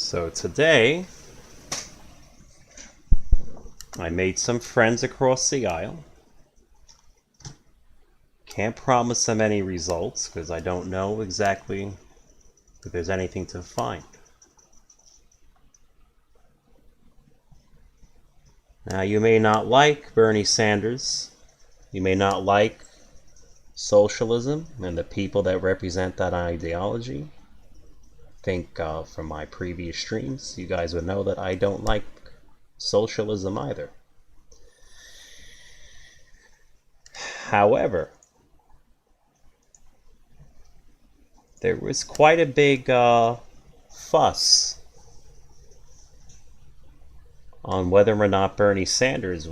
So today, I made some friends across the aisle. Can't promise them any results because I don't know exactly if there's anything to find. Now, you may not like Bernie Sanders. You may not like socialism and the people that represent that ideology. I think from my previous streams, you guys would know that I don't like socialism either. However, there was quite a big fuss on whether or not Bernie Sanders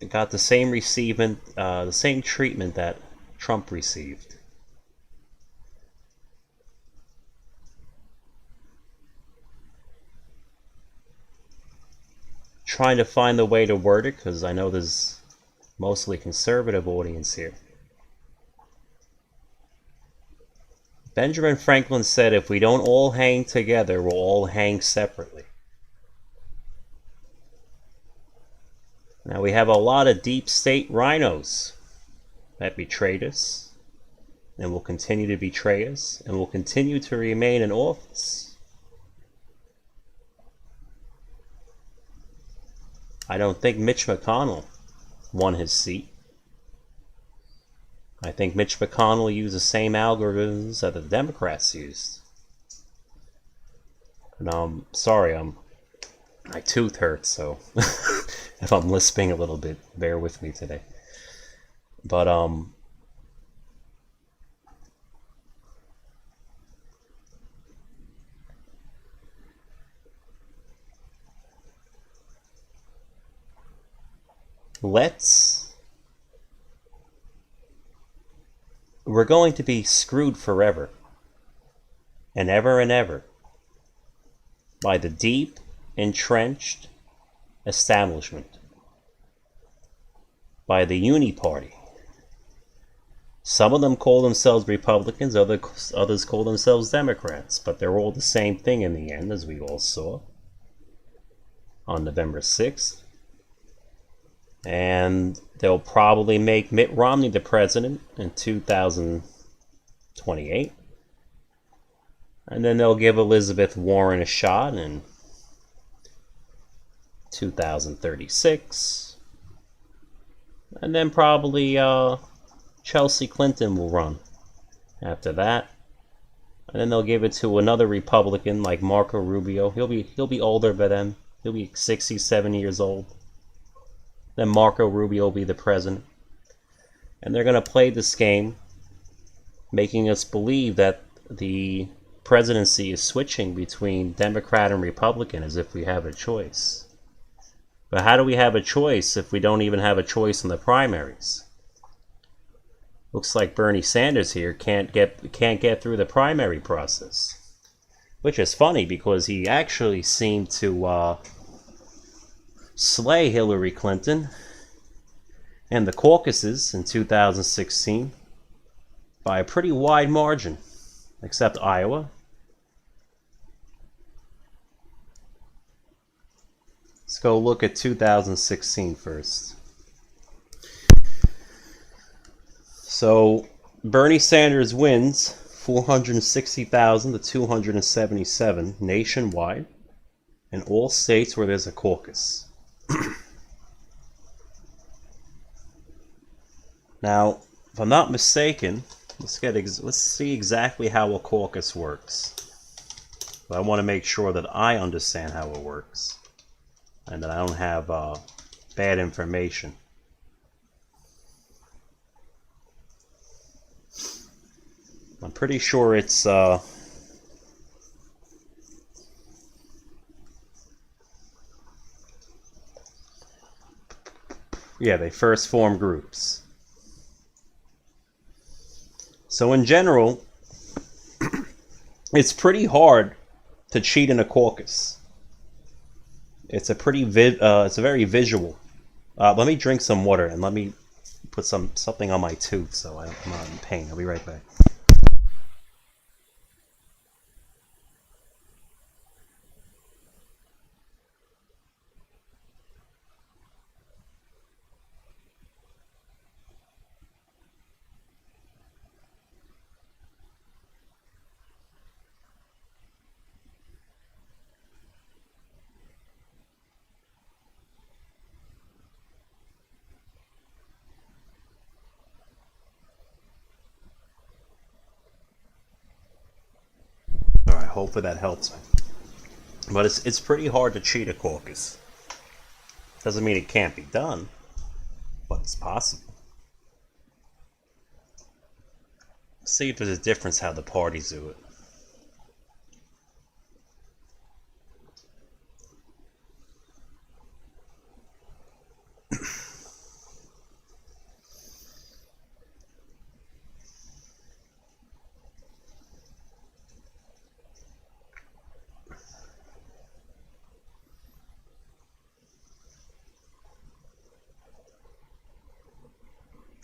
got the same the same treatment that Trump received. Trying to find the way to word it because I know there's mostly conservative audience here. Benjamin Franklin said, if we don't all hang together, we'll all hang separately. Now we have a lot of deep state rhinos that betrayed us and will continue to betray us and will continue to remain in office. I don't think Mitch McConnell won his seat. I think Mitch McConnell used the same algorithms that the Democrats used. And I'm sorry, my tooth hurts, so if I'm lisping a little bit, bear with me today. But we're going to be screwed forever and ever by the deep, entrenched establishment, by the Uni Party. Some of them call themselves Republicans, others call themselves Democrats, but they're all the same thing in the end, as we all saw on November 6th. And they'll probably make Mitt Romney the president in 2028. And then they'll give Elizabeth Warren a shot in 2036. And then probably Chelsea Clinton will run after that. And then they'll give it to another Republican like Marco Rubio. He'll be older by then. He'll be 67 years old. Then Marco Rubio will be the president. And they're going to play this game, making us believe that the presidency is switching between Democrat and Republican as if we have a choice. But how do we have a choice if we don't even have a choice in the primaries? Looks like Bernie Sanders here can't get through the primary process. Which is funny because he actually seemed to slay Hillary Clinton and the caucuses in 2016 by a pretty wide margin, except Iowa. Let's go look at 2016 first. So Bernie Sanders wins 460,000 to 277 nationwide in all states where there's a caucus. Now, if I'm not mistaken, let's see exactly how a caucus works. But I want to make sure that I understand how it works and that I don't have bad information. I'm pretty sure it's yeah, they first form groups. So in general, it's pretty hard to cheat in a caucus. It's a very visual. Let me drink some water and let me put something on my tooth so I'm not in pain. I'll be right back. Alright, hopefully that helps me. But it's pretty hard to cheat a caucus. Doesn't mean it can't be done, but it's possible. See if there's a difference how the parties do it.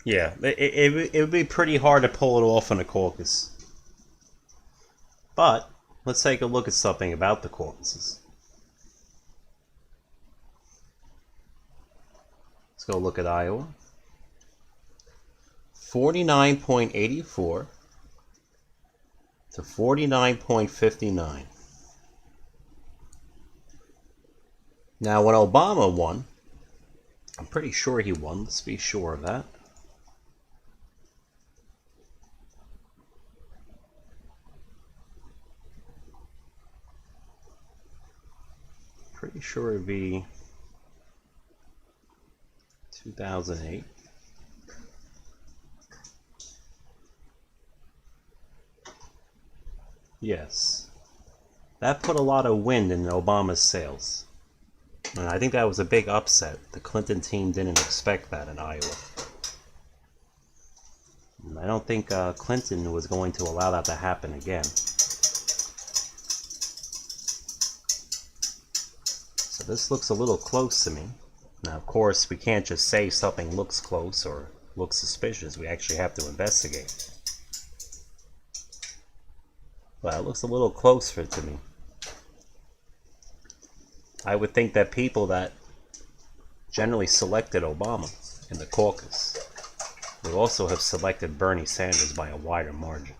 Yeah, it would be pretty hard to pull it off in a caucus. But let's take a look at something about the caucuses. Let's go look at Iowa. 49.84 to 49.59. Now, when Obama won, I'm pretty sure he won. Let's be sure of that. Pretty sure it'd be 2008. Yes. That put a lot of wind in Obama's sails. And I think that was a big upset. The Clinton team didn't expect that in Iowa. And I don't think Clinton was going to allow that to happen again. So this looks a little close to me. Now, of course, we can't just say something looks close or looks suspicious. We actually have to investigate. Well, it looks a little closer to me. I would think that people that generally selected Obama in the caucus would also have selected Bernie Sanders by a wider margin.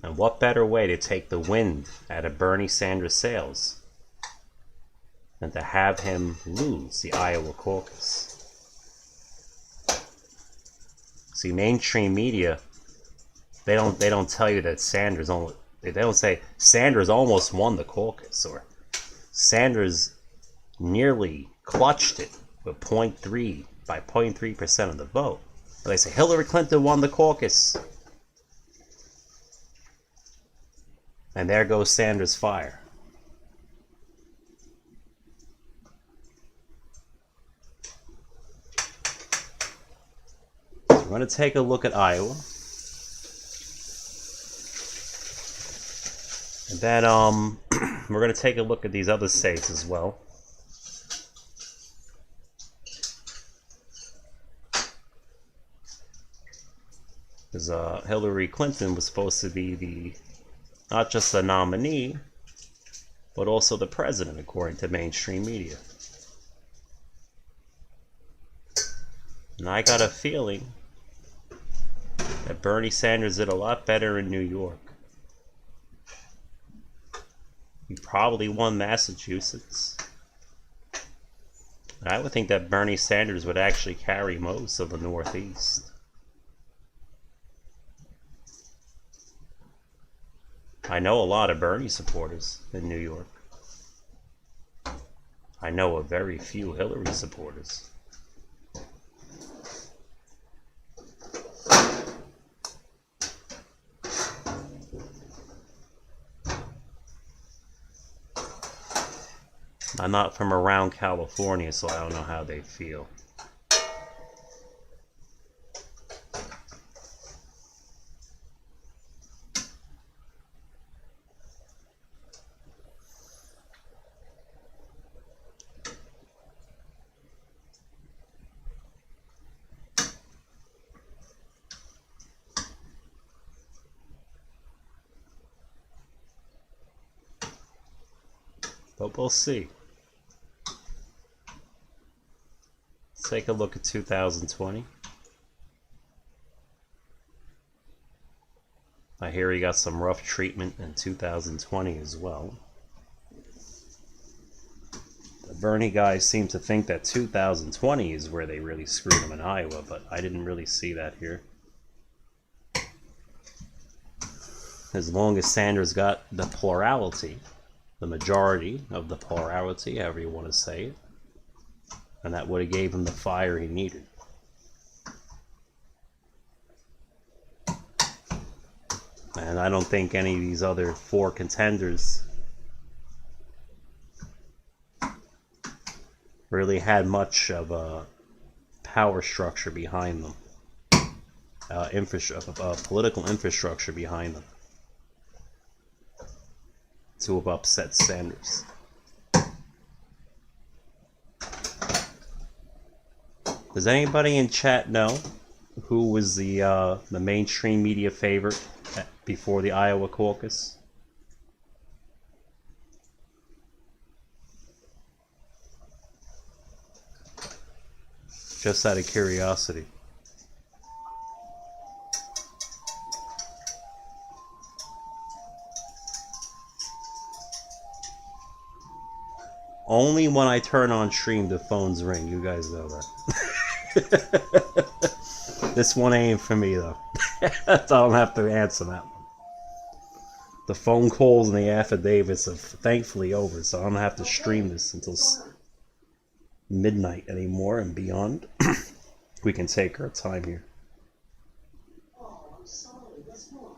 And what better way to take the wind out of Bernie Sanders' sails than to have him lose the Iowa caucus? See, mainstream media, they don't tell you that Sanders only. They don't say Sanders almost won the caucus or Sanders nearly clutched it with 0.3% of the vote. But they say Hillary Clinton won the caucus. And there goes Sanders' fire. So we're going to take a look at Iowa. And then we're going to take a look at these other states as well. Because Hillary Clinton was supposed to be not just the nominee, but also the president, according to mainstream media. And I got a feeling that Bernie Sanders did a lot better in New York. He probably won Massachusetts. I would think that Bernie Sanders would actually carry most of the Northeast. I know a lot of Bernie supporters in New York. I know a very few Hillary supporters. I'm not from around California, so I don't know how they feel. But we'll see. Let's take a look at 2020. I hear he got some rough treatment in 2020 as well. The Bernie guys seem to think that 2020 is where they really screwed him in Iowa, but I didn't really see that here. As long as Sanders got the plurality, the majority of the plurality, however you want to say it, and that would have gave him the fire he needed. And I don't think any of these other four contenders really had much of a power structure behind them, political infrastructure behind them to have upset Sanders. Does anybody in chat know who was the mainstream media favorite before the Iowa caucus? Just out of curiosity. Only when I turn on stream the phones ring. You guys know that. This one ain't for me though. I don't have to answer that one. The phone calls and the affidavits are thankfully over, so I don't have to stream this until midnight anymore and beyond. We can take our time here. Oh, I'm sorry. What's wrong?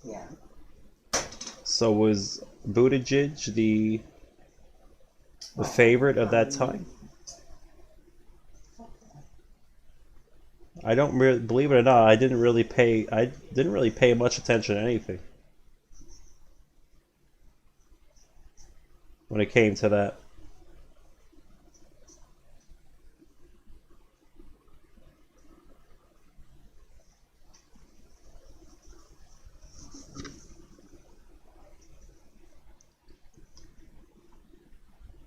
Yeah. So was Buttigieg the favorite of that time? I don't really, believe it or not, I didn't really pay much attention to anything when it came to that.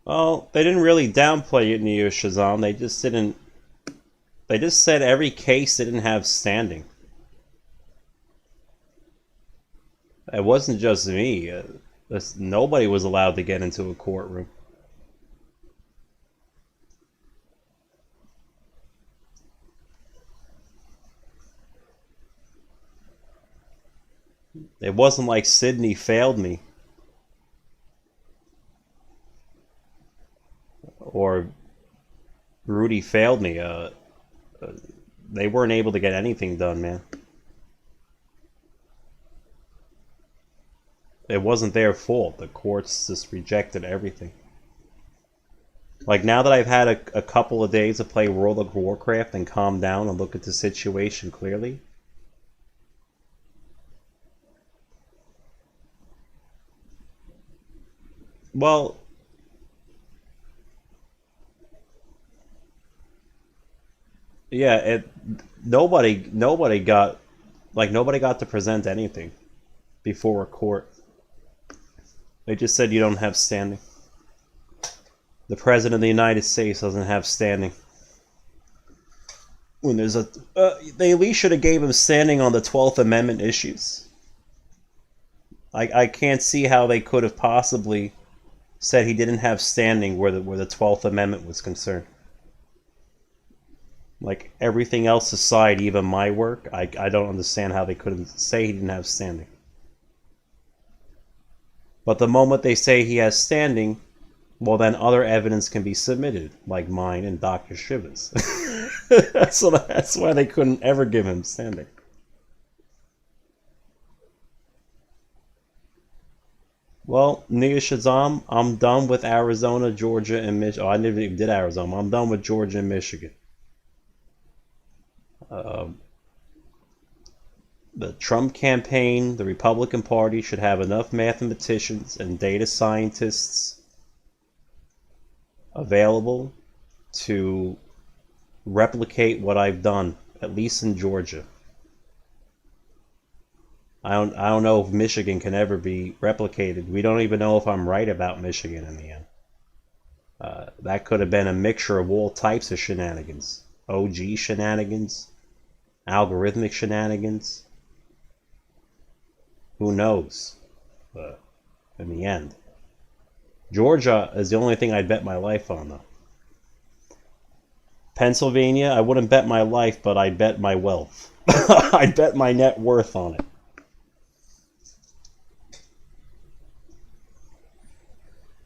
Well, they didn't really downplay it, Neo Shazam. They just didn't. They just said every case didn't have standing. It wasn't just me. Nobody was allowed to get into a courtroom. It wasn't like Sydney failed me. Or Rudy failed me. They weren't able to get anything done, man. It wasn't their fault. The courts just rejected everything. Like, now that I've had a couple of days to play World of Warcraft and calm down and look at the situation clearly, well, yeah, nobody got to present anything before a court. They just said you don't have standing. The President of the United States doesn't have standing. When there's they at least should have gave him standing on the 12th Amendment issues. I can't see how they could have possibly said he didn't have standing where the 12th Amendment was concerned. Like, everything else aside, even my work, I don't understand how they couldn't say he didn't have standing. But the moment they say he has standing, well, then other evidence can be submitted, like mine and Dr. Shiva's. So that's why they couldn't ever give him standing. Well, Nia Shazam, I'm done with Arizona, Georgia, and Michigan. Oh, I never even did Arizona. I'm done with Georgia and Michigan. The Trump campaign, the Republican Party, should have enough mathematicians and data scientists available to replicate what I've done at least in Georgia. I don't know if Michigan can ever be replicated. We don't even know if I'm right about Michigan in the end. That could have been a mixture of all types of shenanigans. OG shenanigans, algorithmic shenanigans. Who knows? But in the end, Georgia is the only thing I'd bet my life on, though. Pennsylvania, I wouldn't bet my life, but I'd bet my wealth. I'd bet my net worth on it.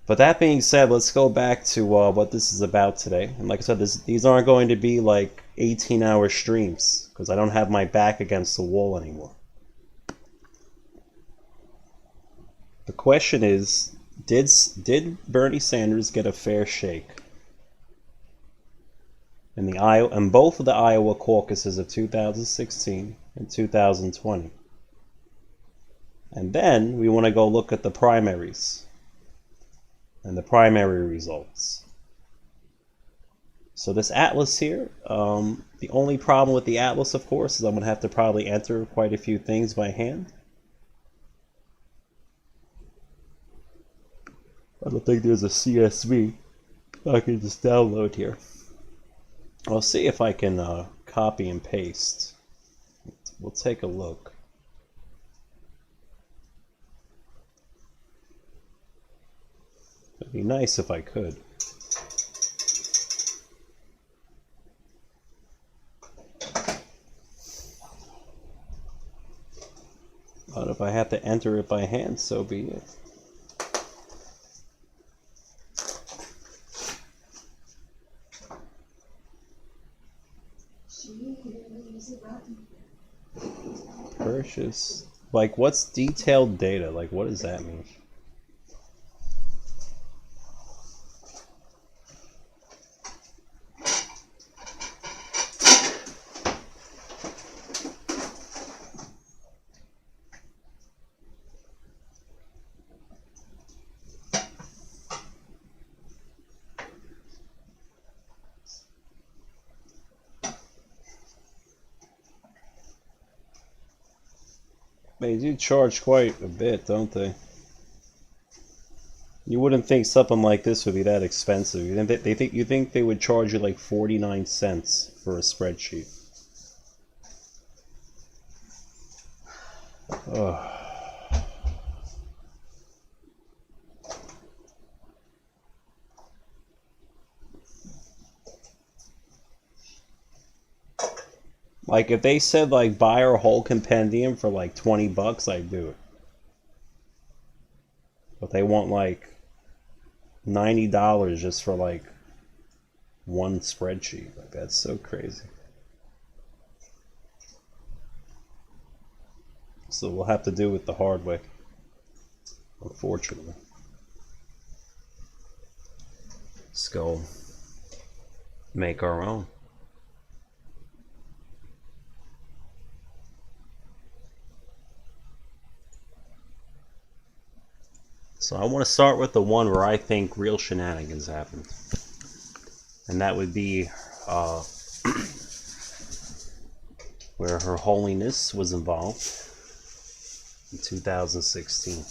But that being said, let's go back to what this is about today. And like I said, these aren't going to be like 18-hour streams because I don't have my back against the wall anymore. The question is, did Bernie Sanders get a fair shake in both of the Iowa caucuses of 2016 and 2020? And then we want to go look at the primaries and the primary results. So this atlas here, the only problem with the atlas, of course, is I'm going to have to probably enter quite a few things by hand. I don't think there's a CSV I can just download here. I'll see if I can copy and paste. We'll take a look. It'd be nice if I could. But if I have to enter it by hand, so be it. Purchase. Like, what's detailed data? Like, what does that mean? They do charge quite a bit, don't they? You wouldn't think something like this would be that expensive. You think they would charge you like 49 cents for a spreadsheet? Ugh. Like, if they said, like, buy our whole compendium for, like, 20 bucks, I'd do it. But they want, like, $90 just for, like, one spreadsheet. Like, that's so crazy. So we'll have to do it the hard way, unfortunately. Let's go make our own. So I want to start with the one where I think real shenanigans happened. And that would be where Her Holiness was involved in 2016.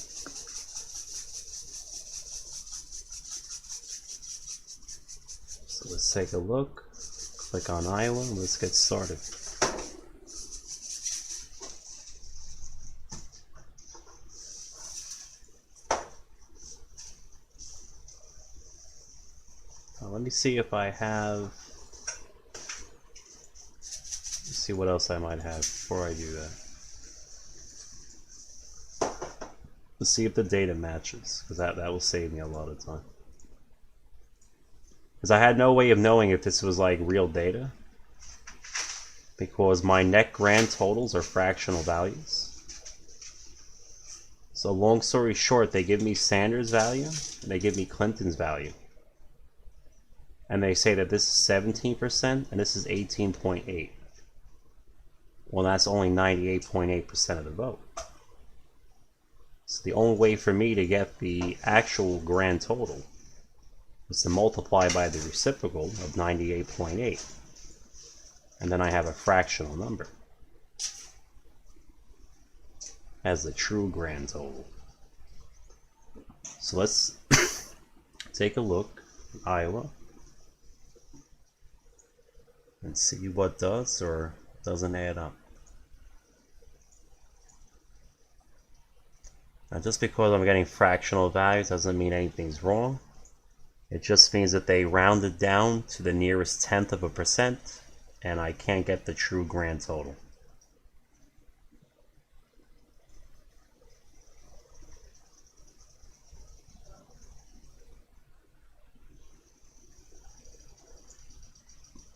So let's take a look. Click on Iowa and let's get started. Let me see if I have. Let's see what else I might have before I do that. Let's see if the data matches, because that will save me a lot of time. Because I had no way of knowing if this was like real data, because my net grand totals are fractional values. So long story short, they give me Sanders' value and they give me Clinton's value. And they say that this is 17% and this is 18.8. Well, that's only 98.8% of the vote. So the only way for me to get the actual grand total was to multiply by the reciprocal of 98.8. And then I have a fractional number as the true grand total. So let's take a look at Iowa and see what does or doesn't add up. Now, just because I'm getting fractional values doesn't mean anything's wrong. It just means that they rounded down to the nearest tenth of a percent, and I can't get the true grand total.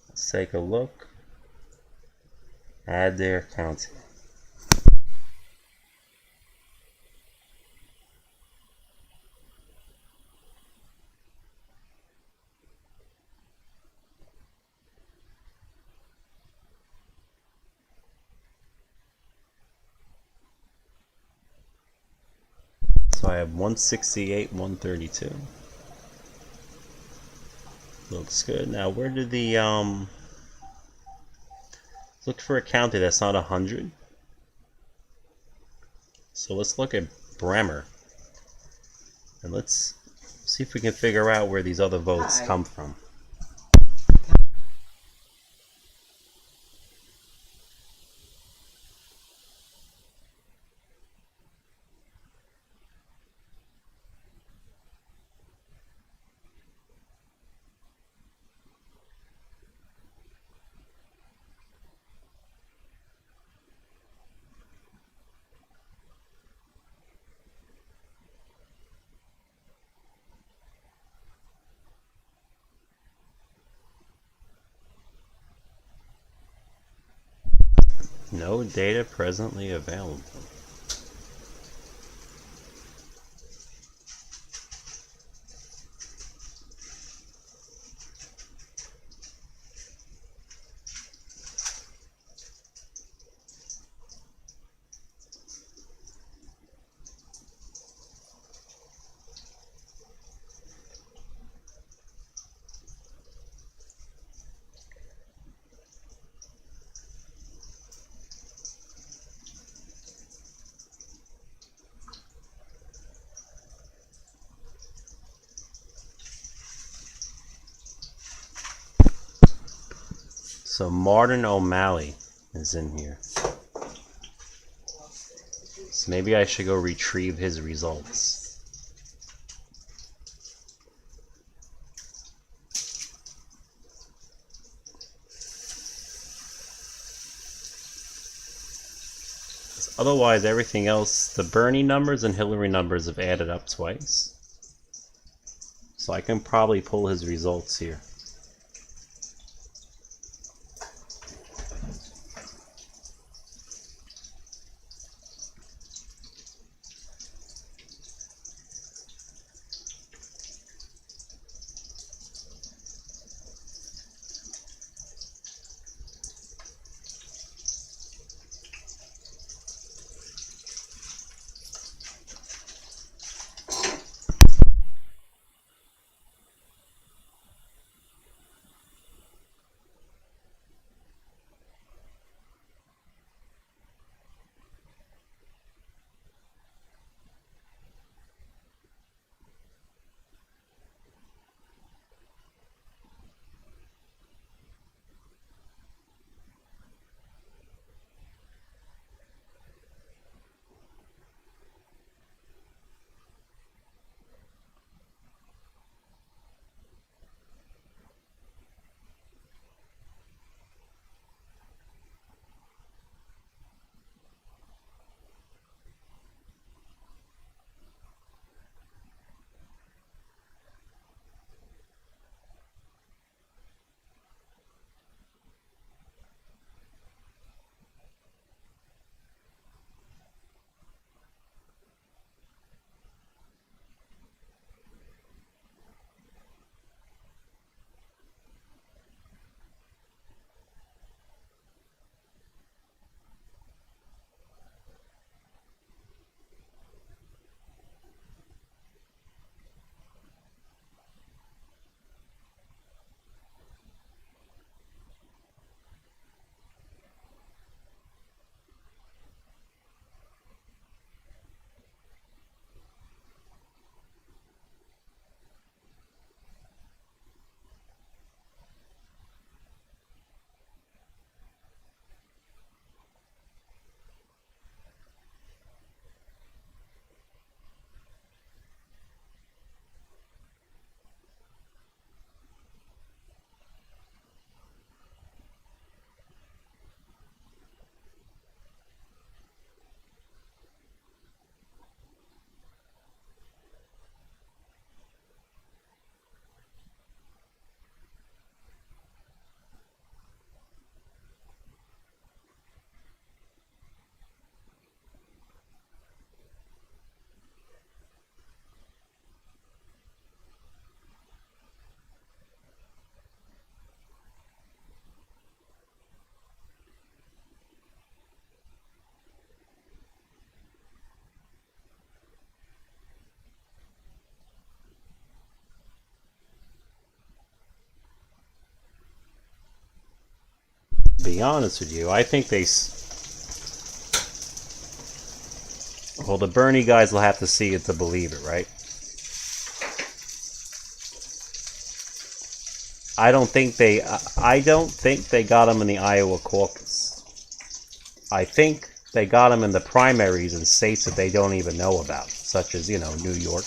Let's take a look. Add their counting. So I have 168, 132. Looks good. Now where did the look for a county that's not 100. So let's look at Bremer. And let's see if we can figure out where these other votes come from. No data presently available. So Martin O'Malley is in here. So maybe I should go retrieve his results. Otherwise, everything else, the Bernie numbers and Hillary numbers have added up twice. So I can probably pull his results here. be honest with you. I think well, the Bernie guys will have to see it to believe it, right? I don't think they got him in the Iowa caucus. I think they got him in the primaries in states that they don't even know about, such as, New York.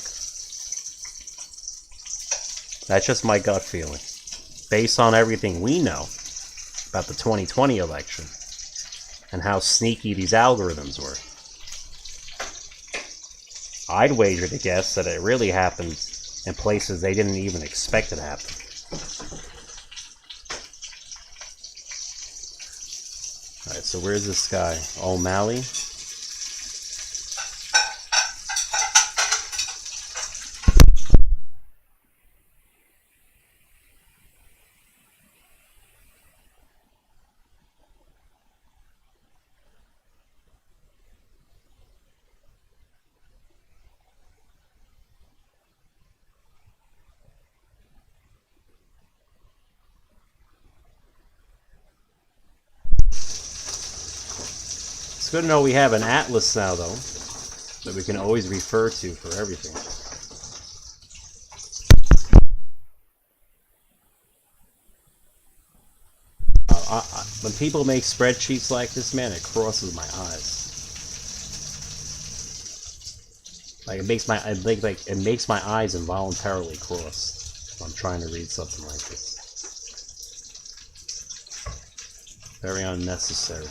That's just my gut feeling, based on everything we know about the 2020 election and how sneaky these algorithms were. I'd wager to guess that it really happened in places they didn't even expect it to happen. Alright, so where's this guy? O'Malley? It's good to know we have an atlas now, though, that we can always refer to for everything. When people make spreadsheets like this, man, it crosses my eyes. Like it makes my eyes involuntarily cross when I'm trying to read something like this. Very unnecessary.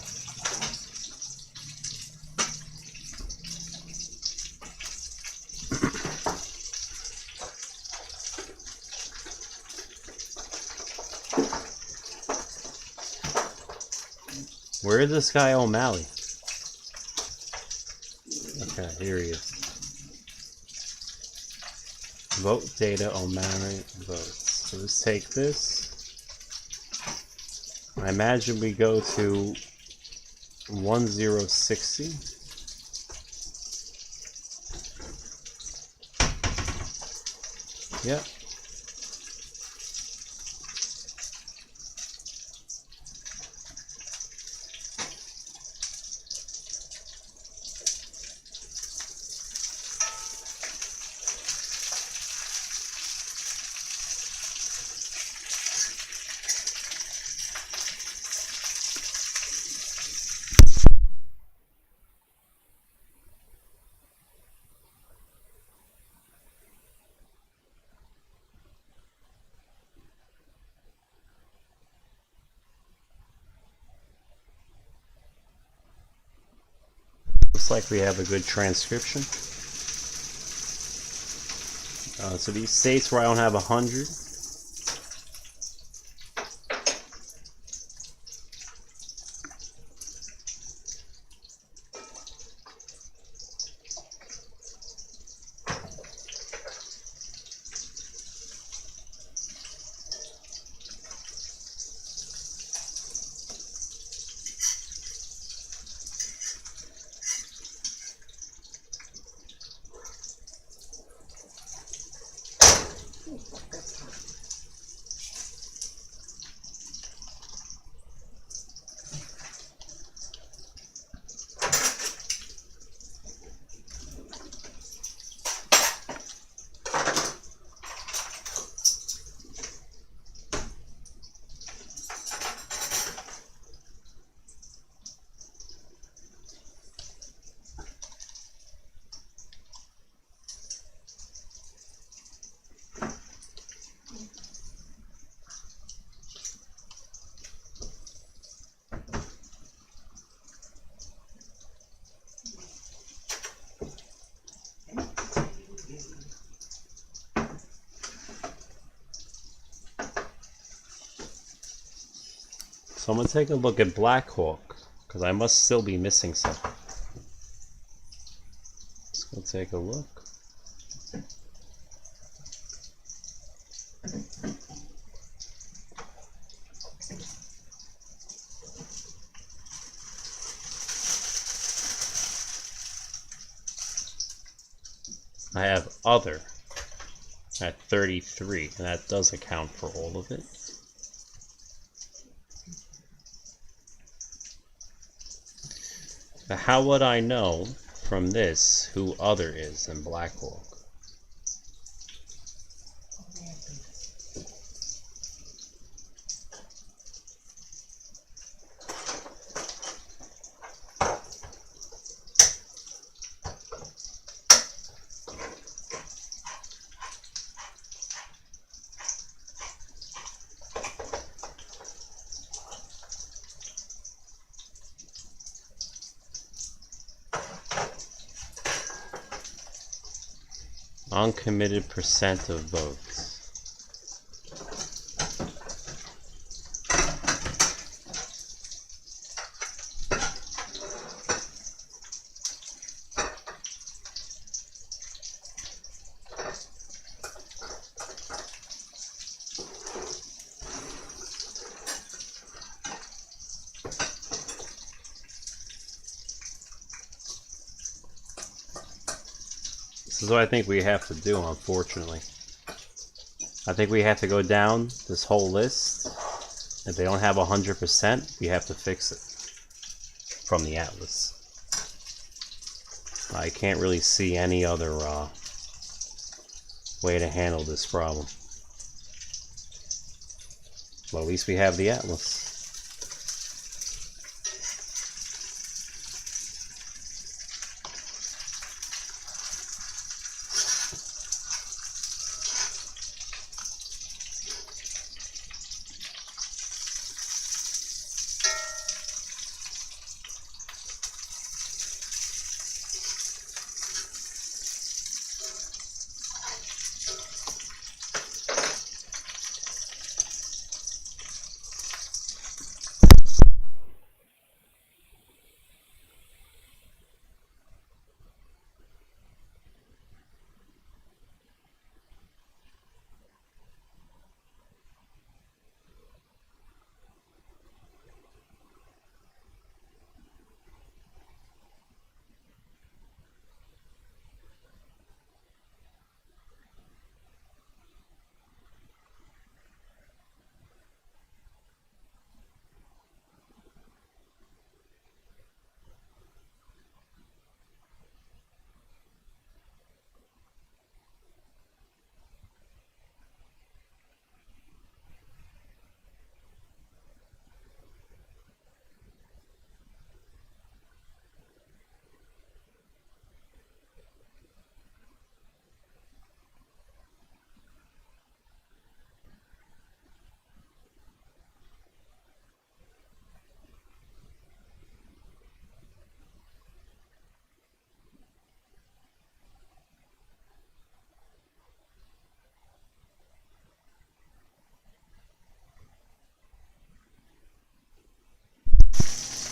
Where is this guy O'Malley? Okay, here he is. Vote data O'Malley votes. So let's take this. I imagine we go to 1060. Yep. Looks like we have a good transcription. So these states where I don't have 100. So I'm going to take a look at Black Hawk, because I must still be missing something. Let's go take a look. I have other at 33, and that does account for all of it. But how would I know from this who other is in Blackhawk? Uncommitted percent of votes. This is what I think we have to do, unfortunately. I think we have to go down this whole list. If they don't have 100%, we have to fix it from the atlas. I can't really see any other way to handle this problem. Well, at least we have the atlas.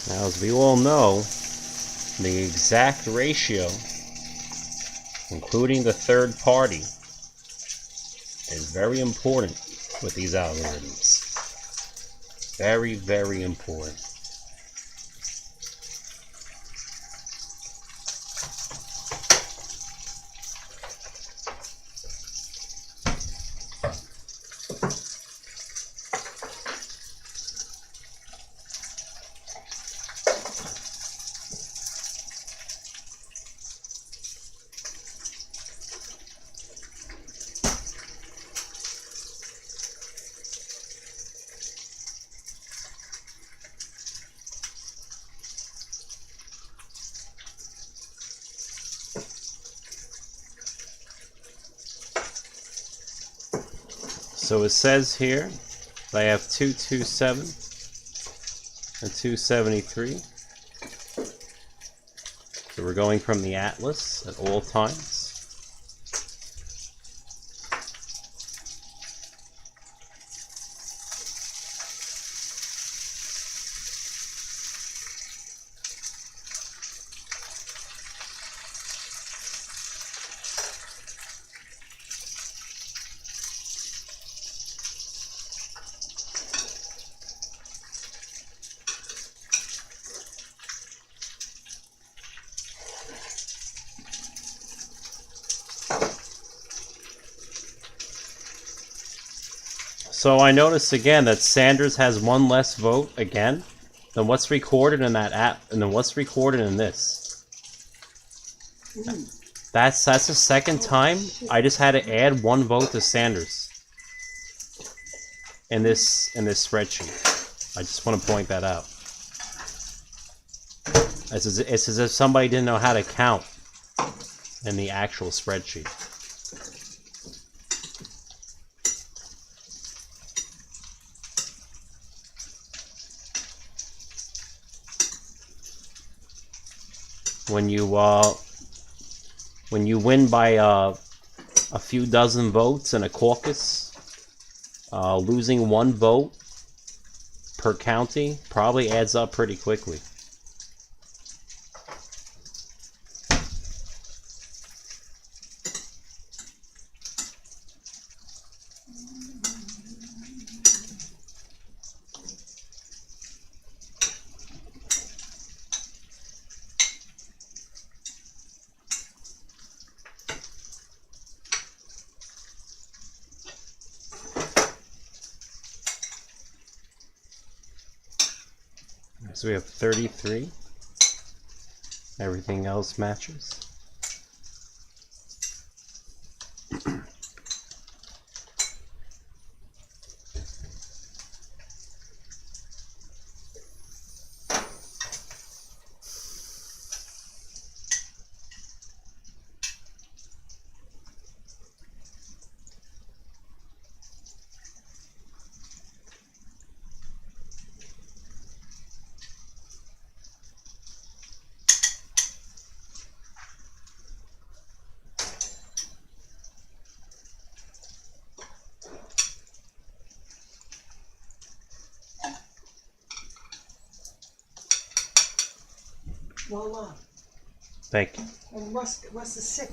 Now, as we all know, the exact ratio, including the third party, is very important with these algorithms. Very, very important. So it says here I have 227 and 273. So we're going from the atlas at all times. So I notice again that Sanders has one less vote again. Then what's recorded in that app? And then what's recorded in this? That's the second time I just had to add one vote to Sanders in this spreadsheet. I just want to point that out. It's as if somebody didn't know how to count in the actual spreadsheet. When you win by a few dozen votes in a caucus, losing one vote per county probably adds up pretty quickly. So we have 33. Everything else matches. Voila. Thank you. And Russ is sick.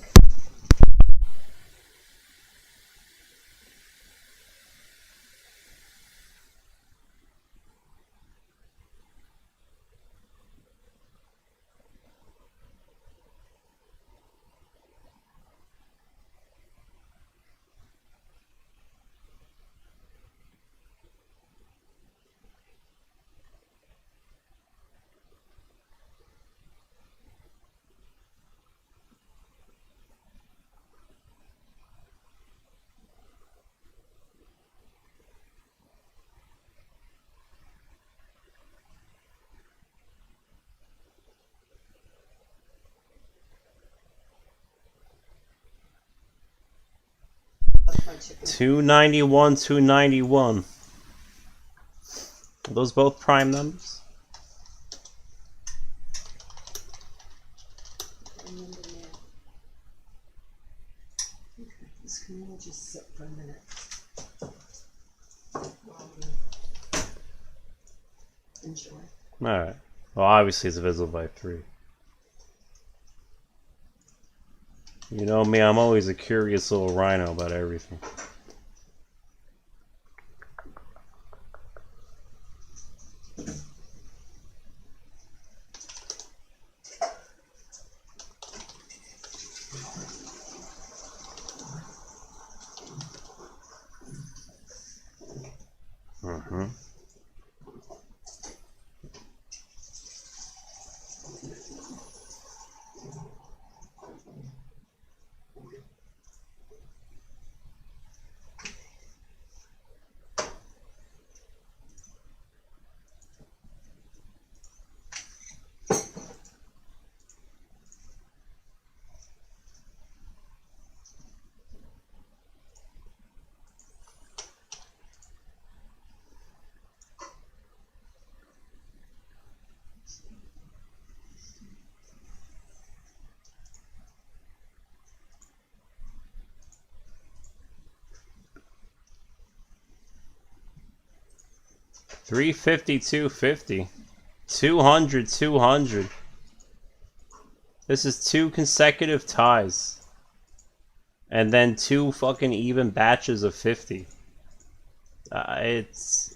That's my chicken. 291, 291. Are those both prime numbers? Remember now. Okay, this can all just sit for a minute. While we enjoy. Alright. Well, obviously it's divisible by 3. You know me, I'm always a curious little rhino about everything. Mm-hmm. $350, $250. 200, 200. This is 2 consecutive ties. And then 2 fucking even batches of 50. It's...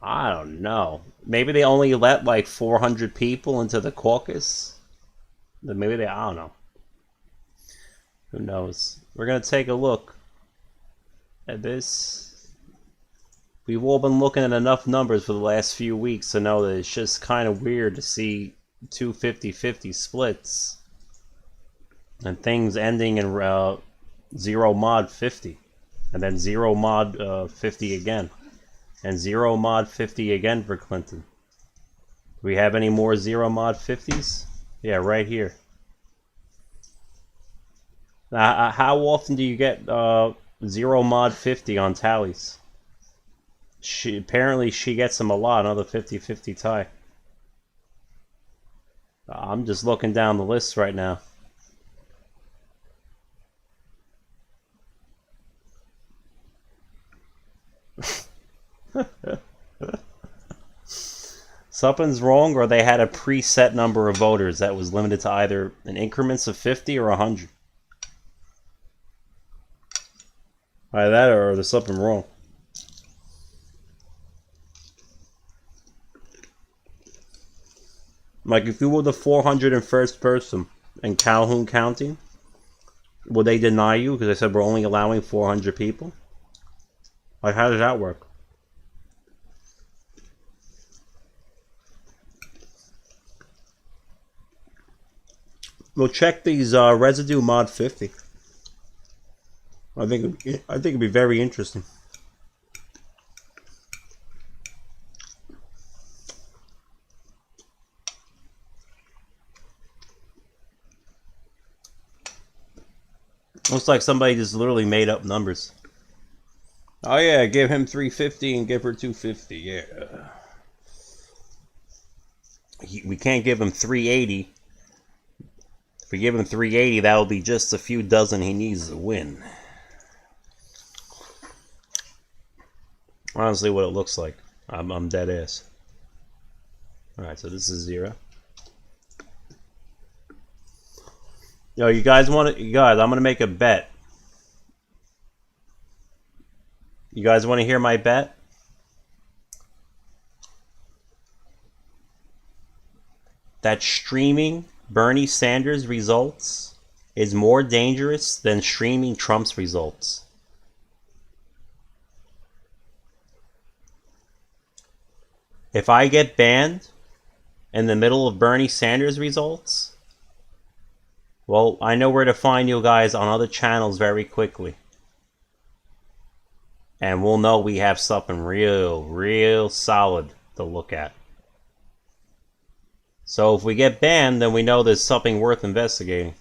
I don't know. Maybe they only let like 400 people into the caucus? Maybe they... I don't know. Who knows? We're gonna take a look at this. we've all been looking at enough numbers for the last few weeks to know that it's just kind of weird to see two 50-50 splits and things ending in 0 mod 50 and then 0 mod 50 again and 0 mod 50 again for Clinton. Do we have any more 0 mod 50s? Yeah, right here. How often do you get 0 mod 50 on tallies? Apparently she gets them a lot, another 50-50 tie. I'm just looking down the list right now. Something's wrong, or they had a preset number of voters that was limited to either in increments of 50 or 100. Either that or there's something wrong. Like, if you were the 401st person in Calhoun County, would they deny you because they said we're only allowing 400 people? Like, how does that work? Well, check these residue mod 50. I think it'd be very interesting. Looks like somebody just literally made up numbers. Oh yeah, give him 350 and give her 250. Yeah. We can't give him 380. If we give him 380, that'll be just a few dozen he needs to win. Honestly, what it looks like. I'm dead ass. Alright, so this is 0. Yo, you guys, I'm gonna make a bet. You guys want to hear my bet? That streaming Bernie Sanders results is more dangerous than streaming Trump's results. If I get banned in the middle of Bernie Sanders results, well, I know where to find you guys on other channels very quickly. And we'll know we have something real solid to look at. So if we get banned, then we know there's something worth investigating.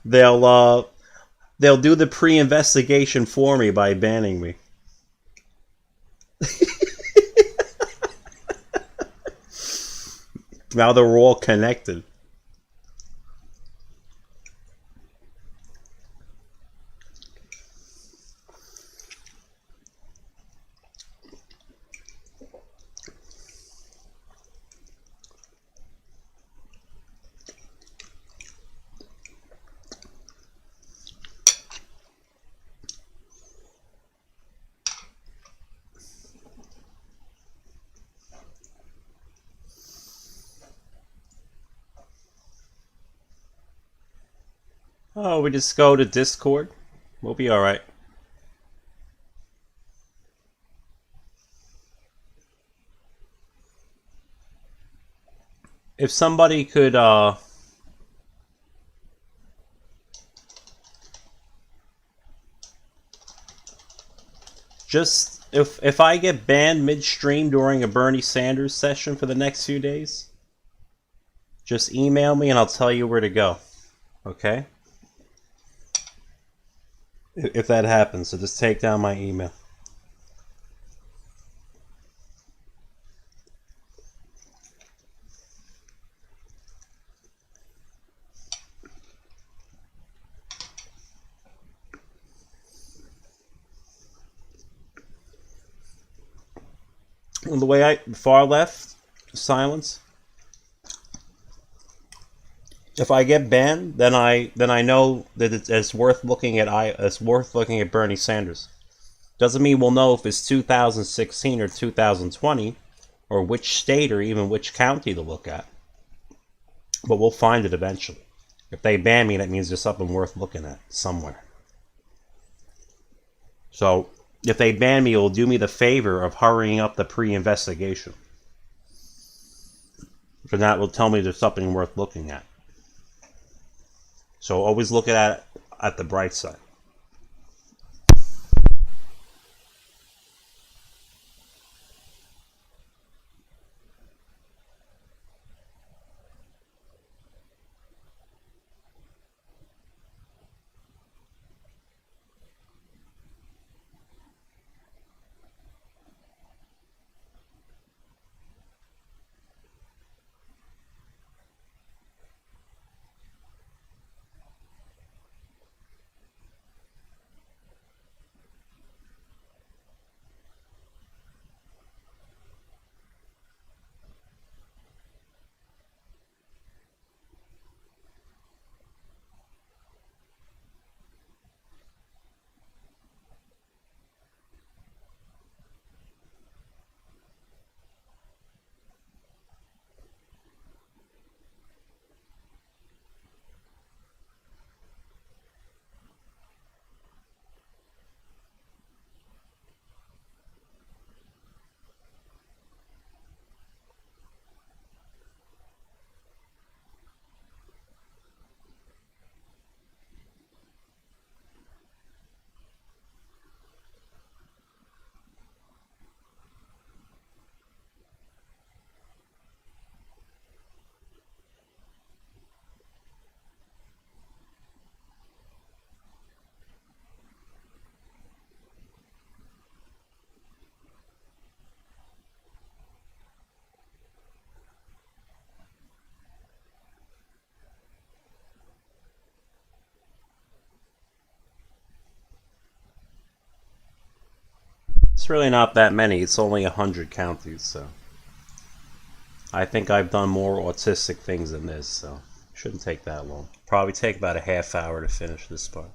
They'll do the pre-investigation for me by banning me. Now they're all connected. Oh, we just go to Discord. We'll be alright. If somebody could, just, if I get banned midstream during a Bernie Sanders session for the next few days, just email me and I'll tell you where to go. Okay? If that happens, so just take down my email. And the way far left, silence. If I get banned, then I know that it's worth looking at. It's worth looking at Bernie Sanders. Doesn't mean we'll know if it's 2016 or 2020, or which state or even which county to look at. But we'll find it eventually. If they ban me, that means there's something worth looking at somewhere. So if they ban me, it'll do me the favor of hurrying up the pre-investigation. So that will tell me there's something worth looking at. So always look at it at the bright side. It's really not that many. It's only 100 counties, so I think I've done more autistic things than this, so it shouldn't take that long. Probably take about a half hour to finish this part.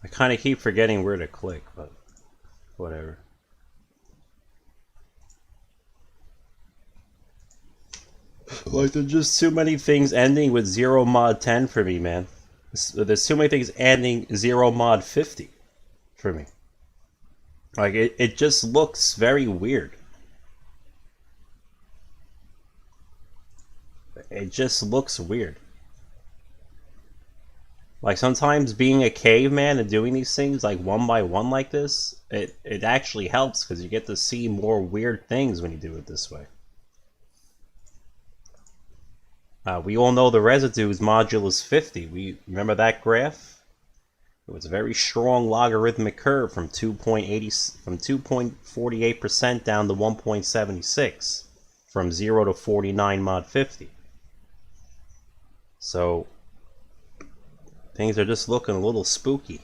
I kind of keep forgetting where to click, but whatever. Like, there's just too many things ending with 0 mod 10 for me, man. There's too many things ending 0 mod 50 for me. Like, it just looks very weird. It just looks weird. Like, sometimes being a caveman and doing these things, like, one by one like this, it actually helps, because you get to see more weird things when you do it this way. We all know the residue is modulus 50. We remember that graph? It was a very strong logarithmic curve from 2.48% down to 1.76, from 0 to 49 mod 50. So things are just looking a little spooky.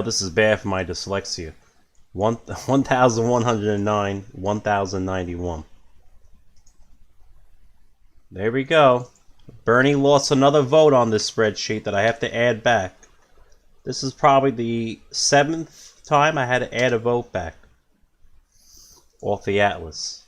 This is bad for my dyslexia. 1,109, 1,091. There we go. Bernie lost another vote on this spreadsheet that I have to add back. This is probably the 7th time I had to add a vote back off the Atlas.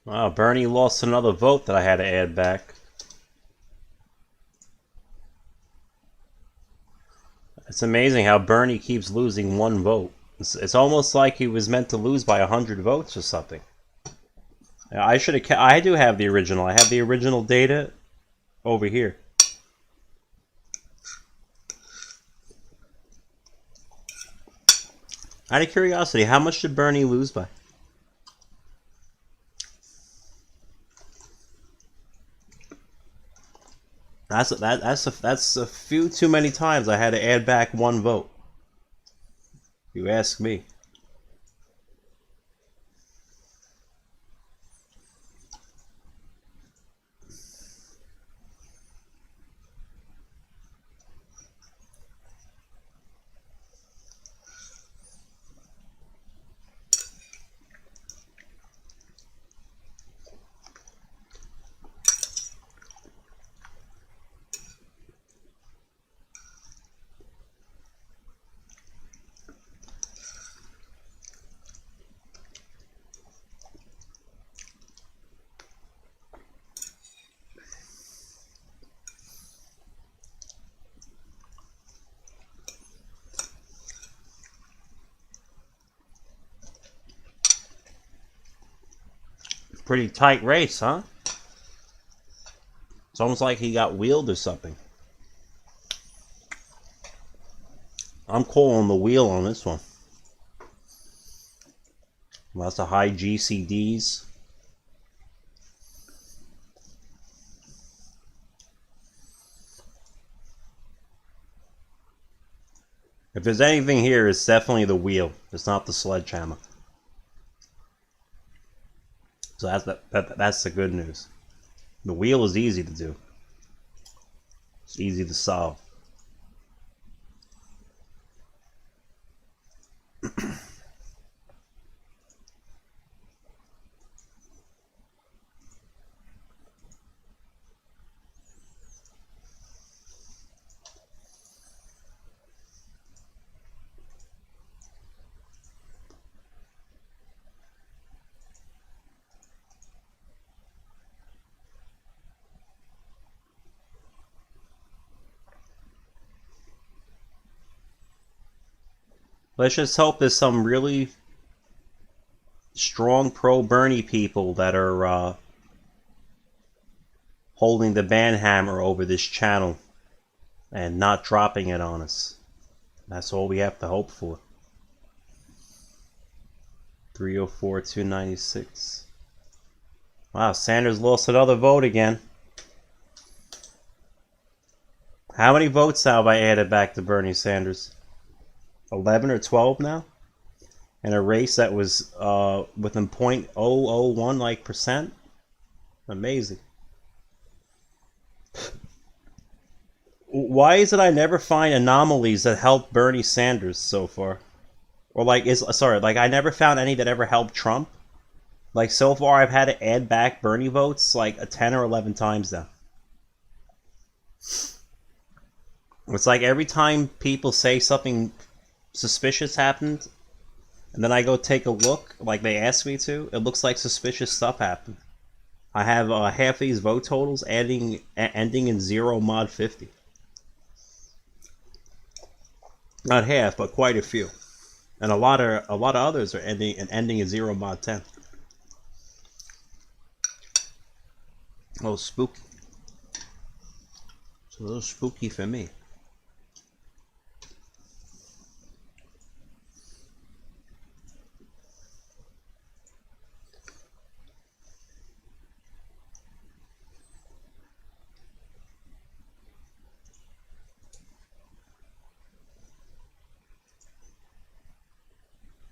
Wow, Bernie lost another vote that I had to add back. It's amazing how Bernie keeps losing one vote. It's almost like he was meant to lose by 100 votes or something. I should have. I do have the original. I have the original data over here. Out of curiosity, how much did Bernie lose by? That's a few too many times I had to add back one vote. You ask me. Pretty tight race, huh? It's almost like he got wheeled or something. I'm calling the wheel on this one. Lots of high GCDs. If there's anything here, it's definitely the wheel. It's not the sledgehammer. So that's the good news. The wheel is easy to do. It's easy to solve. Let's just hope there's some really strong pro-Bernie people that are holding the banhammer over this channel and not dropping it on us. That's all we have to hope for. 304, 296. Wow, Sanders lost another vote again. How many votes have I added back to Bernie Sanders? 11 or 12 now? In a race that was within 0.001 like percent? Amazing. Why is it I never find anomalies that help Bernie Sanders so far? Or like I never found any that ever helped Trump. Like so far I've had to add back Bernie votes like 10 or 11 times now. It's like every time people say something suspicious happened, and then I go take a look, like they asked me to, it looks like suspicious stuff happened. I have half these vote totals ending in 0 mod 50. Not half, but quite a few. And a lot of others are ending in 0 mod 10. Oh, spooky. It's a little spooky for me.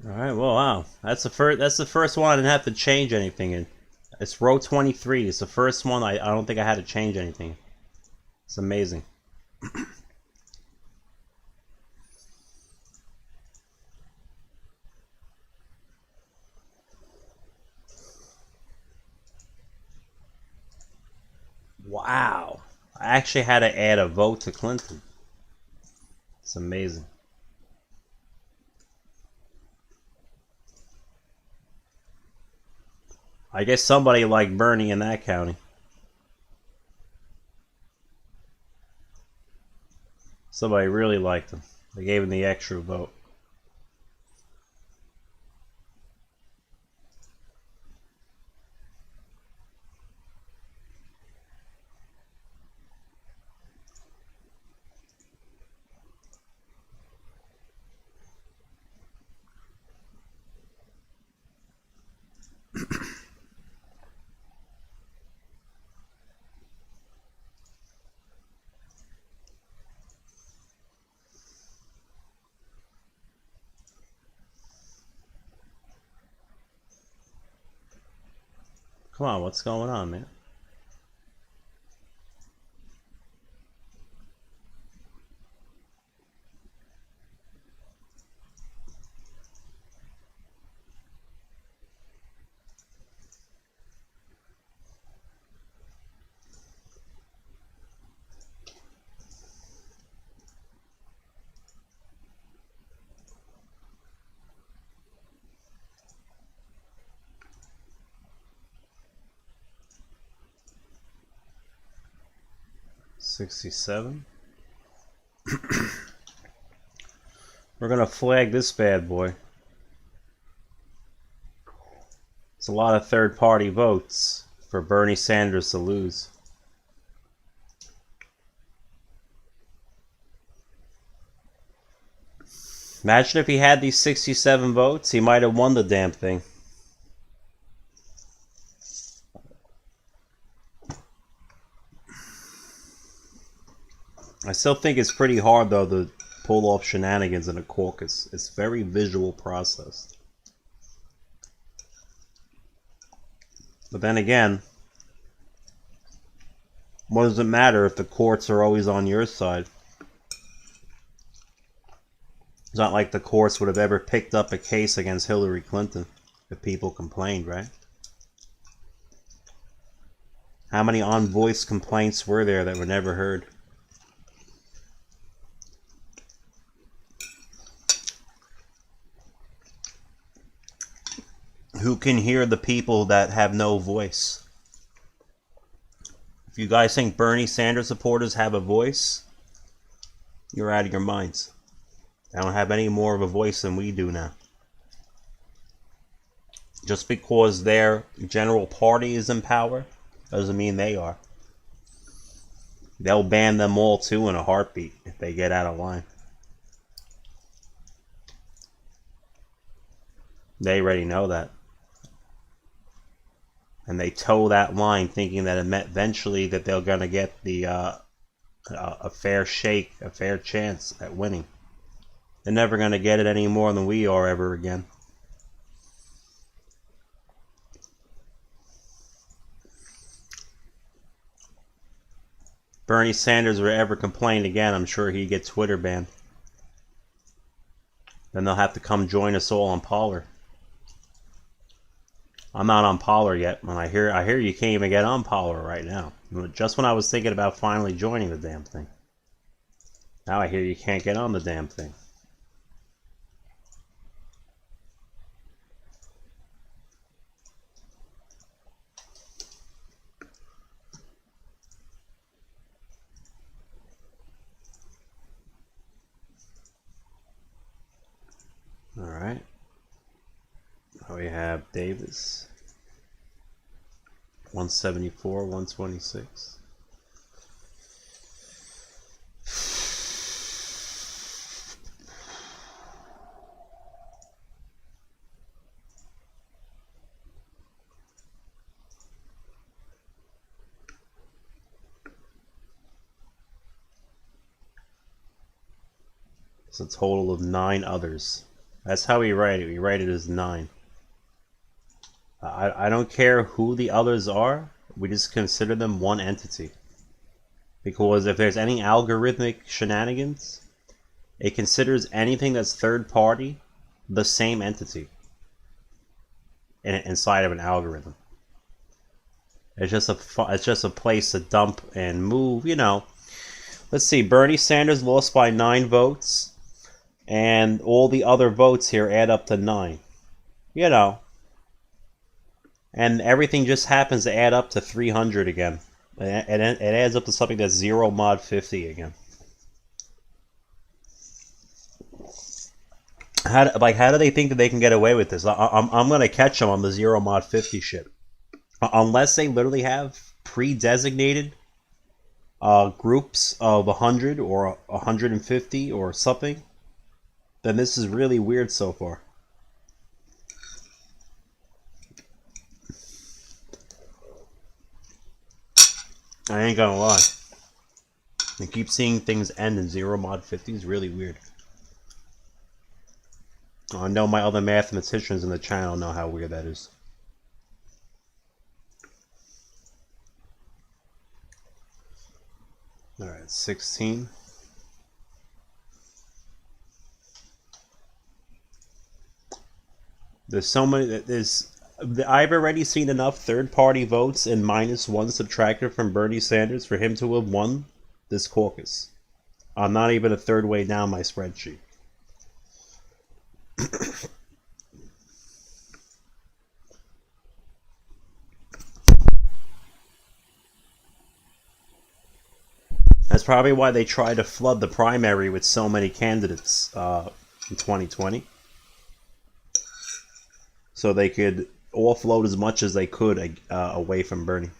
All right, well, wow, that's the first one I didn't have to change anything in. It's row 23. It's the first one I don't think I had to change anything. It's amazing. Wow, I actually had to add a vote to Clinton. It's amazing. I guess somebody liked Bernie in that county. Somebody really liked him. They gave him the extra vote. Come on, what's going on, man? $67. We're gonna flag this bad boy. It's a lot of third-party votes for Bernie Sanders to lose. Imagine if he had these 67 votes, he might have won the damn thing. I still think it's pretty hard, though, to pull off shenanigans in a caucus. It's very visual process. But then again, what does it matter if the courts are always on your side? It's not like the courts would have ever picked up a case against Hillary Clinton if people complained, right? How many unvoiced complaints were there that were never heard? Who can hear the people that have no voice? If you guys think Bernie Sanders supporters have a voice, you're out of your minds. They don't have any more of a voice than we do now. Just because their general party is in power doesn't mean they are. They'll ban them all too in a heartbeat if they get out of line. They already know that. And they toe that line thinking that eventually that they're going to get the a fair shake, a fair chance at winning. They're never going to get it any more than we are ever again. Bernie Sanders were ever complain again, I'm sure he'd get Twitter banned. Then they'll have to come join us all on Parler. I'm not on Parler yet. When I hear you can't even get on Parler right now. Just when I was thinking about finally joining the damn thing. Now I hear you can't get on the damn thing. Alright. We have Davis. 174, 126. It's a total of 9 others. That's how we write it. We write it as 9. I don't care who the others are. We just consider them one entity. Because if there's any algorithmic shenanigans, it considers anything that's third party the same entity inside of an algorithm. It's just a place to dump and move, you know. Let's see, Bernie Sanders lost by 9 votes, and all the other votes here add up to 9. You know, and everything just happens to add up to 300 again. It adds up to something that's 0 mod 50 again. How do they think that they can get away with this? I'm gonna catch them on the 0 mod 50 shit. Unless they literally have pre-designated groups of 100 or 150 or something, then this is really weird so far. I ain't gonna lie. I keep seeing things end in 0 mod 50 is really weird. I know my other mathematicians in the channel know how weird that is. Alright, 16. There's so many. I've already seen enough third-party votes and -1 subtracted from Bernie Sanders for him to have won this caucus. I'm not even a third way down my spreadsheet. That's probably why they try to flood the primary with so many candidates in 2020. So they could offload as much as they could away from Bernie.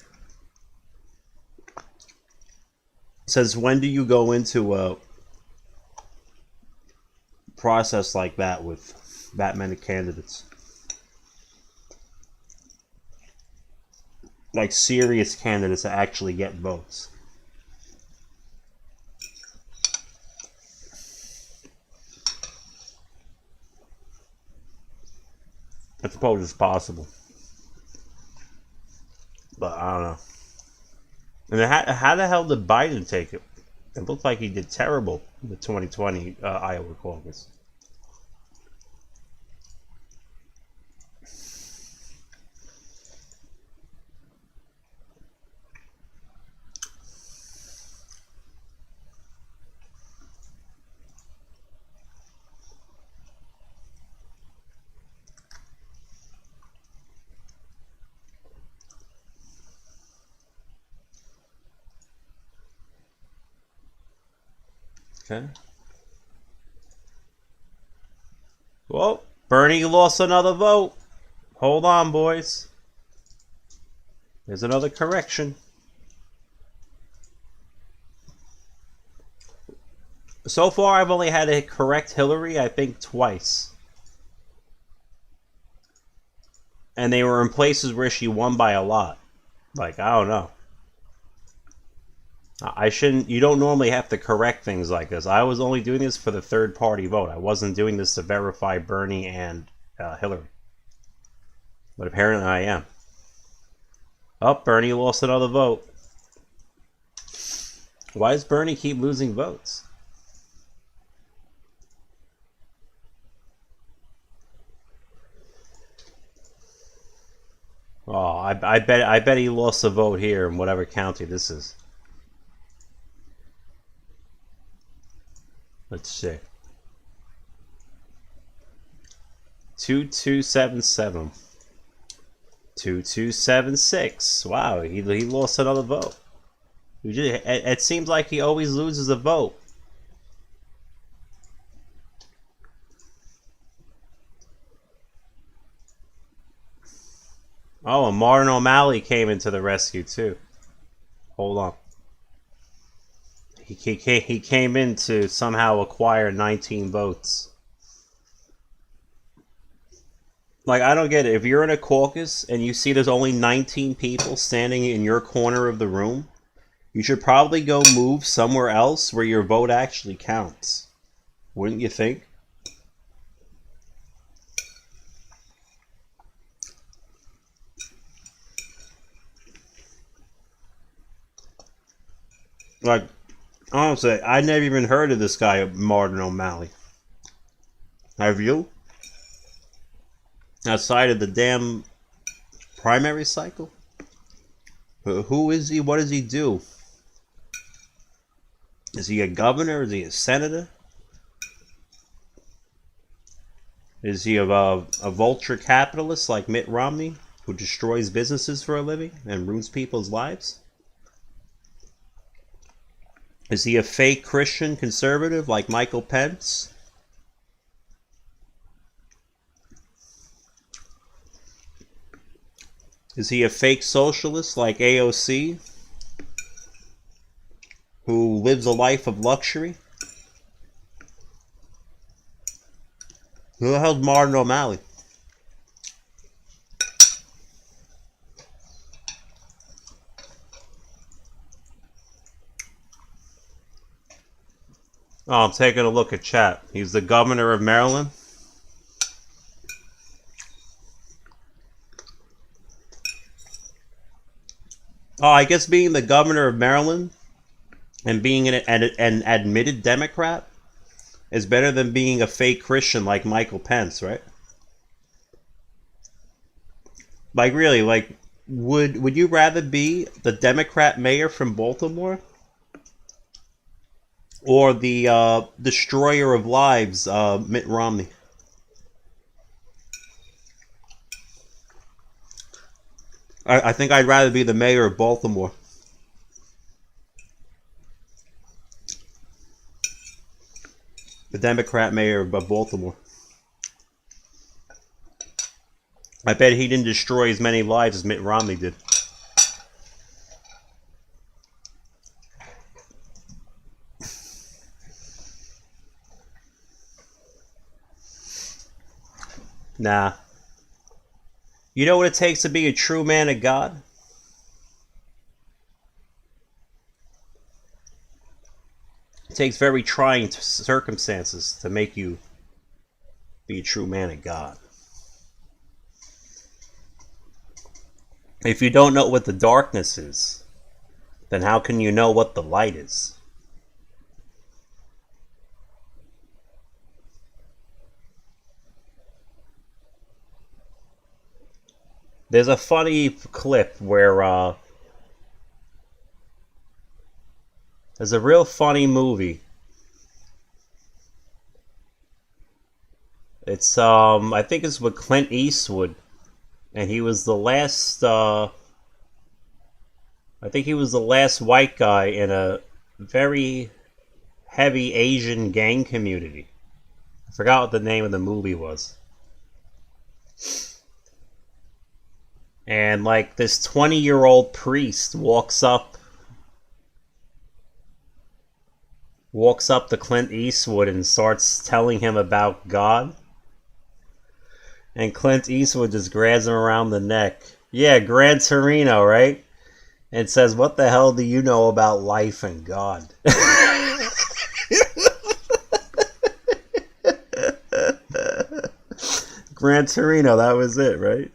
It says, when do you go into a process like that with that many candidates? Like serious candidates that actually get votes. I suppose it's possible. But I don't know. And how the hell did Biden take it? It looked like he did terrible in the 2020 Iowa caucus. Okay. Well, Bernie lost another vote. Hold on, boys. There's another correction. So far, I've only had to correct Hillary, I think, twice. And they were in places where she won by a lot. Like, I don't know. I shouldn't. You don't normally have to correct things like this. I was only doing this for the third party vote. I wasn't doing this to verify Bernie and Hillary. But apparently I am. Oh, Bernie lost another vote. Why does Bernie keep losing votes? Oh, I bet he lost a vote here in whatever county this is. Let's see. 2277. 2276. Wow, he lost another vote. It seems like he always loses a vote. Oh, and Martin O'Malley came into the rescue too. Hold on. He came in to somehow acquire 19 votes. Like, I don't get it. If you're in a caucus and you see there's only 19 people standing in your corner of the room, you should probably go move somewhere else where your vote actually counts. Wouldn't you think? Like, honestly, I never even heard of this guy, Martin O'Malley. Have you? Outside of the damn primary cycle? Who is he? What does he do? Is he a governor? Is he a senator? Is he a vulture capitalist like Mitt Romney? who destroys businesses for a living and ruins people's lives? Is he a fake Christian conservative like Michael Pence? Is he a fake socialist like AOC, who lives a life of luxury? Who the hell's Martin O'Malley? Oh, I'm taking a look at chat. He's the governor of Maryland. Oh, I guess being the governor of Maryland and being an admitted Democrat is better than being a fake Christian like Michael Pence, right? Like, really, like, would you rather be the Democrat mayor from Baltimore or the destroyer of lives, Mitt Romney? I think I'd rather be the mayor of Baltimore. The Democrat mayor of Baltimore. I bet he didn't destroy as many lives as Mitt Romney did. Nah. You know what it takes to be a true man of God? It takes very trying circumstances to make you be a true man of God. If you don't know what the darkness is, then how can you know what the light is? There's a funny clip where there's a real funny movie. It's I think it's with Clint Eastwood, and he was the last I think he was the last white guy in a very heavy Asian gang community. I forgot what the name of the movie was. And like this 20-year-old priest walks up to Clint Eastwood and starts telling him about God. And Clint Eastwood just grabs him around the neck. Yeah, Gran Torino, right? And says, "What the hell do you know about life and God?" Gran Torino, that was it, right?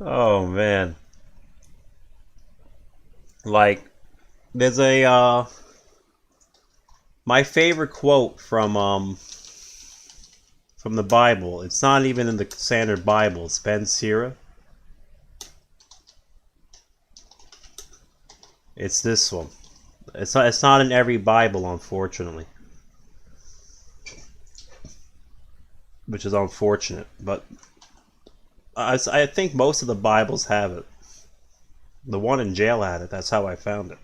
Oh man. Like, there's a my favorite quote from the Bible. It's not even in the standard Bible. It's Ben Sira. It's this one. It's not in every Bible, unfortunately. Which is unfortunate, but I think most of the Bibles have it. The one in jail had it. That's how I found it.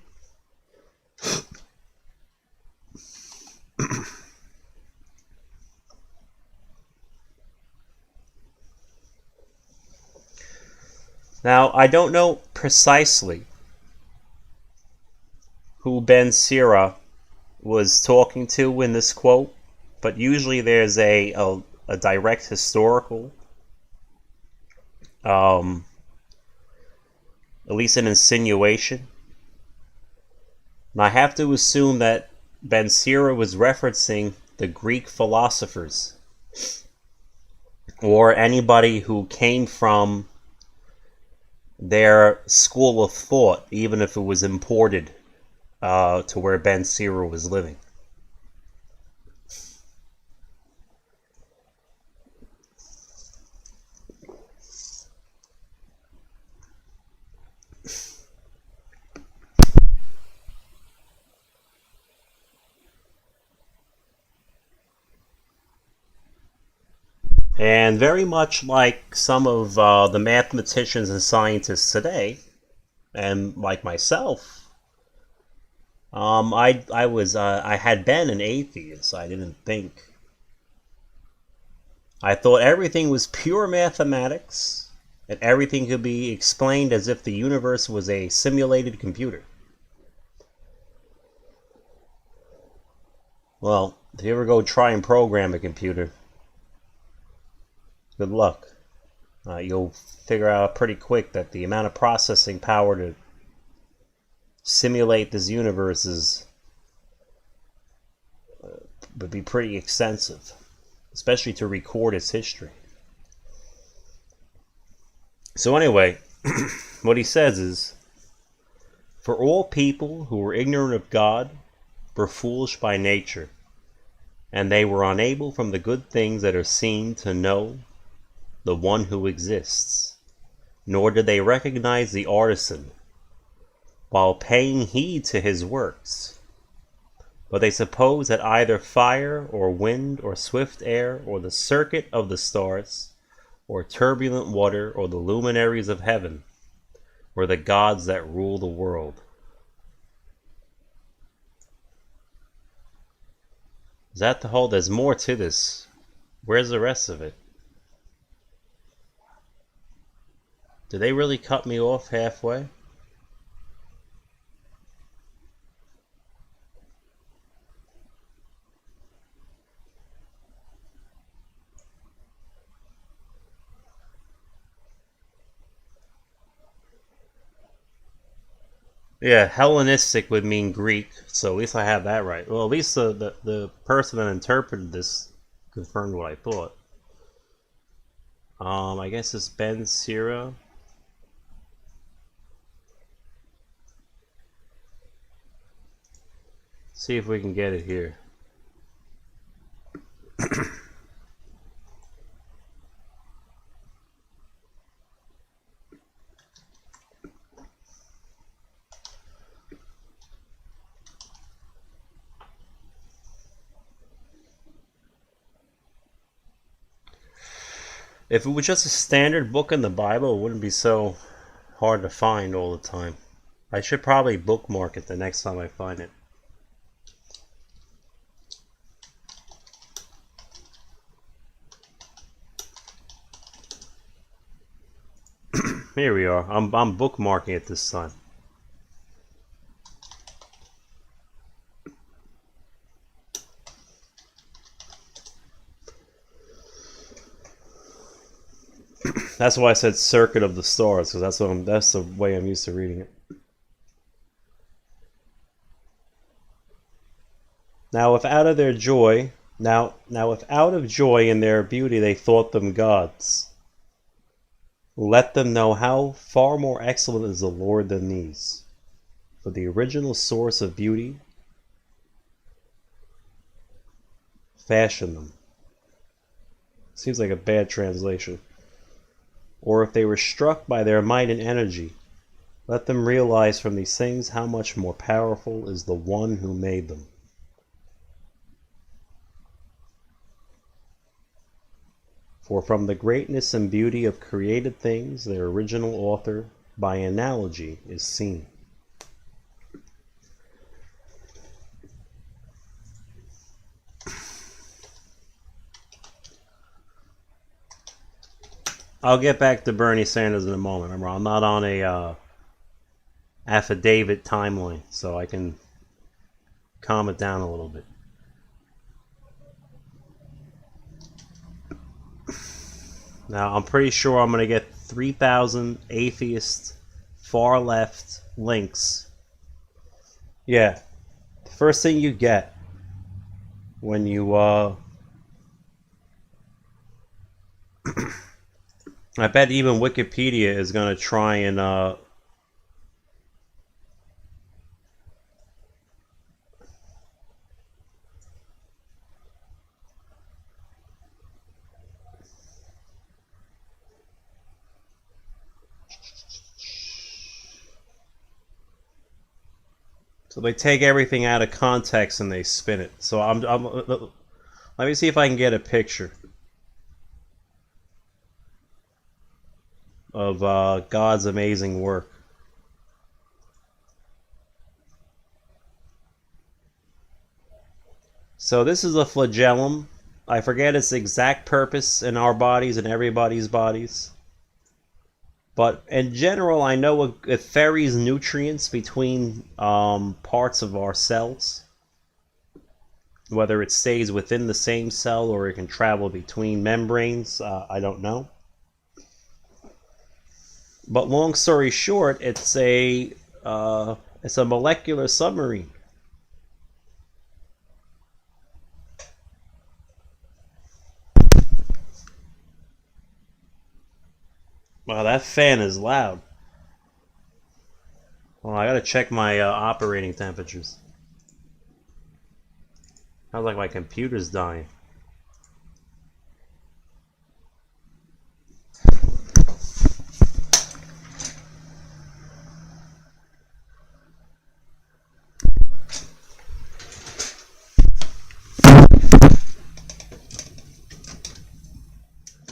Now, I don't know precisely who Ben Sira was talking to in this quote, but usually there's a direct historical, at least an insinuation. And I have to assume that Ben Sira was referencing the Greek philosophers, or anybody who came from their school of thought, even if it was imported to where Ben Sira was living. And very much like some of the mathematicians and scientists today, and like myself, I had been an atheist. I didn't think. I thought everything was pure mathematics, and everything could be explained as if the universe was a simulated computer. Well, if you ever go try and program a computer, good luck. You'll figure out pretty quick that the amount of processing power to simulate this universe would be pretty extensive, especially to record its history. So anyway, what he says is, for all people who were ignorant of God were foolish by nature, and they were unable from the good things that are seen to know the one who exists, nor did they recognize the artisan, while paying heed to his works. But they suppose that either fire, or wind, or swift air, or the circuit of the stars, or turbulent water, or the luminaries of heaven, were the gods that rule the world. Is that the whole? There's more to this. Where's the rest of it? Did they really cut me off halfway? Yeah, Hellenistic would mean Greek, so at least I have that right. Well, at least the person that interpreted this confirmed what I thought. I guess it's Ben Sira. See if we can get it here. If it was just a standard book in the Bible, it wouldn't be so hard to find all the time. I should probably bookmark it the next time I find it. Here we are. I'm bookmarking it this time. That's why I said circuit of the stars, because that's the way I'm used to reading it. Now if out of their joy, now if out of joy in their beauty they thought them gods, let them know how far more excellent is the Lord than these. For the original source of beauty fashioned them. Seems like a bad translation. Or if they were struck by their might and energy, let them realize from these things how much more powerful is the one who made them. For from the greatness and beauty of created things, their original author, by analogy, is seen. I'll get back to Bernie Sanders in a moment. Remember, I'm not on a affidavit timeline, so I can calm it down a little bit. Now, I'm pretty sure I'm going to get 3,000 atheist far left links. Yeah, the first thing you get when you I bet even Wikipedia is going to try and so they take everything out of context and they spin it. So I'm let me see if I can get a picture. of God's amazing work. So this is a flagellum. I forget its exact purpose in our bodies and everybody's bodies. But in general, I know it ferries nutrients between parts of our cells. Whether it stays within the same cell or it can travel between membranes, I don't know. But long story short, it's a molecular submarine. Wow, that fan is loud. Well, I gotta check my operating temperatures. Sounds like my computer's dying.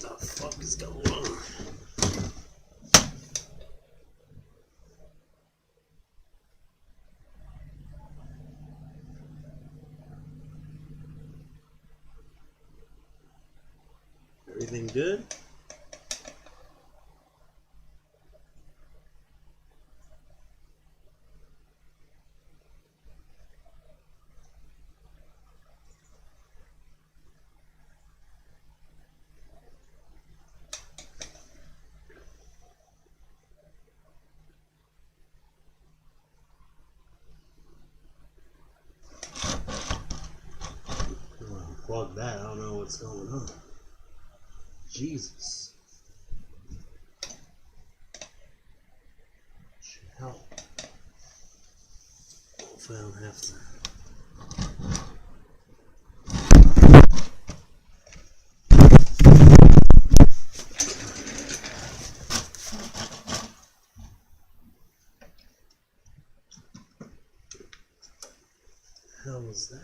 What the fuck is going on? Everything good? Plug that. I don't know what's going on. Jesus. Should help. Hopefully I don't have to. What the hell was that?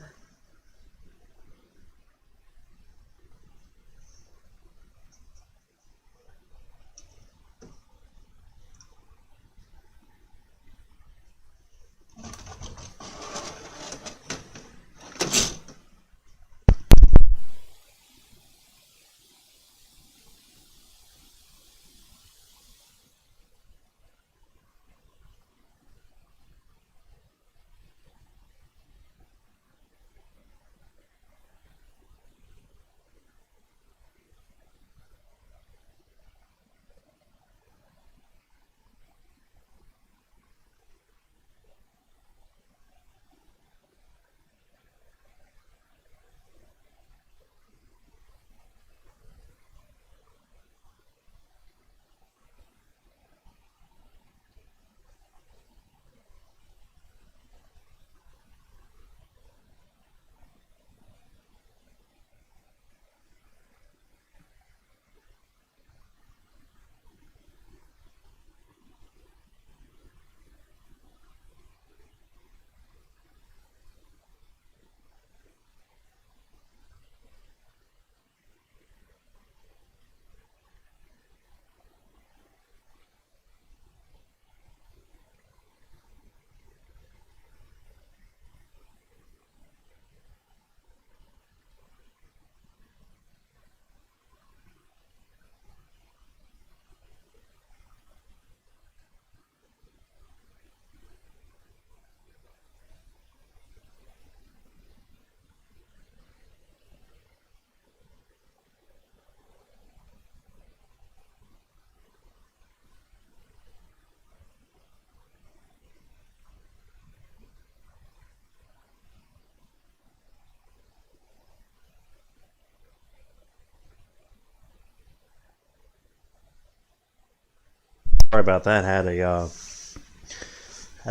Sorry about that. Had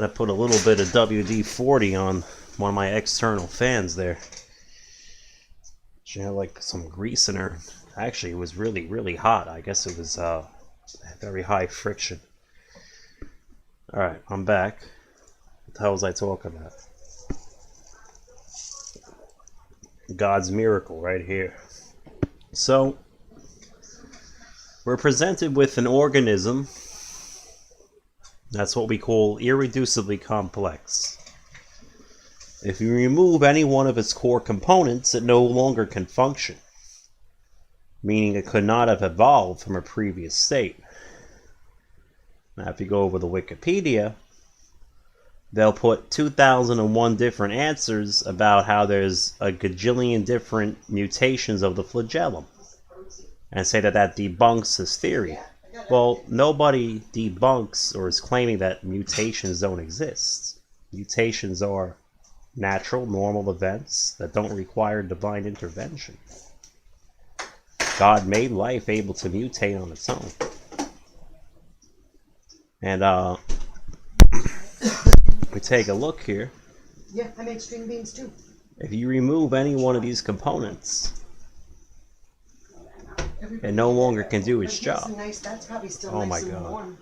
to put a little bit of WD-40 on one of my external fans there. She had like some grease in her. Actually, it was really, really hot. I guess it was very high friction. Alright, I'm back. What the hell was I talking about? God's miracle right here. So, we're presented with an organism that's what we call irreducibly complex. If you remove any one of its core components, it no longer can function, meaning it could not have evolved from a previous state. Now, if you go over to Wikipedia, they'll put 2001 different answers about how there's a gajillion different mutations of the flagellum, and say that debunks his theory. Well, nobody debunks or is claiming that mutations don't exist. Mutations are natural, normal events that don't require divine intervention. God made life able to mutate on its own. And we take a look here. Yeah, I make string beans too. If you remove any one of these components, it no longer can do its job. Nice. That's probably still Oh nice my and God. warm.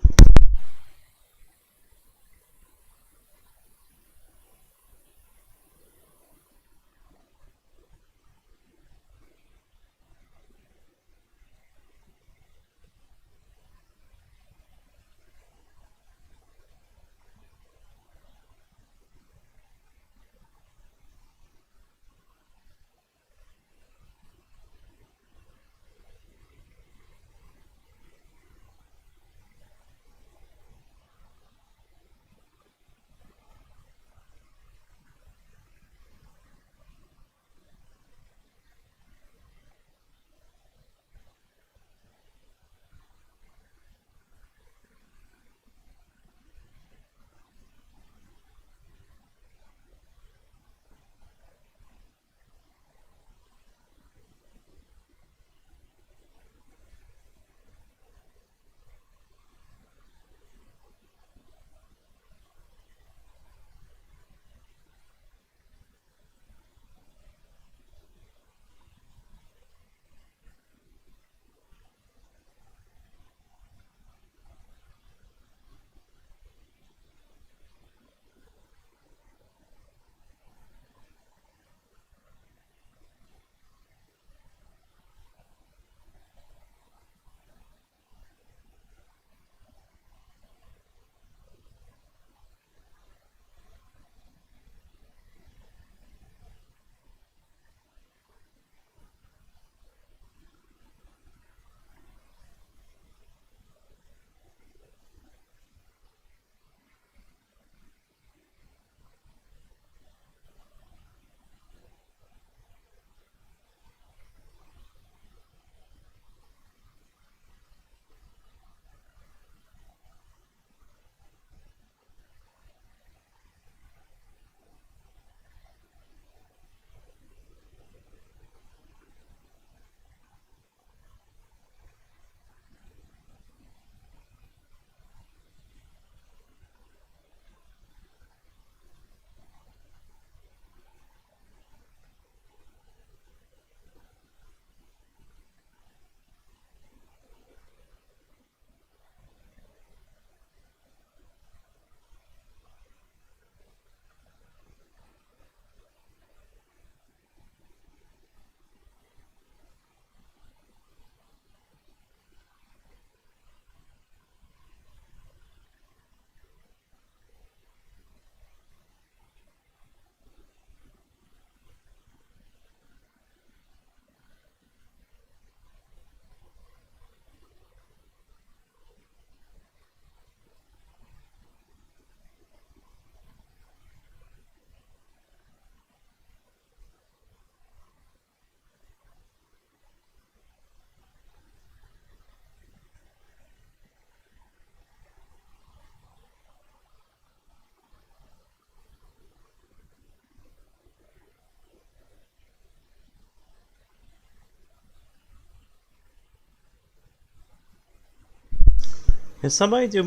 Can somebody do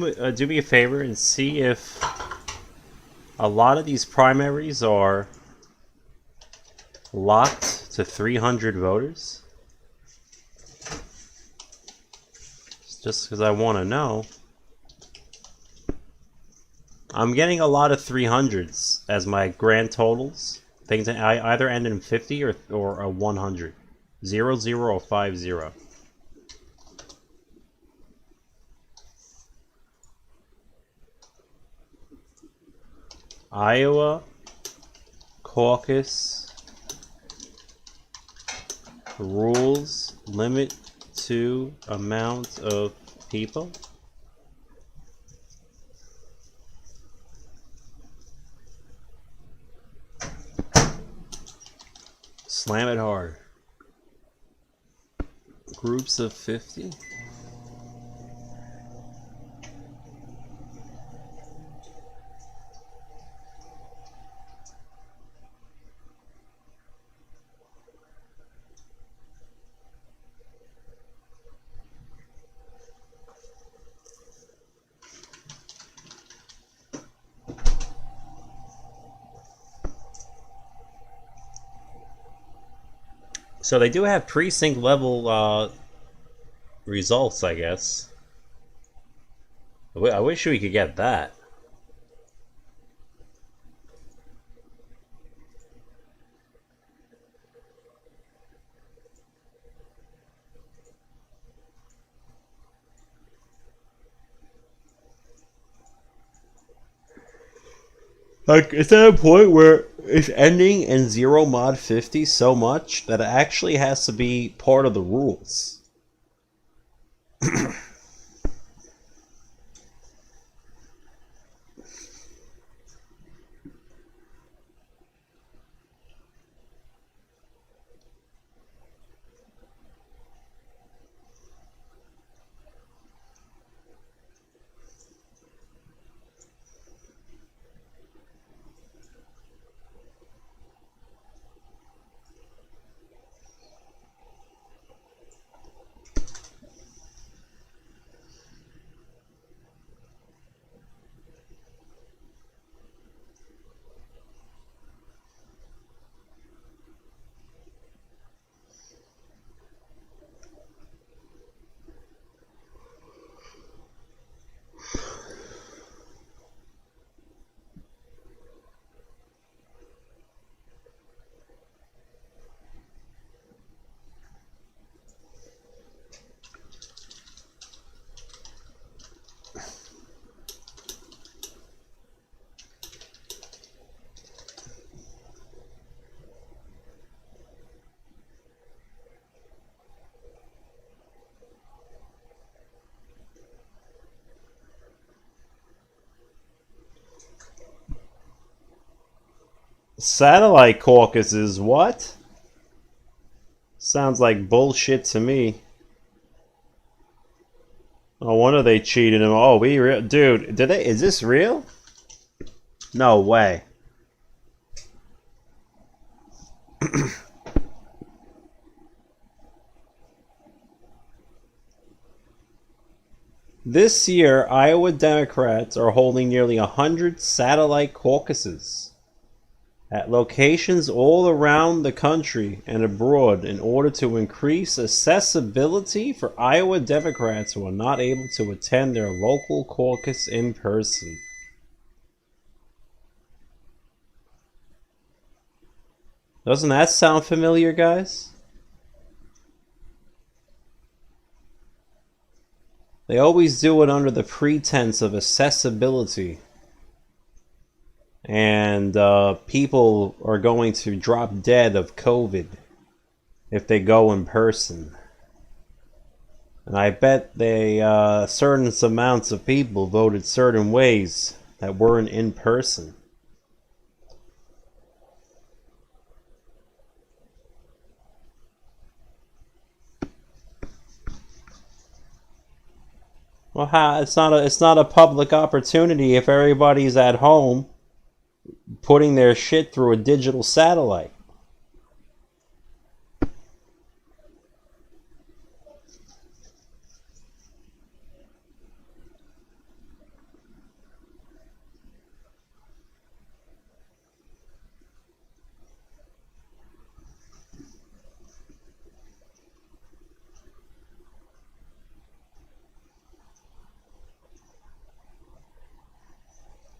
me a favor and see if a lot of these primaries are locked to 300 voters? Just because I want to know. I'm getting a lot of 300s as my grand totals. Things that I either end in 50 or a 100. 00 or 50. Iowa caucus rules limit to amount of people. Slam it hard. Groups of 50. So they do have precinct level results, I guess. I wish we could get that. Like, it's at a point where it's ending in 0 mod 50 so much that it actually has to be part of the rules. Satellite caucuses, what? Sounds like bullshit to me. No wonder they cheated him. Oh, dude, did they? Is this real? No way. This year, Iowa Democrats are holding nearly 100 satellite caucuses at locations all around the country and abroad in order to increase accessibility for Iowa Democrats who are not able to attend their local caucus in person. Doesn't that sound familiar, guys? They always do it under the pretense of accessibility. And people are going to drop dead of COVID if they go in person. And I bet they certain amounts of people voted certain ways that weren't in person. Well, it's not a public opportunity if everybody's at home putting their shit through a digital satellite.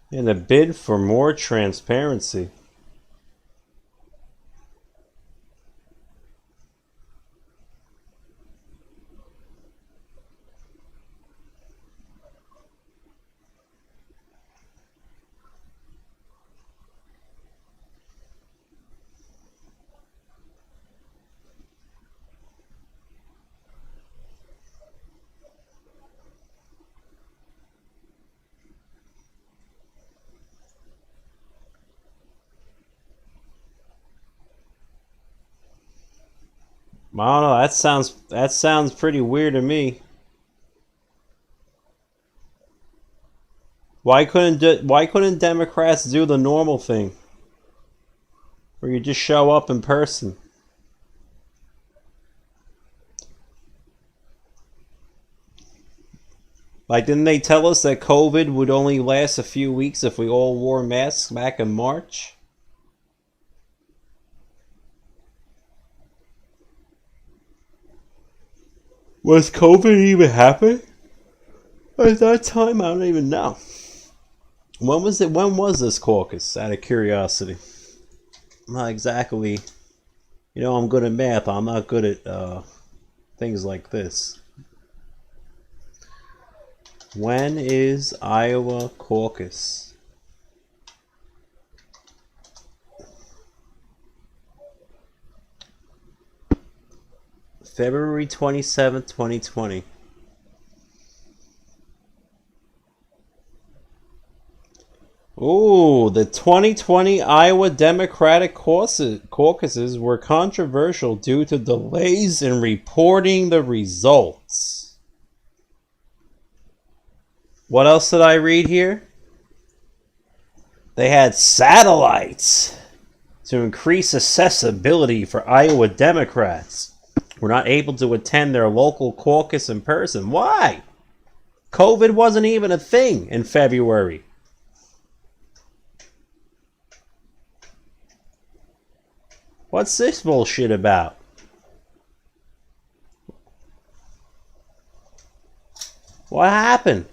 In a bid for more transparency. I don't know. That sounds pretty weird to me. Why couldn't Democrats do the normal thing, where you just show up in person? Like, didn't they tell us that COVID would only last a few weeks if we all wore masks back in March? Was COVID even happening at that time? I don't even know. When was it? When was this caucus? Out of curiosity. Not exactly. I'm good at math. I'm not good at things like this. When is Iowa caucus? February 27th, 2020. Ooh, the 2020 Iowa Democratic caucuses were controversial due to delays in reporting the results. What else did I read here? They had satellites to increase accessibility for Iowa Democrats. Were not able to attend their local caucus in person. Why? COVID wasn't even a thing in February. What's this bullshit about? What happened?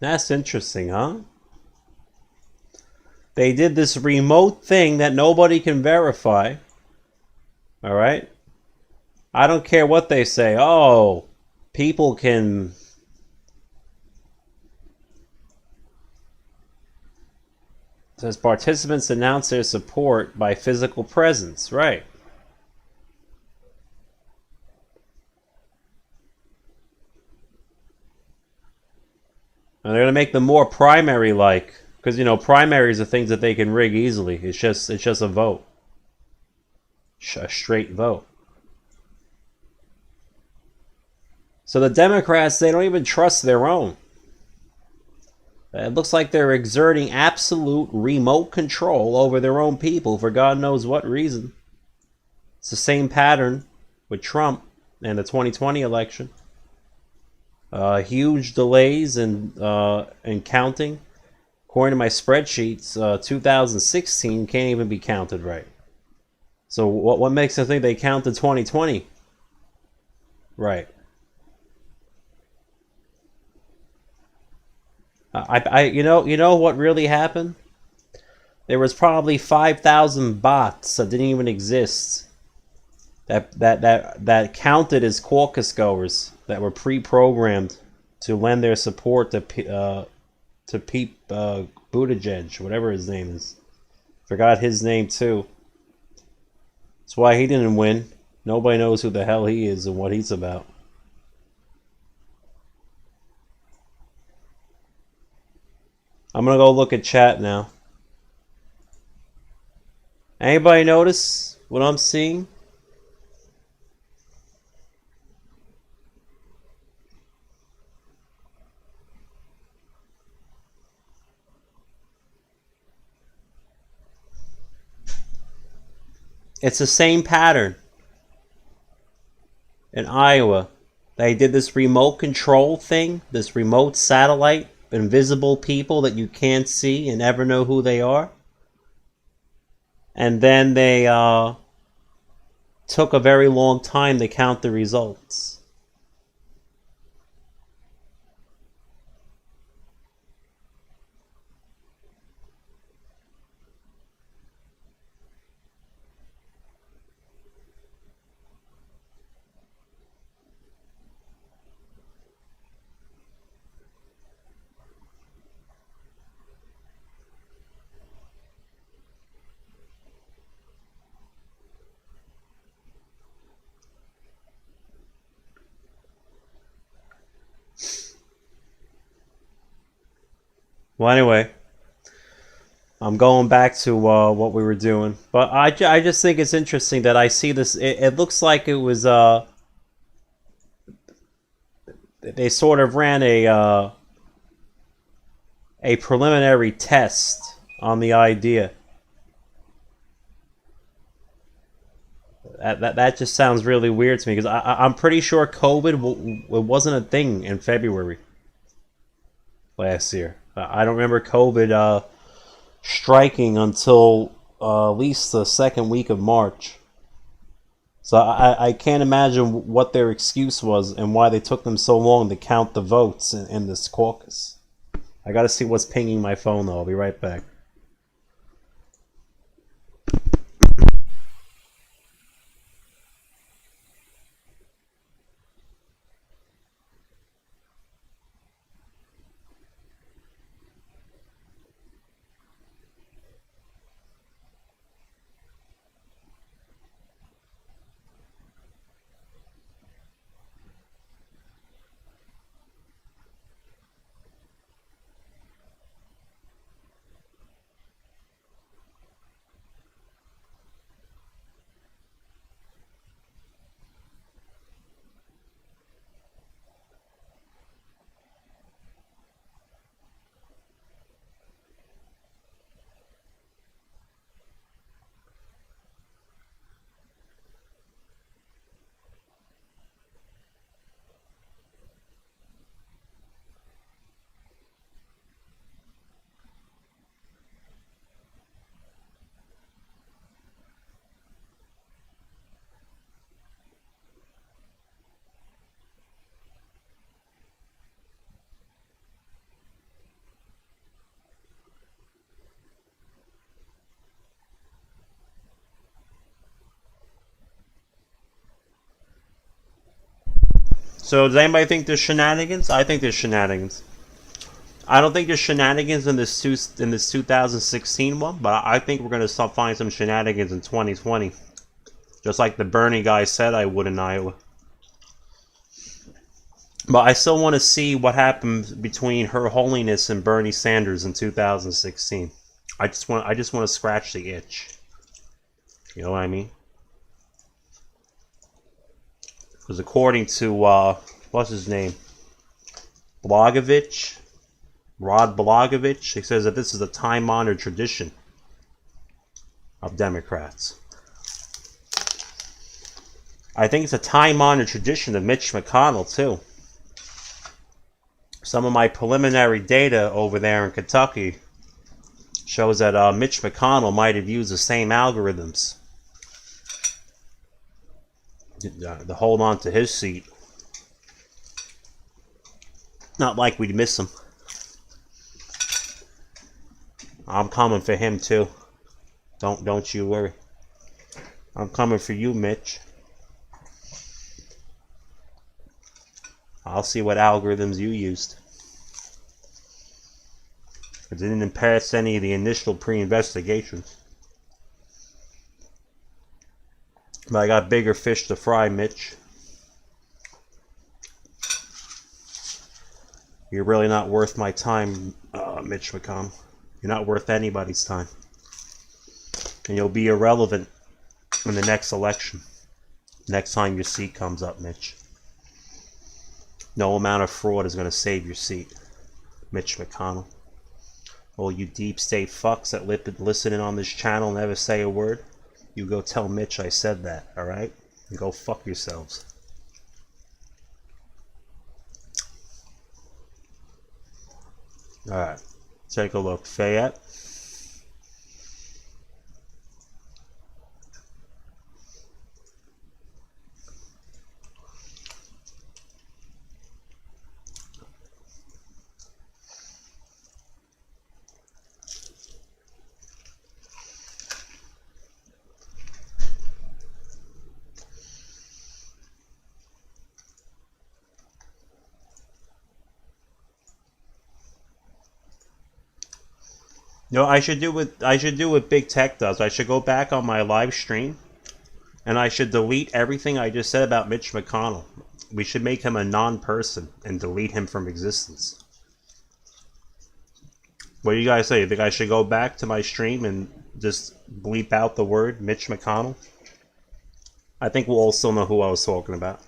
That's interesting, huh? They did this remote thing that nobody can verify. All right? I don't care what they say. Oh, people can. It says participants announce their support by physical presence. Right. And they're gonna make them more primary like, because primaries are things that they can rig easily. It's just a vote, a straight vote. So the Democrats, they don't even trust their own. It looks like they're exerting absolute remote control over their own people for God knows what reason. It's the same pattern with Trump and the 2020 election. Huge delays in counting. According to my spreadsheets, 2016 can't even be counted right. So what makes them think they counted 2020 right? You know what really happened? There was probably 5,000 bots that didn't even exist that counted as caucus goers that were pre-programmed to lend their support to Pete Buttigieg, whatever his name is. Forgot his name too. That's why he didn't win. Nobody knows who the hell he is and what he's about. I'm gonna go look at chat now. Anybody notice what I'm seeing? It's the same pattern in Iowa. They did this remote control thing, this remote satellite, invisible people that you can't see and never know who they are. And then they took a very long time to count the results. Well, anyway, I'm going back to what we were doing, but I just think it's interesting that I see this. It looks like it was they sort of ran a preliminary test on the idea. That just sounds really weird to me because I'm pretty sure COVID wasn't a thing in February last year. I don't remember COVID striking until at least the second week of March. So I can't imagine what their excuse was and why they took them so long to count the votes in this caucus. I gotta see what's pinging my phone though. I'll be right back. So does anybody think there's shenanigans? I think there's shenanigans. I don't think there's shenanigans in this 2016 one, but I think we're gonna start finding some shenanigans in 2020, just like the Bernie guy said I would in Iowa. But I still want to see what happens between Her Holiness and Bernie Sanders in 2016. I just want to scratch the itch. You know what I mean? Because according to what's his name, Blogovich, Rod Blogovich, he says that this is a time-honored tradition of Democrats. I think it's a time-honored tradition of Mitch McConnell too. Some of my preliminary data over there in Kentucky shows that Mitch McConnell might have used the same algorithms to hold on to his seat. Not like we'd miss him. I'm coming for him too. Don't you worry. I'm coming for you, Mitch. I'll see what algorithms you used. It didn't pass any of the initial pre-investigations. But I got bigger fish to fry, Mitch. You're really not worth my time, Mitch McConnell. You're not worth anybody's time. And you'll be irrelevant in the next election. Next time your seat comes up, Mitch. No amount of fraud is going to save your seat, Mitch McConnell. All you deep state fucks that listen in on this channel never say a word. You go tell Mitch I said that, alright? And go fuck yourselves. Alright, take a look. Fayette. You know, I should do what Big Tech does. I should go back on my live stream and I should delete everything I just said about Mitch McConnell. We should make him a non-person and delete him from existence. What do you guys say? You think I should go back to my stream and just bleep out the word Mitch McConnell? I think we'll all still know who I was talking about.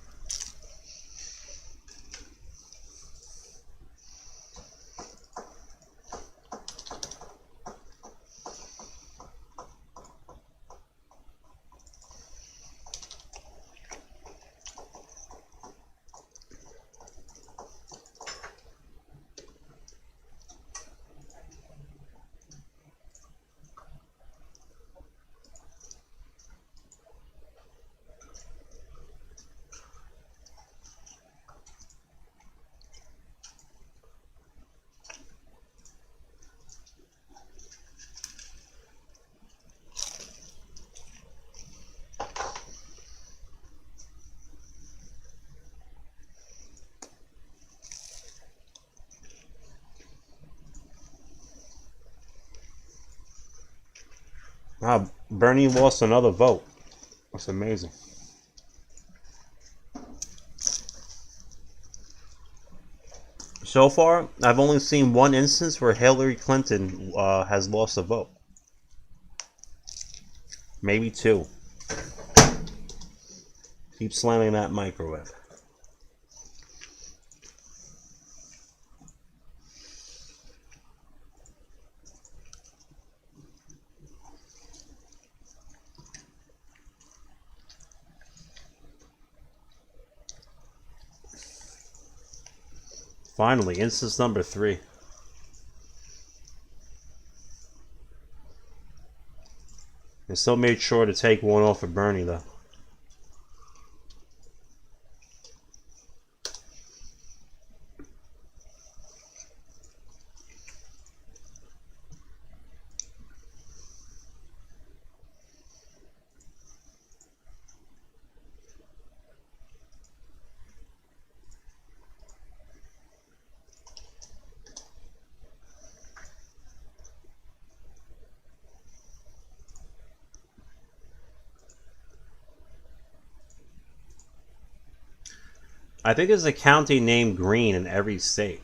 Wow, Bernie lost another vote. That's amazing. So far, I've only seen one instance where Hillary Clinton has lost a vote. Maybe two. Keep slamming that microwave. Finally, instance number 3. They still made sure to take one off of Bernie, though. I think there's a county named Green in every state.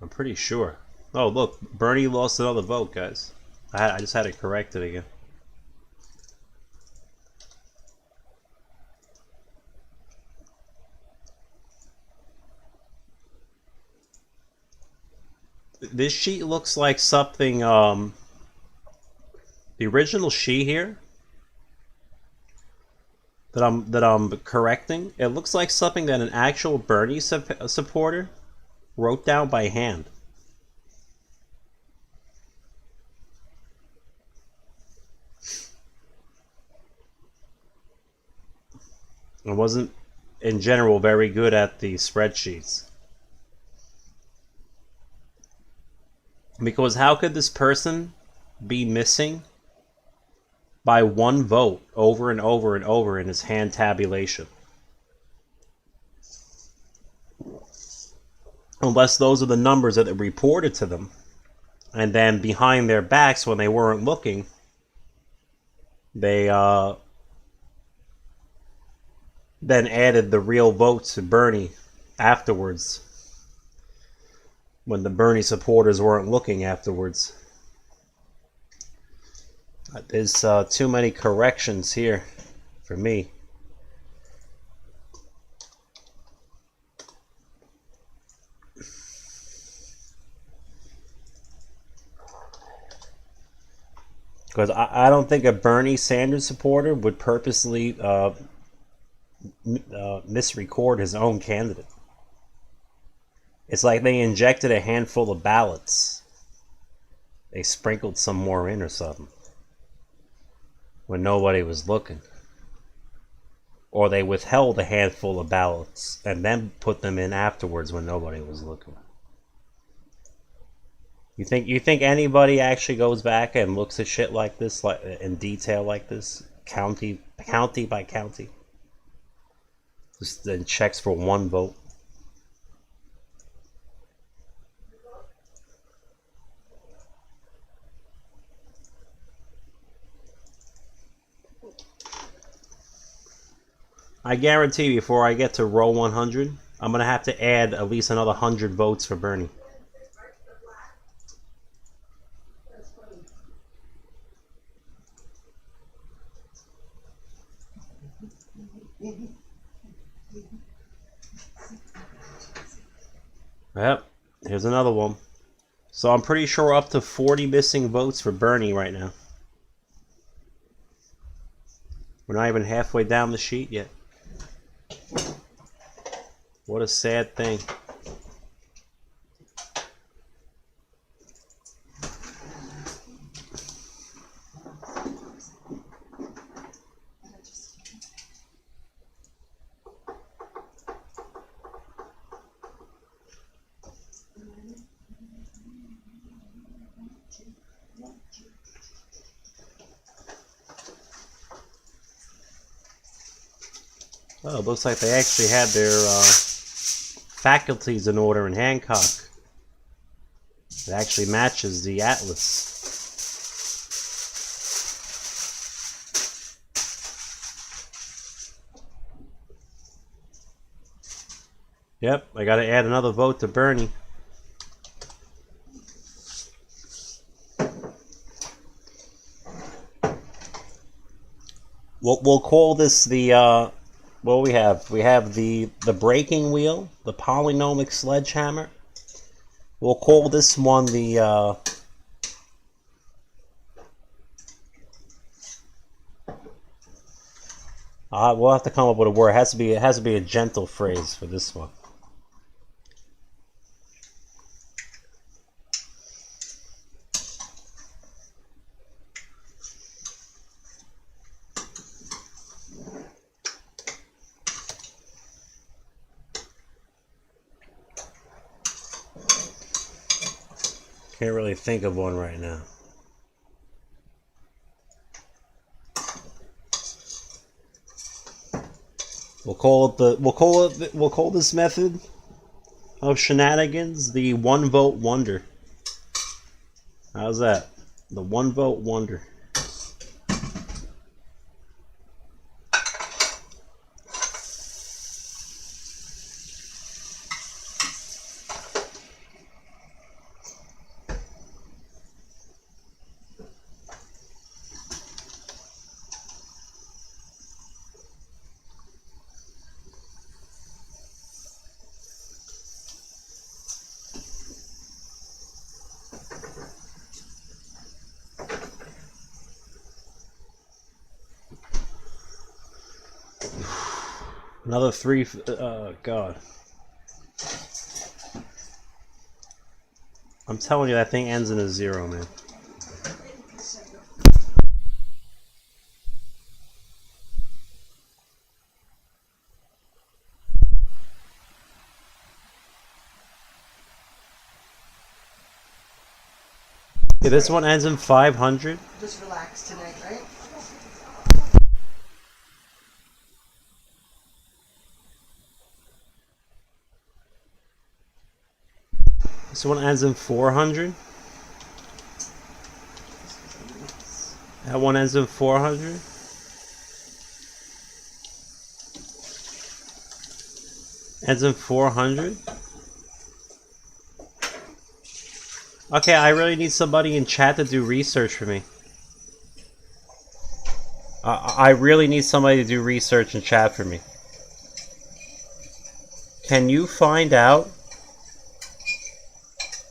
I'm pretty sure. Oh, look, Bernie lost another vote, guys. I just had it corrected again. This sheet looks like something, the original sheet here that I'm correcting, it looks like something that an actual Bernie supporter wrote down by hand. I wasn't, in general, very good at the spreadsheets. Because how could this person be missing by one vote over and over and over in his hand tabulation? Unless those are the numbers that are reported to them. And then behind their backs, when they weren't looking, they then added the real votes to Bernie afterwards. When the Bernie supporters weren't looking afterwards. There's too many corrections here for me. Because I don't think a Bernie Sanders supporter would purposely misrecord his own candidate. It's like they injected a handful of ballots. They sprinkled some more in or something. When nobody was looking. Or they withheld a handful of ballots and then put them in afterwards when nobody was looking. You think anybody actually goes back and looks at shit like this, like in detail like this, county by county? Just then checks for one vote. I guarantee before I get to row 100, I'm going to have to add at least another 100 votes for Bernie. Yep, here's another one. So I'm pretty sure we're up to 40 missing votes for Bernie right now. We're not even halfway down the sheet yet. What a sad thing. Oh, it looks like they actually had their faculties in order in Hancock. It actually matches the atlas. Yep, I gotta add another vote to Bernie. We'll call this the what we have? We have the breaking wheel, the polynomic sledgehammer. We'll call this one the we'll have to come up with a word. It has to be a gentle phrase for this one. Can't really think of one right now. We'll call this method of shenanigans the one vote wonder. How's that? The one vote wonder. Another three. God. I'm telling you, that thing ends in a 0, man. Yeah, this one ends in 500. Just relax tonight, right? This one ends in 400. That one ends in 400. Ends in 400. Okay, I really need somebody in chat to do research for me. I really need somebody to do research in chat for me. Can you find out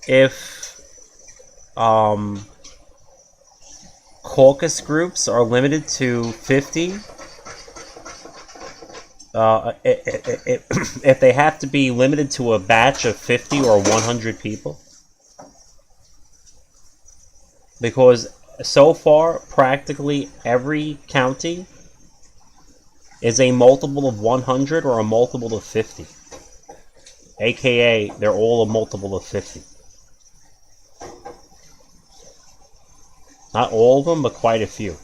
if caucus groups are limited to 50? If they have to be limited to a batch of 50 or 100 people? Because so far, practically every county is a multiple of 100 or a multiple of 50. AKA, they're all a multiple of 50. Not all of them, but quite a few.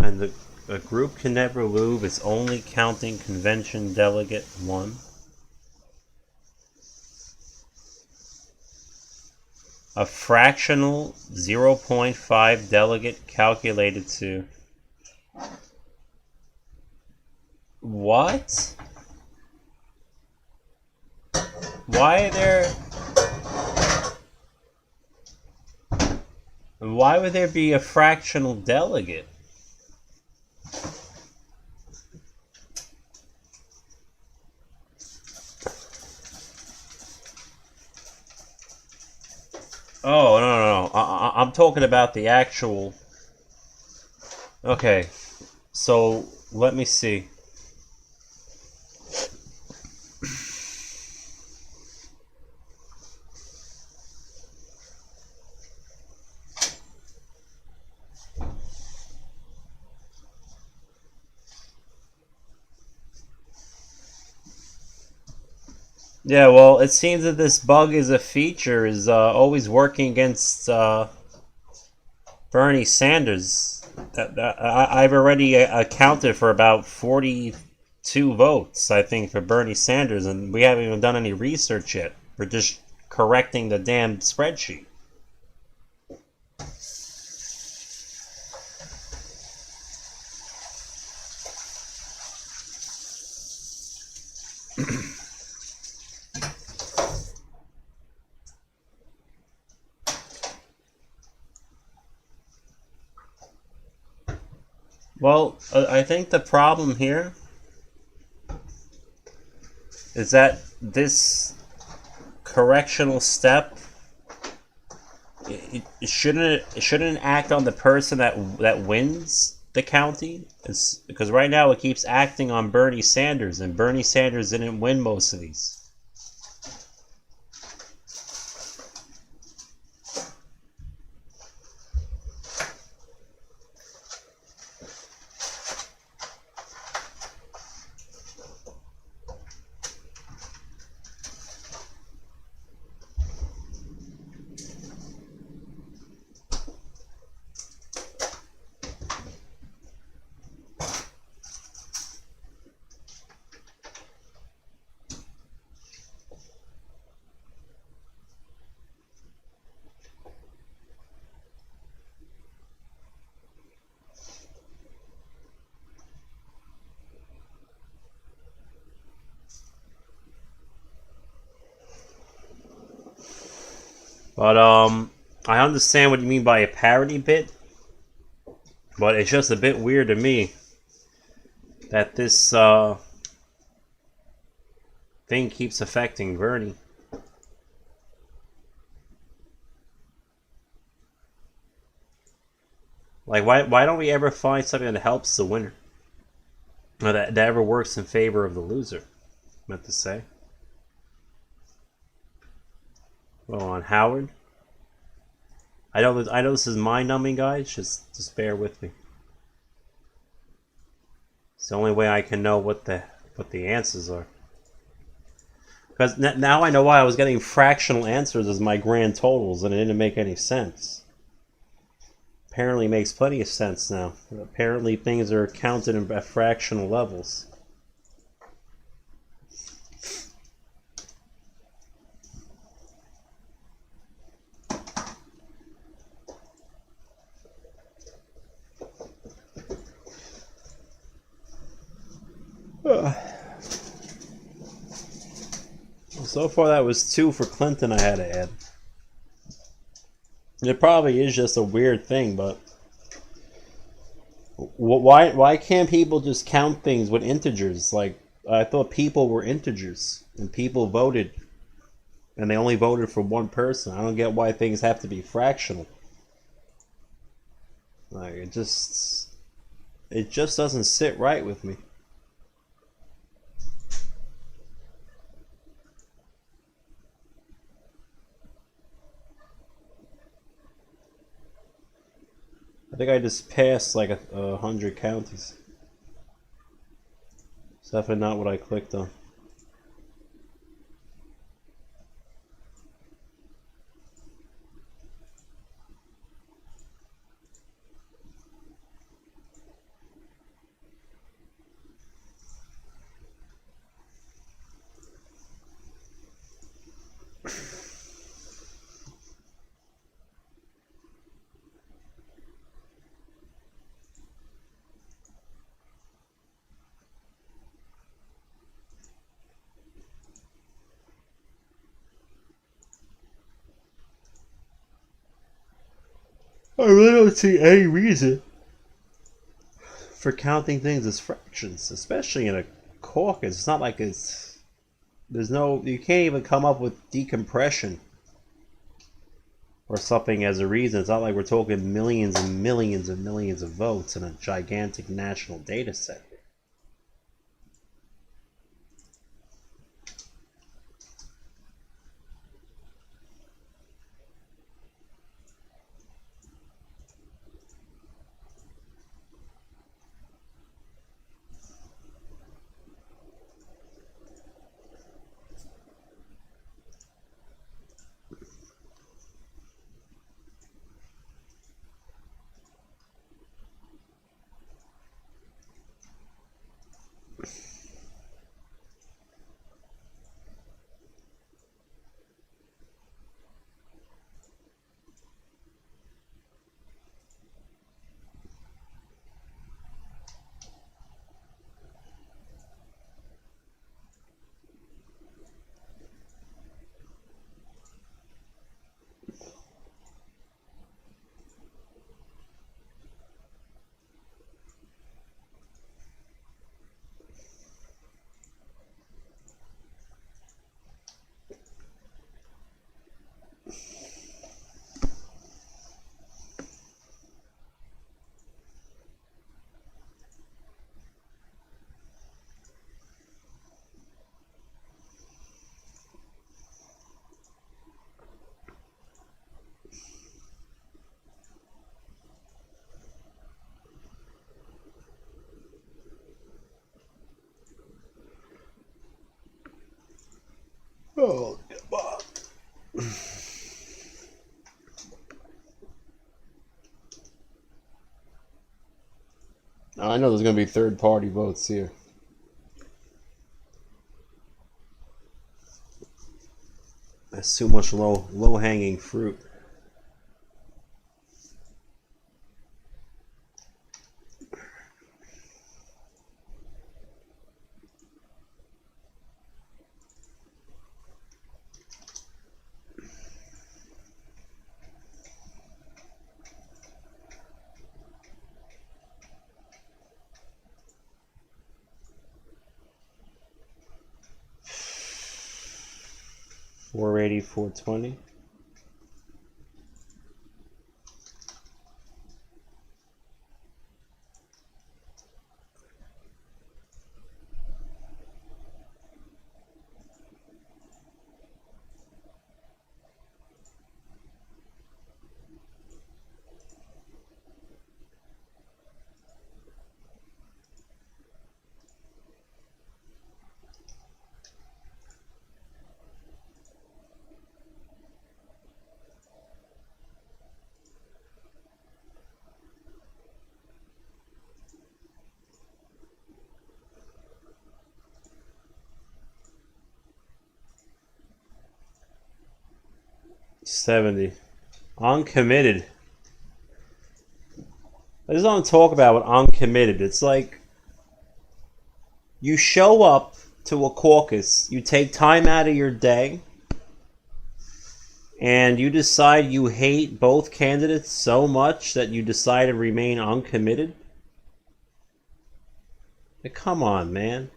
And a group can never move. It's only counting convention delegate 1. A fractional 0.5 delegate calculated to... What? Why would there be a fractional delegate? Oh, no. I'm talking about the actual... Okay, so let me see. Yeah, well, it seems that this bug is a feature, is always working against Bernie Sanders. I've already accounted for about 42 votes, I think, for Bernie Sanders, and we haven't even done any research yet. We're just correcting the damn spreadsheet. Well, I think the problem here is that this correctional step it shouldn't act on the person that wins the county. It's because right now it keeps acting on Bernie Sanders, and Bernie Sanders didn't win most of these. But I understand what you mean by a parity bit, but it's just a bit weird to me that this thing keeps affecting Bernie. Like, why don't we ever find something that helps the winner, or that ever works in favor of the loser? Meant to say. Well, on Howard. I know this is mind-numbing, guys. Just bear with me. It's the only way I can know what the answers are. Because now I know why I was getting fractional answers as my grand totals, and it didn't make any sense. Apparently, makes plenty of sense now. Apparently, things are counted at fractional levels. So far, that was 2 for Clinton I had to add. It probably is just a weird thing, but why can't people just count things with integers? Like, I thought people were integers, and people voted, and they only voted for one person. I don't get why things have to be fractional. Like, it just doesn't sit right with me. I think I just passed like 100 counties. It's definitely not what I clicked on. I really don't see any reason for counting things as fractions, especially in a caucus. It's not like you can't even come up with decompression or something as a reason. It's not like we're talking millions and millions and millions of votes in a gigantic national data set. Oh, come on. I know there's going to be third-party votes here. That's too much low-hanging fruit. $480, $420. $70. Uncommitted. This is what I'm talking about with uncommitted. It's like you show up to a caucus, you take time out of your day, and you decide you hate both candidates so much that you decide to remain uncommitted. Come on, man.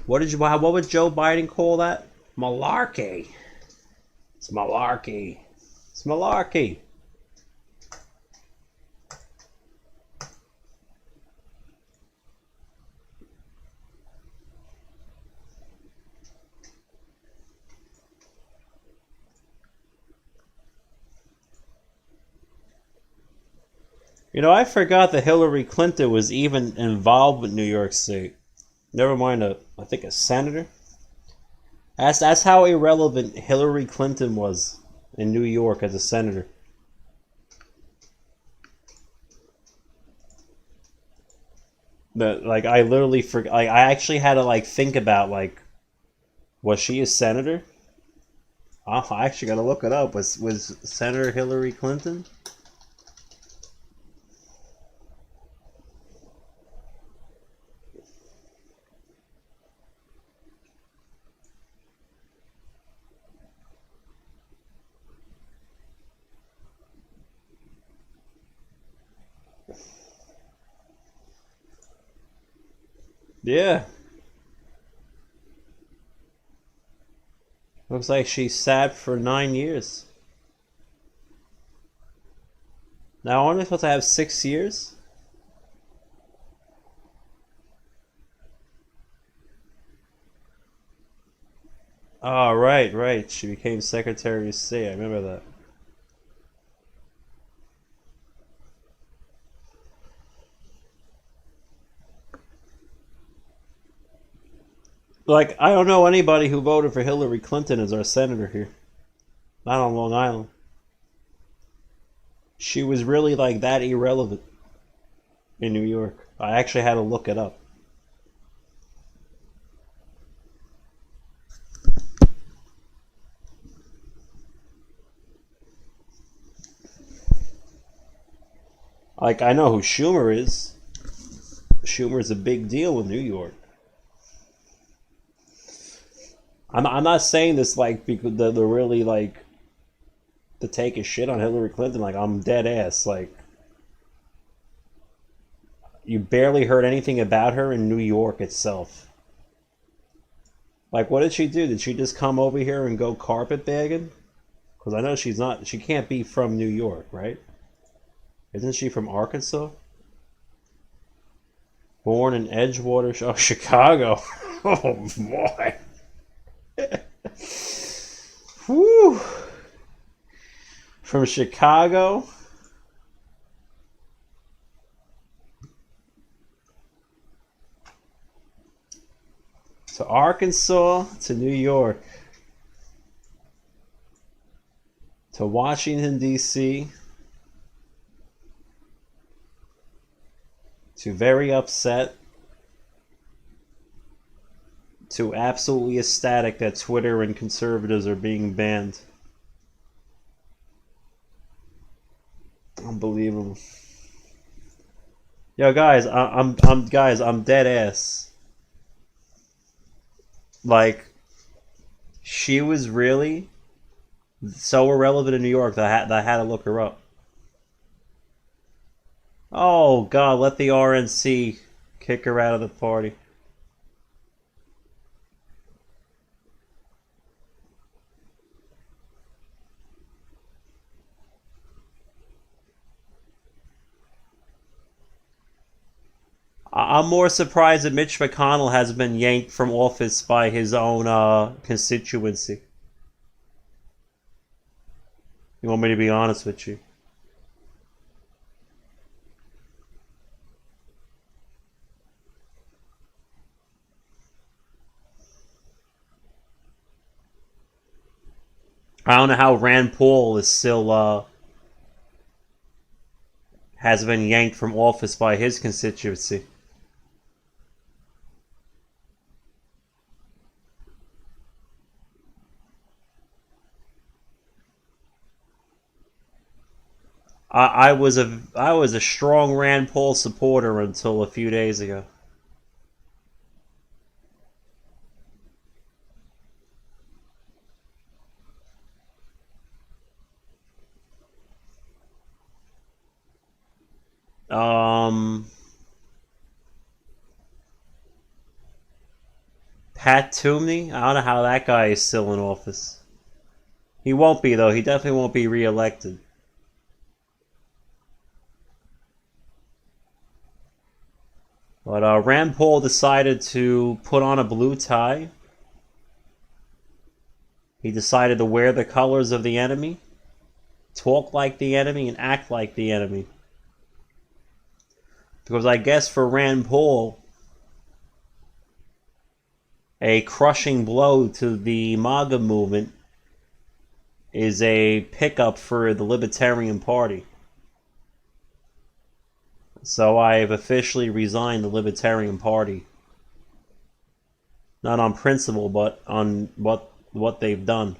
What would Joe Biden call that? Malarkey. It's malarkey. It's malarkey. You know, I forgot that Hillary Clinton was even involved with New York State. Never mind, I think a senator. That's how irrelevant Hillary Clinton was in New York as a senator. But like, I literally forgot. Like, I actually had to like think about like, was she a senator? Oh, I actually got to look it up. Was Senator Hillary Clinton? Yeah. Looks like she sat for 9 years. Now, aren't we supposed to have 6 years? Oh, right, right. She became Secretary of State. I remember that. Like, I don't know anybody who voted for Hillary Clinton as our senator here. Not on Long Island. She was really like that irrelevant in New York. I actually had to look it up. Like, I know who Schumer is. Schumer's a big deal in New York. I'm not saying this like because the really like to take a shit on Hillary Clinton. Like, I'm dead ass. Like, you barely heard anything about her in New York itself. Like, what did she do? Did she just come over here and go carpetbagging? Because I know she's not. She can't be from New York, right? Isn't she from Arkansas? Born in Edgewater, oh, Chicago. Oh boy. Whew. From Chicago to Arkansas to New York to Washington, D.C. to very upset to absolutely ecstatic that Twitter and conservatives are being banned. Unbelievable. Yo, guys, I'm dead ass. Like, she was really so irrelevant in New York that I had to look her up. Oh God, let the RNC kick her out of the party. I'm more surprised that Mitch McConnell has been yanked from office by his own constituency. You want me to be honest with you? I don't know how Rand Paul is still has been yanked from office by his constituency. I was a strong Rand Paul supporter until a few days ago. Um, Pat Toomey. I don't know how that guy is still in office. He won't be though. He definitely won't be reelected. But Rand Paul decided to put on a blue tie. He decided to wear the colors of the enemy, talk like the enemy, and act like the enemy. Because I guess for Rand Paul, a crushing blow to the MAGA movement is a pickup for the Libertarian Party. So I have officially resigned the Libertarian Party. Not on principle, but on what they've done.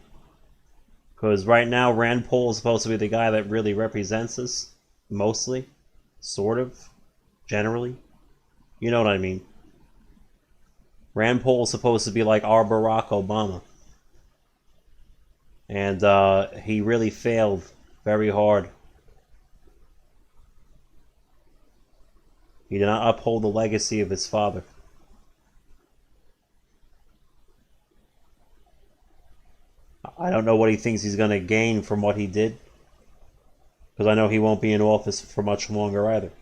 Because right now, Rand Paul is supposed to be the guy that really represents us. Mostly. Sort of. Generally. You know what I mean. Rand Paul is supposed to be like our Barack Obama. And he really failed very hard. He did not uphold the legacy of his father. don't know what he thinks he's going to gain from what he did, because I know he won't be in office for much longer either.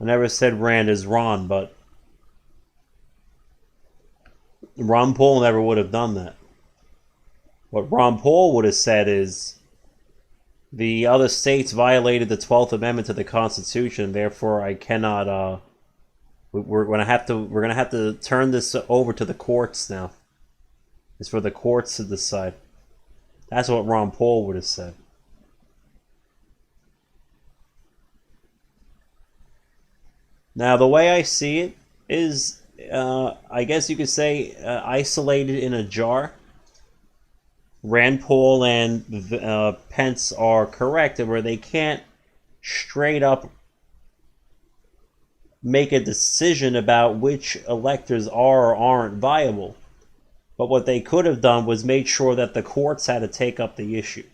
I never said Rand is Ron, but Ron Paul never would have done that. What Ron Paul would have said is the other states violated the 12th Amendment to the Constitution, therefore I cannot we're gonna have to turn this over to the courts now. It's for the courts to decide. That's what Ron Paul would have said. Now, the way I see it is, I guess you could say, isolated in a jar. Rand Paul and Pence are correct, where they can't straight up make a decision about which electors are or aren't viable. But what they could have done was made sure that the courts had to take up the issue.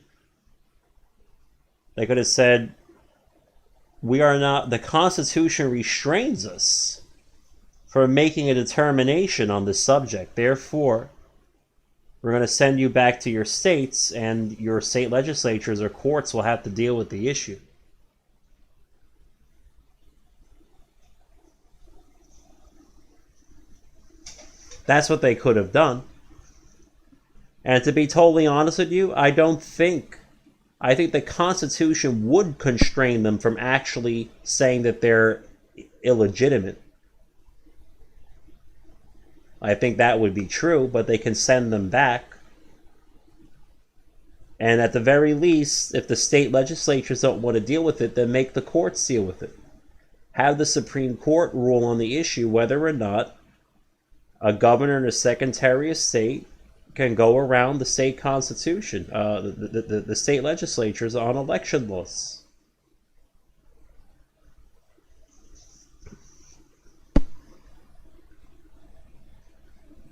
They could have said, we are not, the Constitution restrains us from making a determination on this subject. Therefore, we're going to send you back to your states, and your state legislatures or courts will have to deal with the issue. That's what they could have done. And to be totally honest with you, I think the Constitution would constrain them from actually saying that they're illegitimate. I think that would be true, but they can send them back. And at the very least, if the state legislatures don't want to deal with it, then make the courts deal with it. Have the Supreme Court rule on the issue whether or not a governor and a secretary of state can go around the state constitution, the state legislatures on election laws.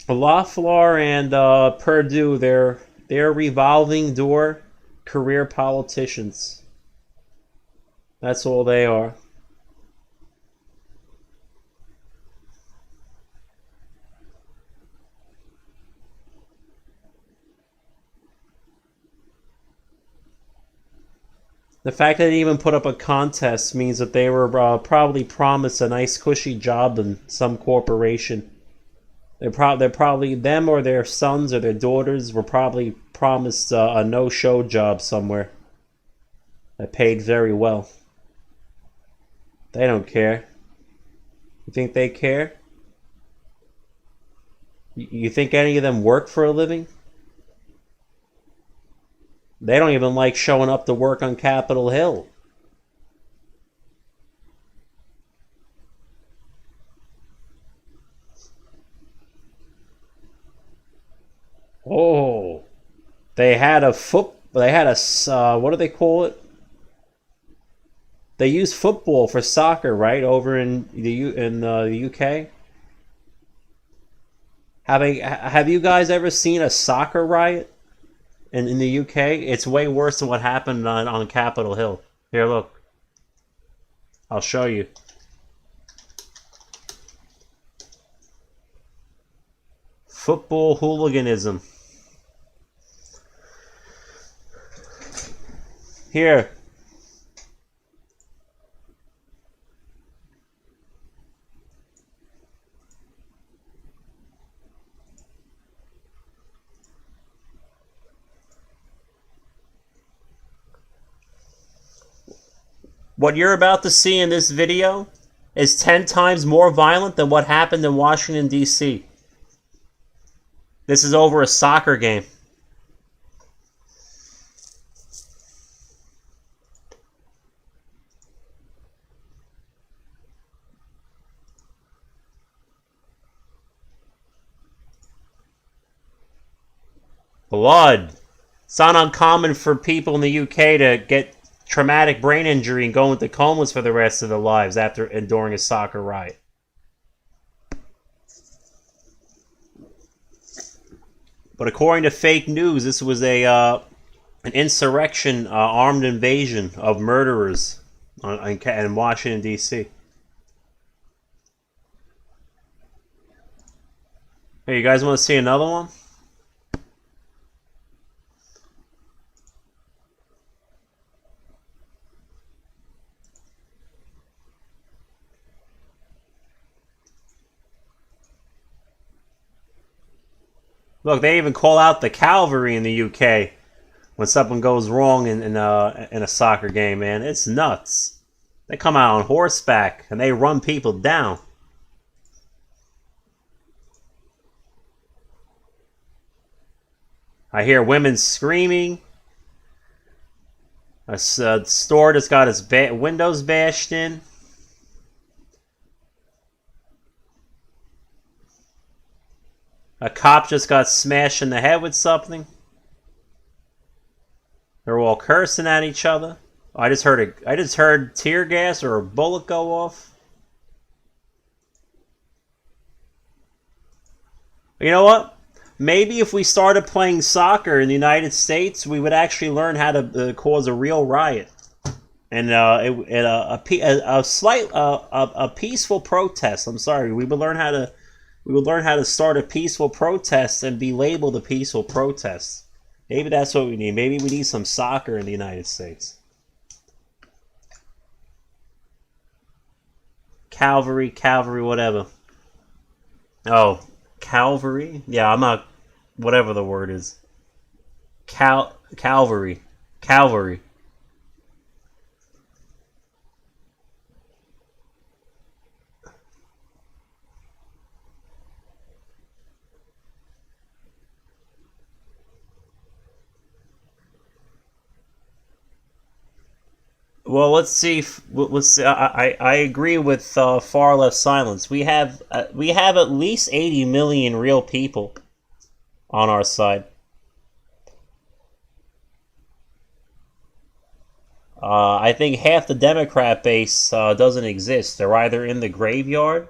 Loeffler and Perdue, they're revolving door career politicians. That's all they are. The fact that they even put up a contest means that they were probably promised a nice cushy job in some corporation. They're probably, them or their sons or their daughters were probably promised a no-show job somewhere that paid very well. They don't care. You think they care? You think any of them work for a living? They don't even like showing up to work on Capitol Hill. Oh, they had a what do they call it? They use football for soccer, right? Over in the UK. Have you guys ever seen a soccer riot in the UK? It's way worse than what happened on Capitol Hill. Here, look. I'll show you. Football hooliganism. Here. What you're about to see in this video is 10 times more violent than what happened in Washington, D.C. This is over a soccer game. Blood. It's not uncommon for people in the UK to get traumatic brain injury and go into comas for the rest of their lives after and during a soccer riot. But according to fake news, this was an insurrection, armed invasion of murderers in Washington, D.C. Hey, you guys want to see another one? Look, they even call out the cavalry in the UK when something goes wrong in a soccer game, man. It's nuts. They come out on horseback and they run people down. I hear women screaming. A store that's got its windows bashed in. A cop just got smashed in the head with something. They're all cursing at each other. I just heard tear gas or a bullet go off. You know what? Maybe if we started playing soccer in the United States, we would actually learn how to cause a real riot and a peaceful protest. I'm sorry, we would learn how to start a peaceful protest and be labeled a peaceful protest. Maybe that's what we need. Maybe we need some soccer in the United States. Cavalry, whatever. Oh, Calvary? Yeah, I'm not. Whatever the word is. Calvary. Calvary. Well, let's see. Let's see. I agree with far left silence. We have at least 80 million real people on our side. I think half the Democrat base doesn't exist. They're either in the graveyard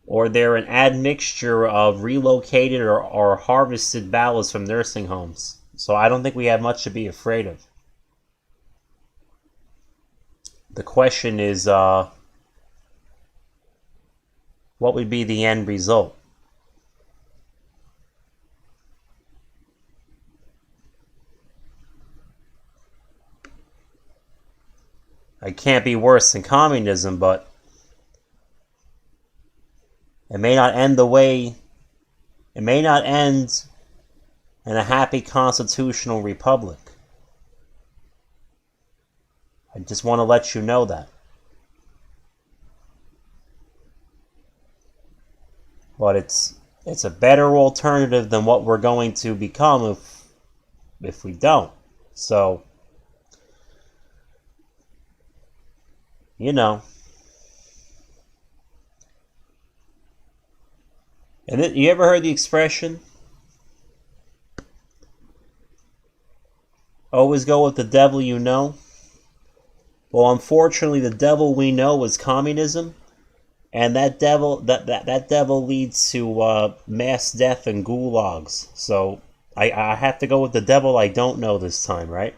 or they're an admixture of relocated or harvested ballots from nursing homes. So I don't think we have much to be afraid of. The question is, what would be the end result? It can't be worse than communism, but it may not end the way. It may not end in a happy constitutional republic. I just want to let you know that. But it's a better alternative than what we're going to become if we don't. So, you know. And you ever heard the expression? Always go with the devil you know. Well, unfortunately, the devil we know is communism, and that devil leads to mass death and gulags. So I have to go with the devil I don't know this time, right?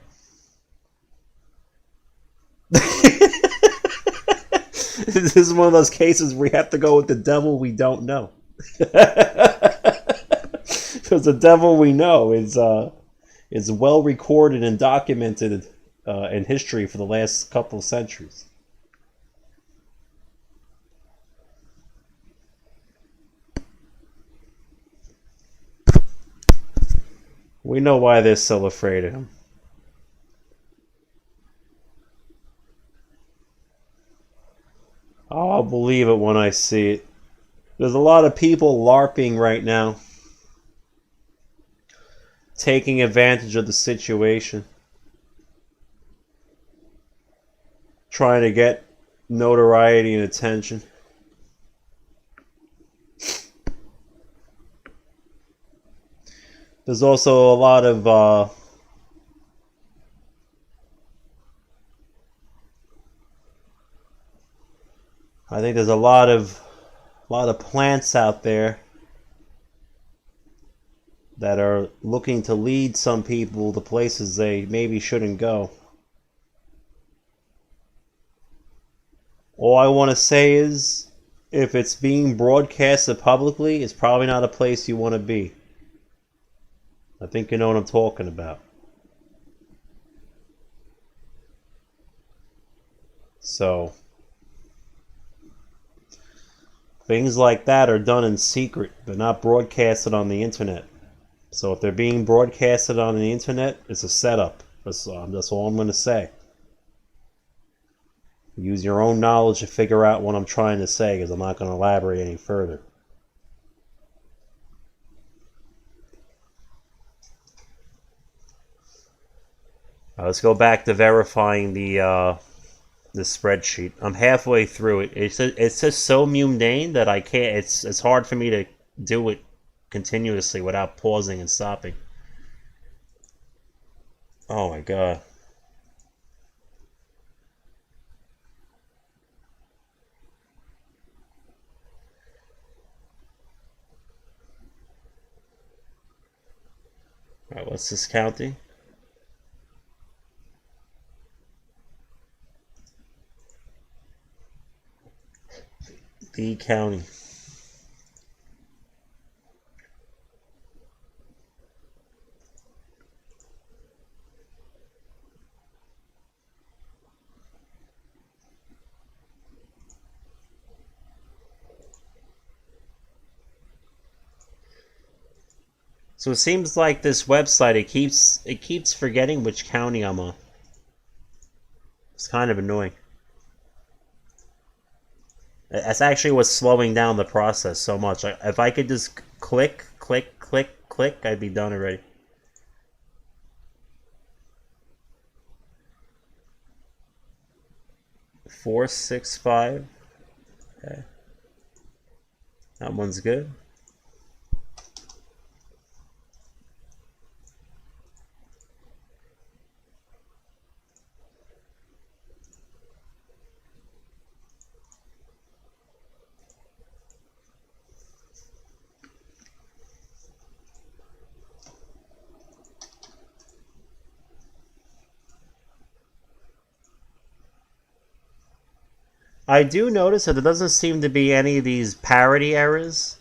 This is one of those cases where we have to go with the devil we don't know, because the devil we know is well recorded and documented in history for the last couple of centuries. We know why they're so afraid of him. I'll believe it when I see it. There's a lot of people LARPing right now, taking advantage of the situation, trying to get notoriety and attention. There's also a lot of I think there's a lot of plants out there that are looking to lead some people to places they maybe shouldn't go. All I want to say is If it's being broadcasted publicly, it's probably not a place you want to be. I think you know what I'm talking about. So, things like that are done in secret. They're not broadcasted on the internet. So if they're being broadcasted on the internet, it's a setup. That's all I'm going to say. Use your own knowledge to figure out what I'm trying to say, because I'm not going to elaborate any further. Let's go back to verifying the spreadsheet. I'm halfway through it. It's just so mundane that I can't. It's hard for me to do it continuously without pausing and stopping. Oh my god. Alright, what's this county? Lee County. So it seems like this website it keeps forgetting which county I'm on. It's kind of annoying. That's actually what's slowing down the process so much. If I could just click, click, click, click, I'd be done already. Four, 6, 5. Okay. That one's good. I do notice that there doesn't seem to be any of these parity errors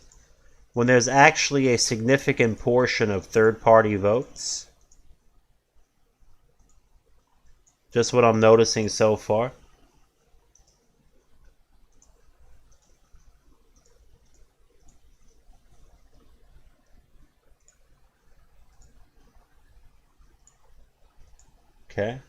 when there's actually a significant portion of third-party votes. Just what I'm noticing so far. Okay.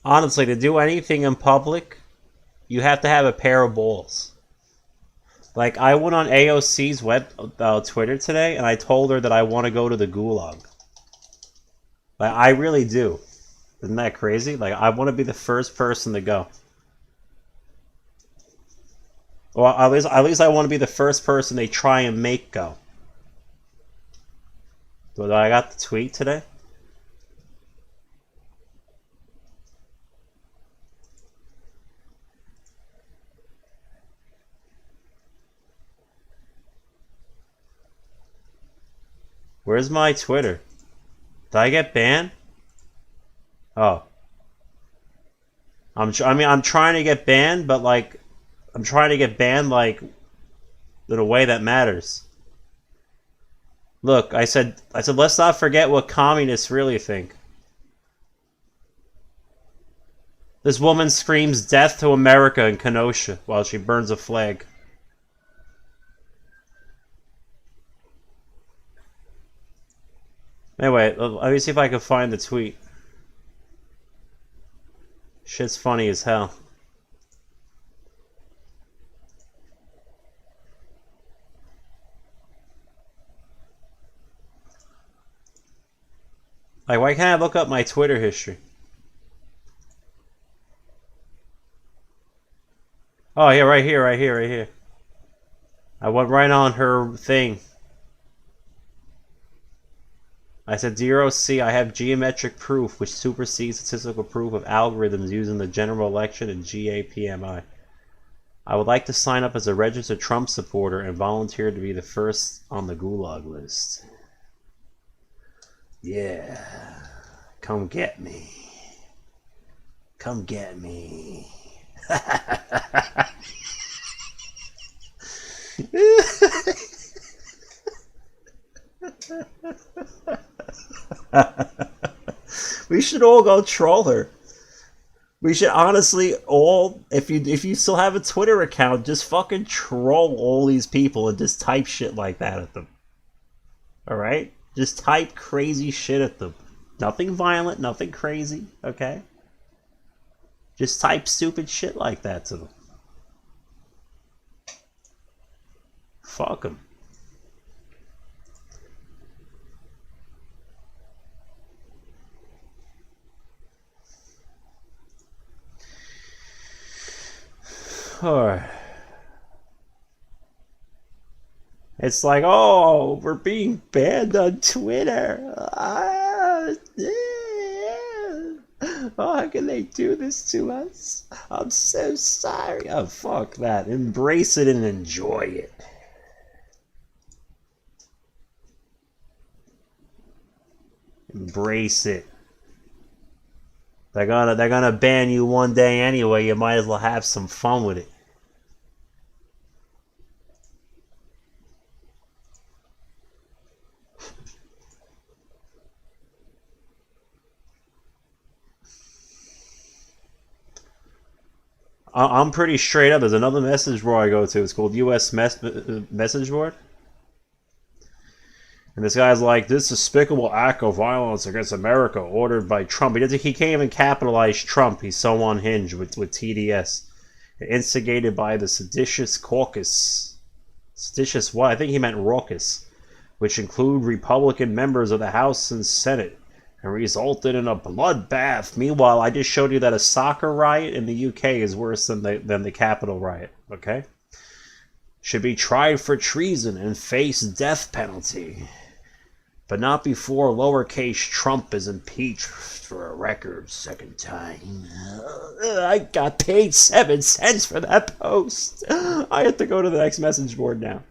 Honestly, to do anything in public, you have to have a pair of balls. Like, I went on AOC's Twitter today, and I told her that I want to go to the gulag. Like, I really do. Isn't that crazy? Like, I want to be the first person to go. Well, at least I want to be the first person they try and make go. So I got the tweet today. Where's my Twitter? Did I get banned? Oh. I'm trying to get banned, but like, I'm trying to get banned like in a way that matters. Look, I said, let's not forget what communists really think. This woman screams death to America in Kenosha while she burns a flag. Anyway, let me see if I can find the tweet. Shit's funny as hell. Like, why can't I look up my Twitter history? Oh, yeah, right here, right here, right here. I went right on her thing. I said, Dear OC, I have geometric proof which supersedes statistical proof of algorithms used in the general election and GAPMI. I would like to sign up as a registered Trump supporter and volunteer to be the first on the Gulag list. Yeah. Come get me. Come get me. We should all go troll her. We should honestly all, if you still have a Twitter account, just fucking troll all these people and just type shit like that at them. Alright? Just type crazy shit at them. Nothing violent, nothing crazy, okay? Just type stupid shit like that to them. Fuck them. Alright. It's like, oh, we're being banned on Twitter. Oh, how can they do this to us? I'm so sorry. Oh, fuck that. Embrace it and enjoy it. Embrace it. They're gonna ban you one day anyway. You might as well have some fun with it. I'm pretty straight up. There's another message board I go to. It's called US Message Board. And this guy's like, this despicable act of violence against America ordered by Trump. He can't even capitalize Trump. He's so unhinged with TDS. Instigated by the seditious caucus. Seditious what? I think he meant raucous. Which include Republican members of the House and Senate. And resulted in a bloodbath. Meanwhile, I just showed you that a soccer riot in the UK is worse than the Capitol riot. Okay? Should be tried for treason and face death penalty. But not before lowercase Trump is impeached for a record second time. I got paid 7 cents for that post. I have to go to the next message board now.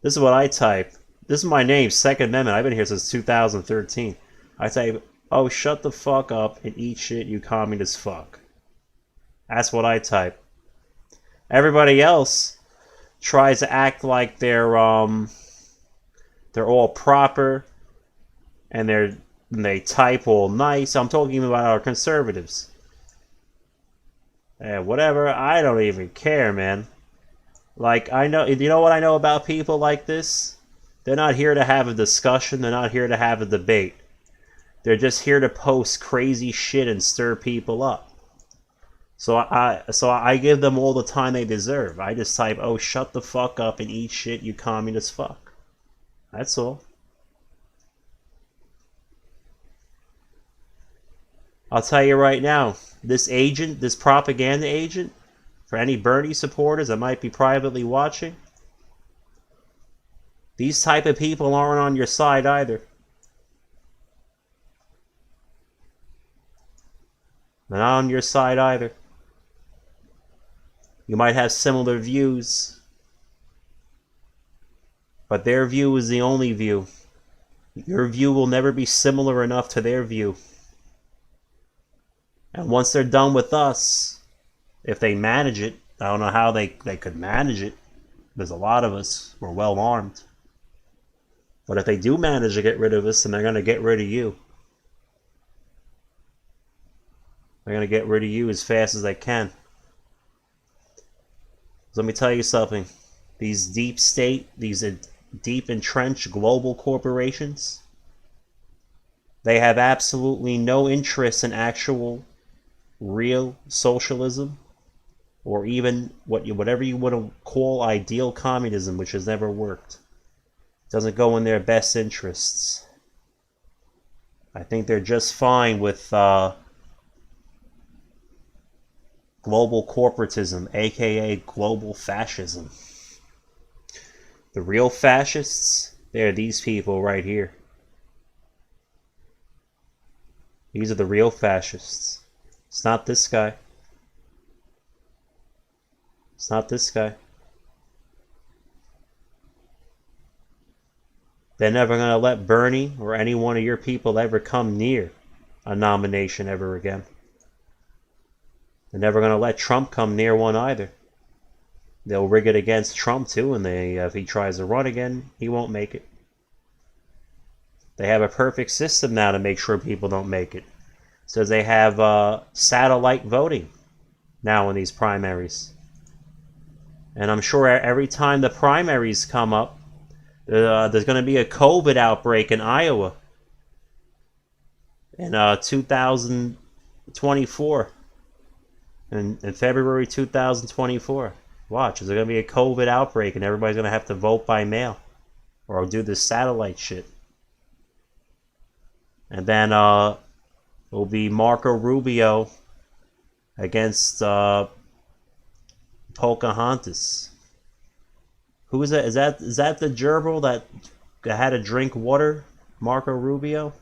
This is what I type. This is my name, Second Amendment. I've been here since 2013. I type, oh, shut the fuck up and eat shit, you communist fuck. That's what I type. Everybody else tries to act like they're all proper and they type all nice. I'm talking about our conservatives. Whatever, I don't even care, man. Like, I know, you know what I know about people like this? They're not here to have a discussion. They're not here to have a debate. They're just here to post crazy shit and stir people up. So I give them all the time they deserve. I just type, oh, shut the fuck up and eat shit, you communist fuck. That's all. I'll tell you right now, this agent, this propaganda agent, for any Bernie supporters that might be privately watching, these type of people aren't on your side either. They're not on your side either. You might have similar views, but their view is the only view. Your view will never be similar enough to their view. And once they're done with us, if they manage it, I don't know how they could manage it. There's a lot of us. We're well armed. But if they do manage to get rid of us, then they're going to get rid of you. They're going to get rid of you as fast as they can. So let me tell you something. These deep state, these deep entrenched global corporations, they have absolutely no interest in actual, real socialism, or even whatever you want to call ideal communism, which has never worked. It doesn't go in their best interests. I think they're just fine with global corporatism, aka global fascism. The real fascists, they're these people right here. These are the real fascists. It's not this guy. It's not this guy. They're never going to let Bernie or any one of your people ever come near a nomination ever again. They're never going to let Trump come near one either. They'll rig it against Trump too, and if he tries to run again, he won't make it. They have a perfect system now to make sure people don't make it. So they have satellite voting now in these primaries. And I'm sure every time the primaries come up, there's going to be a COVID outbreak in Iowa in 2024. In February 2024. Watch, there's going to be a COVID outbreak and everybody's going to have to vote by mail. Or do this satellite shit. And then it'll be Marco Rubio against Pocahontas. Who is that? Is that the gerbil that had to drink water? Marco Rubio?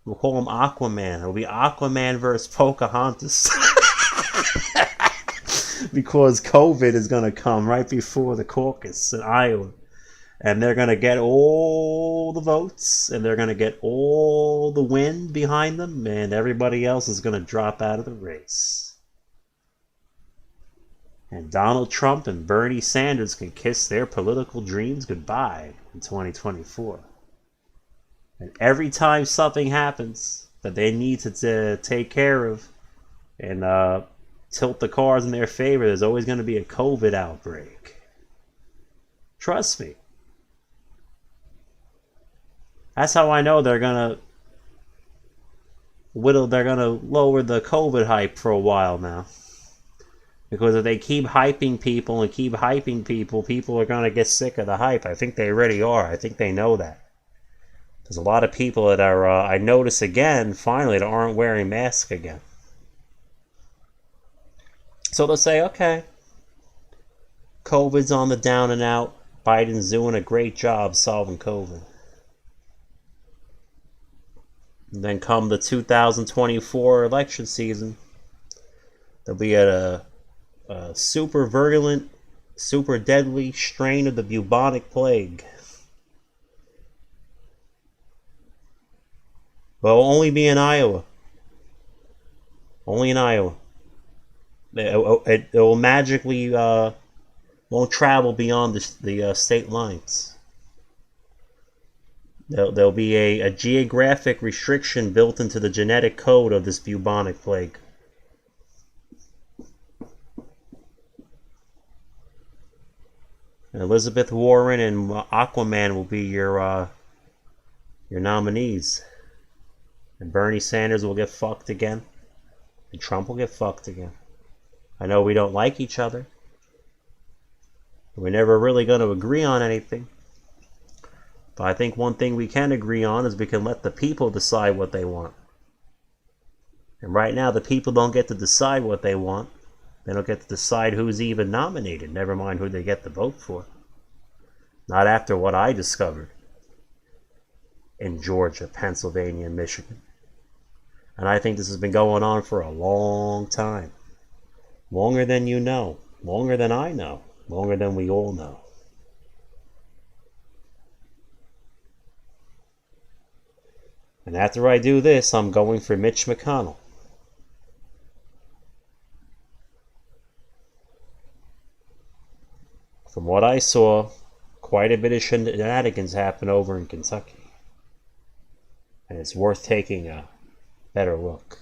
We'll call him Aquaman. It'll be Aquaman versus Pocahontas. Because COVID is going to come right before the caucus in Iowa. And they're going to get all the votes. And they're going to get all the wind behind them. And everybody else is going to drop out of the race. And Donald Trump and Bernie Sanders can kiss their political dreams goodbye in 2024. And every time something happens that they need to take care of and tilt the cards in their favor, there's always going to be a COVID outbreak. Trust me. That's how I know they're going to lower the COVID hype for a while now. Because if they keep hyping people and keep hyping people, people are going to get sick of the hype. I think they already are. I think they know that. There's a lot of people that are, I notice again, finally, that aren't wearing masks again. So they'll say, okay, COVID's on the down and out. Biden's doing a great job solving COVID. And then come the 2024 election season, there'll be a super virulent, super deadly strain of the bubonic plague. But it'll only be in Iowa. Only in Iowa. It will magically won't travel beyond the state lines. There'll be a geographic restriction built into the genetic code of this bubonic plague. And Elizabeth Warren and Aquaman will be your nominees. And Bernie Sanders will get fucked again. And Trump will get fucked again. I know we don't like each other. We're never really going to agree on anything. But I think one thing we can agree on is we can let the people decide what they want. And right now, the people don't get to decide what they want. They don't get to decide who's even nominated, never mind who they get to vote for. Not after what I discovered in Georgia, Pennsylvania, and Michigan. And I think this has been going on for a long time. Longer than you know. Longer than I know. Longer than we all know. And after I do this, I'm going for Mitch McConnell. From what I saw, quite a bit of shenanigans happen over in Kentucky. And it's worth taking a better look.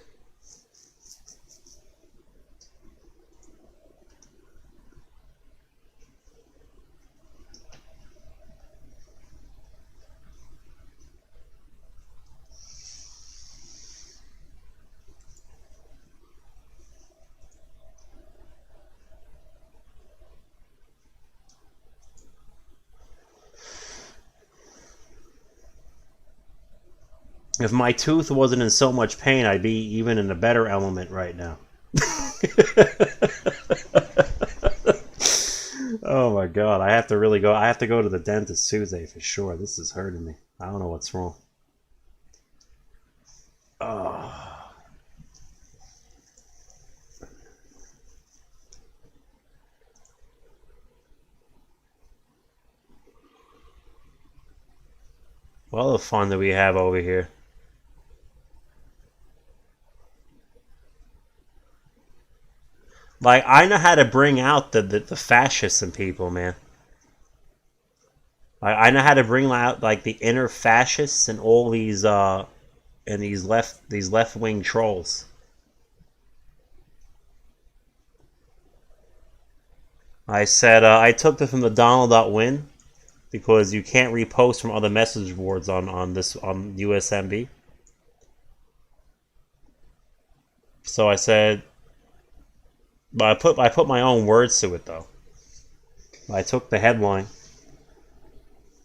If my tooth wasn't in so much pain, I'd be even in a better element right now. Oh my god, I have to really go. I have to go to the dentist Tuesday for sure. This is hurting me. I don't know what's wrong. Oh. Well, the fun that we have over here. Like, I know how to bring out the fascists in people, man. I know how to bring out like the inner fascists and all these and these left wing trolls. I said I took this from the Donald.win because you can't repost from other message boards on USMB. So I said, but I put my own words to it though. I took the headline.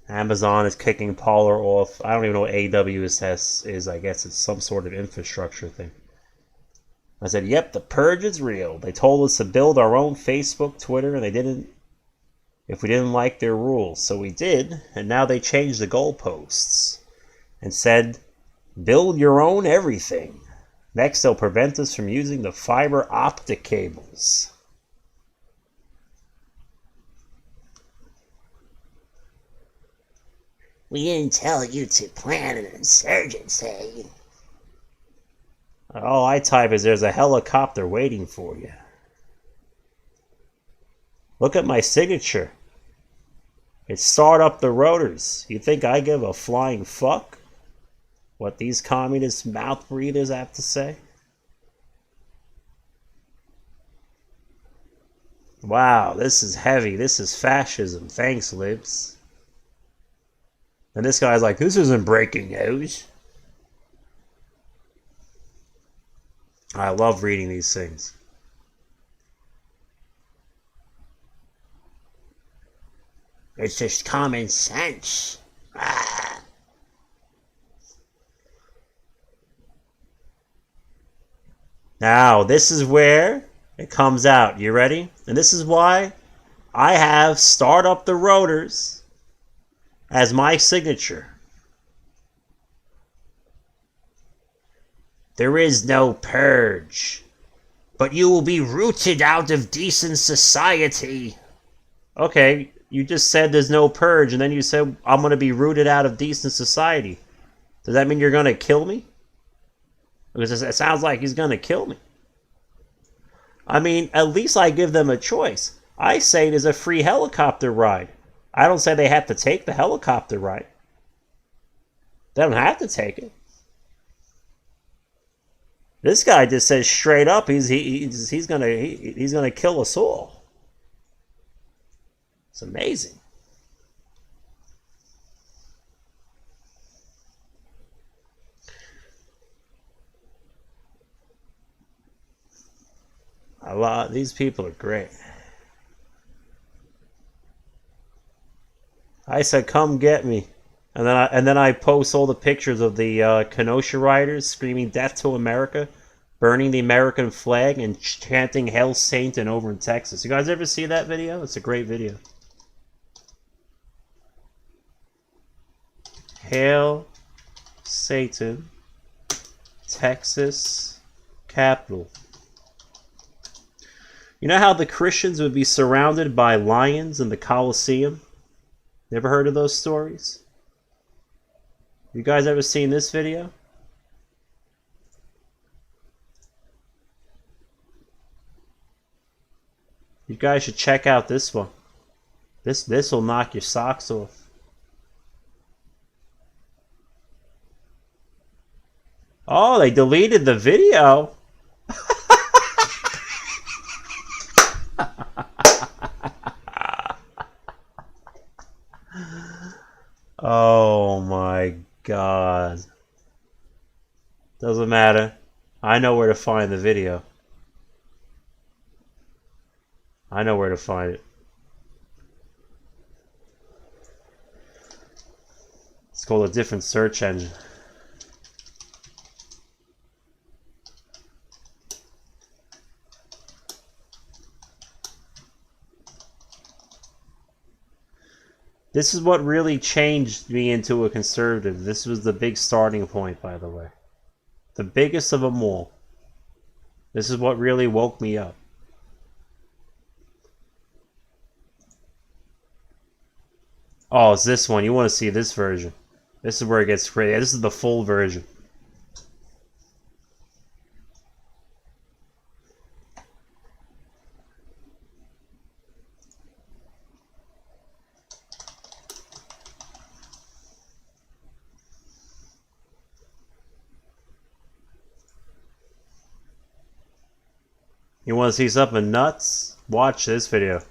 Amazon is kicking Polar off. I don't even know what AWS is. I guess it's some sort of infrastructure thing. I said, yep, the purge is real. They told us to build our own Facebook, Twitter, and they didn't if we didn't like their rules. So we did, and now they changed the goalposts and said, build your own everything. Next, they'll prevent us from using the fiber optic cables. We didn't tell you to plan an insurgency. All I type is there's a helicopter waiting for you. Look at my signature. It's start up the rotors. You think I give a flying fuck what these communist mouth breathers have to say? Wow, this is heavy. This is fascism. Thanks, libs. And this guy's like, this isn't breaking news. I love reading these things. It's just common sense. Ah. Now, this is where it comes out. You ready? And this is why I have start up the rotors as my signature. There is no purge, but you will be rooted out of decent society. Okay, you just said there's no purge, and then you said I'm going to be rooted out of decent society. Does that mean you're going to kill me? Because it sounds like he's going to kill me. I mean, at least I give them a choice. I say there's a free helicopter ride. I don't say they have to take the helicopter ride. They don't have to take it. This guy just says straight up he's gonna kill us all. It's amazing. These people are great. I said, "Come get me," and then I post all the pictures of the Kenosha rioters screaming "Death to America," burning the American flag, and chanting "Hail Satan" over in Texas. You guys ever see that video? It's a great video. Hail Satan, Texas Capitol. You know how the Christians would be surrounded by lions in the Colosseum? Never heard of those stories? You guys ever seen this video? You guys should check out this one. This will knock your socks off. Oh, they deleted the video. Oh my god. Doesn't matter. I know where to find the video. I know where to find it. It's called a different search engine. This is what really changed me into a conservative. This was the big starting point, by the way. The biggest of them all. This is what really woke me up. Oh, it's this one. You want to see this version. This is where it gets crazy. This is the full version. You want to see something nuts? Watch this video.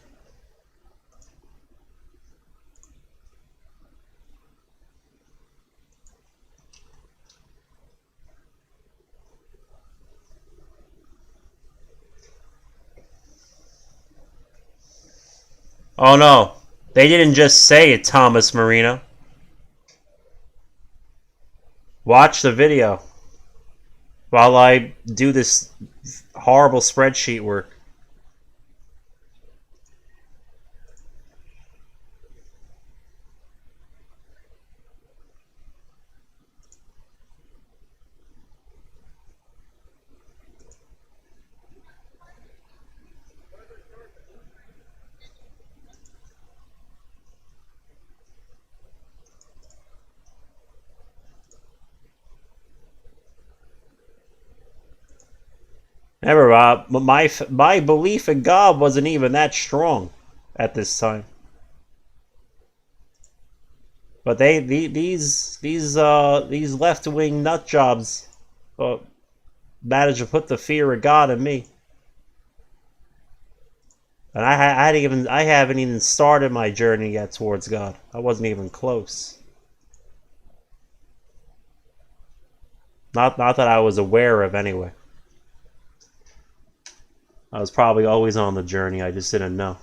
Oh no, they didn't just say it, Thomas Marino. Watch the video while I do this horrible spreadsheet work. Remember, my belief in God wasn't even that strong at this time. But these left wing nut jobs managed to put the fear of God in me, and I haven't even started my journey yet towards God. I wasn't even close. Not that I was aware of anyway. I was probably always on the journey. I just didn't know.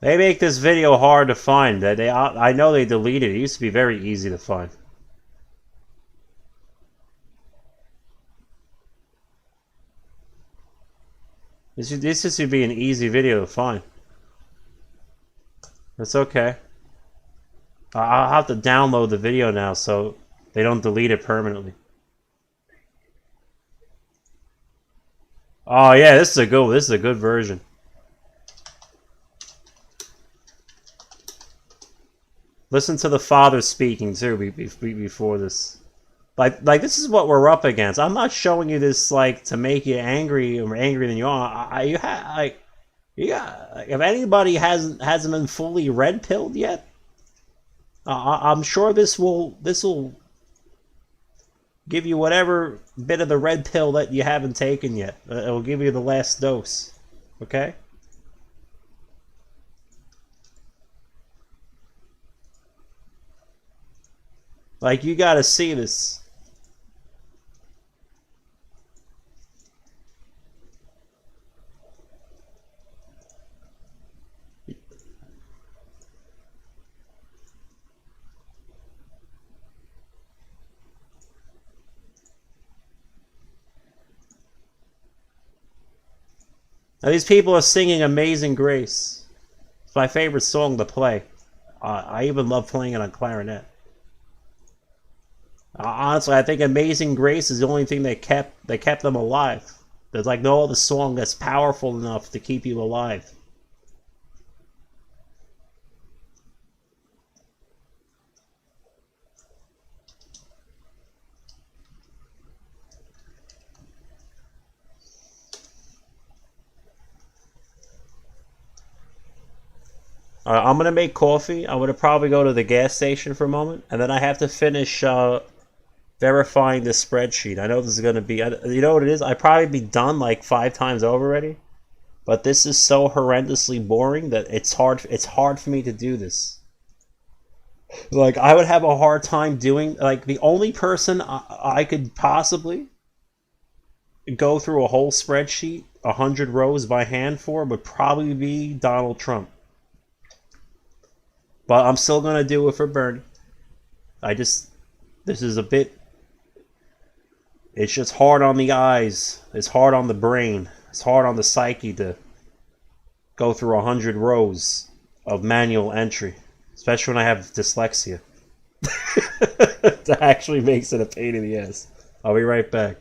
They make this video hard to find. I know they deleted it. It used to be very easy to find. This should be an easy video to find. That's okay. I'll have to download the video now so they don't delete it permanently. Oh yeah, this is a good version. Listen to the father speaking too before this. Like this is what we're up against. I'm not showing you this like to make you angry or angrier than you are. If anybody hasn't been fully red pilled yet, I'm sure this will give you whatever bit of the red pill that you haven't taken yet. It will give you the last dose. Okay. Like, you gotta see this. Now these people are singing Amazing Grace. It's my favorite song to play. I even love playing it on clarinet. Honestly, I think Amazing Grace is the only thing that kept them alive. There's like no other song that's powerful enough to keep you alive. I'm gonna make coffee. I'm gonna probably go to the gas station for a moment, and then I have to finish verifying this spreadsheet. I know this is gonna be, you know what it is? I probably be done like 5 times over already, but this is so horrendously boring that it's hard. It's hard for me to do this. Like I would have a hard time doing. Like the only person I could possibly go through a whole spreadsheet, 100 rows by hand for would probably be Donald Trump. But I'm still gonna do it for Bernie. This is a bit. It's just hard on the eyes. It's hard on the brain. It's hard on the psyche to go through 100 rows of manual entry, especially when I have dyslexia. That actually makes it a pain in the ass. I'll be right back.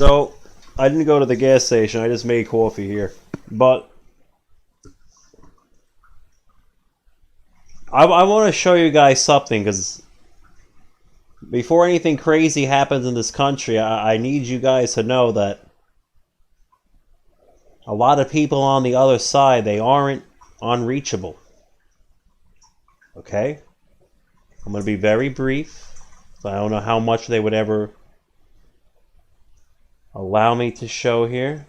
So I didn't go to the gas station. I just made coffee here. But I want to show you guys something, because before anything crazy happens in this country, I need you guys to know that a lot of people on the other side, they aren't unreachable. Okay? I'm going to be very brief. I don't know how much they would ever allow me to show here.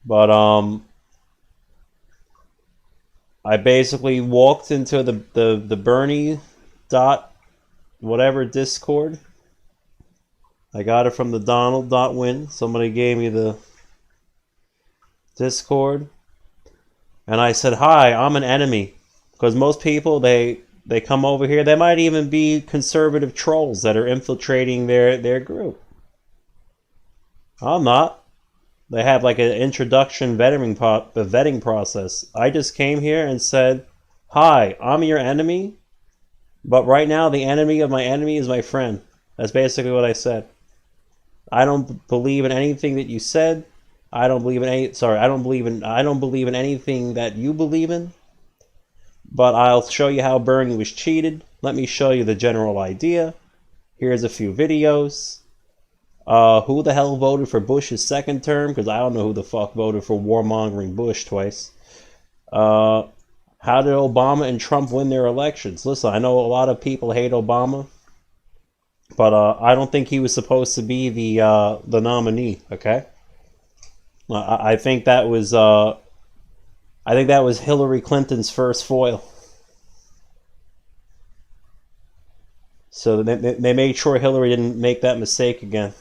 But I basically walked into the Bernie dot whatever Discord. I got it from the Donald.win. Somebody gave me the Discord. And I said, hi, I'm an enemy. Because most people, they come over here. They might even be conservative trolls that are infiltrating their group. I'm not. They have like an introduction vetting process. I just came here and said, hi, I'm your enemy. But right now, the enemy of my enemy is my friend. That's basically what I said. I don't believe in anything that you said. I don't believe in anything that you believe in. But I'll show you how Bernie was cheated. Let me show you the general idea. Here's a few videos. Who the hell voted for Bush's second term? Because I don't know who the fuck voted for warmongering Bush twice. How did Obama and Trump win their elections? Listen, I know a lot of people hate Obama, but I don't think he was supposed to be the nominee. Okay, I think that was Hillary Clinton's first foil. So they made sure Hillary didn't make that mistake again.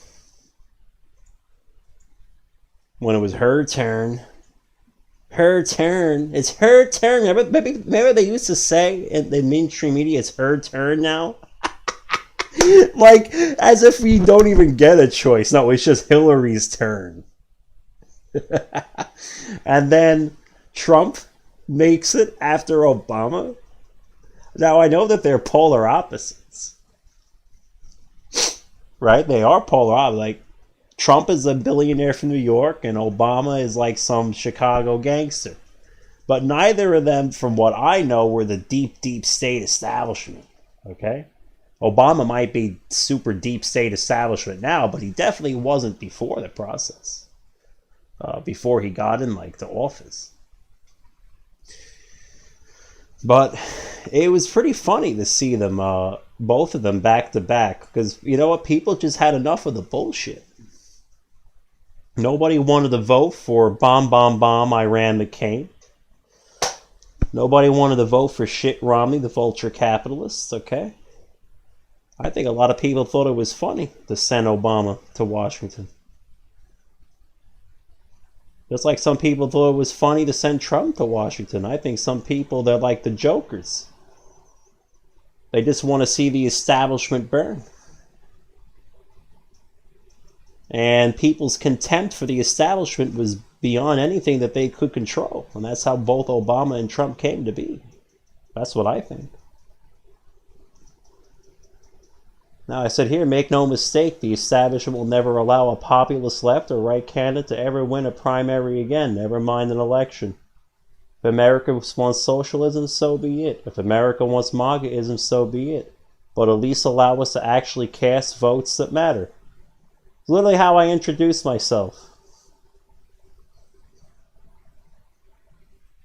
When it was her turn. Her turn. It's her turn. Remember they used to say in the mainstream media, it's her turn now? Like, as if we don't even get a choice. No, it's just Hillary's turn. And then Trump makes it after Obama. Now, I know that they're polar opposites. Right? They are polar opposites. Like, Trump is a billionaire from New York, and Obama is like some Chicago gangster. But neither of them, from what I know, were the deep, deep state establishment. Okay? Obama might be super deep state establishment now, but he definitely wasn't before the process. Before he got in, like, the office. But it was pretty funny to see them, both of them back to back. Because, you know what? People just had enough of the bullshit. Nobody wanted to vote for bomb, Iran McCain. Nobody wanted to vote for shit Romney, the vulture capitalists, okay? I think a lot of people thought it was funny to send Obama to Washington. Just like some people thought it was funny to send Trump to Washington. I think some people, they're like the jokers. They just want to see the establishment burn. And people's contempt for the establishment was beyond anything that they could control. And that's how both Obama and Trump came to be. That's what I think. Now, I said here, make no mistake, the establishment will never allow a populist left or right candidate to ever win a primary again, never mind an election. If America wants socialism, so be it. If America wants MAGAism, so be it. But at least allow us to actually cast votes that matter. It's literally how I introduce myself.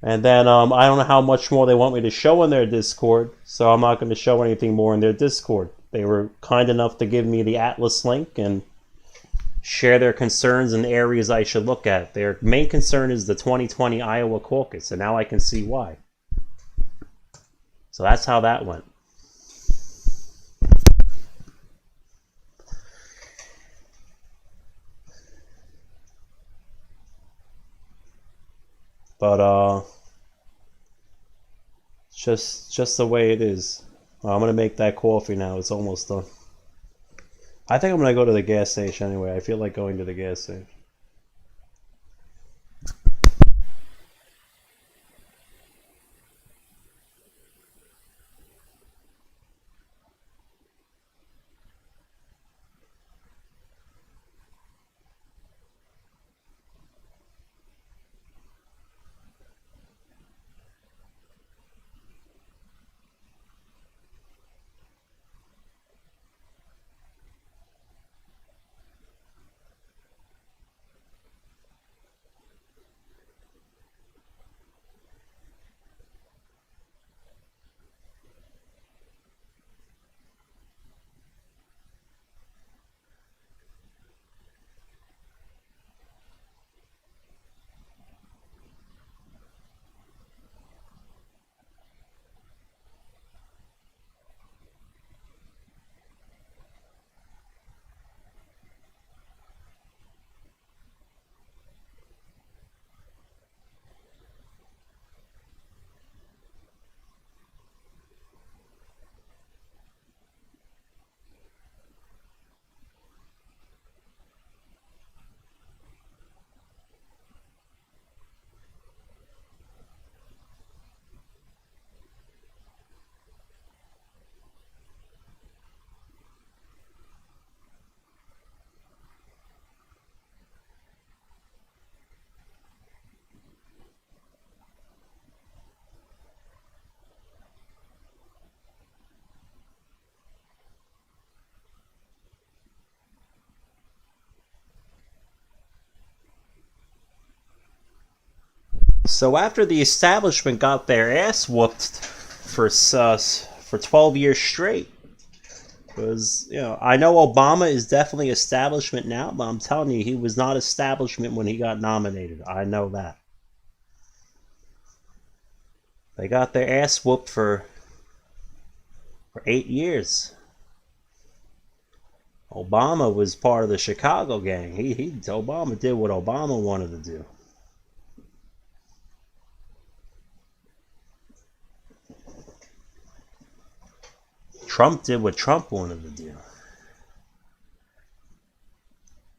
And then I don't know how much more they want me to show in their Discord, so I'm not going to show anything more in their Discord. They were kind enough to give me the Atlas link and share their concerns and areas I should look at. Their main concern is the 2020 Iowa caucus, and now I can see why. So that's how that went. But just the way it is. Well, I'm gonna make that coffee now. It's almost done. I think I'm gonna go to the gas station anyway. I feel like going to the gas station. So after the establishment got their ass whooped for 12 years straight, because I know Obama is definitely establishment now, but I'm telling you, he was not establishment when he got nominated. I know that. They got their ass whooped for 8 years. Obama was part of the Chicago gang. Obama did what Obama wanted to do. Trump did what Trump wanted to do.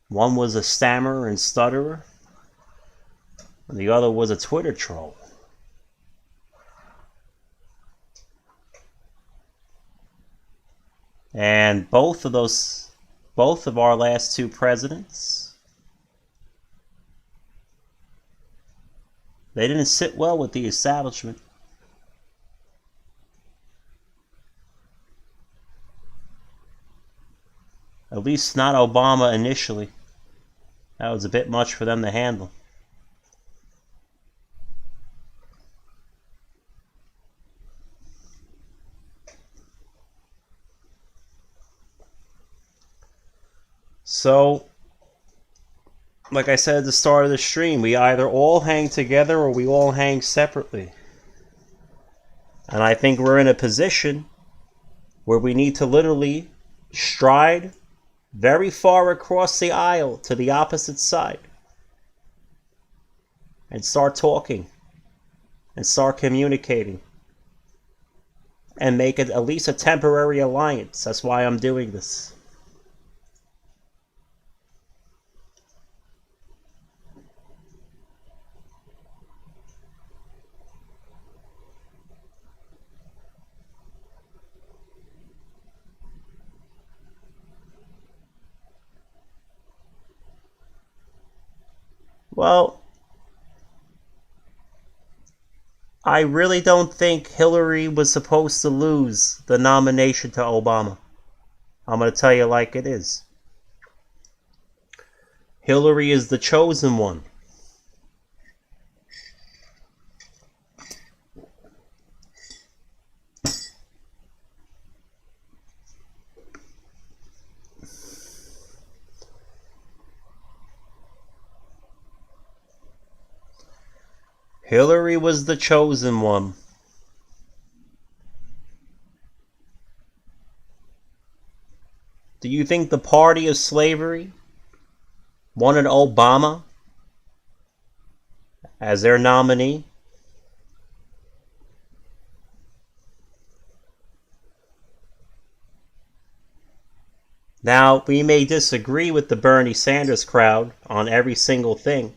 One was a stammerer and stutterer, and the other was a Twitter troll. And both of our last two presidents, they didn't sit well with the establishment. At least not Obama initially. That was a bit much for them to handle. So, like I said at the start of the stream, we either all hang together or we all hang separately. And I think we're in a position where we need to literally stride very far across the aisle to the opposite side and start talking and start communicating and make it at least a temporary alliance. That's why I'm doing this. Well, I really don't think Hillary was supposed to lose the nomination to Obama. I'm going to tell you like it is. Hillary is the chosen one. Hillary was the chosen one. Do you think the party of slavery wanted Obama as their nominee? Now, we may disagree with the Bernie Sanders crowd on every single thing,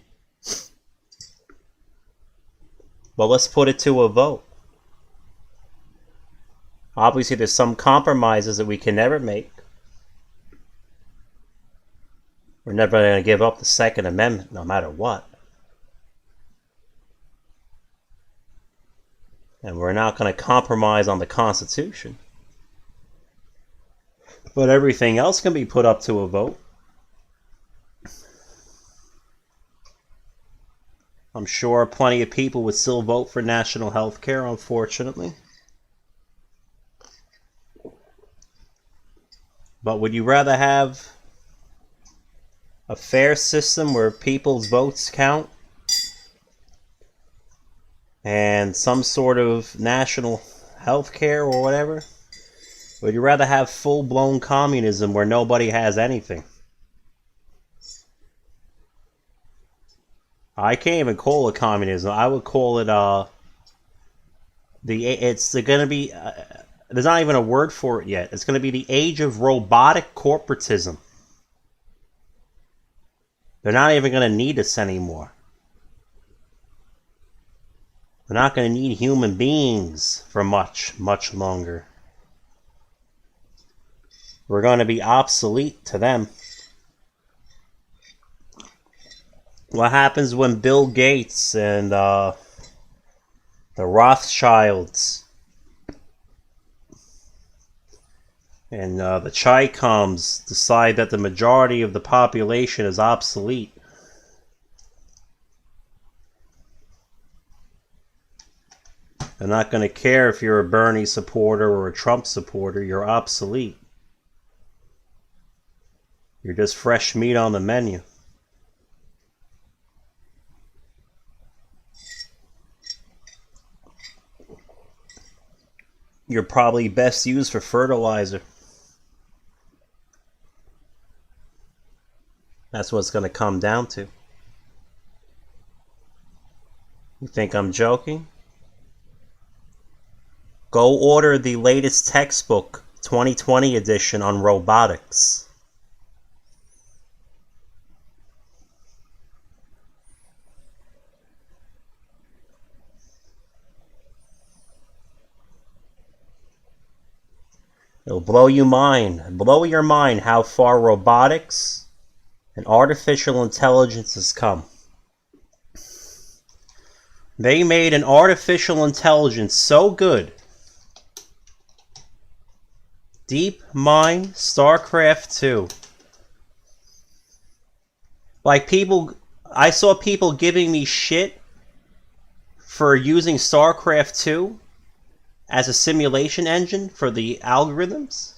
but let's put it to a vote. Obviously, there's some compromises that we can never make. We're never going to give up the Second Amendment, no matter what. And we're not going to compromise on the Constitution. But everything else can be put up to a vote. I'm sure plenty of people would still vote for national health care, unfortunately. But would you rather have a fair system where people's votes count and some sort of national health care or whatever? Would you rather have full-blown communism where nobody has anything? I can't even call it communism. I would call it it's going to be there's not even a word for it yet. It's going to be the age of robotic corporatism. They're not even going to need us anymore. They're not going to need human beings for much, much longer. We're going to be obsolete to them. What happens when Bill Gates and the Rothschilds and the Chicoms decide that the majority of the population is obsolete? They're not going to care if you're a Bernie supporter or a Trump supporter. You're obsolete. You're just fresh meat on the menu. You're probably best used for fertilizer. That's what it's going to come down to. You think I'm joking? Go order the latest textbook, 2020 edition on robotics. It'll blow your mind how far robotics and artificial intelligence has come. They made an artificial intelligence so good. Deep Mind StarCraft 2. Like I saw people giving me shit for using StarCraft 2 as a simulation engine for the algorithms.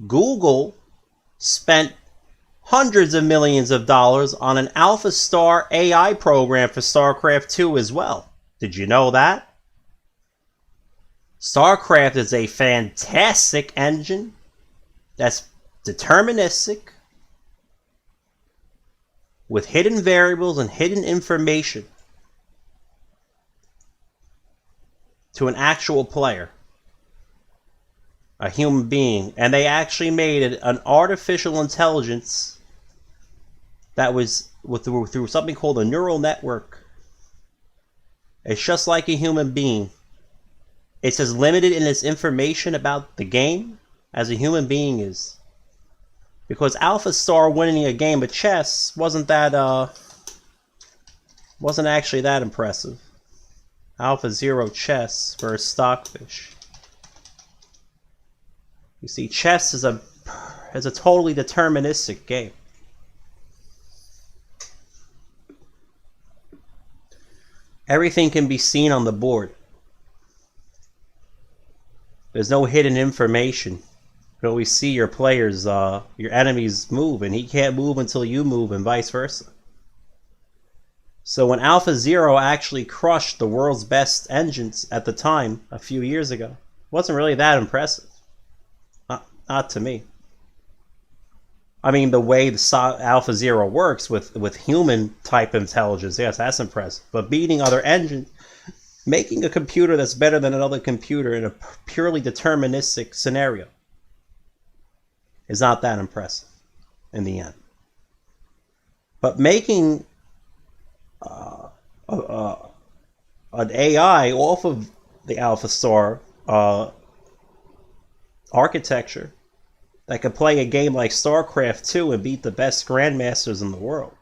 Google spent hundreds of millions of dollars on an Alpha Star AI program for StarCraft 2 as well. Did you know that? StarCraft is a fantastic engine that's deterministic, with hidden variables and hidden information to an actual player, a human being. And they actually made it an artificial intelligence that was through something called a neural network. It's just like a human being. It's as limited in its information about the game as a human being is. Because Alpha Star winning a game of chess wasn't actually that impressive. Alpha Zero chess versus Stockfish. You see, chess is a totally deterministic game. Everything can be seen on the board. There's no hidden information. You can always see your players, your enemies move, and he can't move until you move, and vice versa. So when Alpha Zero actually crushed the world's best engines at the time, a few years ago, it wasn't really that impressive. Not to me. I mean, the way the Alpha Zero works with human type intelligence, yes, that's impressive. But beating other engines, making a computer that's better than another computer in a purely deterministic scenario is not that impressive in the end. But making an AI off of the Alpha Star architecture that could play a game like StarCraft 2 and beat the best grandmasters in the world.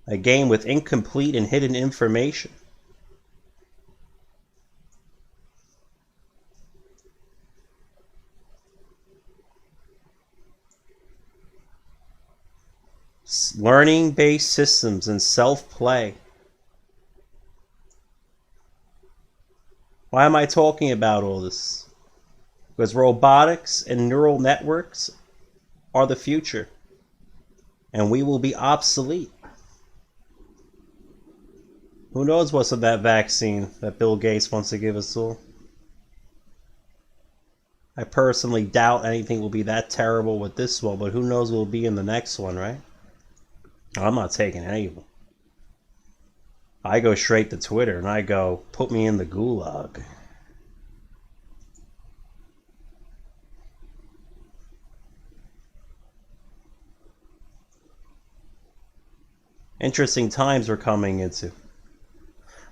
A game with incomplete and hidden information. Learning-based systems and self-play. Why am I talking about all this? Because robotics and neural networks are the future. And we will be obsolete. Who knows what's in that vaccine that Bill Gates wants to give us all? I personally doubt anything will be that terrible with this one, but who knows what will be in the next one, right? I'm not taking any of them. I go straight to Twitter and I go, put me in the gulag. Interesting times we're coming into.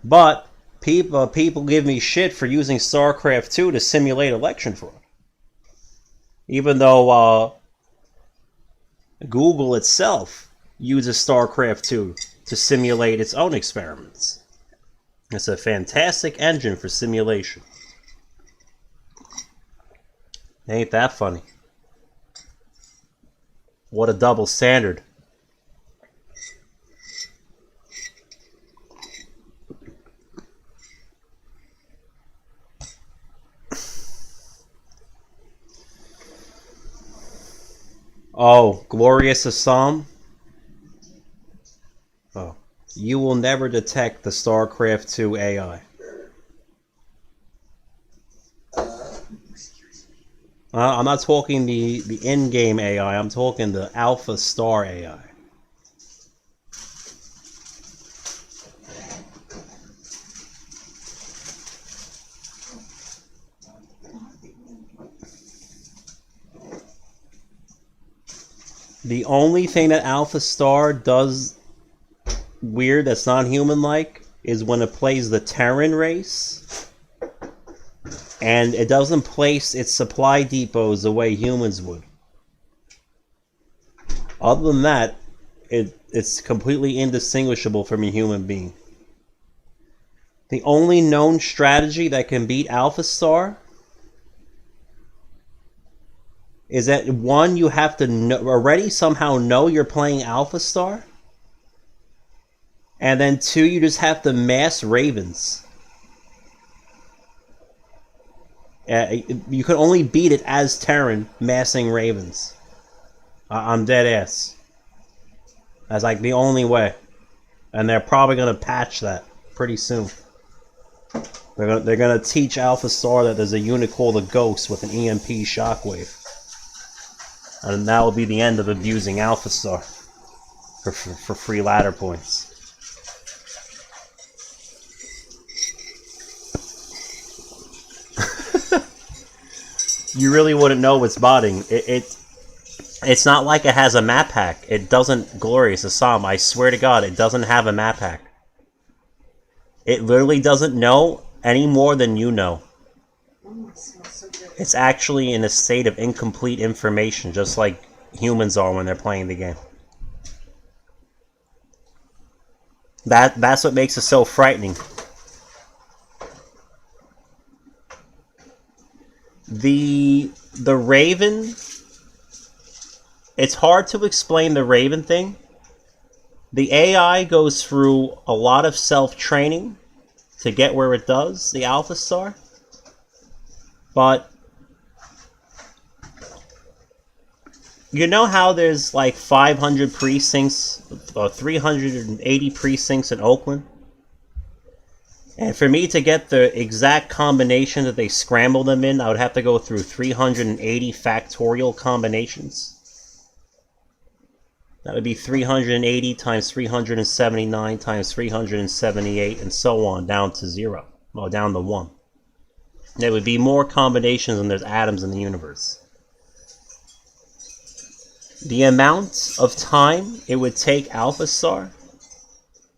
But people give me shit for using StarCraft 2 to simulate election fraud. Even though Google itself uses StarCraft 2 to simulate its own experiments. It's a fantastic engine for simulation. Ain't that funny? What a double standard. Oh, Glorious Assam? Oh. You will never detect the StarCraft 2 AI. I'm not talking the in-game AI, I'm talking the Alpha Star AI. The only thing that Alpha Star does weird that's not human-like is when it plays the Terran race, and it doesn't place its supply depots the way humans would. Other than that, it's completely indistinguishable from a human being. The only known strategy that can beat Alpha Star is that, one, you have to already somehow know you're playing Alpha Star, and then two, you just have to mass ravens. You can only beat it as Terran massing ravens. I'm dead ass. That's like the only way. And they're probably going to patch that pretty soon. They're gonna teach Alpha Star that there's a unit called a Ghost with an EMP shockwave. And that will be the end of abusing Alpha Star for free ladder points. You really wouldn't know what's botting. It's not like it has a map hack. It doesn't. Glorious Assam, I swear to God, it doesn't have a map hack. It literally doesn't know any more than you know. It's actually in a state of incomplete information, just like humans are when they're playing the game. That's what makes it so frightening. The Raven, it's hard to explain the Raven thing. The AI goes through a lot of self-training to get where it does, the Alpha Star. But you know how there's like 500 precincts, or 380 precincts in Oakland? And for me to get the exact combination that they scramble them in, I would have to go through 380 factorial combinations. That would be 380 times 379 times 378, and so on, down to 0. Well, down to 1. There would be more combinations than there's atoms in the universe. The amount of time it would take Alpha Star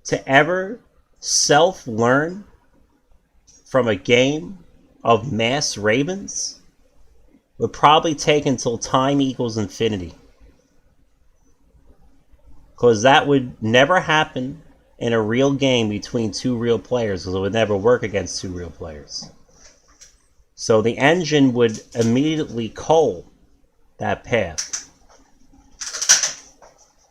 to ever self-learn from a game of mass ravens would probably take until time equals infinity. Because that would never happen in a real game between two real players, because it would never work against two real players. So the engine would immediately cull that path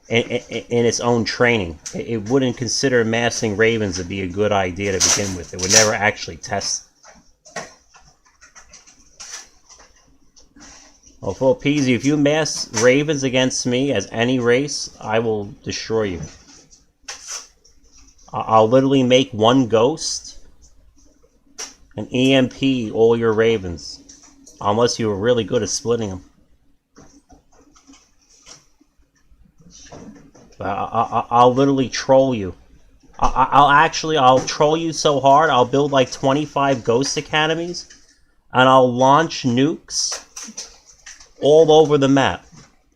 in its own training. It wouldn't consider massing ravens to be a good idea to begin with. It would never actually test. Well, Phil Peasy, if you mass ravens against me as any race, I will destroy you. I'll literally make one ghost and EMP all your ravens. Unless you were really good at splitting them. I'll literally troll you. I'll troll you so hard, I'll build like 25 ghost academies, and I'll launch nukes all over the map,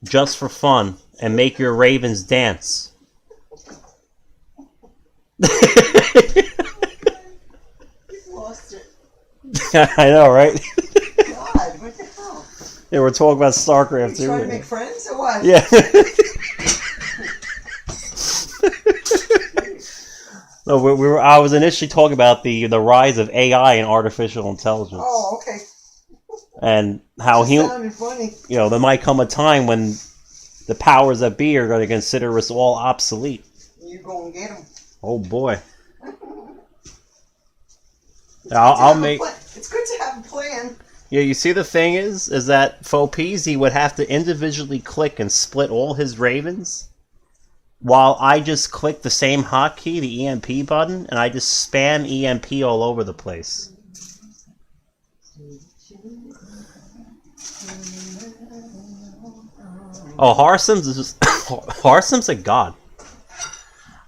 just for fun, and make your ravens dance. You've lost it. I know, right? God, what the hell? Yeah, we're talking about StarCraft too. You trying to make friends or what? Yeah. No, I was initially talking about the rise of AI and artificial intelligence. Oh, okay. And how Sounded funny. there might come a time when the powers that be are going to consider us all obsolete. You go and get them. Oh boy. I'll make. It's good to have a plan. Yeah, you see the thing is that Fopeasy would have to individually click and split all his ravens, while I just click the same hotkey, the EMP button, and I just spam EMP all over the place. Oh, Harsim's is just Harsim's a god.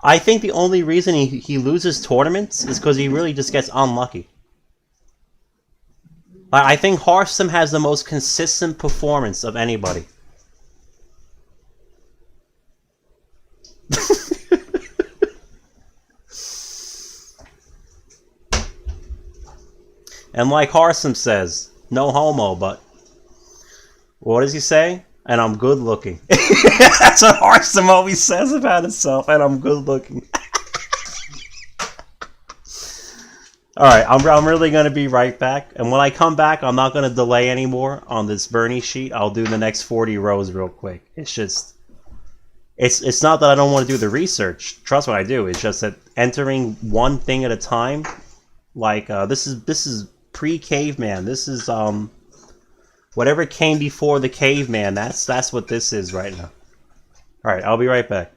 I think the only reason he loses tournaments is because he really just gets unlucky. I think Harsim has the most consistent performance of anybody. And like Harsim says, no homo, but what does he say? And I'm good looking. That's what Harsim always says about himself, and I'm good looking. Alright, I'm really going to be right back. And when I come back, I'm not going to delay anymore on this Bernie sheet. I'll do the next 40 rows real quick. It's just... It's not that I don't want to do the research. Trust what I do. It's just that entering one thing at a time, like, this is pre-caveman. This is, whatever came before the caveman. That's what this is right now. Alright, I'll be right back.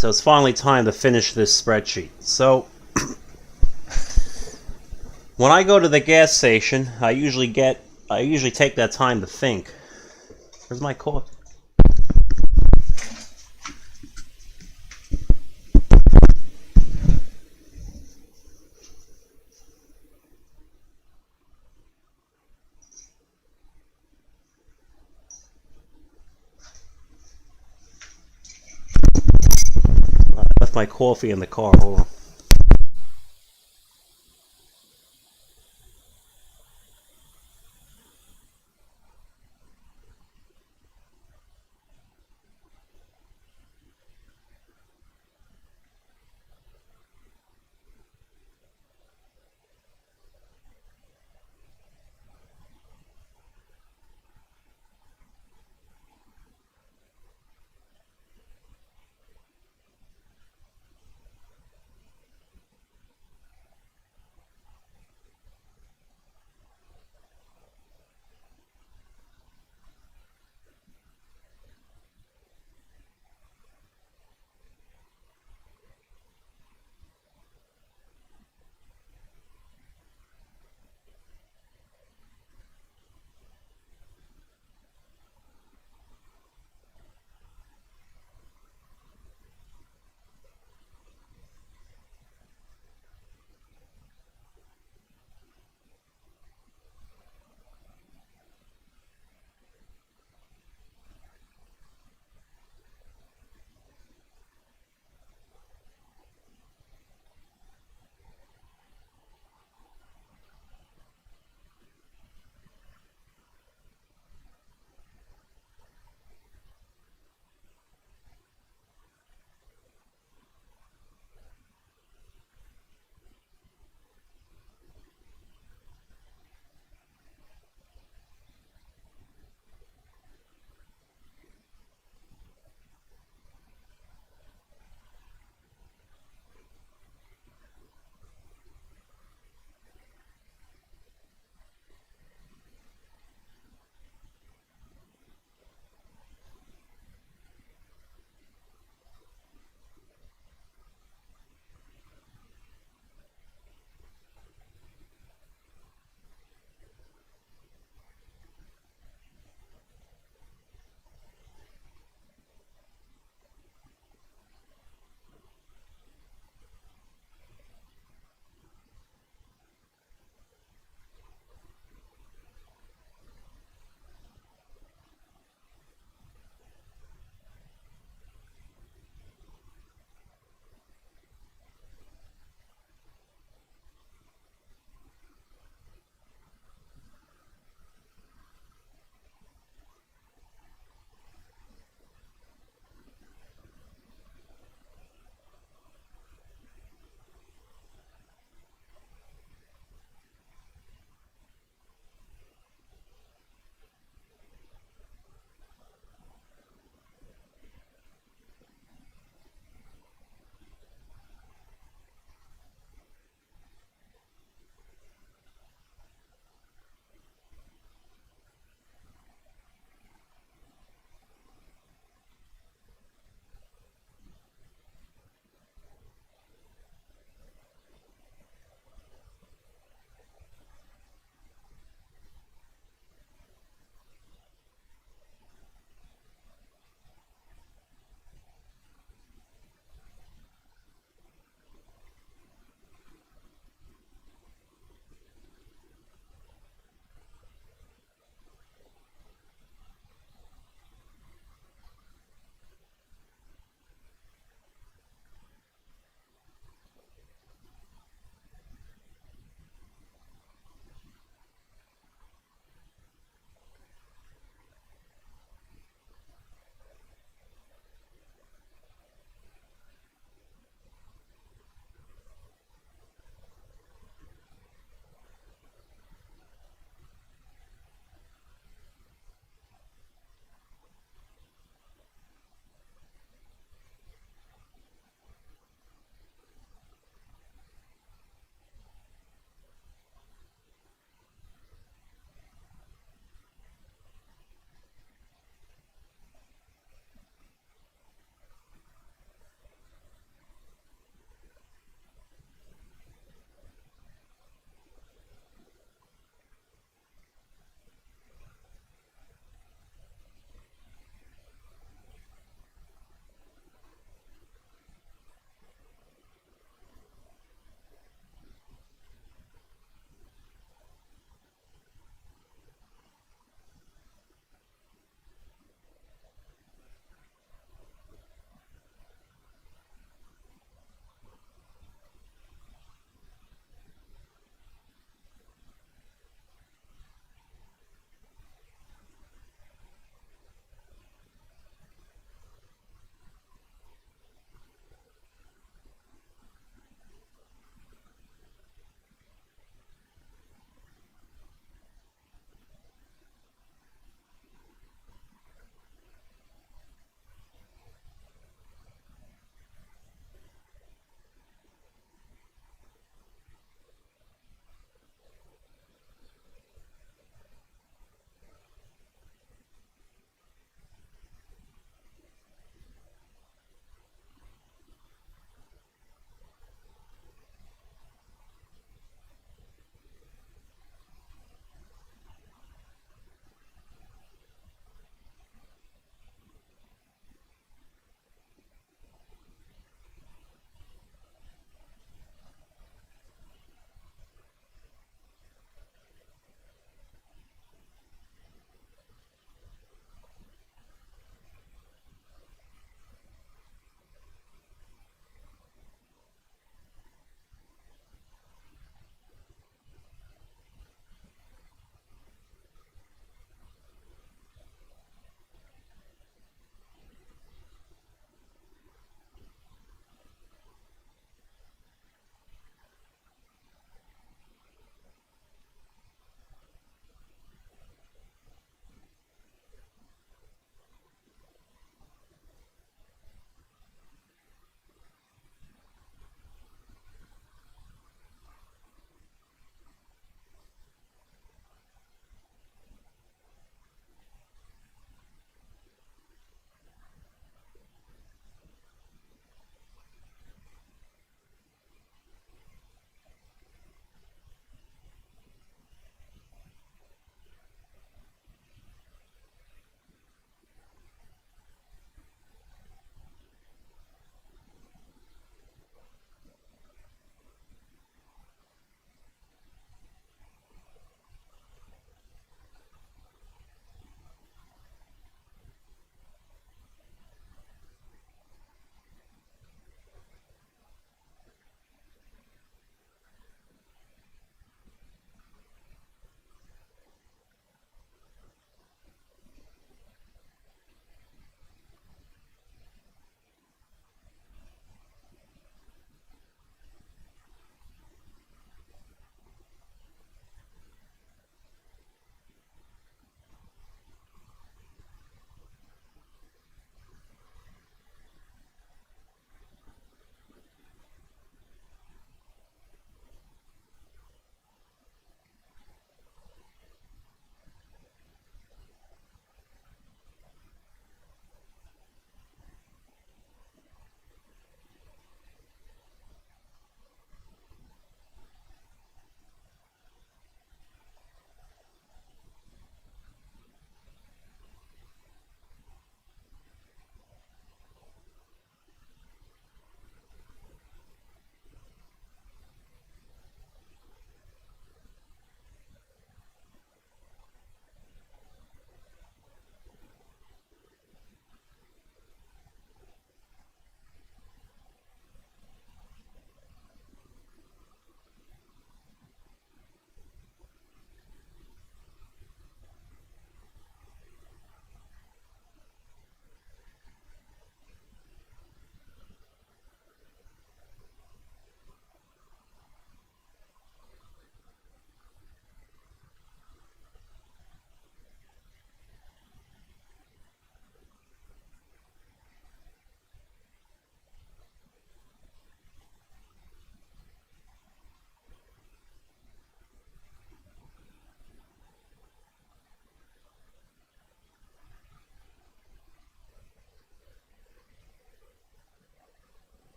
So it's finally time to finish this spreadsheet. So when I go to the gas station, I usually take that time to think. Where's my coffee? I left my coffee in the car. Hold on.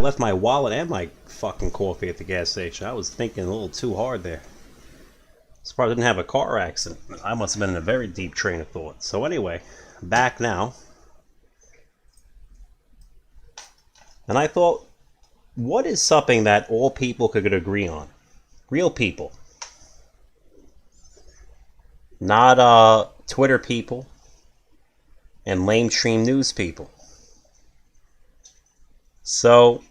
left my wallet and my fucking coffee at the gas station. I was thinking a little too hard there. Surprised I didn't have a car accident. I must have been in a very deep train of thought. So anyway, back now. And I thought, what is something that all people could agree on? Real people. Not Twitter people and lamestream news people. So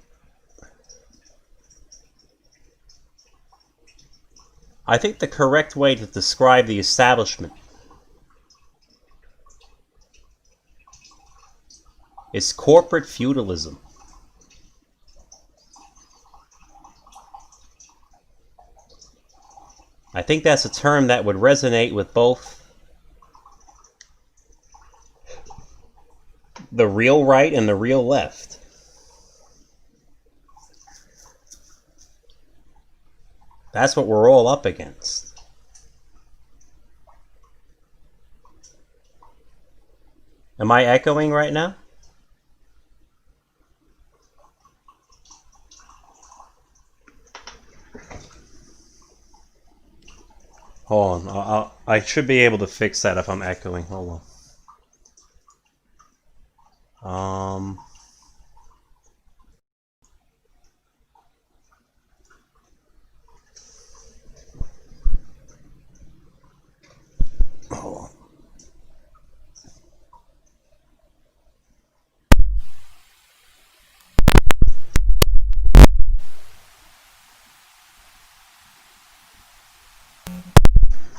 I think the correct way to describe the establishment is corporate feudalism. I think that's a term that would resonate with both the real right and the real left. That's what we're all up against. Am I echoing right now? Hold on. I should be able to fix that if I'm echoing. Hold on. Hold on.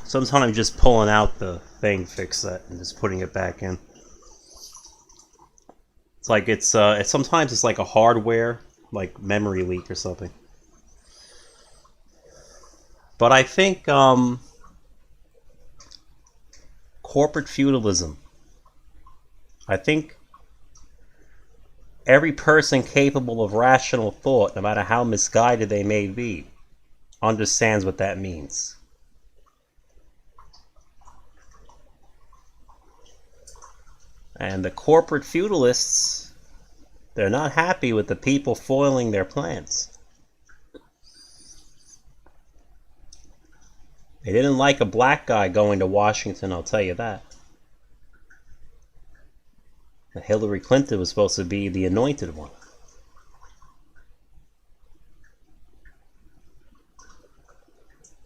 Sometimes I'm just pulling out the thing, fix that, and just putting it back in. It's like it's sometimes it's like a hardware, like memory leak or something. But I think corporate feudalism. I think every person capable of rational thought, no matter how misguided they may be, understands what that means. And the corporate feudalists, they're not happy with the people foiling their plans. They didn't like a black guy going to Washington, I'll tell you that. Hillary Clinton was supposed to be the anointed one.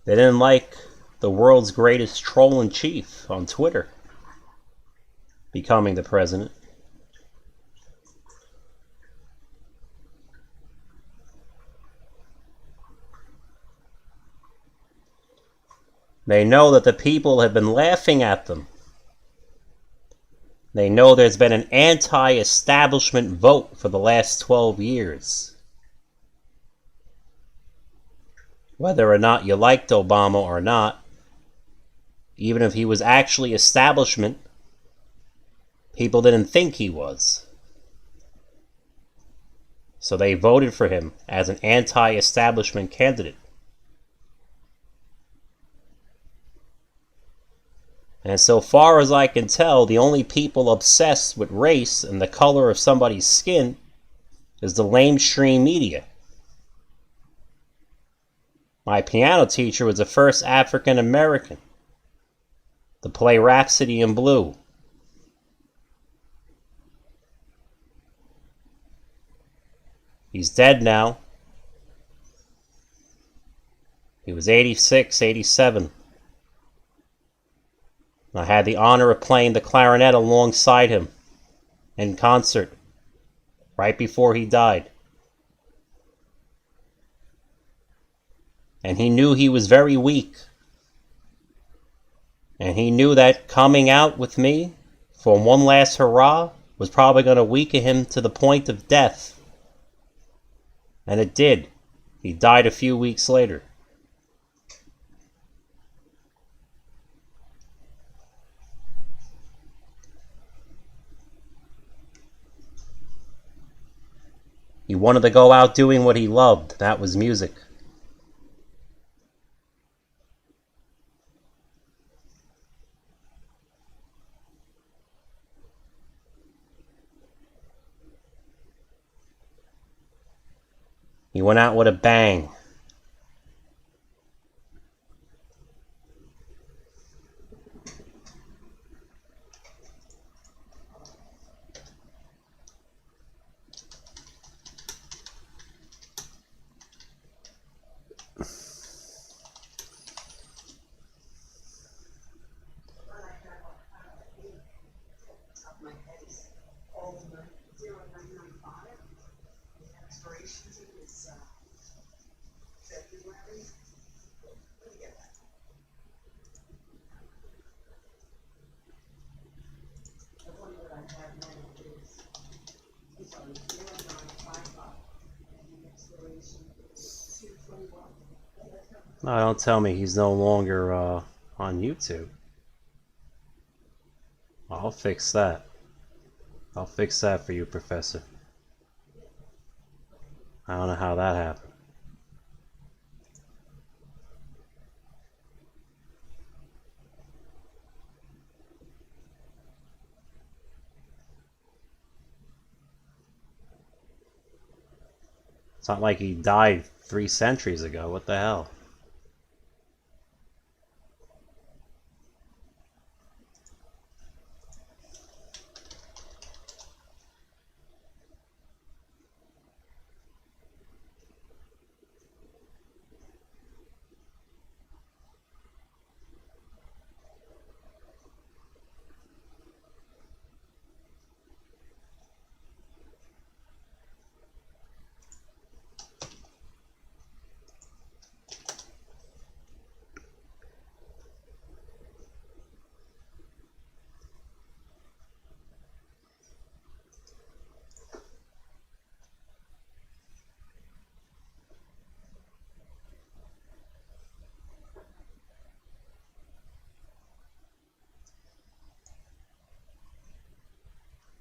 They didn't like the world's greatest troll-in-chief on Twitter becoming the president. They know that the people have been laughing at them. They know there's been an anti-establishment vote for the last 12 years. Whether or not you liked Obama or not, even if he was actually establishment, people didn't think he was. So they voted for him as an anti-establishment candidate. And so far as I can tell, the only people obsessed with race and the color of somebody's skin is the lamestream media. My piano teacher was the first African American to play Rhapsody in Blue. He's dead now. He was 86, 87. I had the honor of playing the clarinet alongside him in concert right before he died. And he knew he was very weak. And he knew that coming out with me for one last hurrah was probably going to weaken him to the point of death. And it did. He died a few weeks later. He wanted to go out doing what he loved. That was music. He went out with a bang. No, don't tell me he's no longer on YouTube. I'll fix that. I'll fix that for you, Professor. I don't know how that happened. It's not like he died 3 centuries ago. What the hell?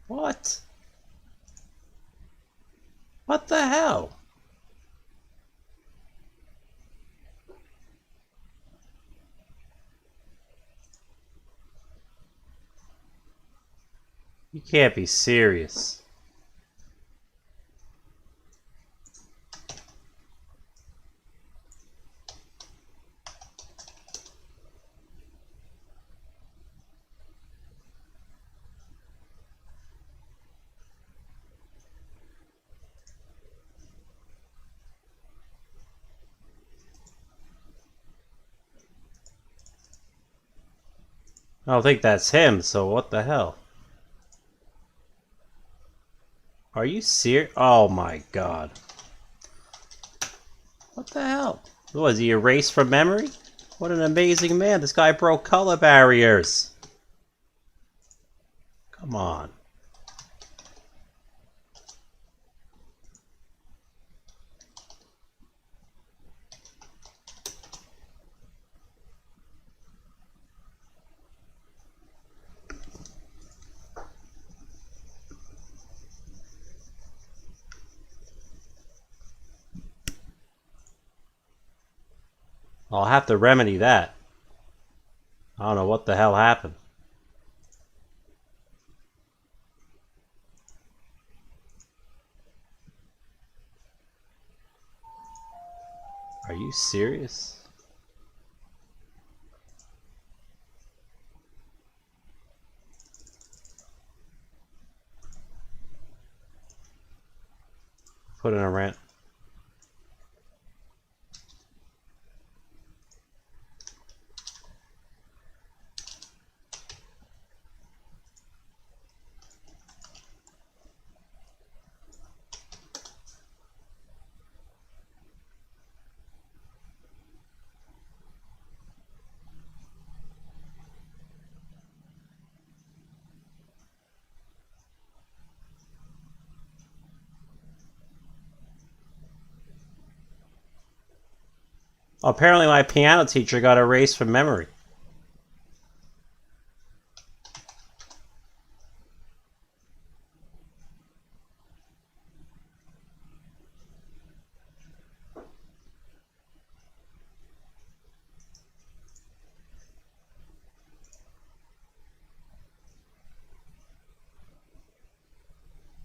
What? What the hell? You can't be serious. I don't think that's him, so what the hell? Are you serious? Oh my god. What the hell? Was he erased from memory? What an amazing man. This guy broke color barriers. Come on. I'll have to remedy that. I don't know what the hell happened. Are you serious? Put in a rant. Apparently my piano teacher got erased from memory.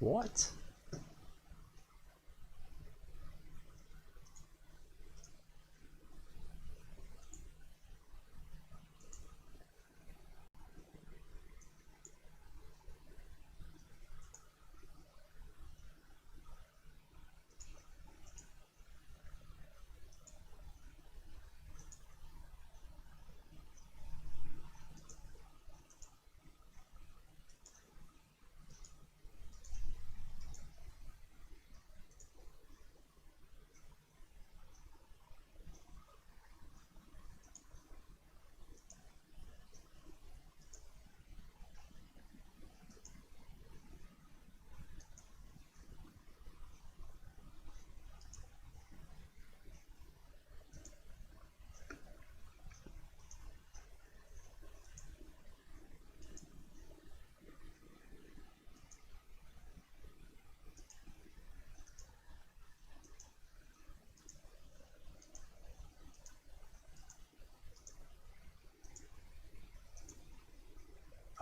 What?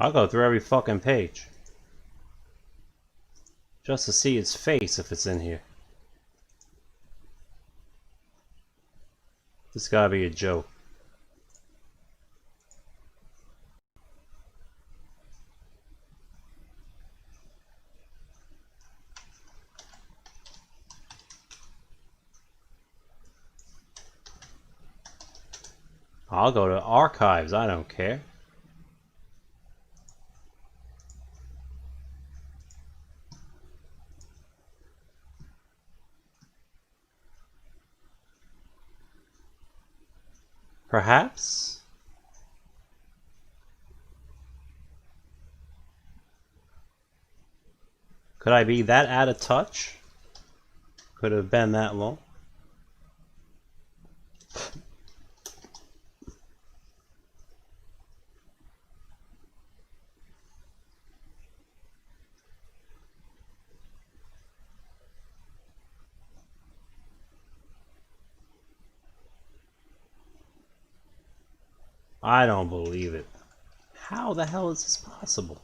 I'll go through every fucking page. Just to see its face if it's in here. This gotta be a joke. I'll go to archives, I don't care. Perhaps? Could I be that out of touch? Could have been that long. I don't believe it. How the hell is this possible?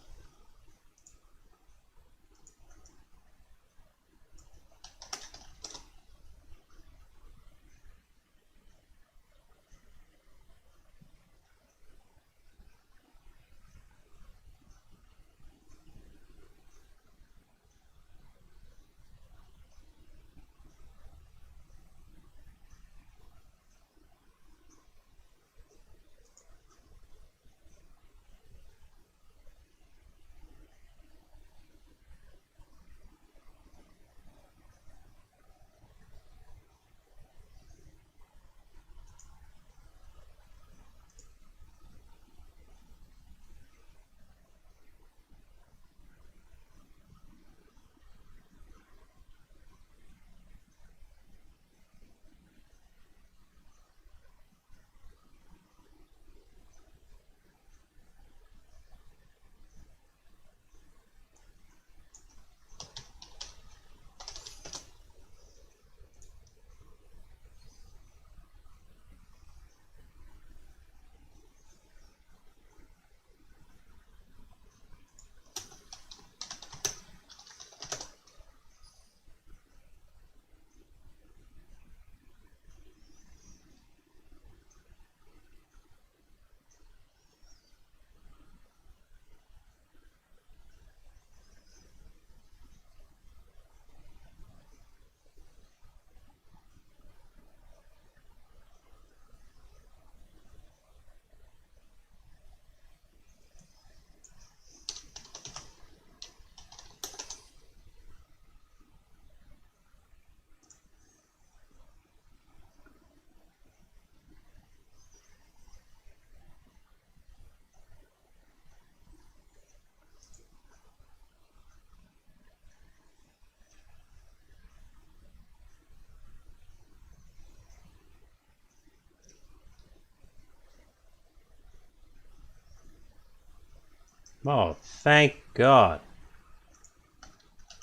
Oh, thank God.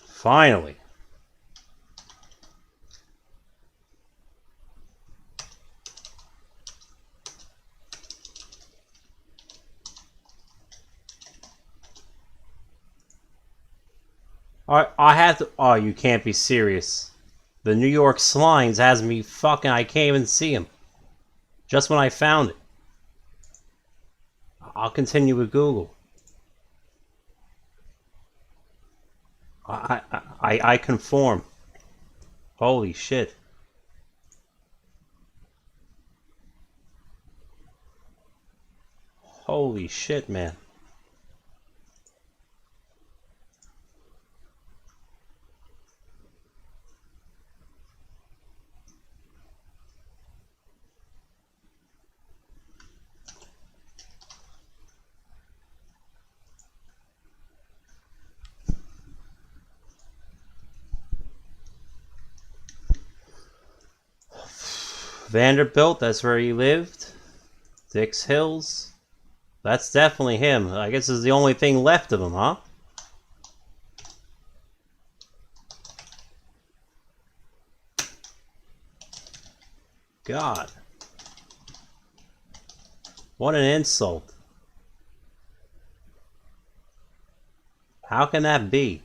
Finally. I have to. Oh, you can't be serious. The New York Slimes has me fucking. I can't even see him. Just when I found it. I'll continue with Google. I conform. Holy shit. Holy shit, man. Vanderbilt, that's where he lived. Dix Hills. That's definitely him. I guess this is the only thing left of him, huh? God. What an insult. How can that be?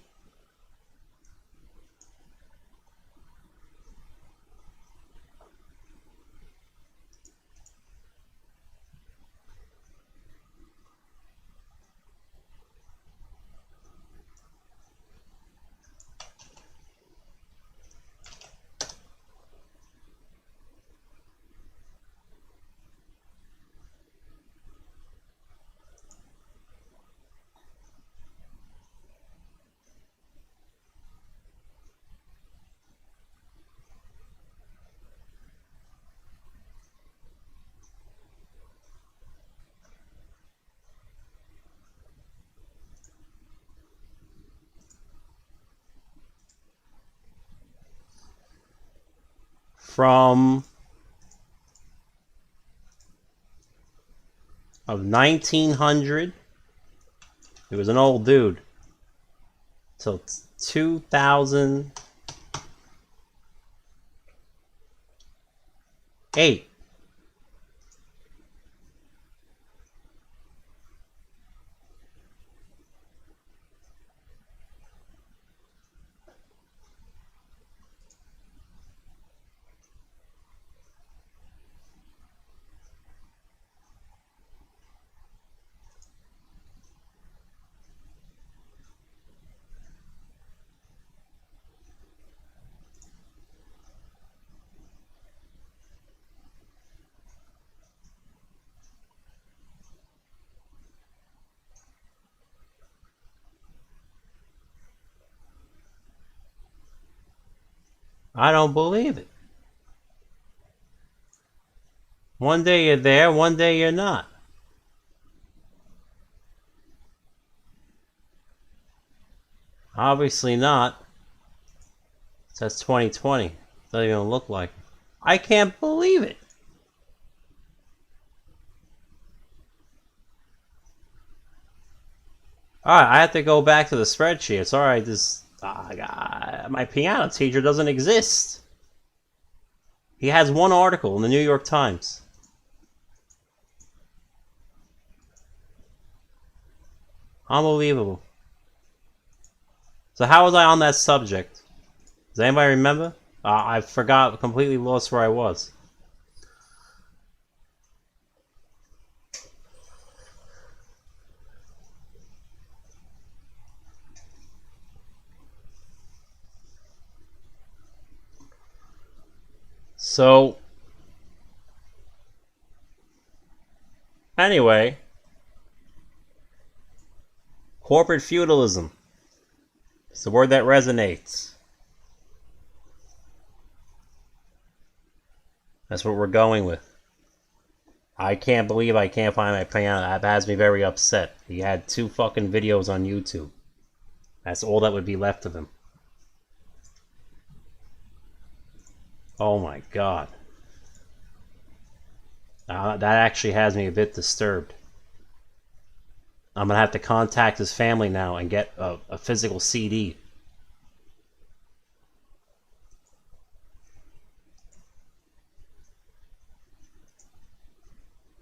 From of 1900, he was an old dude, till 2008. I don't believe it. One day you're there, one day you're not. Obviously not. It says 2020. Doesn't even look like it. I can't believe it. Alright, I have to go back to the spreadsheet. Sorry, my piano teacher doesn't exist. He has one article in the New York Times. Unbelievable. So how was I on that subject? Does anybody remember? I forgot, completely lost where I was. So, anyway, corporate feudalism. It's the word that resonates. That's what we're going with. I can't believe I can't find my piano. That has me very upset. He had 2 fucking videos on YouTube. That's all that would be left of him. Oh my god. That actually has me a bit disturbed. I'm gonna have to contact his family now and get a physical CD.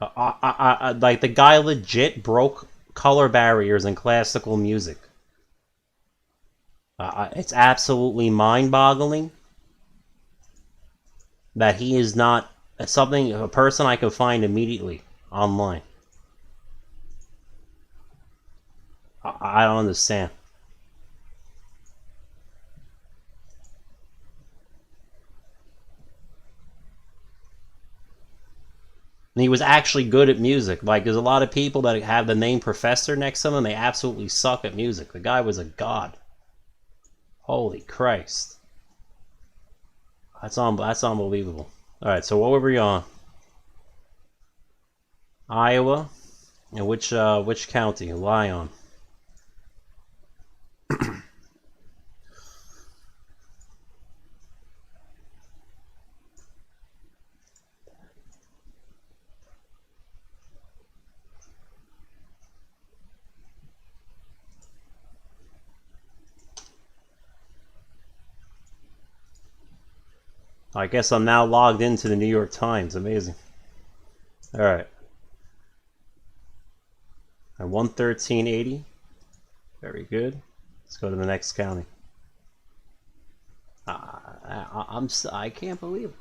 Like, the guy legit broke color barriers in classical music. It's absolutely mind-boggling that he is not a person I can find immediately online. I don't understand. And he was actually good at music. Like, there's a lot of people that have the name Professor next to them, and they absolutely suck at music. The guy was a god. Holy Christ. That's unbelievable. Alright, so what were we on? Iowa. And which county? Lyon. I guess I'm now logged into the New York Times. Amazing. Alright. At 113.80. Very good. Let's go to the next county. I can't believe it.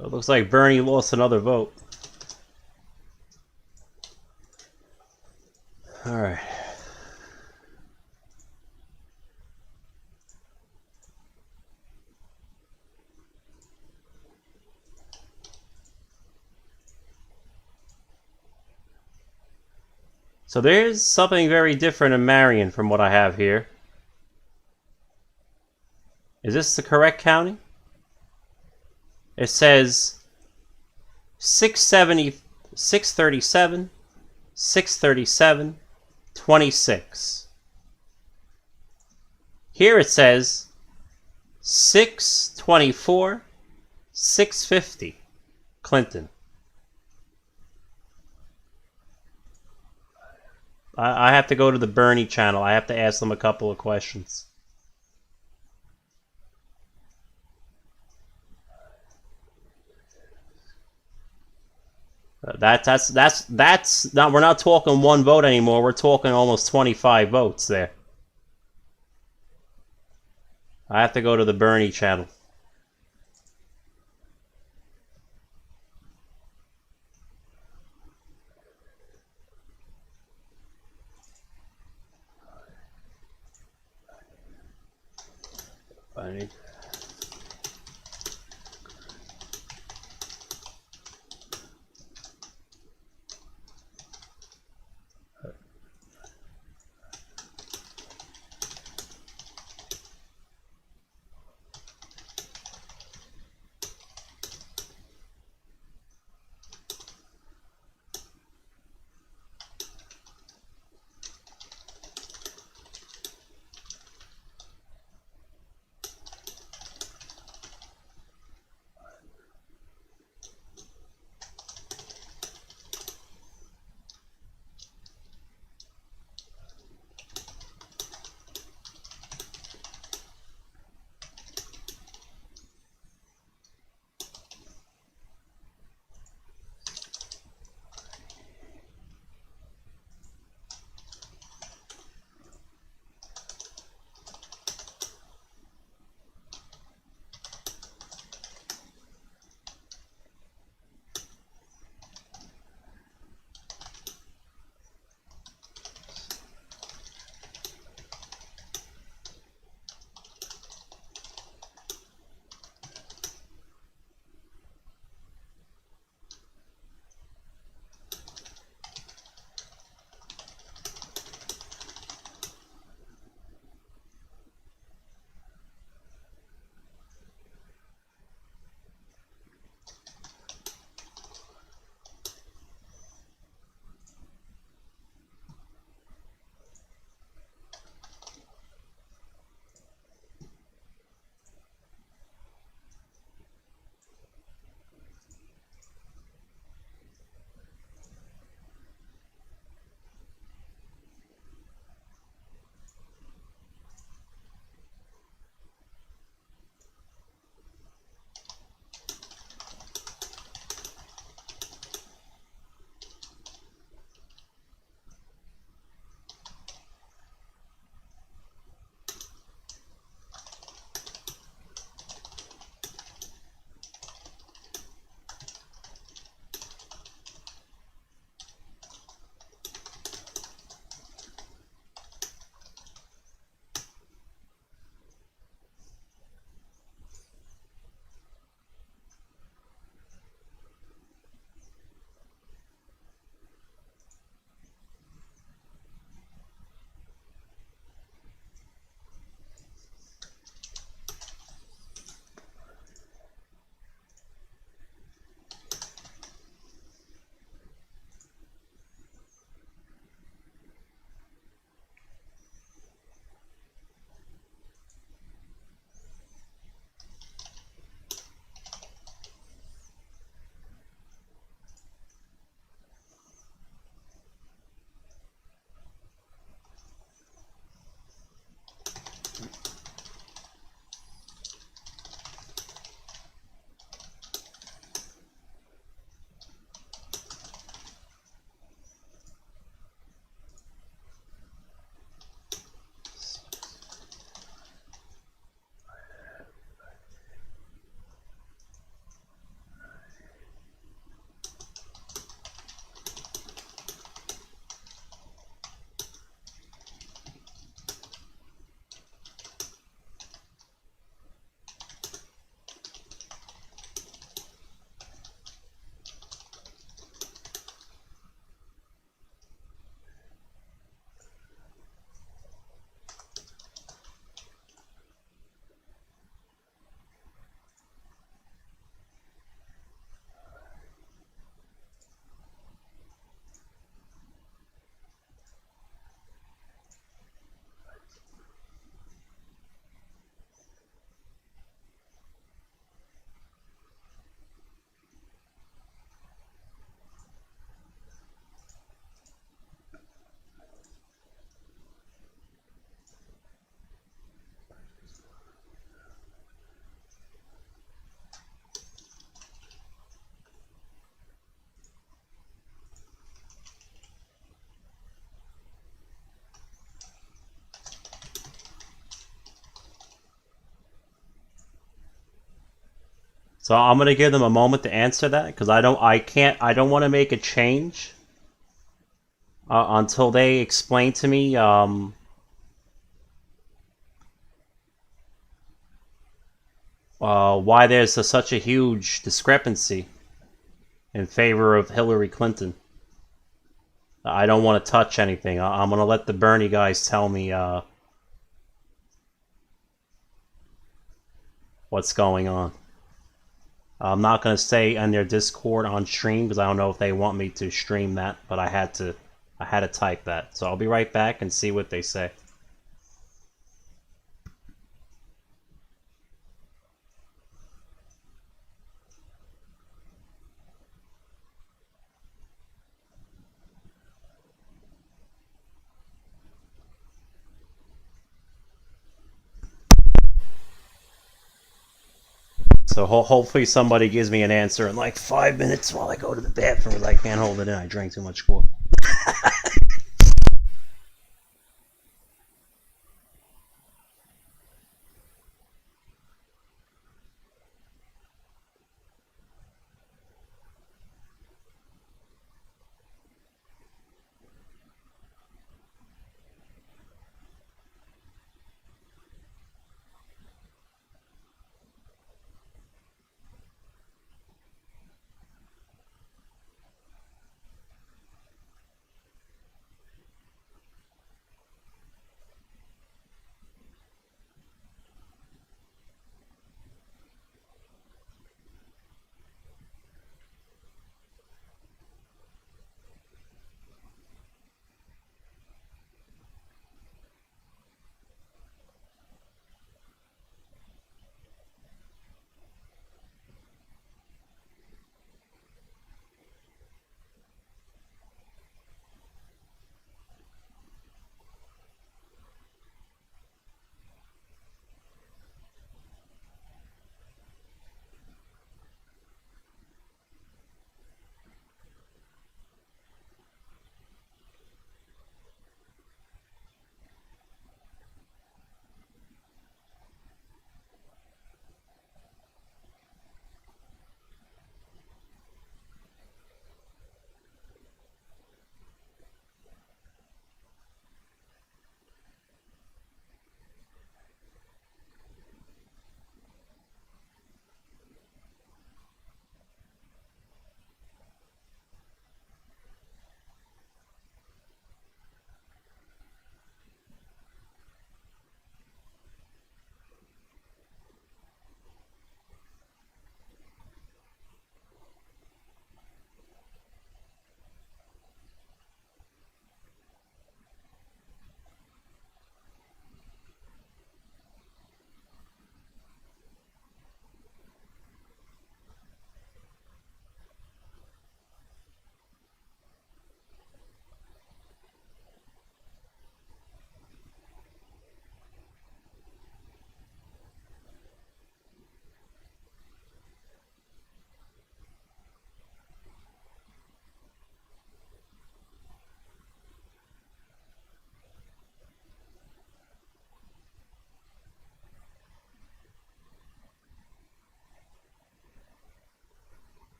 It looks like Bernie lost another vote. All right. So there's something very different in Marion from what I have here. Is this the correct county? It says 670, 637, 637, 26. Here it says 624, 650, Clinton. I have to go to the Bernie channel. I have to ask them a couple of questions. That's not. We're not talking one vote anymore. We're talking almost 25 votes there. I have to go to the Bernie channel. I need. So I'm gonna give them a moment to answer that because I don't want to make a change until they explain to me why there's such a huge discrepancy in favor of Hillary Clinton. I don't want to touch anything. I'm gonna let the Bernie guys tell me what's going on. I'm not gonna stay on their Discord on stream because I don't know if they want me to stream that, but I had to type that. So I'll be right back and see what they say. So hopefully somebody gives me an answer in like 5 minutes while I go to the bathroom because I can't hold it in. I drank too much coffee.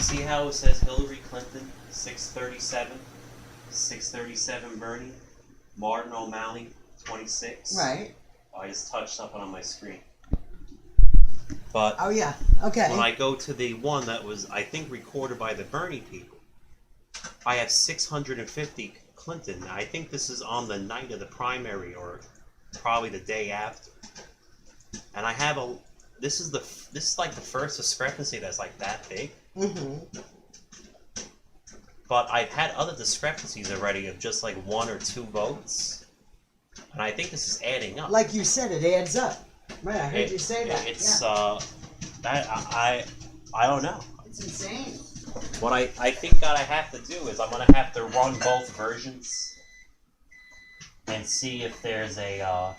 See how it says Hillary Clinton, 637, 637 Bernie, Martin O'Malley, 26. Right. I just touched something on my screen. But Oh yeah. Okay. when I go to the one that was, I think, recorded by the Bernie people, I have 650 Clinton. I think this is on the night of the primary, or probably the day after. And I have a. This is like the first discrepancy that's like that big. Mm-hmm. But I've had other discrepancies already of just like 1 or 2 votes, and I think this is adding up. Like you said, it adds up. Right. I heard you say that. It's yeah. I don't know. It's insane. What I think that I have to do is I'm gonna have to run both versions and see if there's a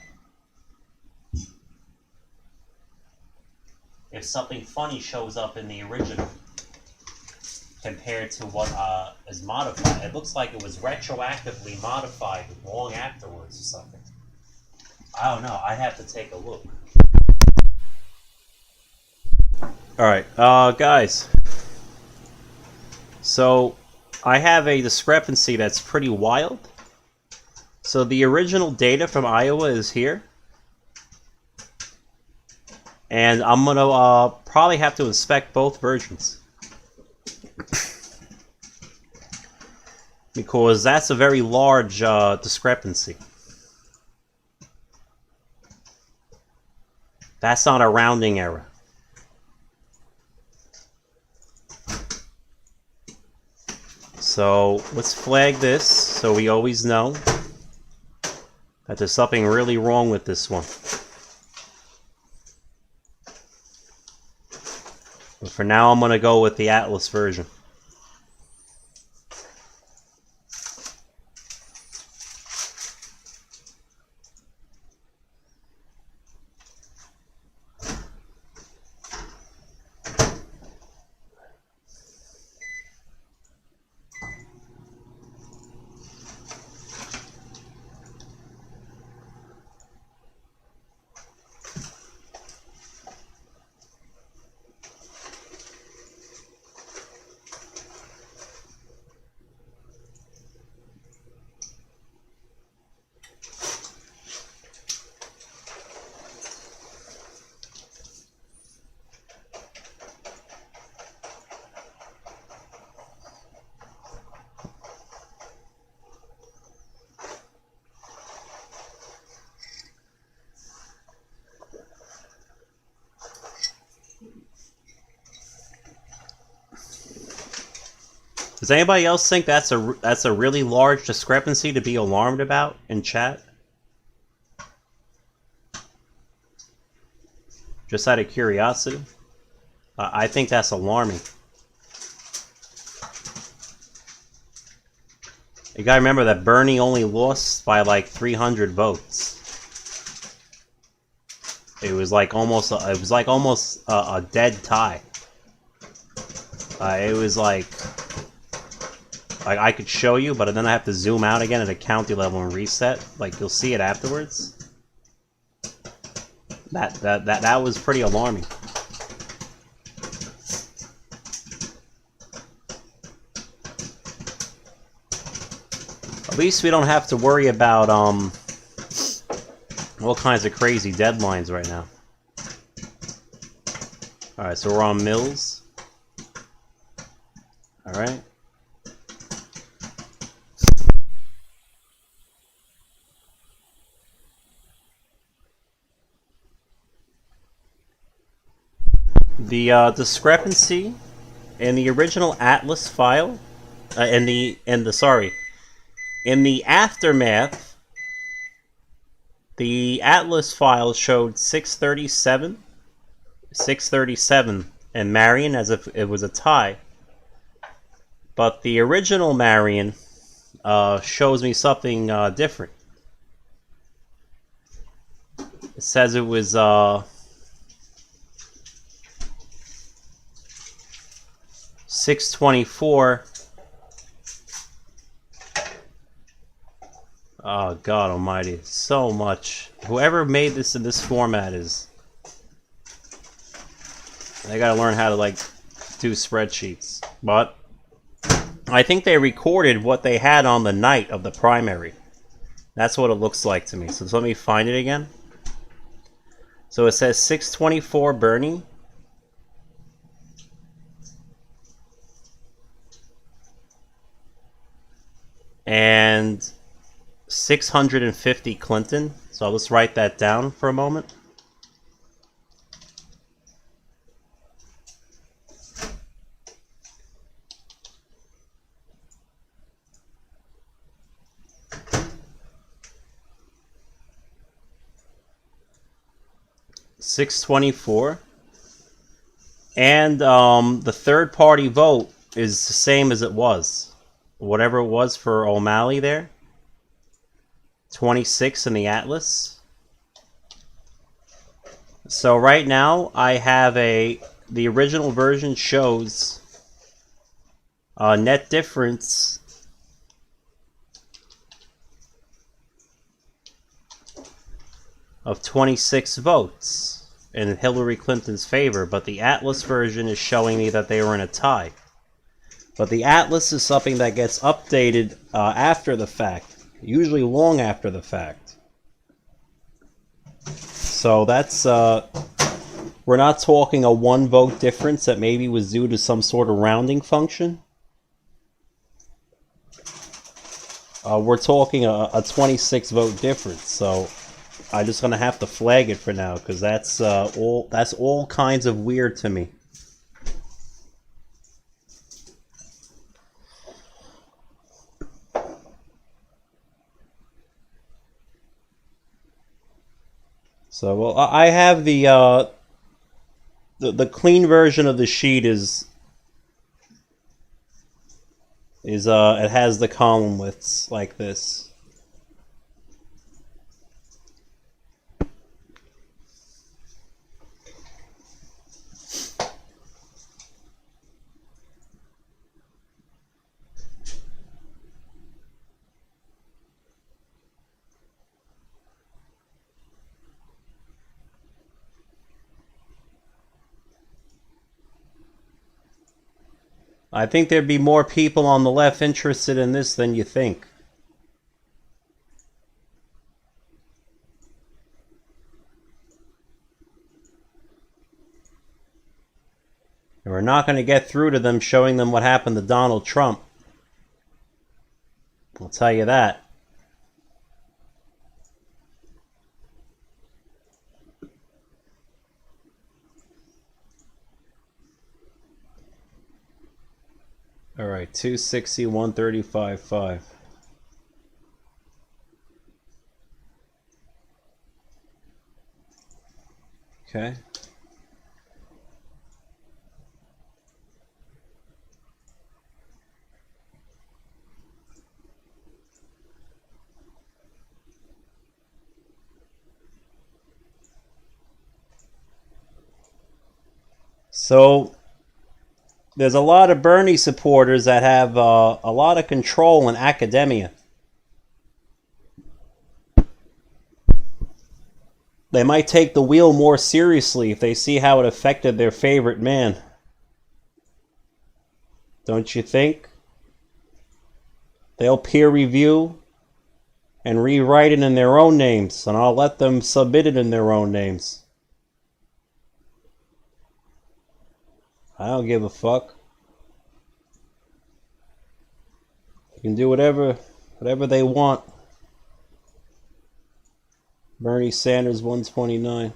if something funny shows up in the original compared to what is modified. It looks like it was retroactively modified long afterwards or something. I don't know. I'd have to take a look. Alright, guys. So, I have a discrepancy that's pretty wild. So the original data from Iowa is here. And I'm going to probably have to inspect both versions. Because that's a very large discrepancy. That's not a rounding error. So let's flag this so we always know that there's something really wrong with this one. But for now, I'm going to go with the Atlas version. Does anybody else think that's a really large discrepancy to be alarmed about in chat? Just out of curiosity. I think that's alarming. You gotta remember that Bernie only lost by like 300 votes. It was like almost a dead tie. It was like I could show you, but then I have to zoom out again at a county level and reset. Like, you'll see it afterwards. That was pretty alarming. At least we don't have to worry about all kinds of crazy deadlines right now. Alright, so we're on Mills. Alright. The discrepancy in the original Atlas file, in the aftermath, the Atlas file showed 637 and Marion as if it was a tie. But the original Marion shows me something different. It says it was 624. Oh, God almighty. So much. Whoever made this in this format is... They gotta learn how to, like, do spreadsheets. But I think they recorded what they had on the night of the primary. That's what it looks like to me. So let me find it again. So it says 624 Bernie. And 650 Clinton. So let's write that down for a moment. $624, and the third party vote is the same as it was, whatever it was for O'Malley there. 26 in the Atlas. So right now I have the original version shows a net difference of 26 votes in Hillary Clinton's favor, but the Atlas version is showing me that they were in a tie. But the Atlas is something that gets updated after the fact, usually long after the fact. So that's, we're not talking a 1 vote difference that maybe was due to some sort of rounding function. We're talking a 26 vote difference, so I'm just gonna have to flag it for now because that's all kinds of weird to me. So well, I have the clean version of the sheet is it has the column widths like this. I think there'd be more people on the left interested in this than you think. And we're not going to get through to them showing them what happened to Donald Trump. I'll tell you that. All right, 260, 135, 5. Okay. So there's a lot of Bernie supporters that have a lot of control in academia. They might take the wheel more seriously if they see how it affected their favorite man. Don't you think? They'll peer review and rewrite it in their own names, and I'll let them submit it in their own names. I don't give a fuck. You can do whatever they want. Bernie Sanders 129.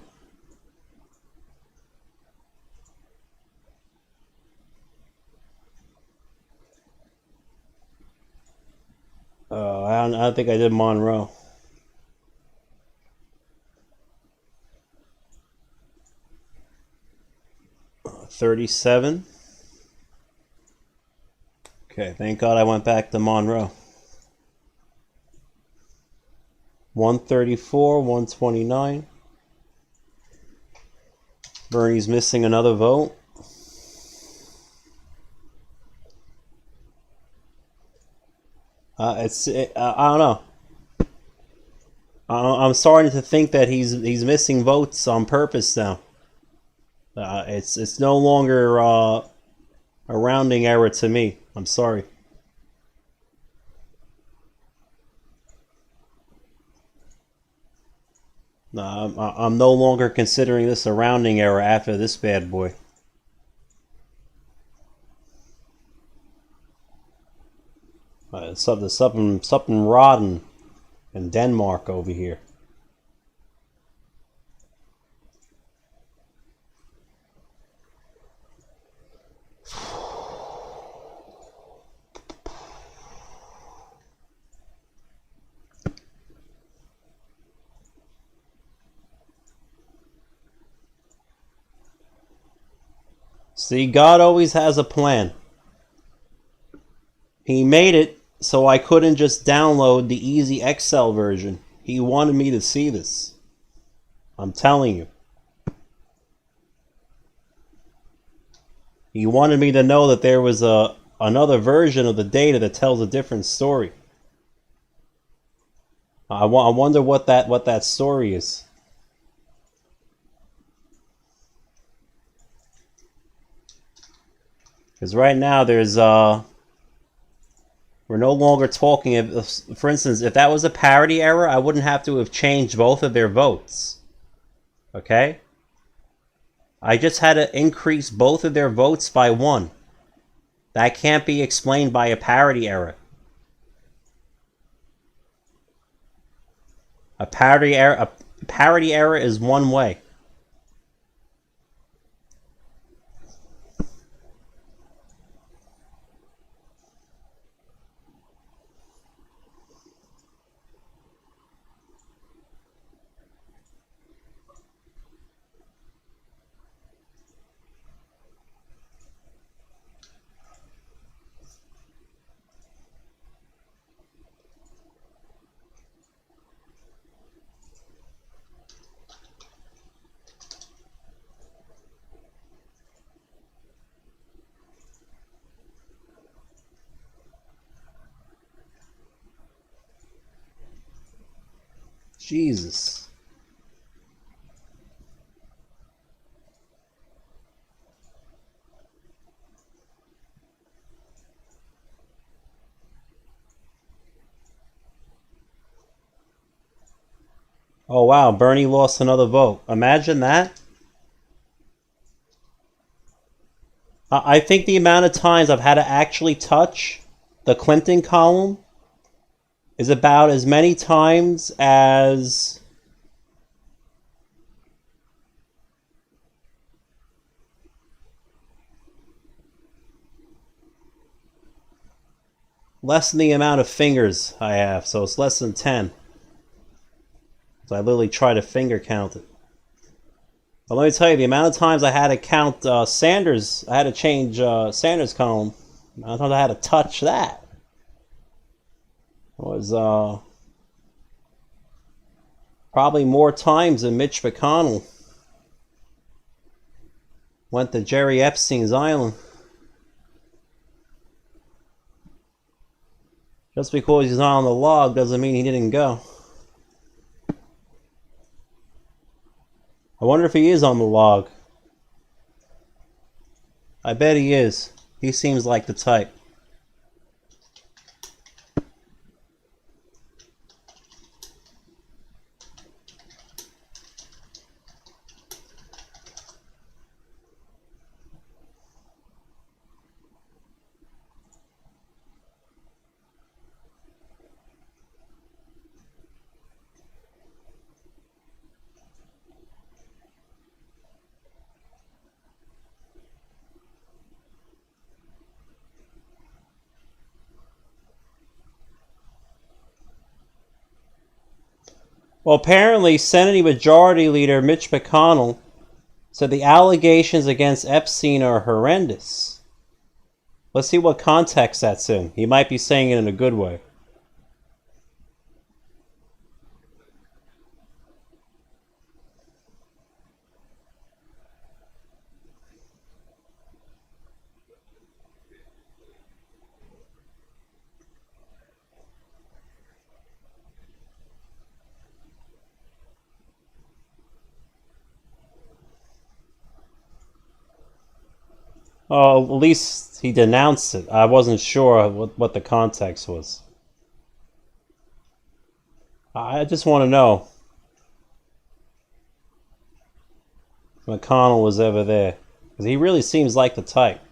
I don't think I did Monroe. $37. Okay, thank God I went back to Monroe. 134, 129. Bernie's missing another vote. I don't know. I'm starting to think that he's missing votes on purpose now. It's no longer a rounding error to me. I'm sorry. No, I'm no longer considering this a rounding error after this bad boy. Something rotten in Denmark over here. See, God always has a plan. He made it so I couldn't just download the easy Excel version. He wanted me to see this. I'm telling you. He wanted me to know that there was another version of the data that tells a different story. I wonder what that story is. Because right now there's we're no longer talking. If, for instance, if that was a parity error, I wouldn't have to have changed both of their votes. Okay? I just had to increase both of their votes by 1. That can't be explained by a parity error. A parity error is one way. Jesus. Oh wow, Bernie lost another vote. Imagine that. I think the amount of times I've had to actually touch the Clinton column is about as many times as less than the amount of fingers I have, so it's less than 10. So I literally try to finger count it. But let me tell you, the amount of times I had to count Sanders, I had to change Sanders' column. The amount of times I had to touch that was probably more times than Mitch McConnell went to Jerry Epstein's island. Just because he's not on the log doesn't mean he didn't go. I wonder if he is on the log. I bet he is. He seems like the type. Well, apparently, Senate Majority Leader Mitch McConnell said the allegations against Epstein are horrendous. Let's see what context that's in. He might be saying it in a good way. At least He denounced it. I wasn't sure what the context was. I just want to know if McConnell was ever there. Because he really seems like the type.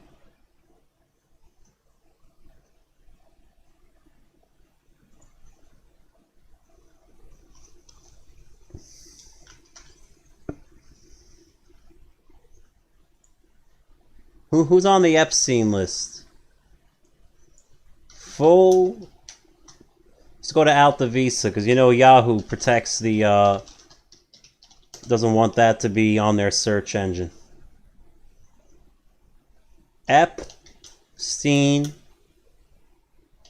Who's on the Epstein list? Full. Let's go to Alta Vista, because you know Yahoo protects the, doesn't want that to be on their search engine. Epstein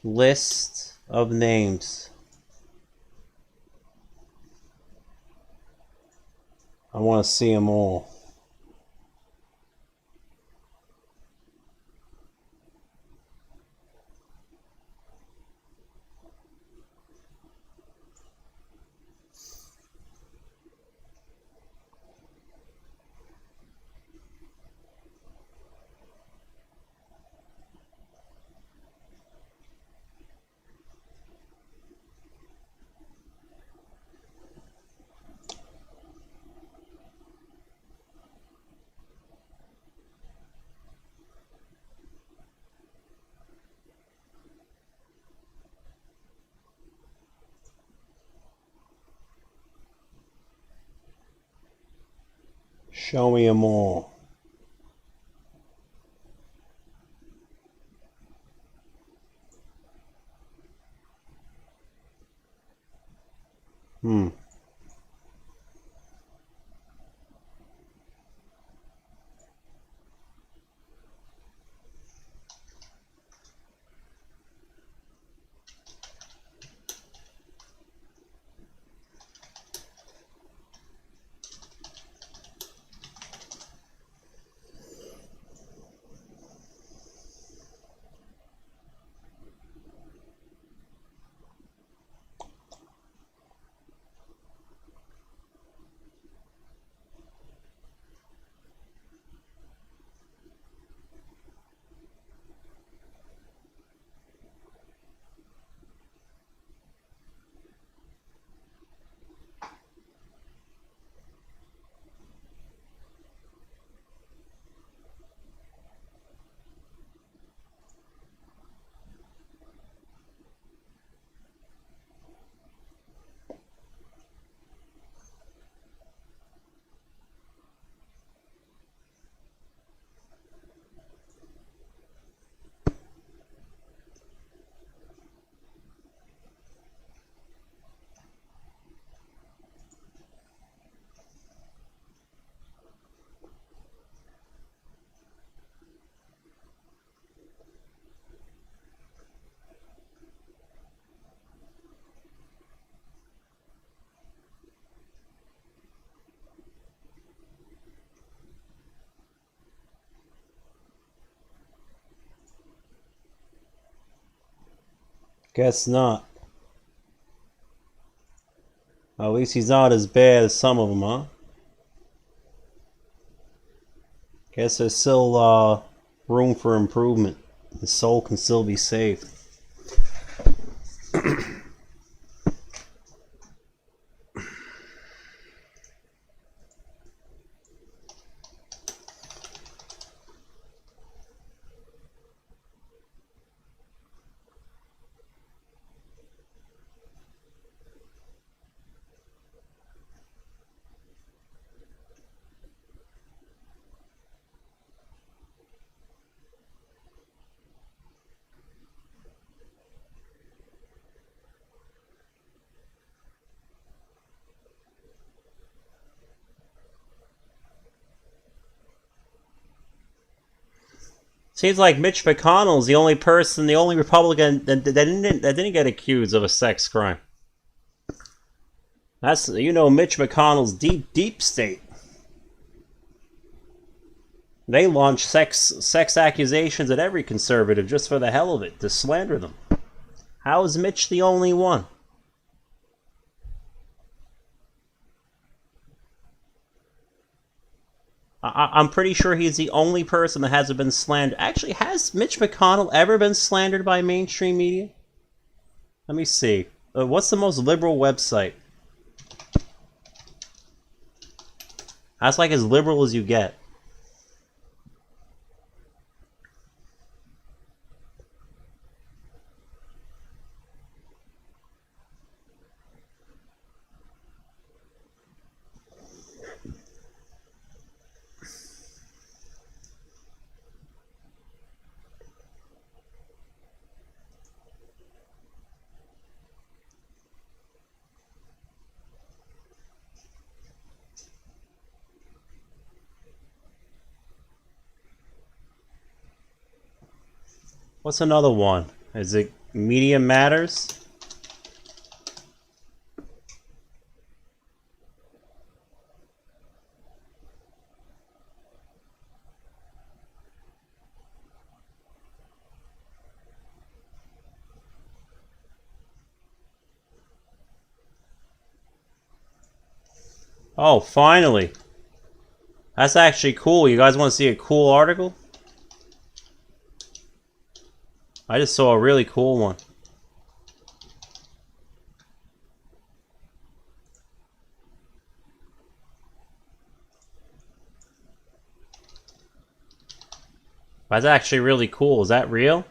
list of names. I want to see them all. Show me them all. Guess not. At least he's not as bad as some of them, huh? Guess there's still room for improvement. His soul can still be saved. Seems like Mitch McConnell's the only person, the only Republican that didn't get accused of a sex crime. That's, you know, Mitch McConnell's deep state. They launch sex accusations at every conservative just for the hell of it, to slander them. How is Mitch the only one? I'm pretty sure he's the only person that hasn't been slandered. Actually, has Mitch McConnell ever been slandered by mainstream media? Let me see. What's the most liberal website? That's like as liberal as you get. What's another one? Is it Media Matters? Oh, finally. That's actually cool. You guys want to see a cool article? I just saw a really cool one. That's actually really cool. Is that real?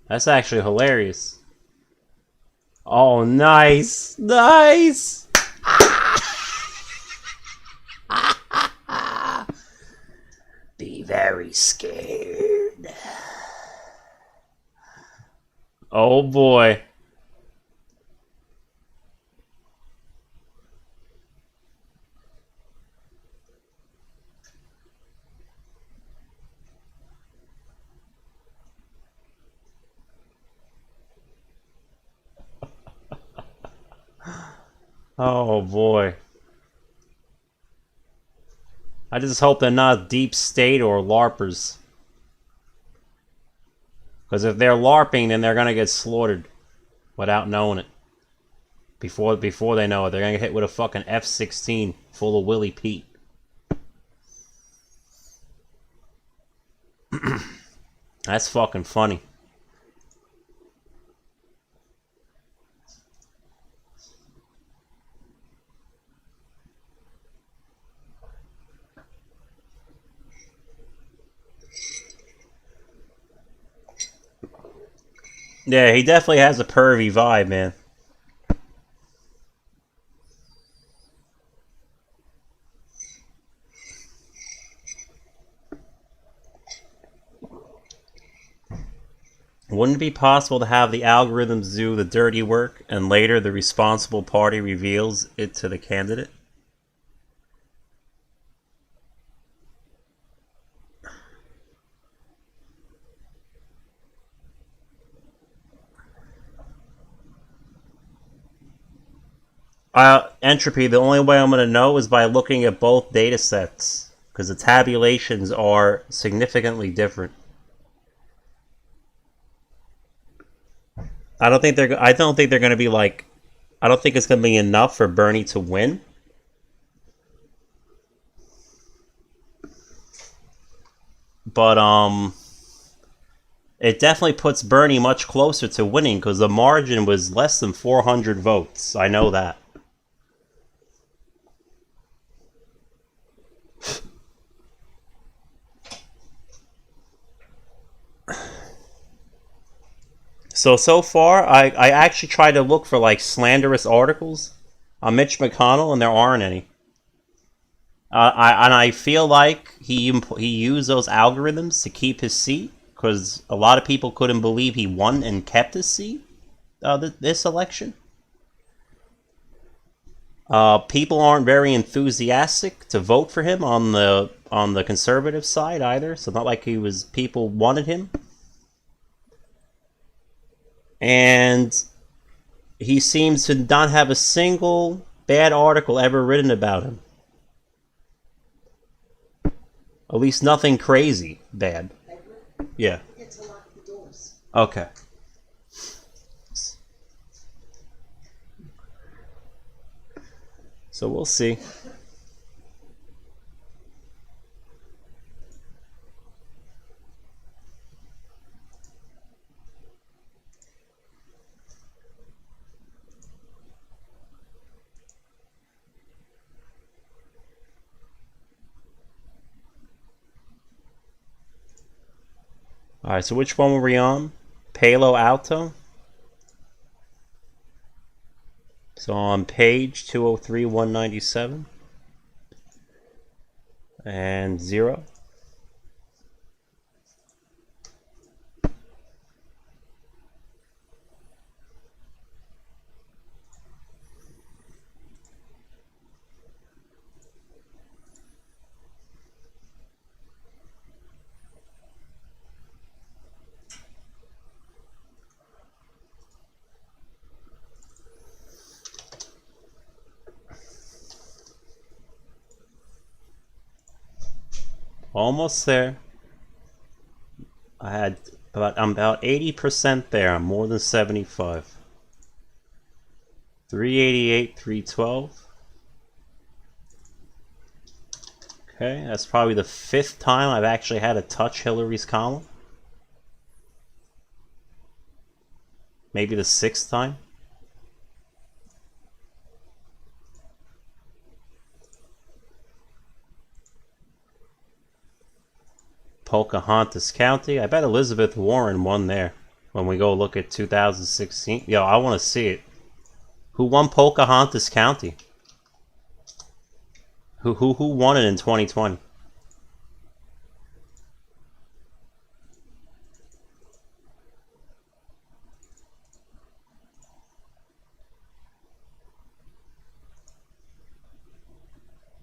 That's actually hilarious. Oh, nice. Nice. Be very scared. Oh, boy. Oh, boy. I just hope they're not deep state or LARPers. Because if they're LARPing, then they're going to get slaughtered without knowing it. Before they know it, they're going to get hit with a fucking F-16 full of Willie Pete. That's fucking funny. Yeah, he definitely has a pervy vibe, man. Wouldn't it be possible to have the algorithms do the dirty work and later the responsible party reveals it to the candidate? Entropy, the only way I'm going to know is by looking at both data sets, because the tabulations are significantly different. I don't think they're going to be like, I don't think it's going to be enough for Bernie to win. But it definitely puts Bernie much closer to winning because the margin was less than 400 votes. I know that. So far, I actually tried to look for like slanderous articles on Mitch McConnell, and there aren't any. I feel like he used those algorithms to keep his seat because a lot of people couldn't believe he won and kept his seat this election. People aren't very enthusiastic to vote for him on the conservative side either, so not like people wanted him. And he seems to not have a single bad article ever written about him. At least nothing crazy bad. Yeah. Okay. So we'll see. Alright, so which one were we on? Palo Alto? So on page 203, 197. And 0. Almost there. I'm about 80% there. I'm more than 75. 388, 312. Okay, that's probably the 5th time I've actually had to touch Hillary's column. Maybe the 6th time. Pocahontas County. I bet Elizabeth Warren won there when we go look at 2016. Yo, I want to see it. Who won Pocahontas County? Who won it in 2020?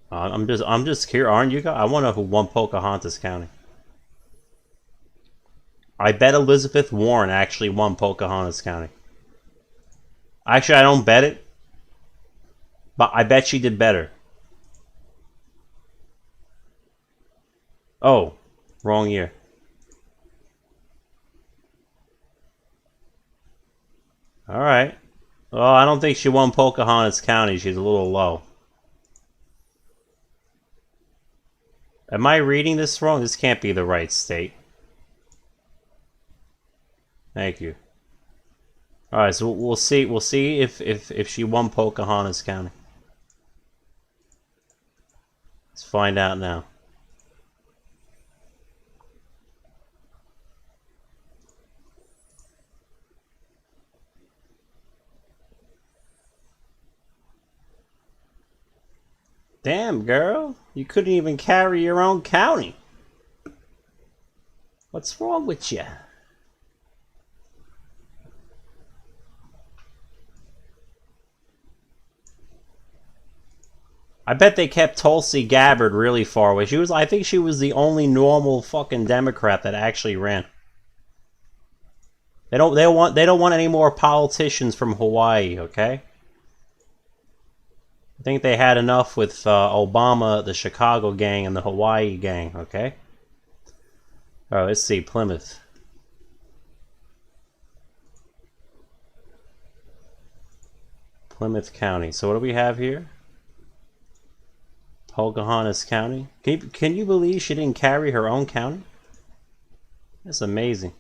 I'm just curious. Aren't you guys? I want to know who won Pocahontas County. I bet Elizabeth Warren actually won Pocahontas County. Actually, I don't bet it, but I bet she did better. Oh, wrong year. Alright. Well, I don't think she won Pocahontas County. She's a little low. Am I reading this wrong? This can't be the right state. Thank you. Alright, so we'll see if she won Pocahontas County. Let's find out now. Damn, girl. You couldn't even carry your own county. What's wrong with you? I bet they kept Tulsi Gabbard really far away. I think she was the only normal fucking Democrat that actually ran. They don't want any more politicians from Hawaii, okay? I think they had enough with Obama, the Chicago gang, and the Hawaii gang, okay? Alright, let's see, Plymouth. Plymouth County. So what do we have here? Pocahontas County. Can you believe she didn't carry her own county? That's amazing.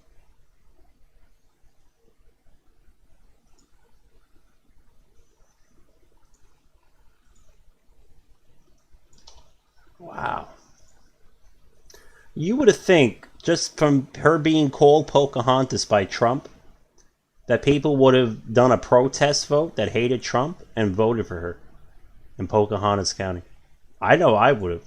Wow. You would have think, just from her being called Pocahontas by Trump, that people would have done a protest vote that hated Trump and voted for her in Pocahontas County. I know I would have.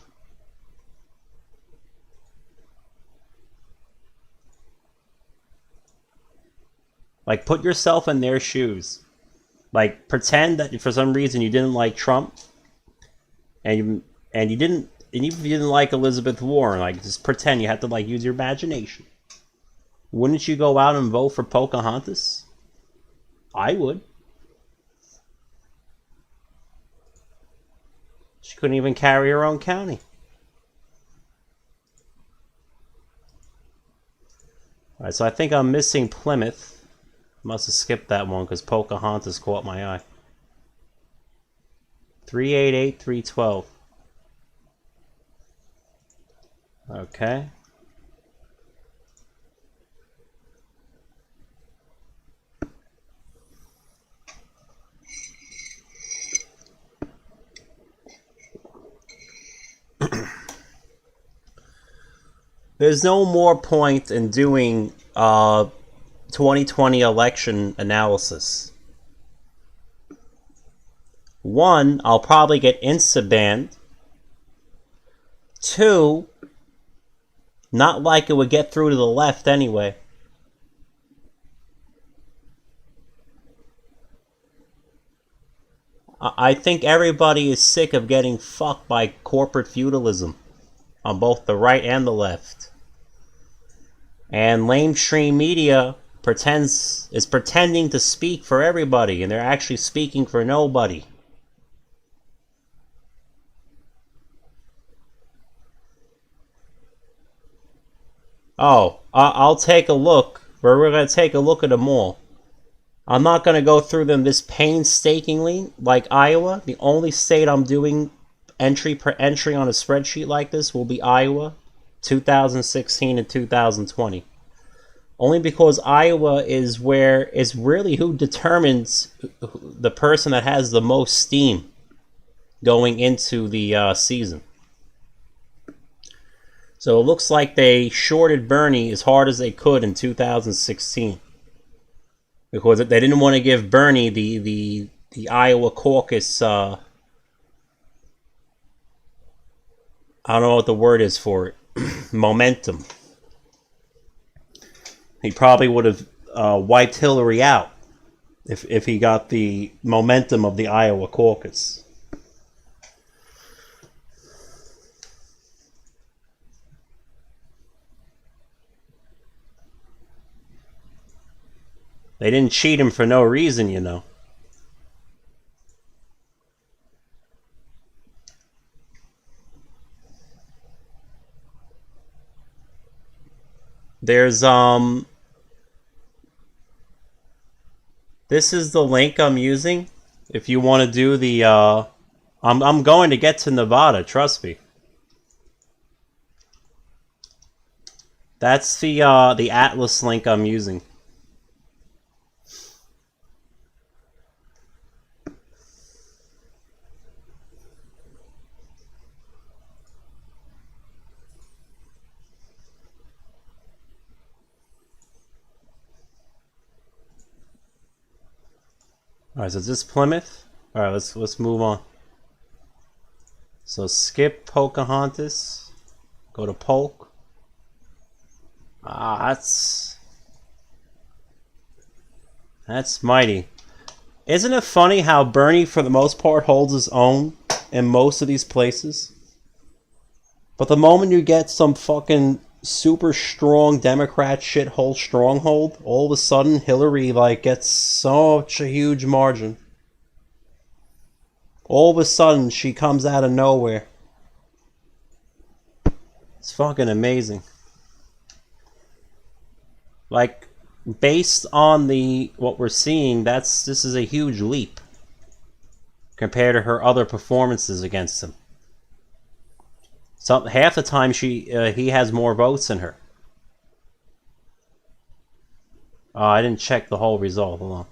Like, put yourself in their shoes. Like, pretend that for some reason you didn't like Trump, and you didn't like Elizabeth Warren. Like, just pretend you had to like use your imagination. Wouldn't you go out and vote for Pocahontas? I would. She couldn't even carry her own county. Alright, so I think I'm missing Plymouth. Must have skipped that one because Pocahontas caught my eye. 388, 312. Okay. There's no more point in doing 2020 election analysis. One, I'll probably get insta-banned. Two, not like it would get through to the left anyway. I think everybody is sick of getting fucked by corporate feudalism on both the right and the left. And lamestream media is pretending to speak for everybody, and they're actually speaking for nobody. Oh, I'll take a look. We're going to take a look at them all. I'm not going to go through them this painstakingly like Iowa. The only state I'm doing entry per entry on a spreadsheet like this will be Iowa, 2016 and 2020. Only because Iowa is really who determines the person that has the most steam going into the season. So it looks like they shorted Bernie as hard as they could in 2016. Because they didn't want to give Bernie the Iowa caucus, I don't know what the word is for it, momentum. He probably would have wiped Hillary out if he got the momentum of the Iowa caucus. They didn't cheat him for no reason, you know. There's this is the link I'm using if you want to do the I'm going to get to Nevada, trust me. That's the Atlas link I'm using. All right, so is this Plymouth? All right, let's move on. So skip Pocahontas, go to Polk. That's mighty. Isn't it funny how Bernie, for the most part, holds his own in most of these places? But the moment you get some fucking super strong Democrat shithole stronghold, all of a sudden Hillary gets such a huge margin. All of a sudden she comes out of nowhere. It's fucking amazing. Based on what we're seeing, this is a huge leap compared to her other performances against him. Half the time he has more votes than her. I didn't check the whole result. Hold on.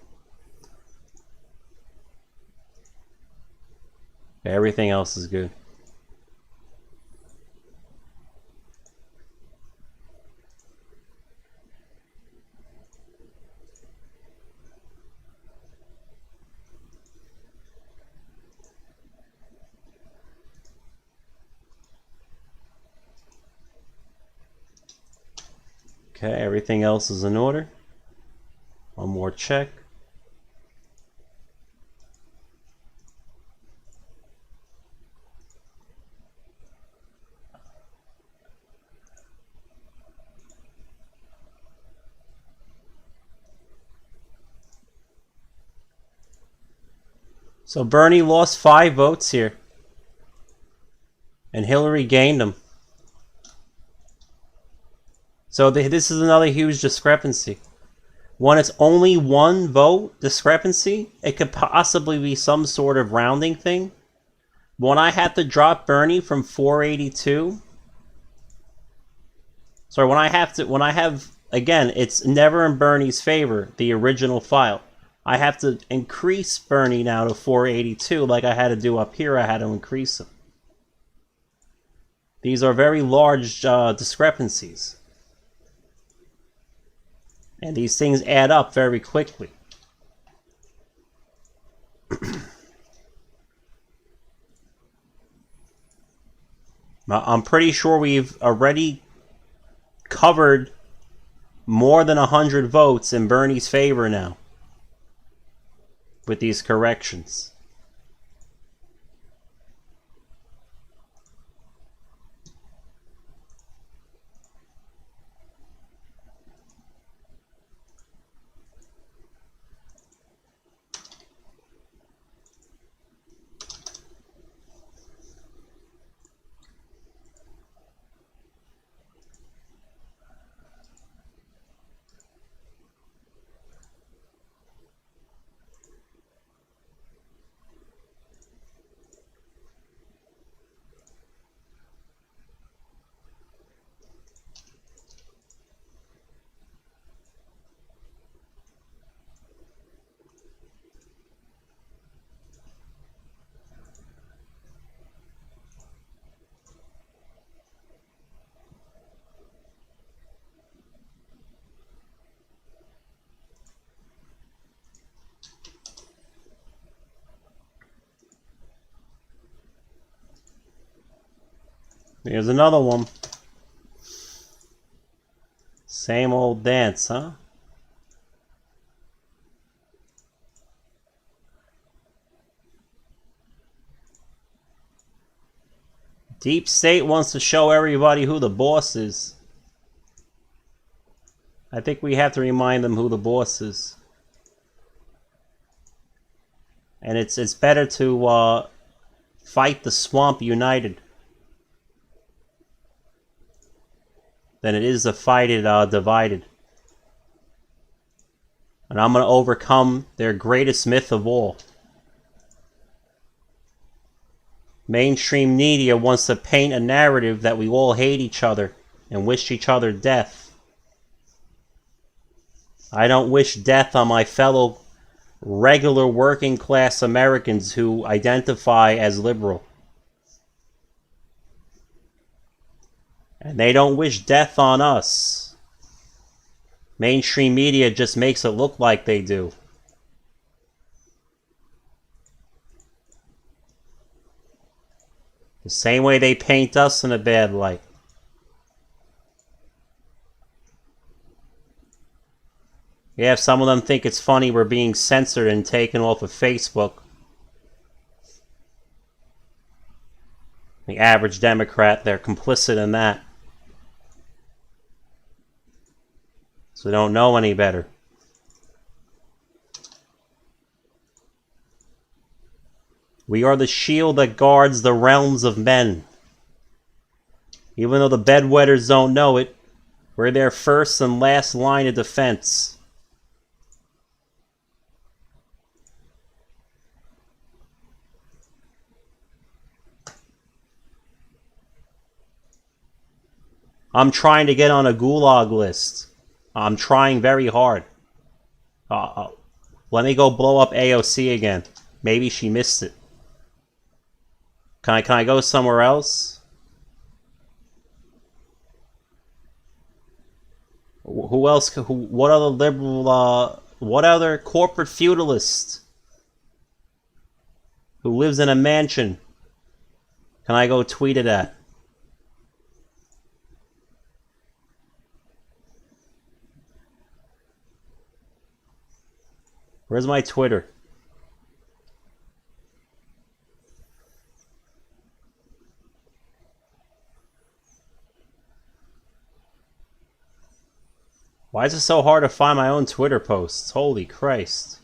Okay, everything else is good. Okay, everything else is in order. One more check. So Bernie lost 5 votes here. And Hillary gained them. So this is another huge discrepancy. When it's only 1 vote discrepancy, it could possibly be some sort of rounding thing. when I had to drop Bernie from 482. Sorry, when I have, again, it's never in Bernie's favor, the original file. I have to increase Bernie now to 482, like I had to do up here. I had to increase him. These are very large discrepancies. And these things add up very quickly. I'm pretty sure we've already covered more than 100 votes in Bernie's favor now with these corrections. Here's another one. Same old dance, huh? Deep State wants to show everybody who the boss is. I think we have to remind them who the boss is. And it's better to fight the swamp united than it is to fight it divided. And I'm going to overcome their greatest myth of all. Mainstream media wants to paint a narrative that we all hate each other and wish each other death. I don't wish death on my fellow regular working class Americans who identify as liberal. And they don't wish death on us. Mainstream media just makes it look like they do. The same way they paint us in a bad light. Yeah, some of them think it's funny we're being censored and taken off of Facebook. The average Democrat, they're complicit in that. So they don't know any better. We are the shield that guards the realms of men. Even though the bedwetters don't know it, we're their first and last line of defense. I'm trying to get on a gulag list. I'm trying very hard. Let me go blow up AOC again. Maybe she missed it. Can I go somewhere else? Who else? What other liberal? What other corporate feudalist who lives in a mansion can I go tweet it at? Where's my Twitter? Why is it so hard to find my own Twitter posts? Holy Christ.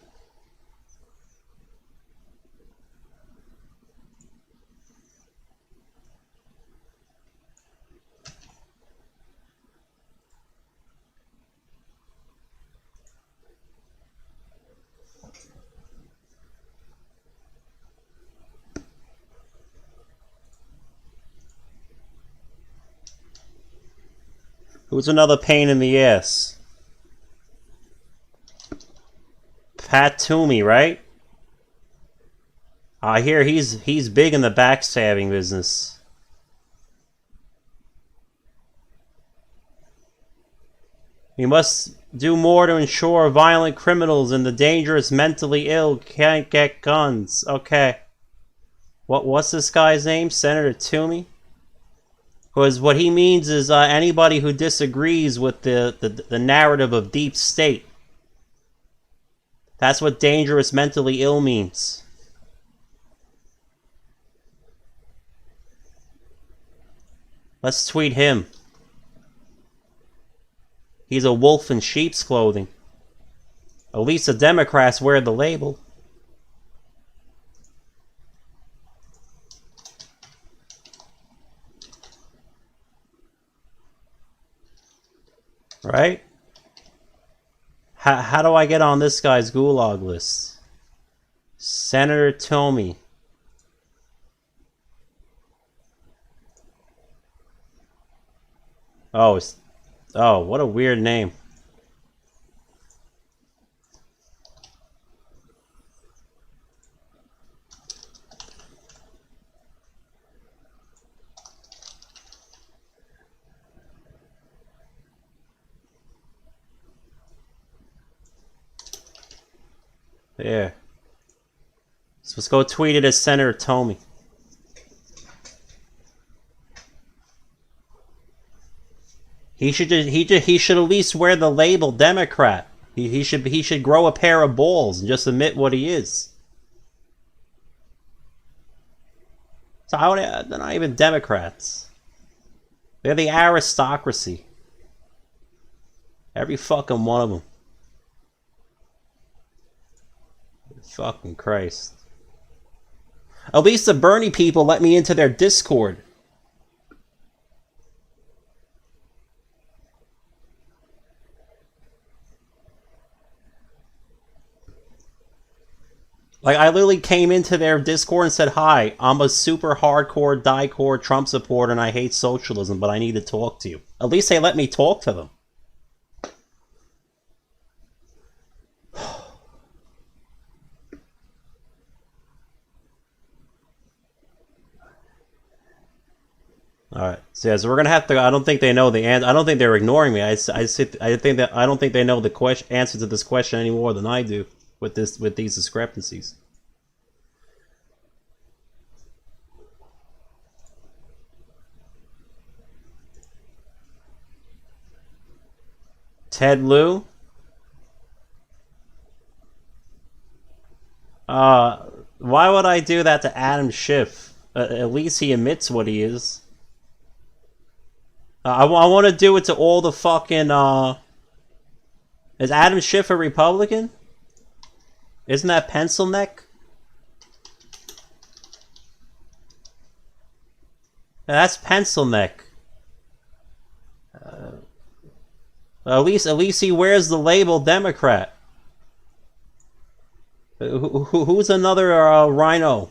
Who's another pain in the ass? Pat Toomey, right? I hear he's big in the backstabbing business. We must do more to ensure violent criminals and the dangerous mentally ill can't get guns. Okay. What's this guy's name? Senator Toomey? Because what he means is anybody who disagrees with the narrative of deep state. That's what dangerous mentally ill means. Let's tweet him. He's a wolf in sheep's clothing. At least the Democrats wear the label. Right? How do I get on this guy's gulag list? Senator Toomey. Oh, what a weird name. There. So let's go tweet it as Senator Toomey. He should at least wear the label Democrat. He should grow a pair of balls and just admit what he is. So they're not even Democrats. They're the aristocracy. Every fucking one of them. Fucking Christ. At least the Bernie people let me into their Discord. Like, I literally came into their Discord and said, "Hi, I'm a super hardcore, die-core Trump supporter and I hate socialism, but I need to talk to you." At least they let me talk to them. Alright, so yeah, so we're gonna have to. I don't think they know the answer. I don't think they're ignoring me. I think that I don't think they know the answer to this question any more than I do with these discrepancies. Ted Lieu. Why would I do that to Adam Schiff? At least he admits what he is. I want to do it to all the fucking, Is Adam Schiff a Republican? Isn't that Pencil Neck? That's Pencil Neck. At least he wears the label Democrat. Who's another rhino?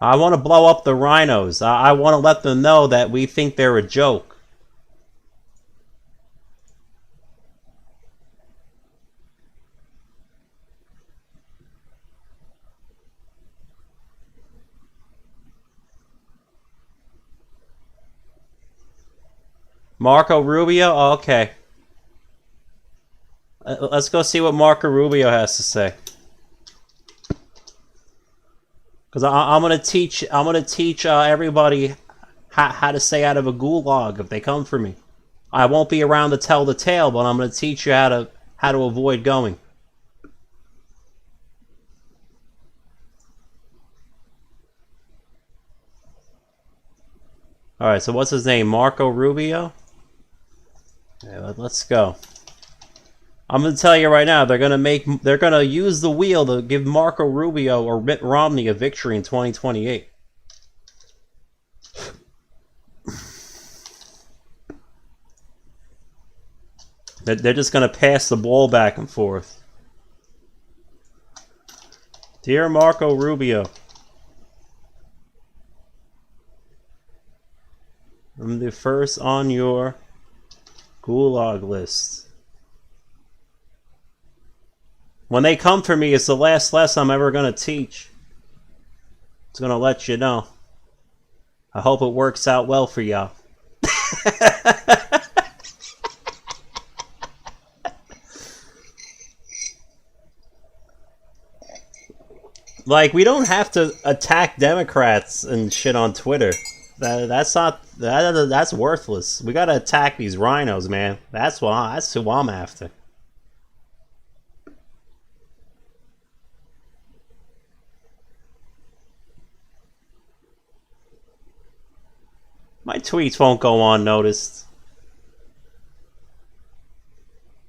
I want to blow up the rhinos. I want to let them know that we think they're a joke. Marco Rubio? Oh, okay. Let's go see what Marco Rubio has to say. Because I'm gonna teach everybody how to stay out of a gulag if they come for me. I won't be around to tell the tale, but I'm gonna teach you how to avoid going. All right, so what's his name? Marco Rubio. Yeah, let's go. I'm gonna tell you right now, they're gonna use the wheel to give Marco Rubio or Mitt Romney a victory in 2028. They're just gonna pass the ball back and forth. Dear Marco Rubio. I'm the first on your gulag list. When they come for me, it's the last lesson I'm ever going to teach. It's going to let you know. I hope it works out well for y'all. Like, we don't have to attack Democrats and shit on Twitter. That's worthless. We gotta attack these rhinos, man. That's who I'm after. My tweets won't go unnoticed.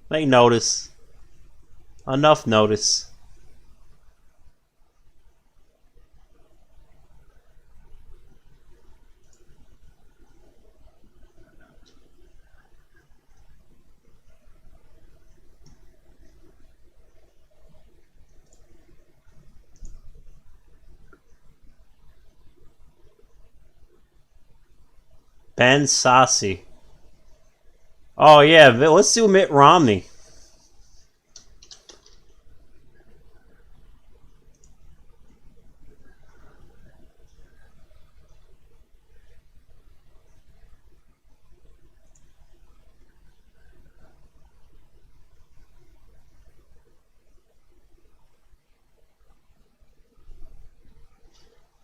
They notice. Enough notice. Ben Sassi. Oh yeah, let's do Mitt Romney.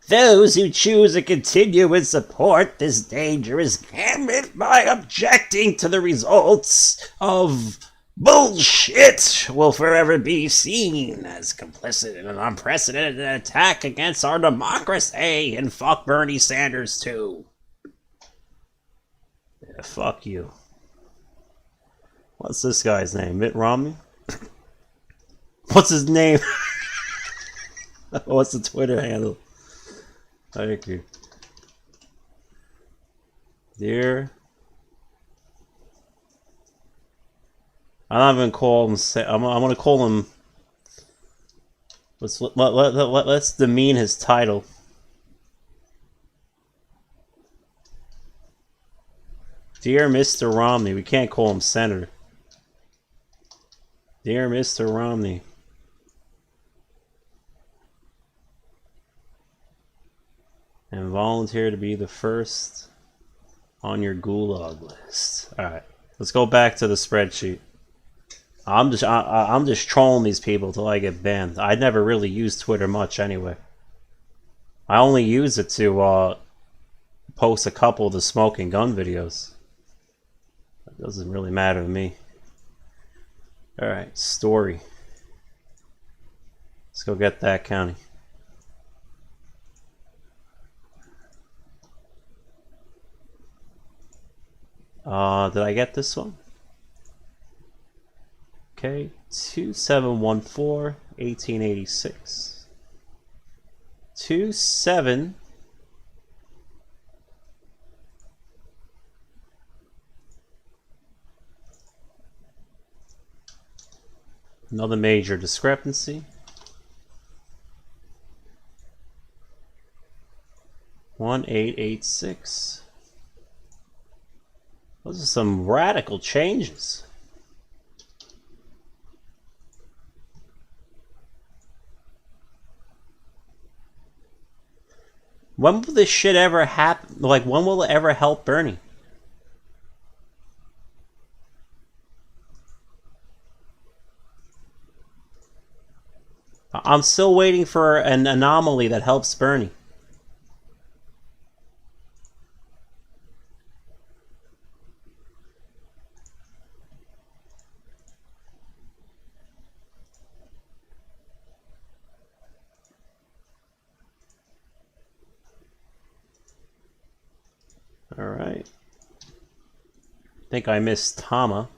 Those who choose to continue and support this dangerous gambit by objecting to the results of bullshit will forever be seen as complicit in an unprecedented attack against our democracy. And fuck Bernie Sanders too. Yeah, fuck you. What's this guy's name? Mitt Romney? What's his name? What's the Twitter handle? Thank you. Dear. I'm not even call him. I'm gonna call him. Let's demean his title. Dear Mr. Romney. We can't call him Senator. Dear Mr. Romney. And volunteer to be the first on your gulag list. All right, let's go back to the spreadsheet. I'm just trolling these people till I get banned. I never really use Twitter much anyway. I only use it to post a couple of the smoking gun videos. That doesn't really matter to me. All right, story. Let's go get that county. Did I get this one? Okay, 2714 1886. 27. Another major discrepancy. 1886. Those are some radical changes. When will this shit ever happen? Like, when will it ever help Bernie? I'm still waiting for an anomaly that helps Bernie. Alright. I think I missed Tama.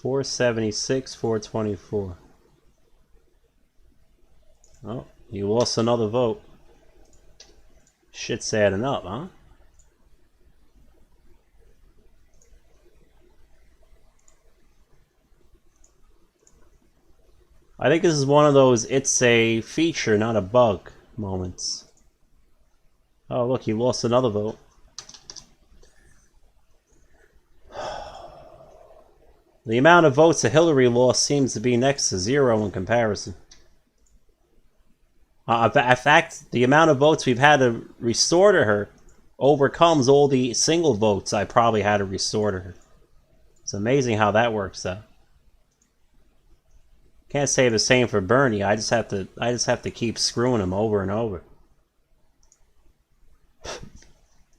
$476, $424. Oh, you lost another vote. Shit's adding up, huh? I think this is one of those it's a feature, not a bug moments. Oh, look, he lost another vote. The amount of votes that Hillary lost seems to be next to zero in comparison. In fact, the amount of votes we've had to restore to her overcomes all the single votes I probably had to restore to her. It's amazing how that works out. Can't say the same for Bernie. I just have to keep screwing him over and over.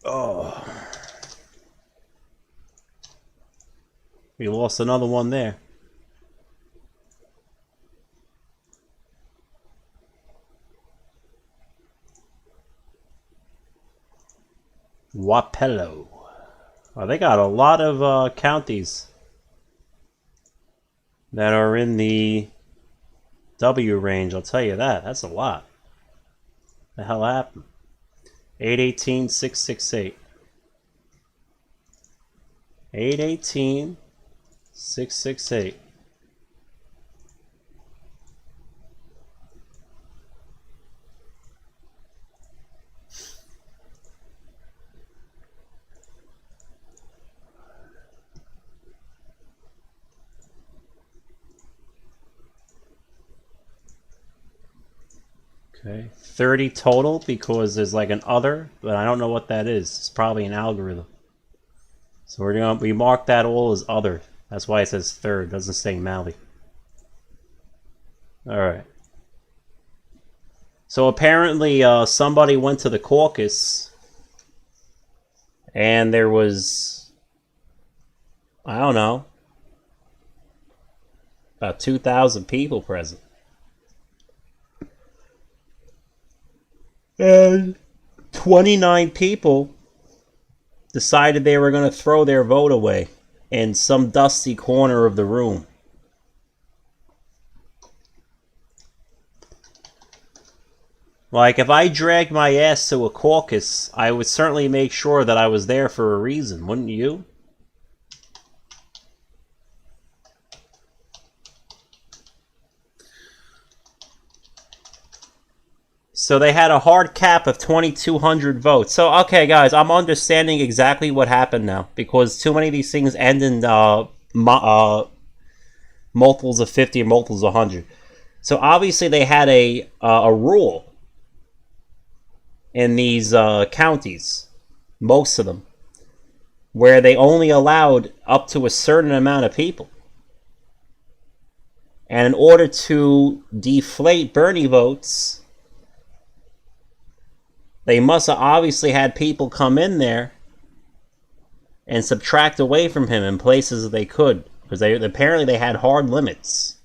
Oh. We lost another one there. Wapello. Well, they got a lot of counties that are in the W range, I'll tell you that. That's a lot. The hell happened? 818 668. 818 668. Okay, 30 total because there's like an other, but I don't know what that is. It's probably an algorithm. So we mark that all as other. That's why it says third. It doesn't say Mally. All right. So apparently somebody went to the caucus and there was, I don't know, about 2,000 people present. And 29 people decided they were going to throw their vote away in some dusty corner of the room. Like, if I dragged my ass to a caucus, I would certainly make sure that I was there for a reason, wouldn't you? So they had a hard cap of 2,200 votes. So, okay, guys, I'm understanding exactly what happened now. Because too many of these things end in multiples of 50 and multiples of 100. So, obviously, they had a rule in these counties, most of them, where they only allowed up to a certain amount of people. And in order to deflate Bernie votes, they must have obviously had people come in there and subtract away from him in places that they could. Because apparently they had hard limits.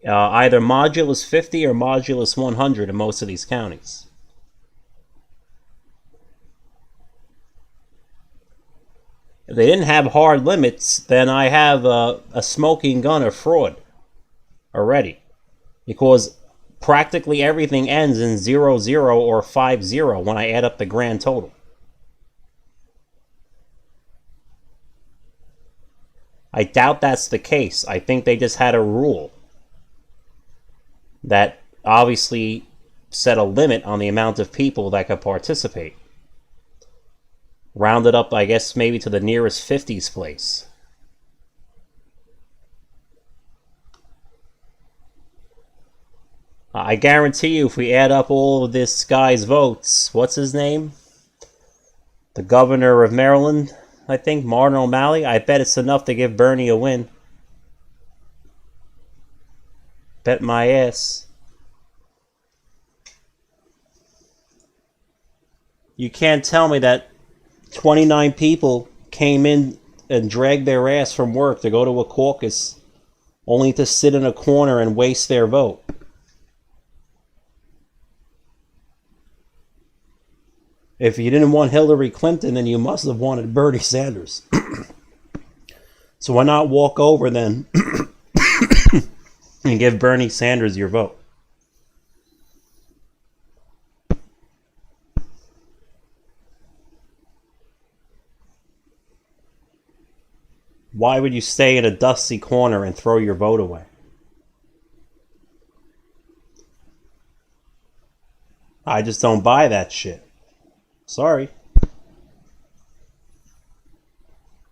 Either modulus 50 or modulus 100 in most of these counties. If they didn't have hard limits, then I have a smoking gun of fraud already. Because practically everything ends in 00 or 50 when I add up the grand total. I doubt that's the case. I think they just had a rule that obviously set a limit on the amount of people that could participate. Rounded up, I guess, maybe to the nearest 50s place. I guarantee you, if we add up all of this guy's votes, what's his name? The governor of Maryland, I think, Martin O'Malley. I bet it's enough to give Bernie a win. Bet my ass. You can't tell me that 29 people came in and dragged their ass from work to go to a caucus only to sit in a corner and waste their vote. If you didn't want Hillary Clinton, then you must have wanted Bernie Sanders. So why not walk over then and give Bernie Sanders your vote? Why would you stay in a dusty corner and throw your vote away? I just don't buy that shit. Sorry.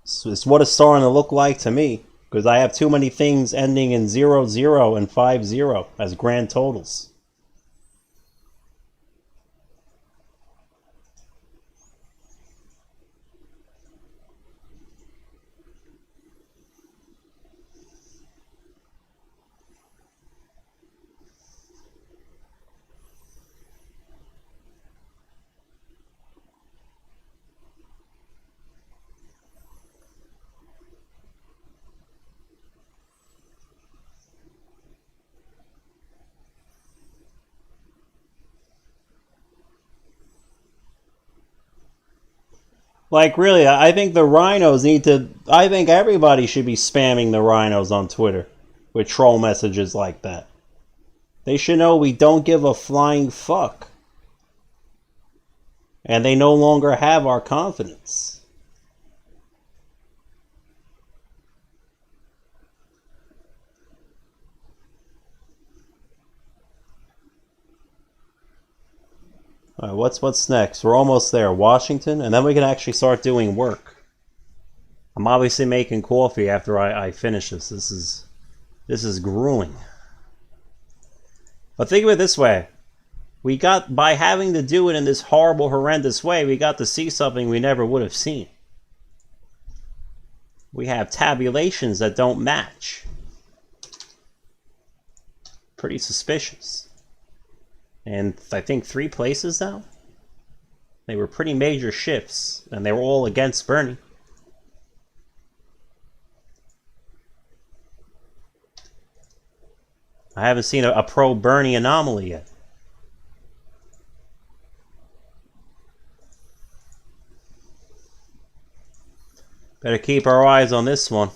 It's what it's starting to look like to me. Because I have too many things ending in 00 and 50 as grand totals. Like, really, I think the rhinos need to... I think everybody should be spamming the rhinos on Twitter with troll messages like that. They should know we don't give a flying fuck. And they no longer have our confidence. All right, what's next? We're almost there. Washington, and then we can actually start doing work. I'm obviously making coffee after I finish this. This is grueling. But think of it this way. We got, by having to do it in this horrible, horrendous way, we got to see something we never would have seen. We have tabulations that don't match. Pretty suspicious. And I think 3 places now? They were pretty major shifts, and they were all against Bernie. I haven't seen a pro-Bernie anomaly yet. Better keep our eyes on this one.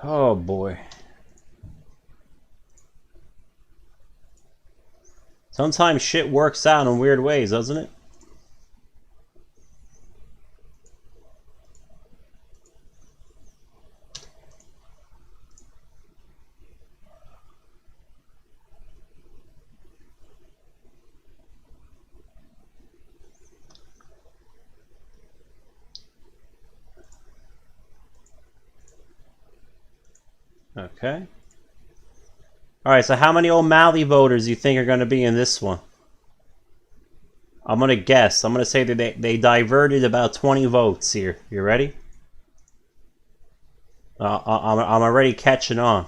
Oh boy. Sometimes shit works out in weird ways, doesn't it? Okay. Alright, so how many O'Malley voters do you think are going to be in this one? I'm going to guess. I'm going to say that they diverted about 20 votes here. You ready? I'm already catching on.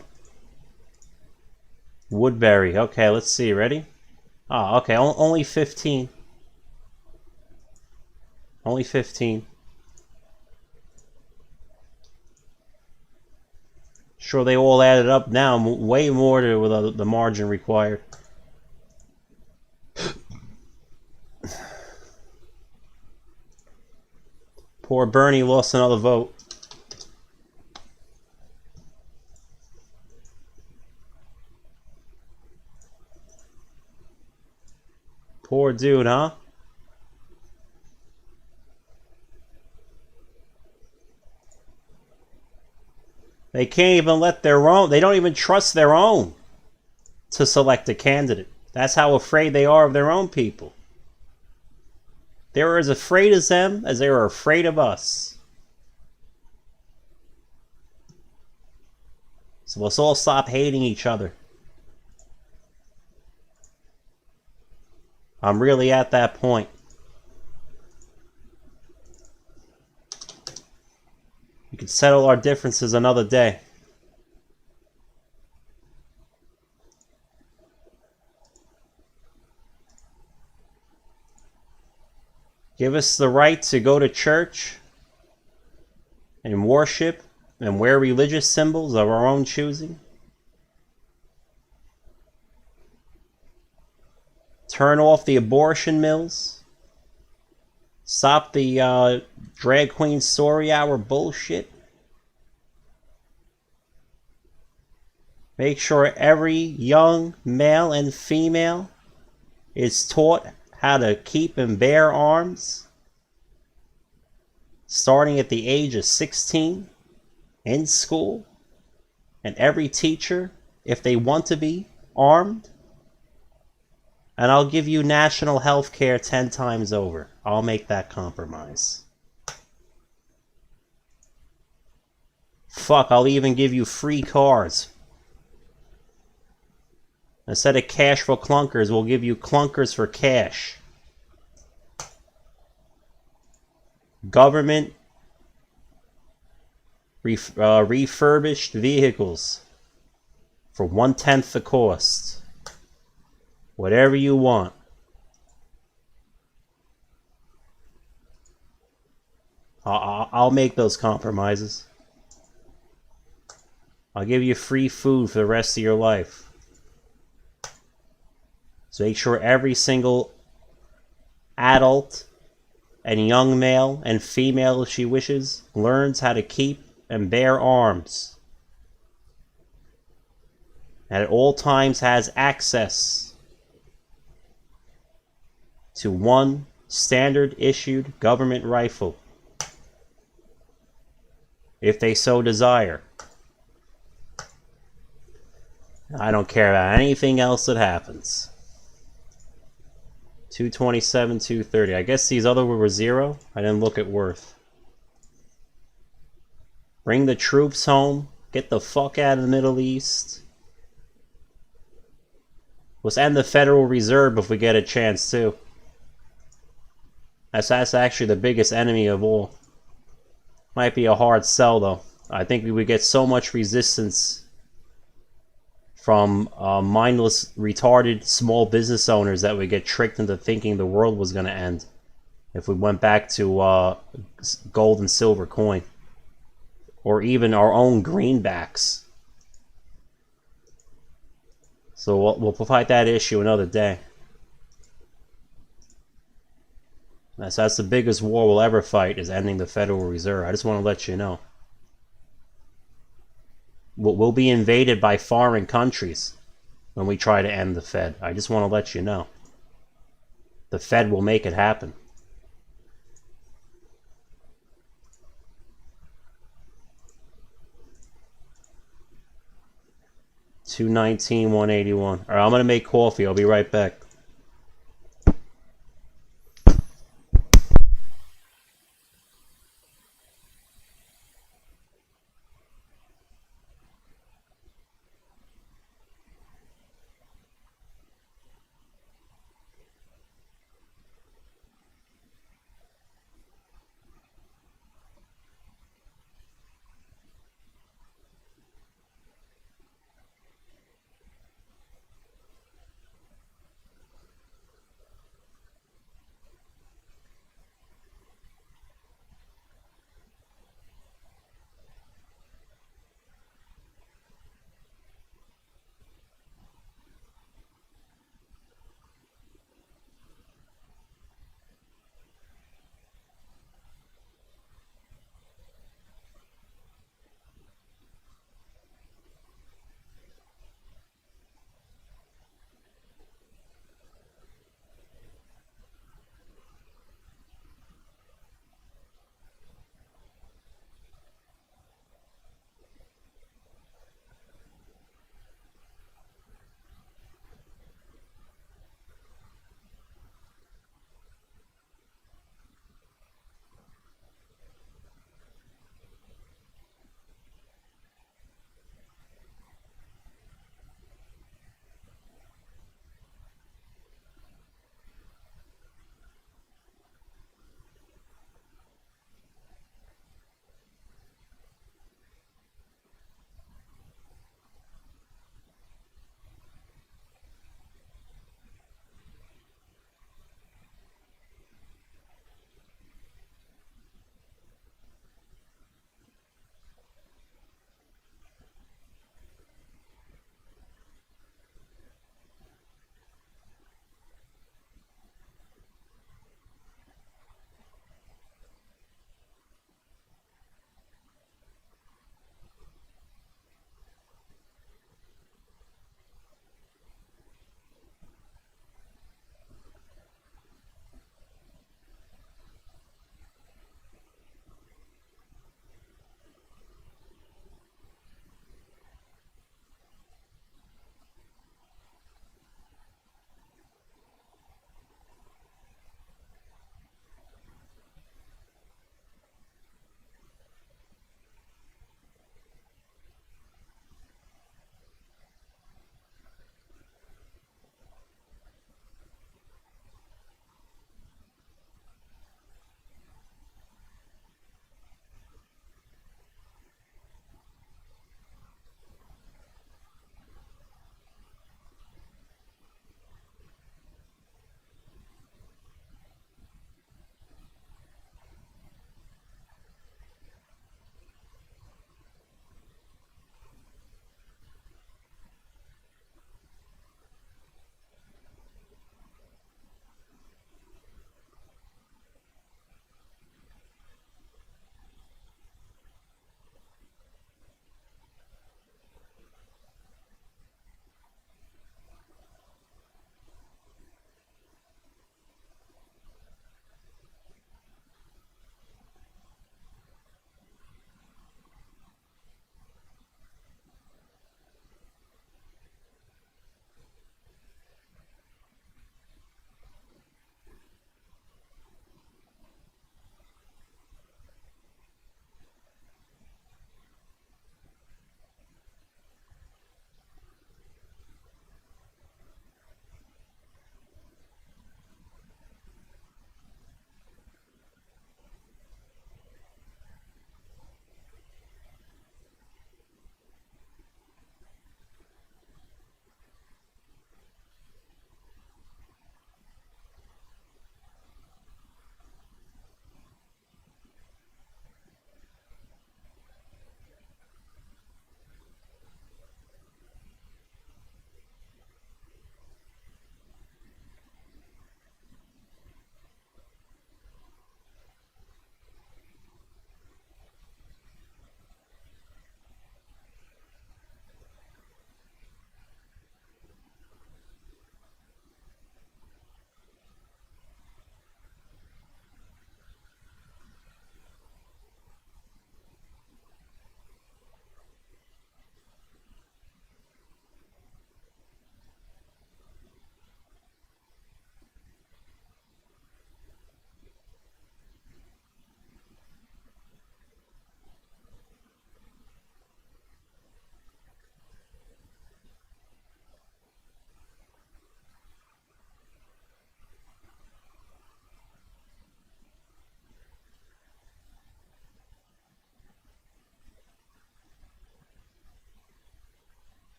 Woodbury. Okay, let's see. Ready? Oh, okay. Only 15. Only 15. Sure, they all added up now, way more to the margin required. Poor Bernie lost another vote. Poor dude, huh? They can't even let their own, they don't even trust their own to select a candidate. That's how afraid they are of their own people. They're as afraid of them as they are afraid of us. So let's all stop hating each other. I'm really at that point. We can settle our differences another day. Give us the right to go to church and worship and wear religious symbols of our own choosing. Turn off the abortion mills. Stop the drag queen story hour bullshit. Make sure every young male and female is taught how to keep and bear arms, starting at the age of 16 in school. And every teacher, if they want to be armed, and I'll give you national health care 10 times over. I'll make that compromise. Fuck, I'll even give you free cars. Instead of cash for clunkers, we'll give you clunkers for cash. Government refurbished vehicles for 1/10 the cost. Whatever you want. I'll make those compromises. I'll give you free food for the rest of your life. So make sure every single adult and young male and female, if she wishes, learns how to keep and bear arms. And at all times has access to one standard issued government rifle, if they so desire. I don't care about anything else that happens. 227, 230. I guess these other were 0. I didn't look at worth. Bring the troops home. Get the fuck out of the Middle East. Let's end the Federal Reserve if we get a chance too. That's actually the biggest enemy of all. Might be a hard sell though. I think we would get so much resistance from mindless, retarded small business owners that would get tricked into thinking the world was going to end if we went back to gold and silver coin, or even our own greenbacks. So we'll fight that issue another day. That's the biggest war we'll ever fight, is ending the Federal Reserve. I just want to let you know. We'll be invaded by foreign countries when we try to end the Fed. I just want to let you know. The Fed will make it happen. $219, $181. All right, I'm gonna make coffee. I'll be right back.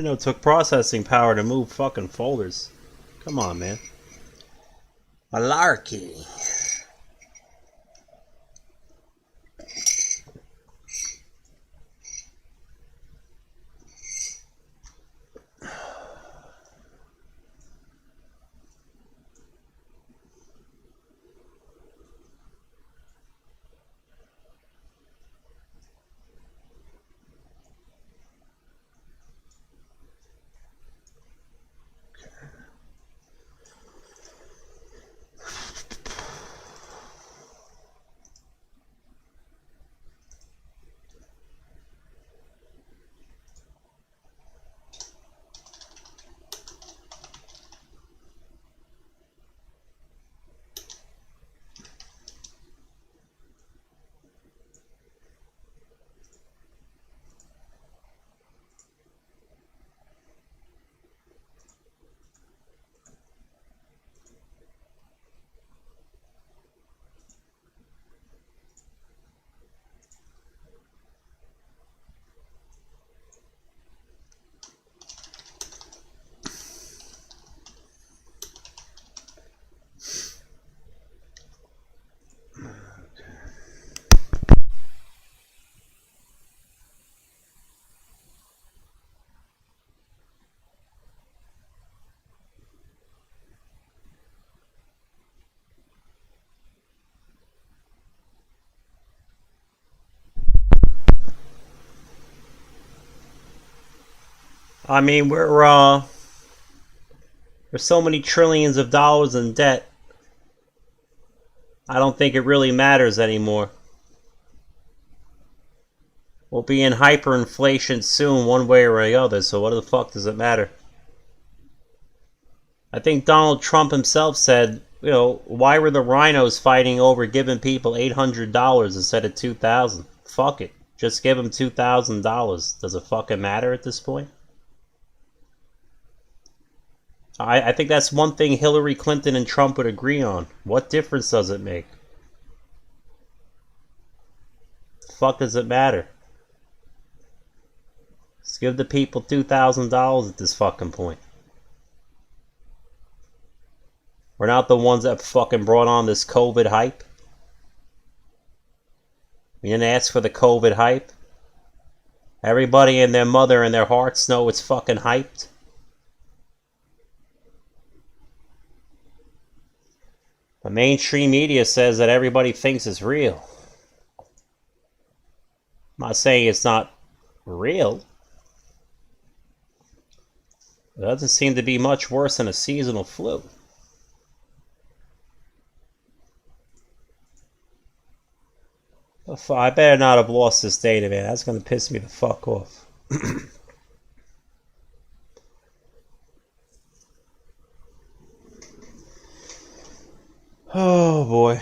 You know, it took processing power to move fucking folders. Come on, man. Malarkey. I mean, we're so many trillions of dollars in debt. I don't think it really matters anymore. We'll be in hyperinflation soon, one way or the other, so what the fuck does it matter? I think Donald Trump himself said, you know, why were the rhinos fighting over giving people $800 instead of $2,000? Fuck it. Just give them $2,000. Does it fucking matter at this point? I think that's one thing Hillary Clinton and Trump would agree on. What difference does it make? Fuck does it matter? Let's give the people $2,000 at this fucking point. We're not the ones that fucking brought on this COVID hype. We didn't ask for the COVID hype. Everybody and their mother and their hearts know it's fucking hyped. The mainstream media says that everybody thinks it's real. I'm not saying it's not real. It doesn't seem to be much worse than a seasonal flu. I better not have lost this data, man. That's going to piss me the fuck off. Oh boy.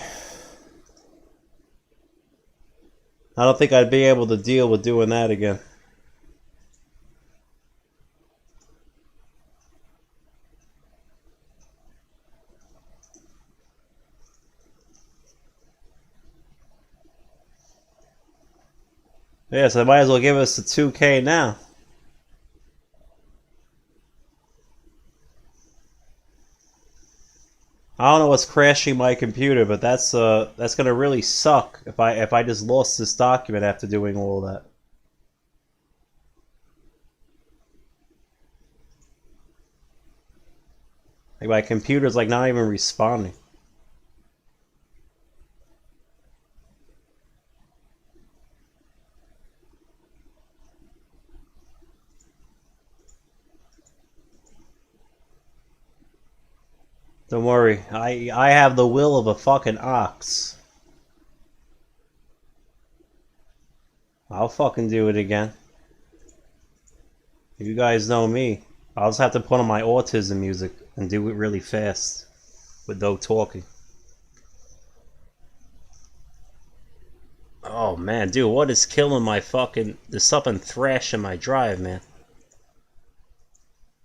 I don't think I'd be able to deal with doing that again. Yeah, so they might as well give us the 2K now. I don't know what's crashing my computer, but that's gonna really suck if I just lost this document after doing all that. Like my computer's like not even responding. Don't worry, I have the will of a fucking ox. I'll fucking do it again. You guys know me. I'll just have to put on my autism music and do it really fast with no talking. Oh man, dude, what is killing my fucking... There's something thrashing my drive, man.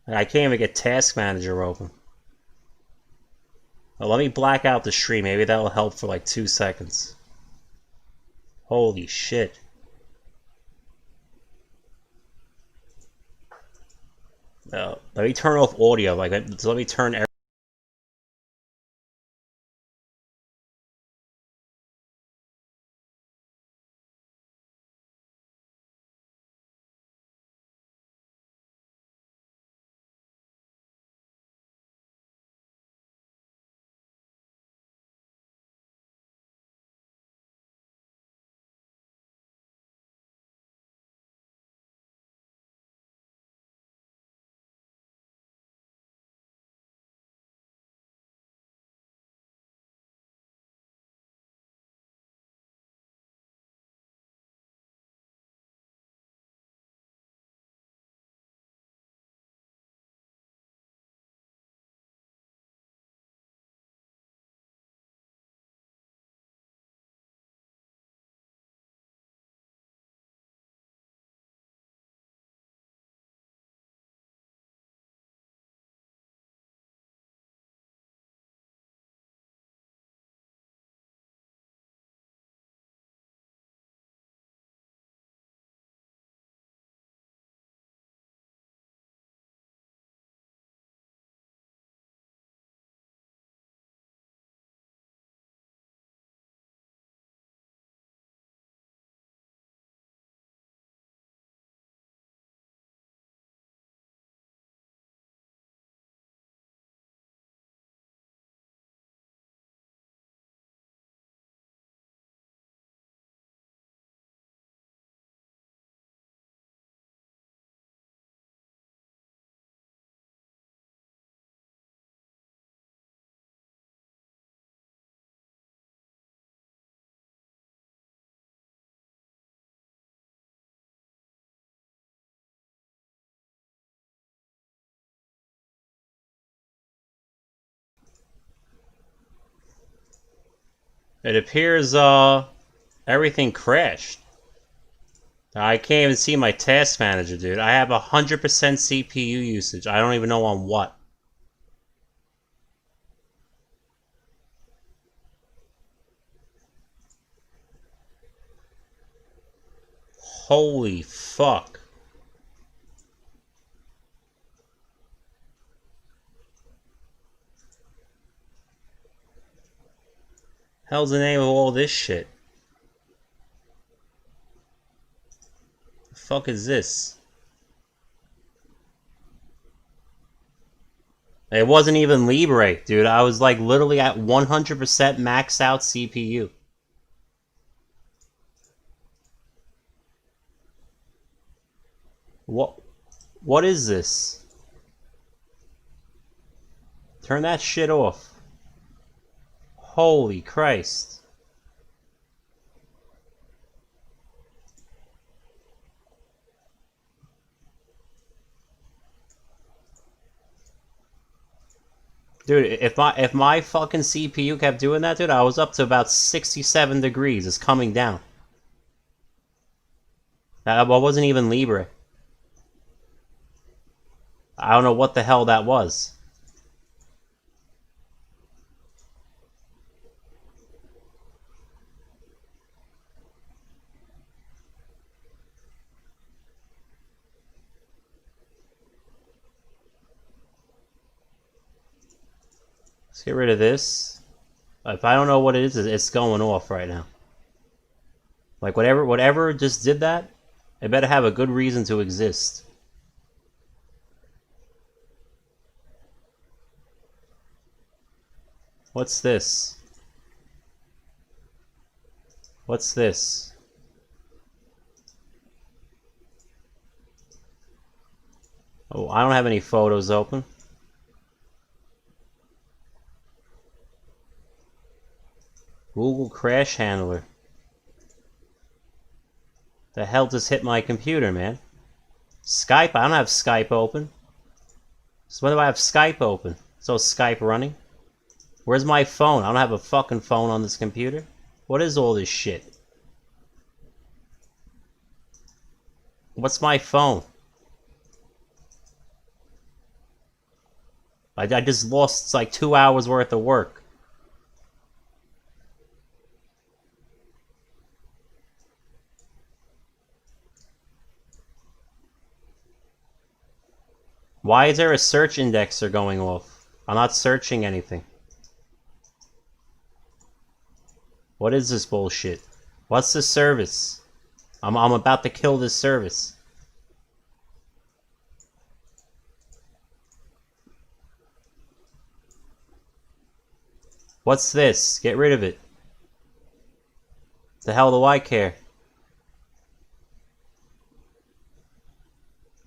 I can't even get Task Manager open. Oh, let me black out the stream. Maybe that'll help for like 2 seconds. Holy shit. Let me turn off audio. Like, let me turn. It appears everything crashed. I can't even see my task manager, dude. I have 100% CPU usage. I don't even know on what. Holy fuck. Hell's the name of all this shit? The fuck is this? It wasn't even Libre, dude. I was like literally at 100% maxed out CPU. What is this? Turn that shit off. Holy Christ. Dude, if my fucking CPU kept doing that, dude, I was up to about 67 degrees. It's coming down. That wasn't even Libre. I don't know what the hell that was. Let's get rid of this. If I don't know what it is, it's going off right now. Like whatever just did that, it better have a good reason to exist. What's this? What's this? Oh, I don't have any photos open. Google Crash Handler. The hell just hit my computer, man? Skype? I don't have Skype open. So when do I have Skype open? So Skype running? Where's my phone? I don't have a fucking phone on this computer. What is all this shit? What's my phone? I just lost like 2 hours worth of work. Why is there a search indexer going off? I'm not searching anything. What is this bullshit? What's this service? I'm about to kill this service. What's this? Get rid of it. The hell do I care?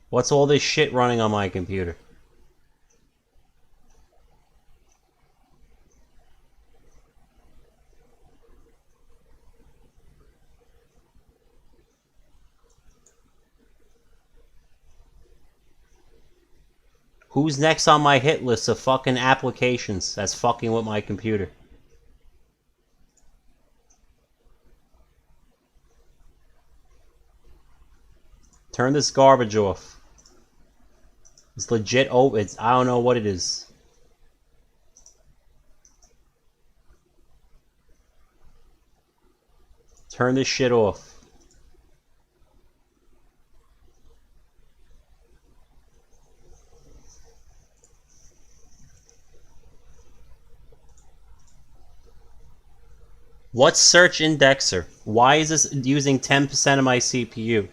What's all this shit running on my computer? Who's next on my hit list of fucking applications that's fucking with my computer? Turn this garbage off. It's legit. Oh, I don't know what it is. Turn this shit off. What's search indexer? Why is this using 10% of my CPU?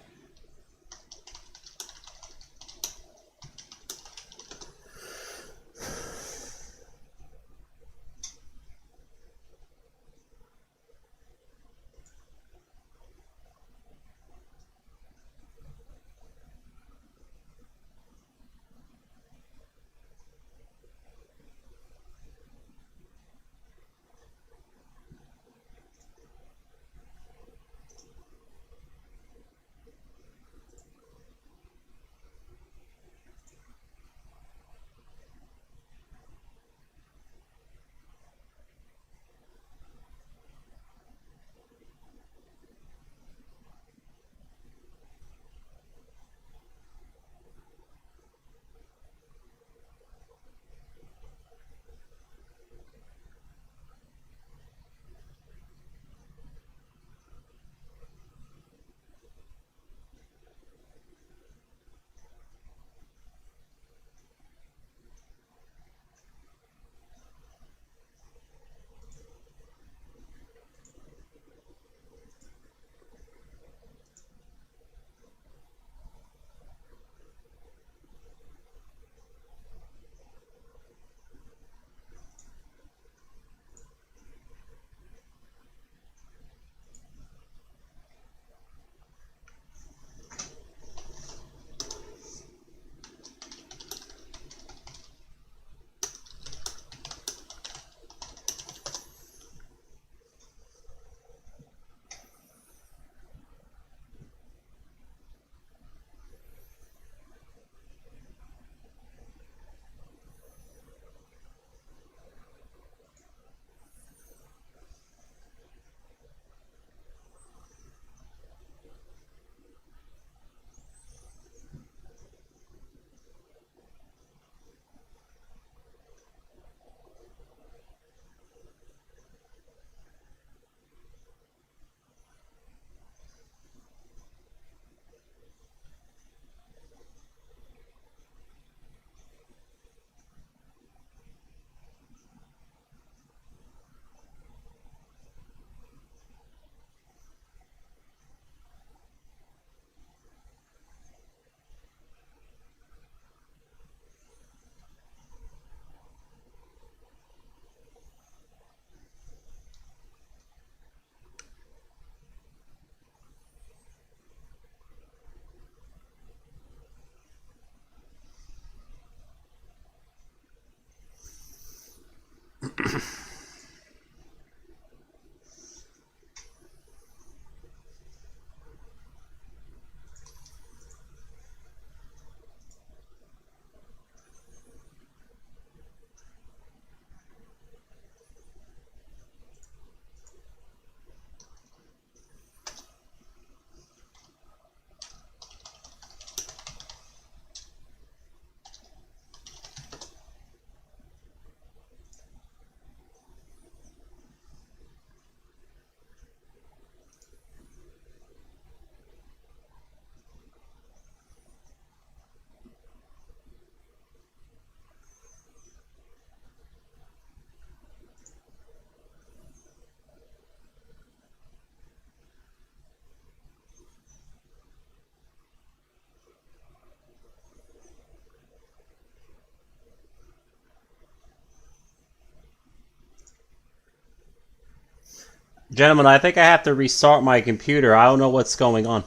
Gentlemen, I think I have to restart my computer. I don't know what's going on.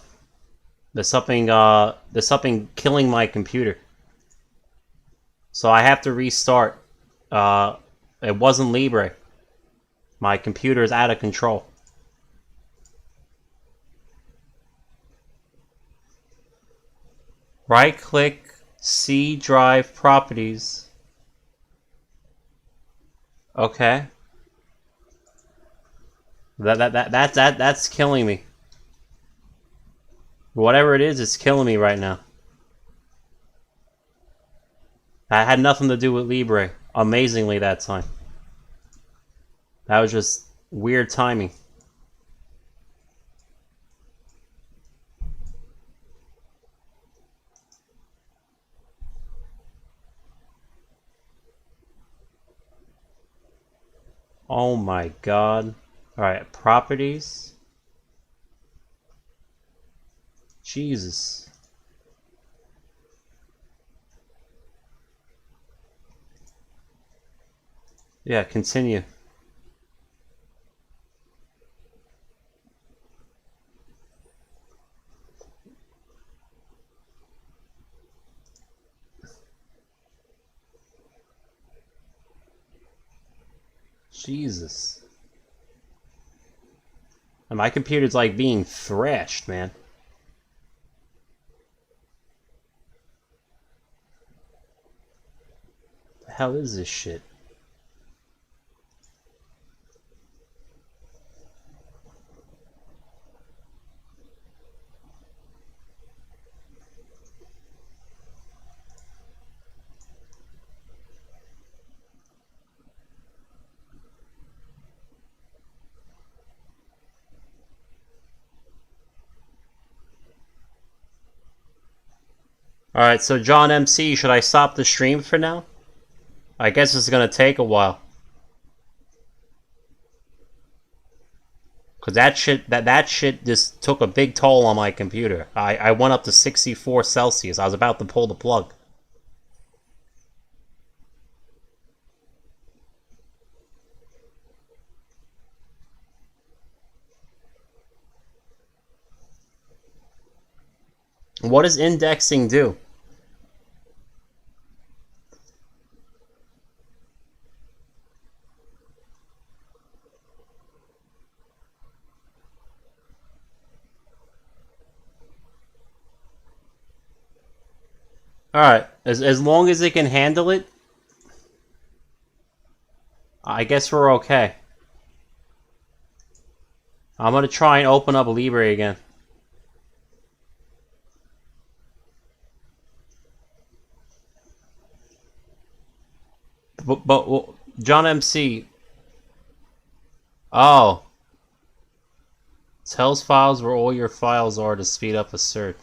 There's something killing my computer. So I have to restart. It wasn't Libre. My computer is out of control. Right-click, C drive properties. Okay. That's killing me. Whatever it is, it's killing me right now. That had nothing to do with Libre. Amazingly that time. That was just weird timing. Oh my god. Alright, properties. Jesus. Yeah, continue. Jesus. And my computer's like being thrashed, man. The hell is this shit? Alright, so John MC, should I stop the stream for now? I guess it's gonna take a while. Cause that shit just took a big toll on my computer. I went up to 64 Celsius. I was about to pull the plug. What does indexing do? Alright, as long as it can handle it, I guess we're okay. I'm gonna try and open up Libre again. But John MC. Oh. Tells files where all your files are to speed up a search.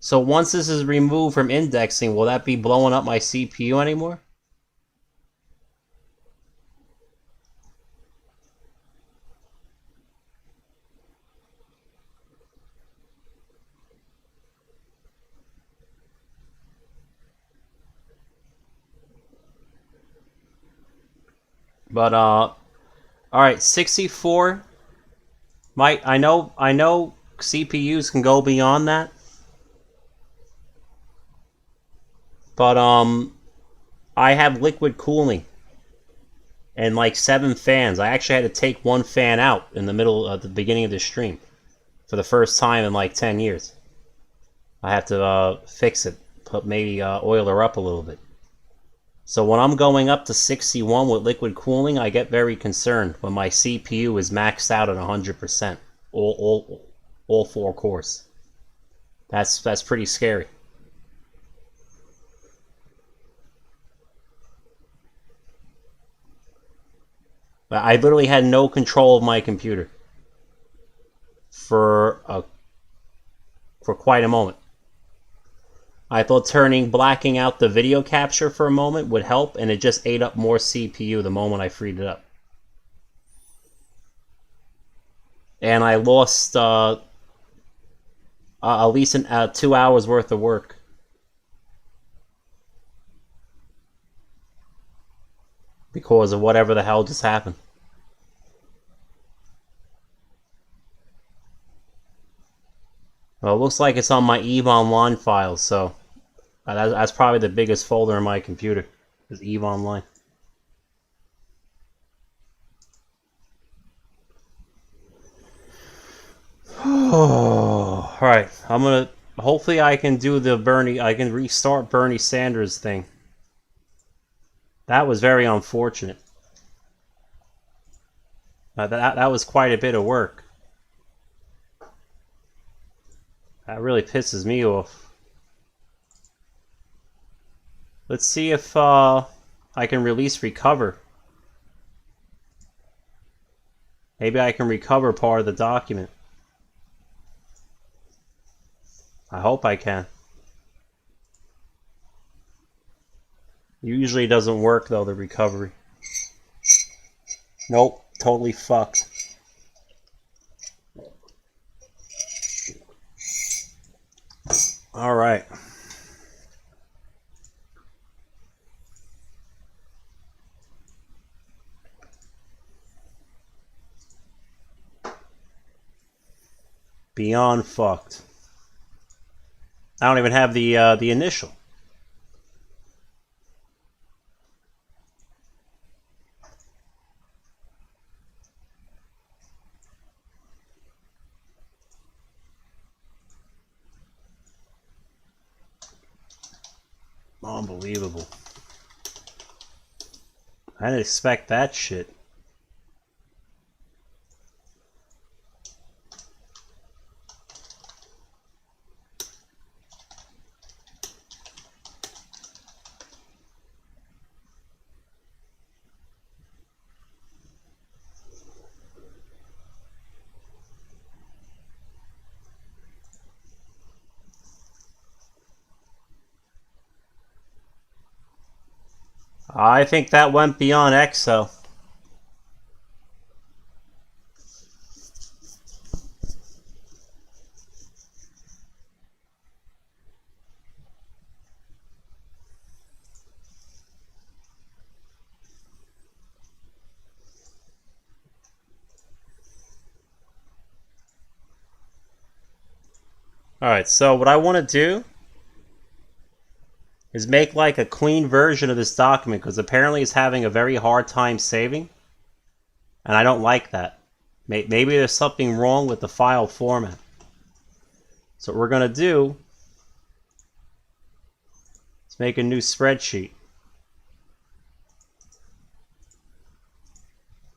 So once this is removed from indexing, will that be blowing up my CPU anymore? But alright, 64. I know CPUs can go beyond that. But I have liquid cooling and like 7 fans. I actually had to take one fan out in the middle of the beginning of the stream for the first time in like 10 years. I have to fix it, maybe oil her up a little bit. So when I'm going up to 61 with liquid cooling, I get very concerned when my CPU is maxed out at 100%, all 4 cores. That's pretty scary. I literally had no control of my computer for quite a moment. I thought blacking out the video capture for a moment would help, and it just ate up more CPU the moment I freed it up. And I lost at least 2 hours worth of work. Because of whatever the hell just happened. Well, it looks like it's on my EVE Online file, so that's probably the biggest folder in my computer, is EVE Online. Oh, all right. I'm gonna. Hopefully, I can do the Bernie. I can restart Bernie Sanders thing. That was very unfortunate. That was quite a bit of work. That really pisses me off. Let's see if I can release recover. Maybe I can recover part of the document. I hope I can. Usually doesn't work though, the recovery. Nope, totally fucked. All right. Beyond fucked. I don't even have the initial. Unbelievable. I didn't expect that shit. I think that went beyond Excel. Alright, so what I want to do is make like a clean version of this document, because apparently it's having a very hard time saving, and I don't like that. Maybe there's something wrong with the file format. So what we're going to do is make a new spreadsheet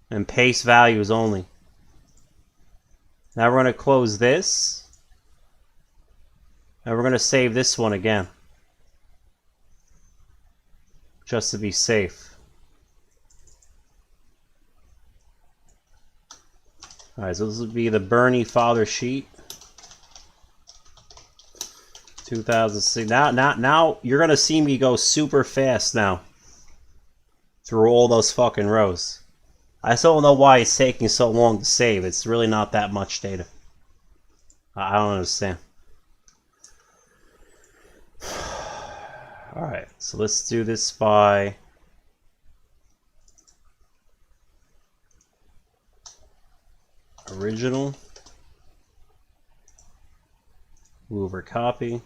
and paste values only. Now we're going to close this, and we're going to save this one again, just to be safe. Alright, so this would be the Bernie father sheet. 2006. Now you're going to see me go super fast now through all those fucking rows. I still don't know why it's taking so long to save. It's really not that much data. I don't understand. Alright, so let's do this by original, move or copy,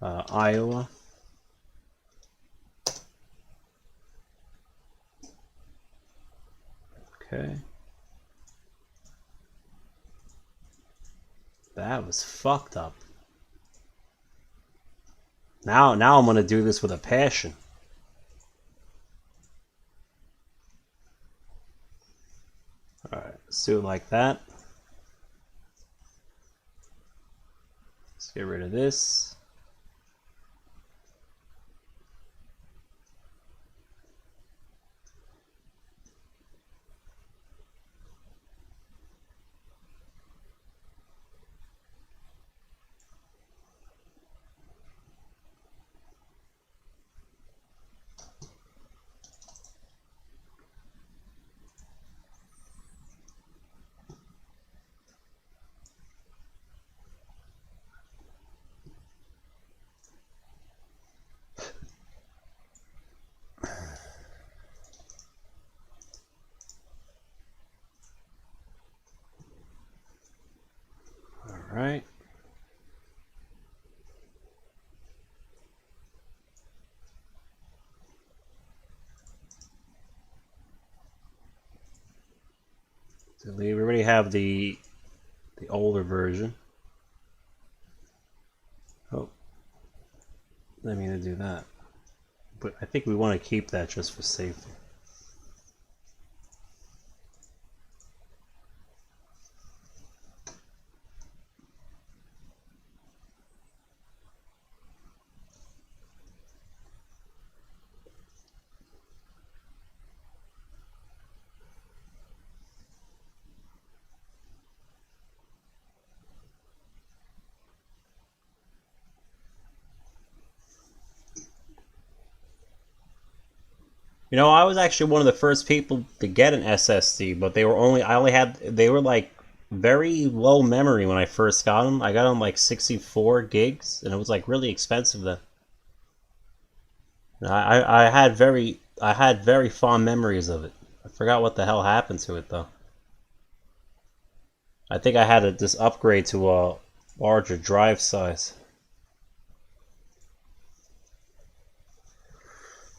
Iowa, okay, that was fucked up. Now I'm going to do this with a passion. Alright, let's do it like that. Let's get rid of this. right. We already have the older version. Oh, didn't mean to do that. But I think we want to keep that just for safety. You know, I was actually one of the first people to get an SSD, but they were like very low memory when I first got them. I got them like 64 gigs, and it was like really expensive then. I had very fond memories of it. I forgot what the hell happened to it though. I think I had to just upgrade to a larger drive size.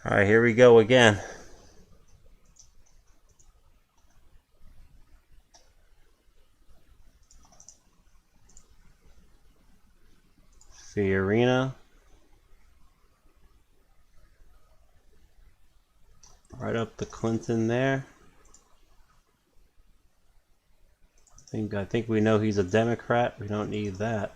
Alright, here we go again. Fiorina. Right up the Clinton there. I think we know he's a Democrat. We don't need that.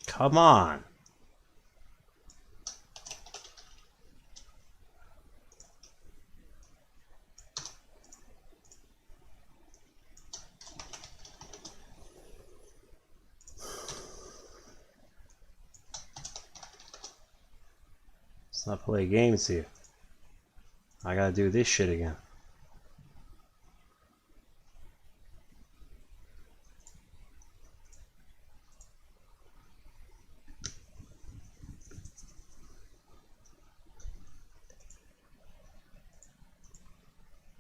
Come on. Let's not play games here. I gotta do this shit again.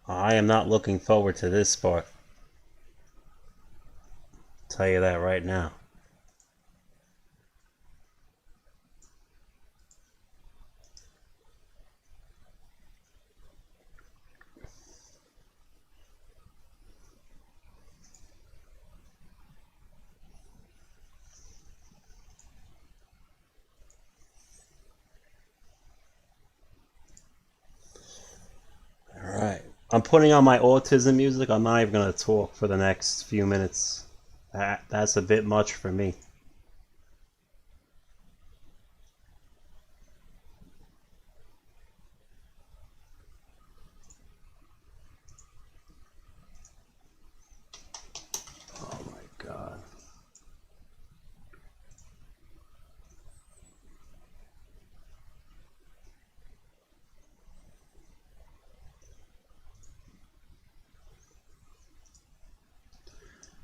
I am not looking forward to this part. I'll tell you that right now. Alright. I'm putting on my autism music. I'm not even going to talk for the next few minutes. That's a bit much for me. Oh my god.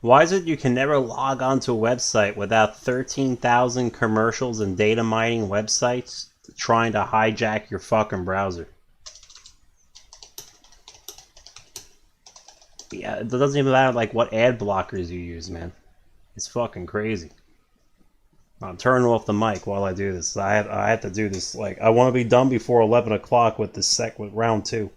Why is it you can never log onto a website without 13,000 commercials and data mining websites trying to hijack your fucking browser? Yeah, it doesn't even matter like what ad blockers you use, man. It's fucking crazy. I'm turning off the mic while I do this. I have to do this. Like, I want to be done before 11 o'clock with with round 2.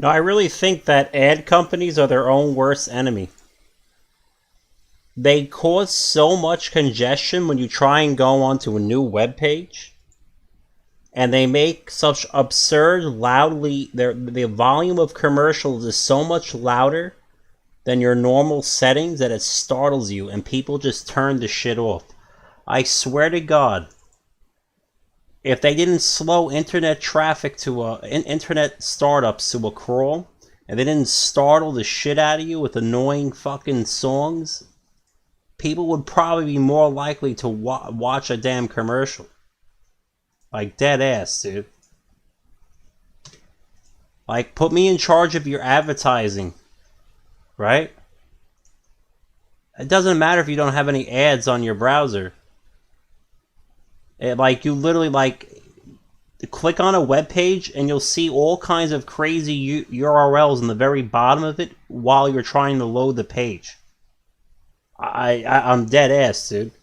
No, I really think that ad companies are their own worst enemy. They cause so much congestion when you try and go onto a new web page, and they make such absurd, loudly. The volume of commercials is so much louder than your normal settings that it startles you, and people just turn the shit off. I swear to God, if they didn't slow internet traffic to internet startups to a crawl, and they didn't startle the shit out of you with annoying fucking songs, people would probably be more likely to watch a damn commercial. Like, dead ass, dude. Like, put me in charge of your advertising, right? It doesn't matter if you don't have any ads on your browser. Like, you literally, like, click on a web page and you'll see all kinds of crazy URLs in the very bottom of it while you're trying to load the page. I'm dead ass, dude.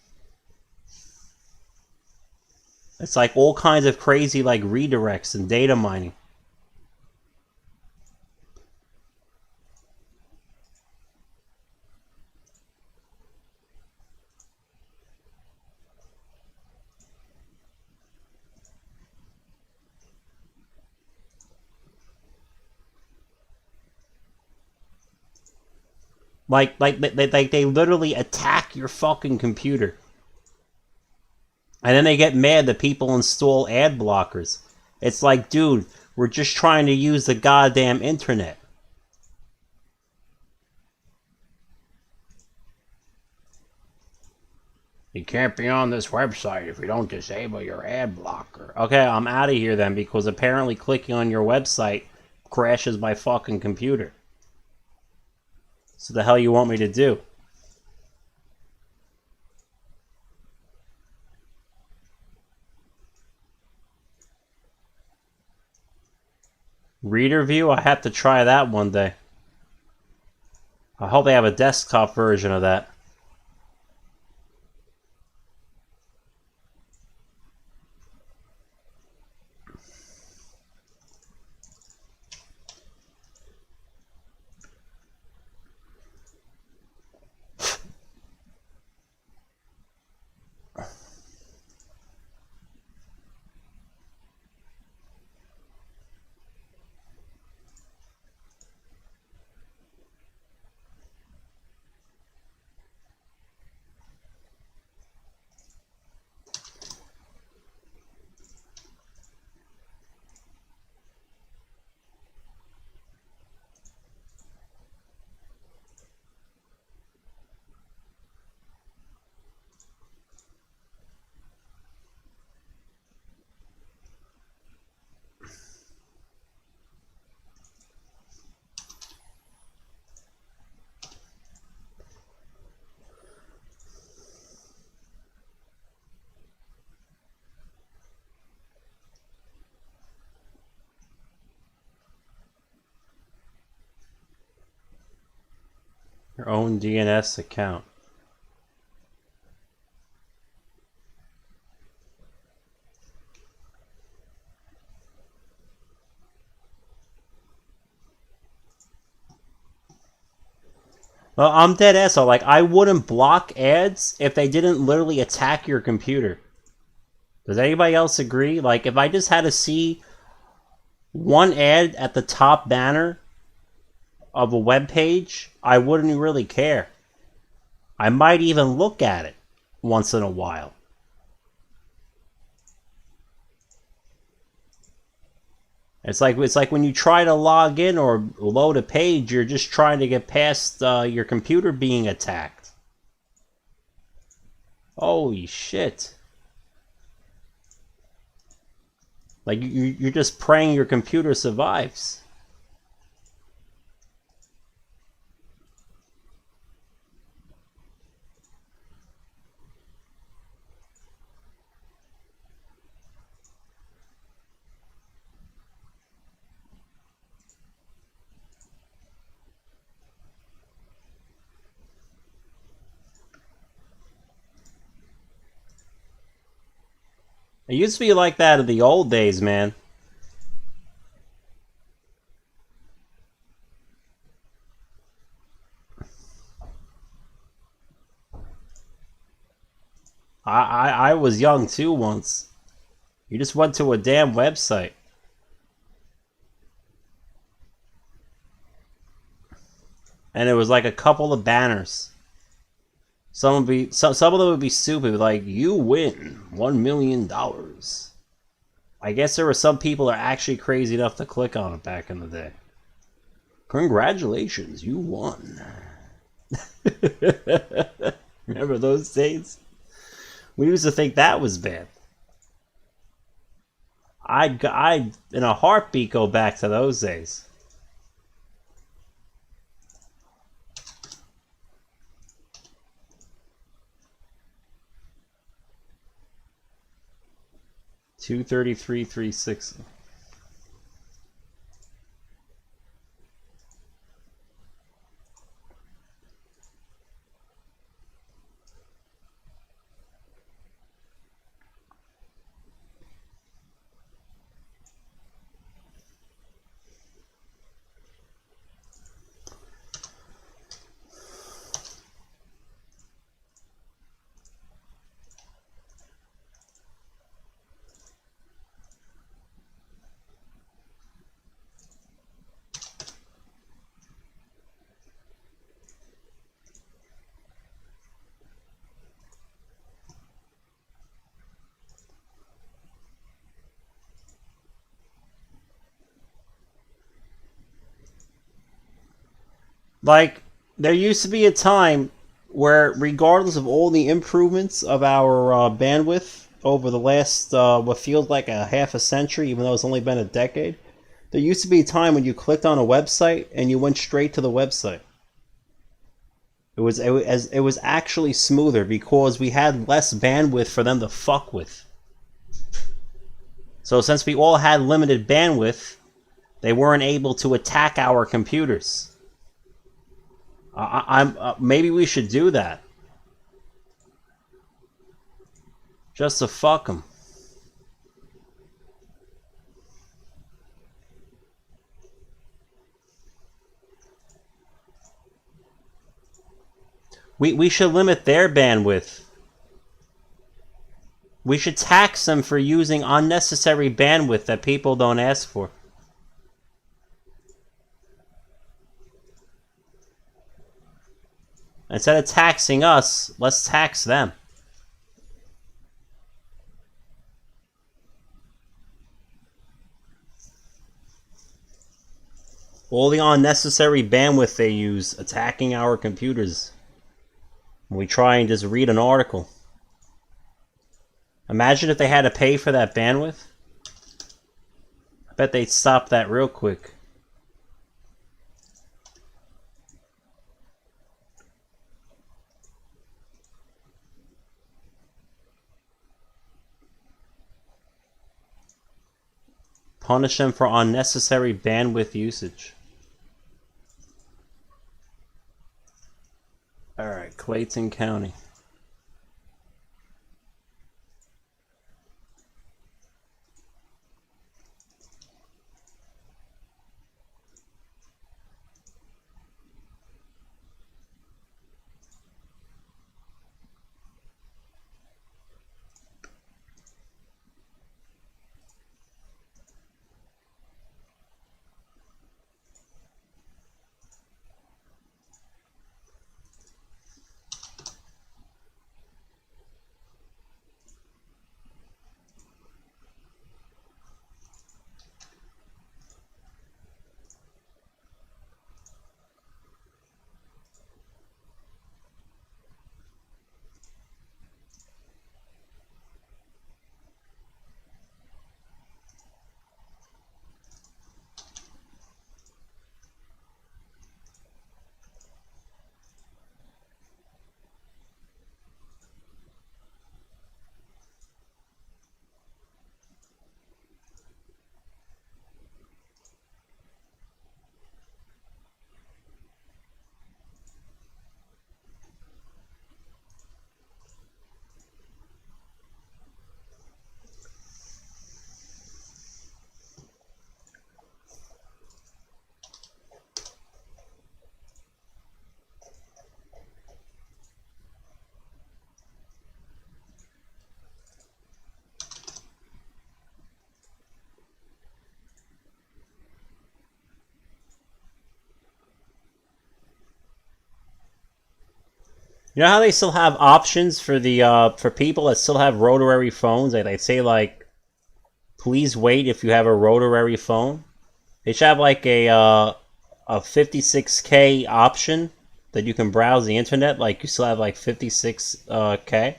It's like all kinds of crazy, like, redirects and data mining. Like they literally attack your fucking computer. And then they get mad that people install ad blockers. It's like, dude, we're just trying to use the goddamn internet. You can't be on this website if you don't disable your ad blocker. Okay, I'm out of here then, because apparently clicking on your website crashes my fucking computer. So the hell you want me to do? Reader view? I have to try that one day. I hope they have a desktop version of that. Your own DNS account. Well, I'm dead ass. Like, I wouldn't block ads if they didn't literally attack your computer. Does anybody else agree? Like, if I just had to see one ad at the top banner of a web page, I wouldn't really care. I might even look at it once in a while. It's like when you try to log in or load a page, you're just trying to get past your computer being attacked. Holy shit. Like, you're just praying your computer survives. It used to be like that in the old days, man. I was young too once. You just went to a damn website. And it was like a couple of banners. Some of them would be stupid, like you win $1 million. I guess there were some people that are actually crazy enough to click on it back in the day. Congratulations, you won. Remember those days? We used to think that was bad. I'd in a heartbeat go back to those days. $233,360. Like, there used to be a time where, regardless of all the improvements of our bandwidth over the last, what feels like a half a century, even though it's only been a decade, there used to be a time when you clicked on a website and you went straight to the website. It was actually smoother because we had less bandwidth for them to fuck with. So since we all had limited bandwidth, they weren't able to attack our computers. Maybe we should do that. Just to fuck them. We should limit their bandwidth. We should tax them for using unnecessary bandwidth that people don't ask for. Instead of taxing us, let's tax them. All the unnecessary bandwidth they use attacking our computers. When we try and just read an article. Imagine if they had to pay for that bandwidth. I bet they'd stop that real quick. Punish them for unnecessary bandwidth usage. Alright, Clayton County. You know how they still have options for the for people that still have rotary phones? They say like, please wait if you have a rotary phone. They should have like a 56K option that you can browse the internet. Like you still have like 56K.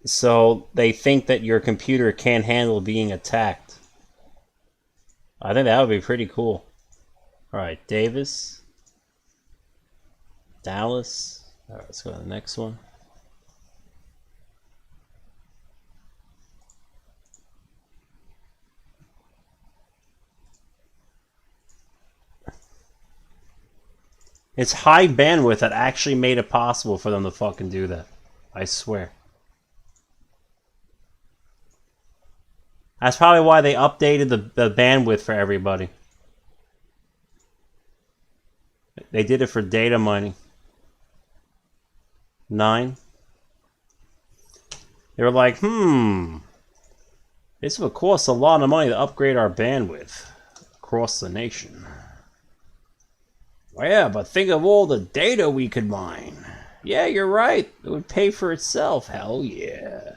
So they think that your computer can't handle being attacked. I think that would be pretty cool. All right, Davis. Dallas. All right, let's go to the next one. It's high bandwidth that actually made it possible for them to fucking do that. I swear. That's probably why they updated the bandwidth for everybody. They did it for data mining. 9. They were like, this would cost a lot of money to upgrade our bandwidth across the nation. Well, yeah, but think of all the data we could mine. Yeah, you're right. It would pay for itself. Hell yeah.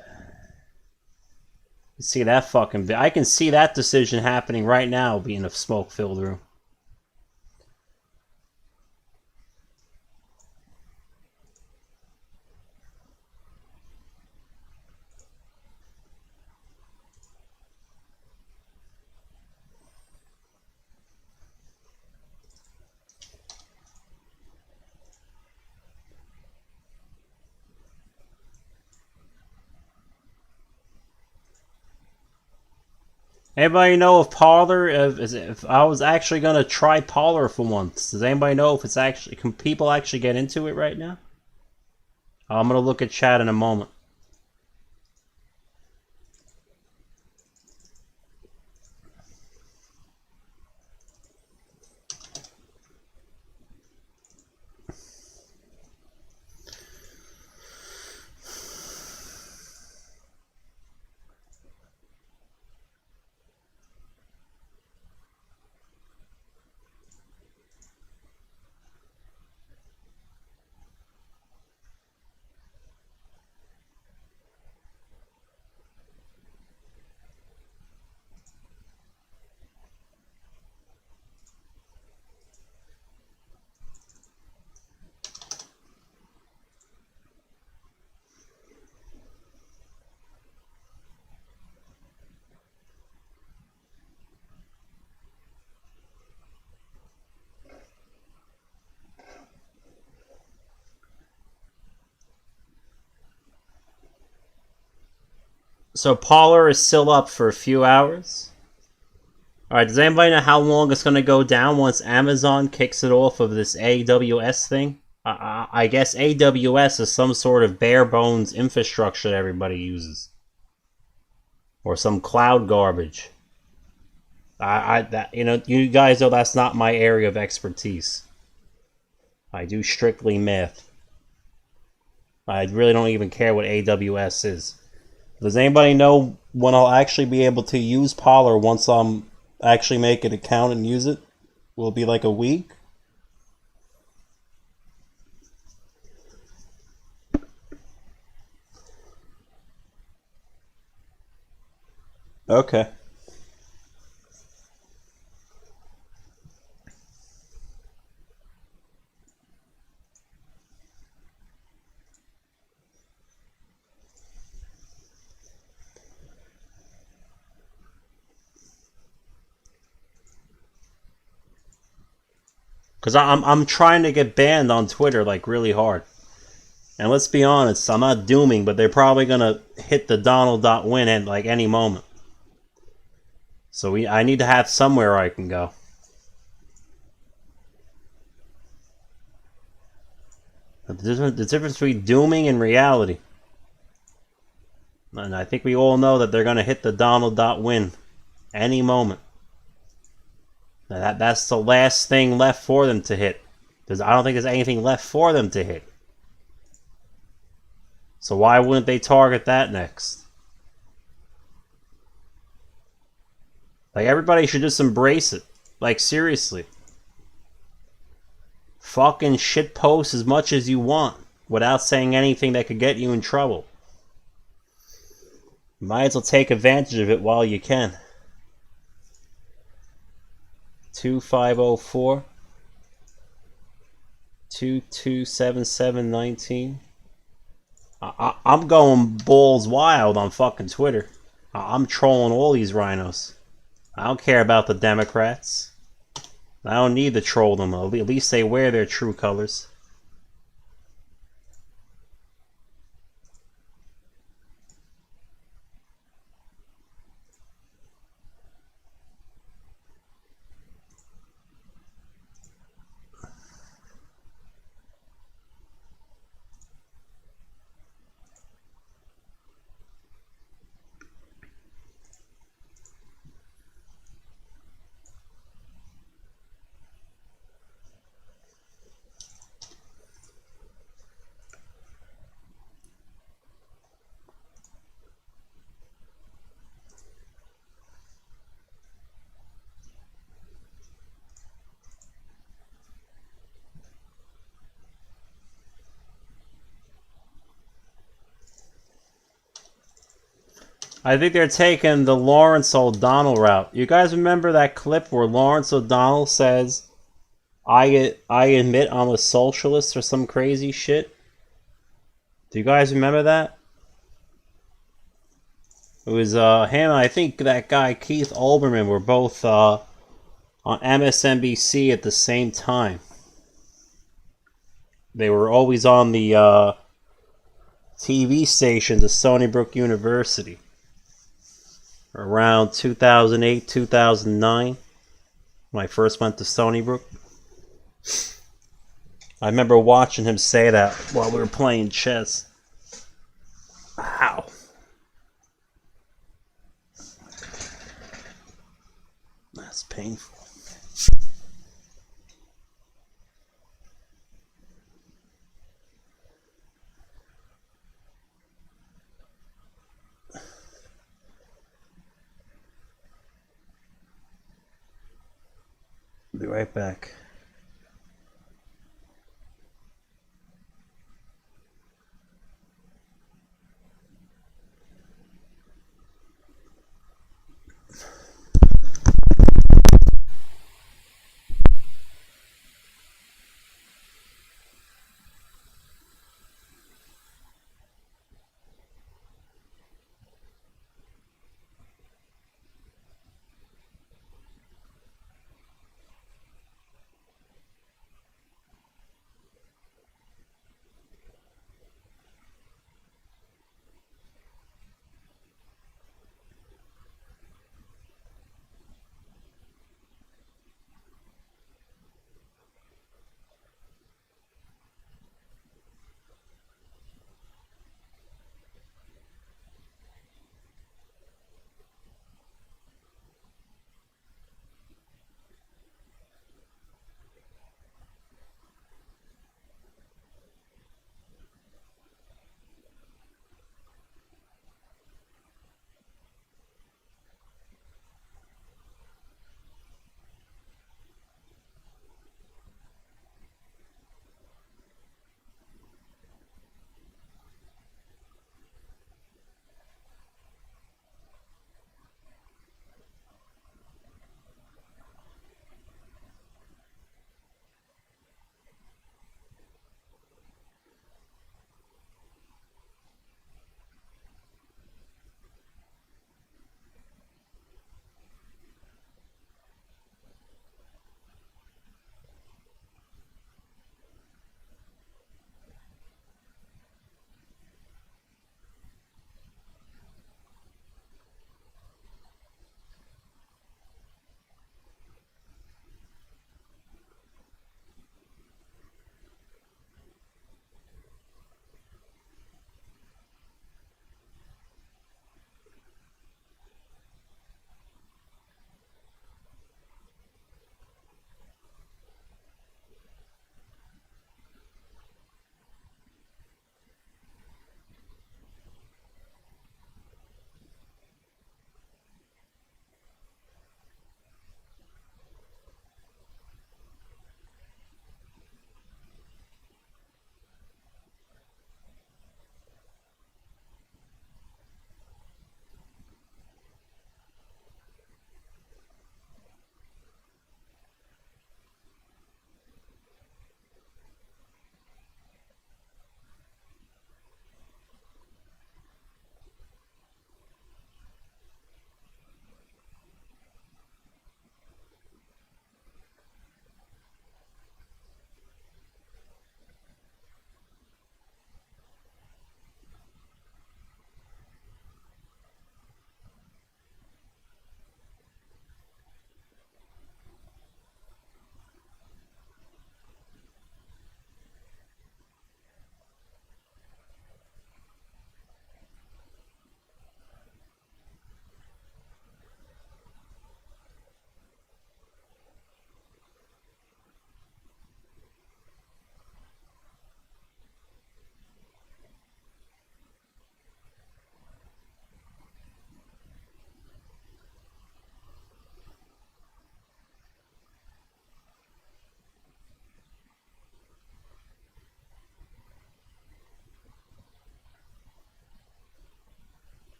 You see that fucking... I can see that decision happening right now, being a smoke-filled room. Anybody know if Parler, if I was actually gonna try Parler for once? Does anybody know if it's actually, can people actually get into it right now? I'm gonna look at chat in a moment. So Parler is still up for a few hours. Alright, does anybody know how long it's going to go down once Amazon kicks it off of this AWS thing? I guess AWS is some sort of bare bones infrastructure that everybody uses. Or some cloud garbage. You guys know that's not my area of expertise. I do strictly math. I really don't even care what AWS is. Does anybody know when I'll actually be able to use Parler once I'm actually make an account and use it? Will it be like a week? Okay. Because I'm trying to get banned on Twitter like really hard. And let's be honest, I'm not dooming, but they're probably gonna hit the Donald.win at like any moment. So I need to have somewhere I can go. But the difference between dooming and reality. And I think we all know that they're gonna hit the Donald.win any moment. That's the last thing left for them to hit. Because I don't think there's anything left for them to hit. So why wouldn't they target that next? Like, everybody should just embrace it. Like, seriously. fucking shitpost as much as you want without saying anything that could get you in trouble. Might as well take advantage of it while you can. 2504 227719. I'm going balls wild on fucking Twitter. I'm trolling all these rhinos. I don't care about the Democrats. I don't need to troll them. At least they wear their true colors. I think they're taking the Lawrence O'Donnell route. You guys remember that clip where Lawrence O'Donnell says, I admit I'm a socialist or some crazy shit? Do you guys remember that? It was him and I think that guy Keith Olbermann were both on MSNBC at the same time. They were always on the TV station to Stony Brook University. Around 2008, 2009, when I first went to Stony Brook. I remember watching him say that while we were playing chess. Ow. That's painful. Be right back.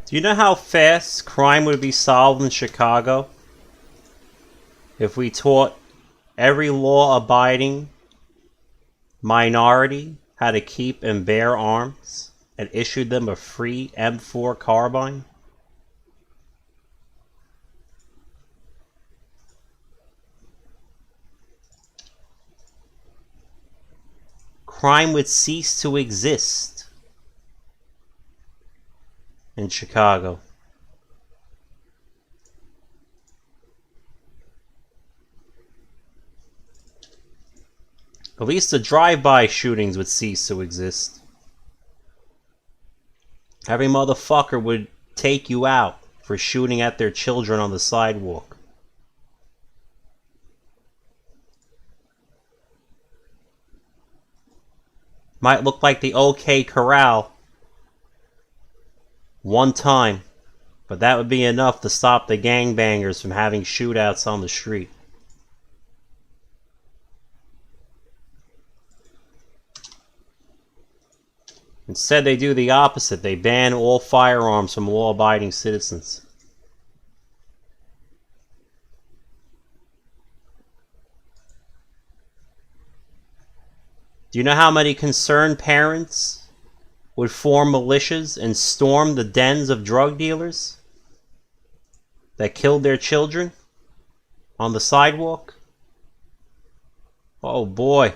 Do you know how fast crime would be solved in Chicago if we taught every law-abiding minority how to keep and bear arms and issued them a free M4 carbine? Crime would cease to exist in Chicago. At least the drive-by shootings would cease to exist. Every motherfucker would take you out for shooting at their children on the sidewalk. Might look like the OK Corral one time, but that would be enough to stop the gangbangers from having shootouts on the street. Instead, they do the opposite. They ban all firearms from law-abiding citizens. Do you know how many concerned parents would form militias and storm the dens of drug dealers that killed their children on the sidewalk? Oh boy.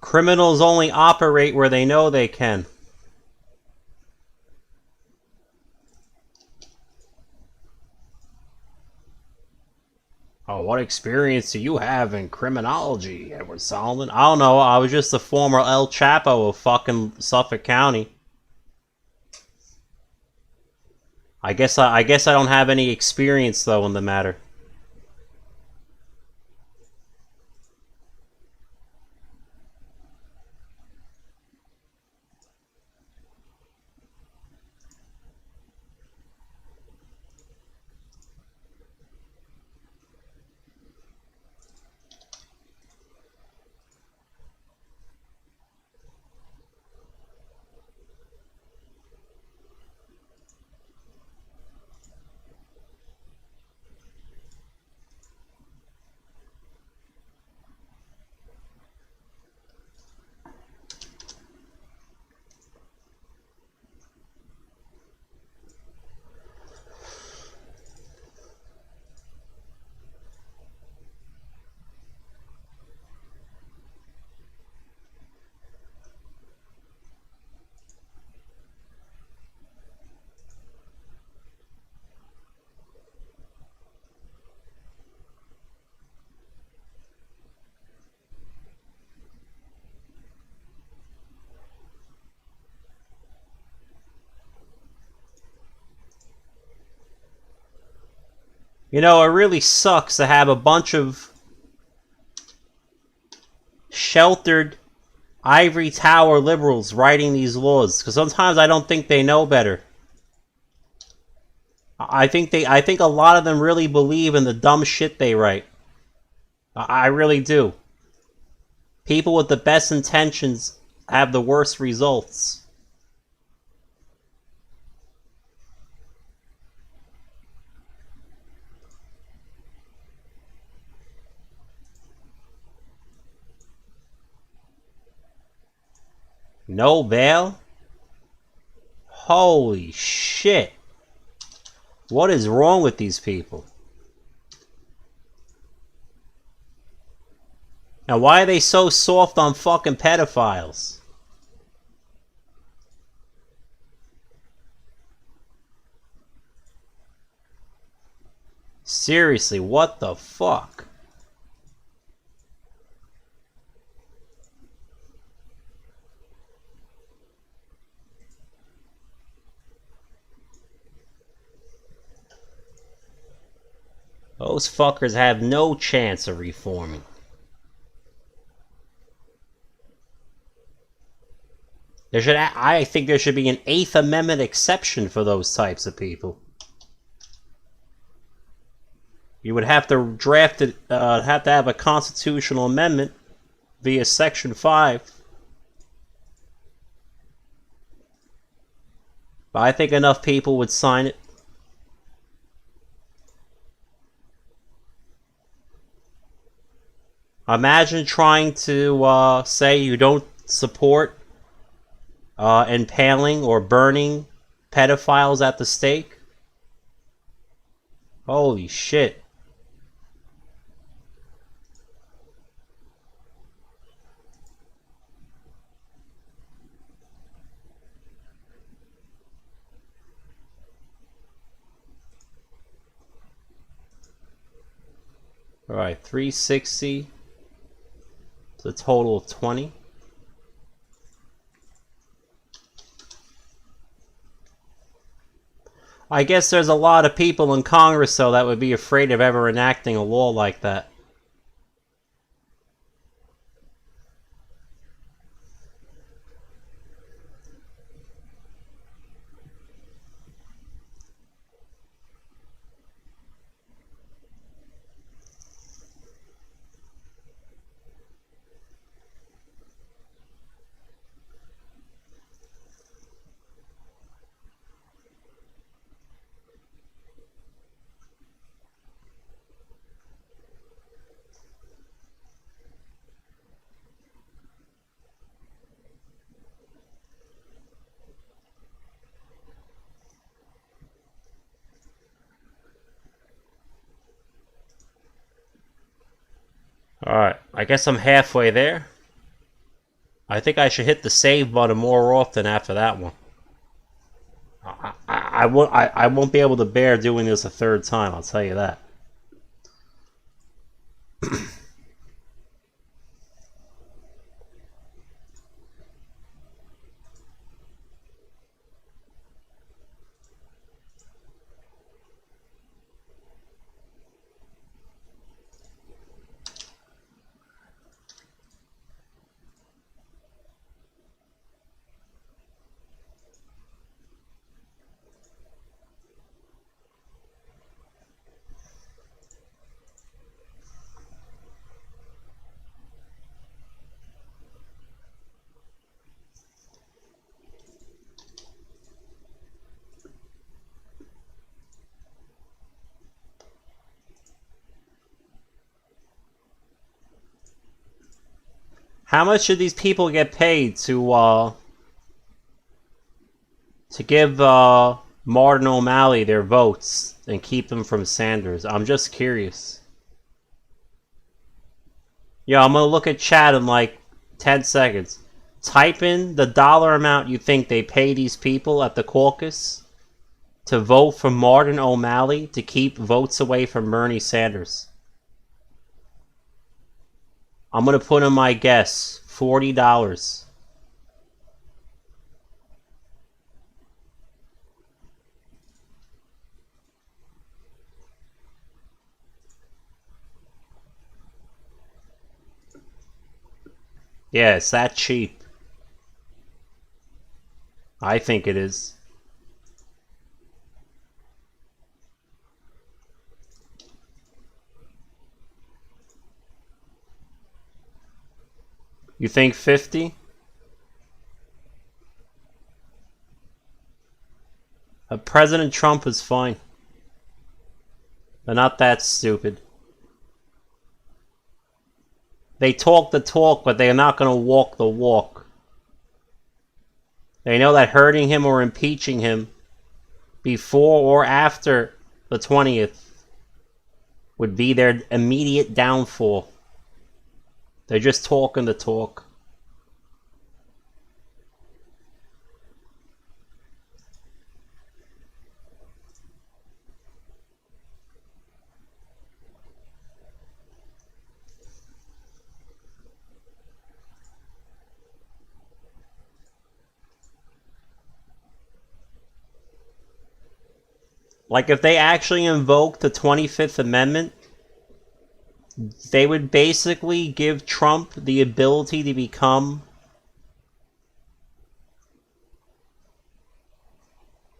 Criminals only operate where they know they can. Oh, what experience do you have in criminology, Edward Solomon? I don't know, I was just the former El Chapo of fucking Suffolk County. I guess I don't have any experience, though, in the matter. You know, it really sucks to have a bunch of sheltered ivory tower liberals writing these laws, because sometimes I don't think they know better. I think a lot of them really believe in the dumb shit they write. I really do. People with the best intentions have the worst results. No bail? Holy shit. What is wrong with these people? Now, why are they so soft on fucking pedophiles? Seriously, what the fuck? Those fuckers have no chance of reforming. I think there should be an Eighth Amendment exception for those types of people. You would have to draft it, have to have a constitutional amendment via Section 5. But I think enough people would sign it. Imagine trying to say you don't support impaling or burning pedophiles at the stake. Holy shit. Alright, 360. It's a total of 20. I guess there's a lot of people in Congress, though, that would be afraid of ever enacting a law like that. Alright, I guess I'm halfway there. I think I should hit the save button more often after that one. I won't be able to bear doing this a third time, I'll tell you that. How much should these people get paid to give Martin O'Malley their votes and keep them from Sanders? I'm just curious. Yeah, I'm gonna look at chat in like 10 seconds. Type in the dollar amount you think they pay these people at the caucus to vote for Martin O'Malley to keep votes away from Bernie Sanders. I'm gonna put in my guess, $40. Yeah, it's that cheap. I think it is. You think 50? President Trump is fine. They're not that stupid. They talk the talk, but they're not going to walk the walk. They know that hurting him or impeaching him before or after the 20th would be their immediate downfall. They're just talking the talk. Like, if they actually invoke the 25th Amendment, they would basically give Trump the ability to become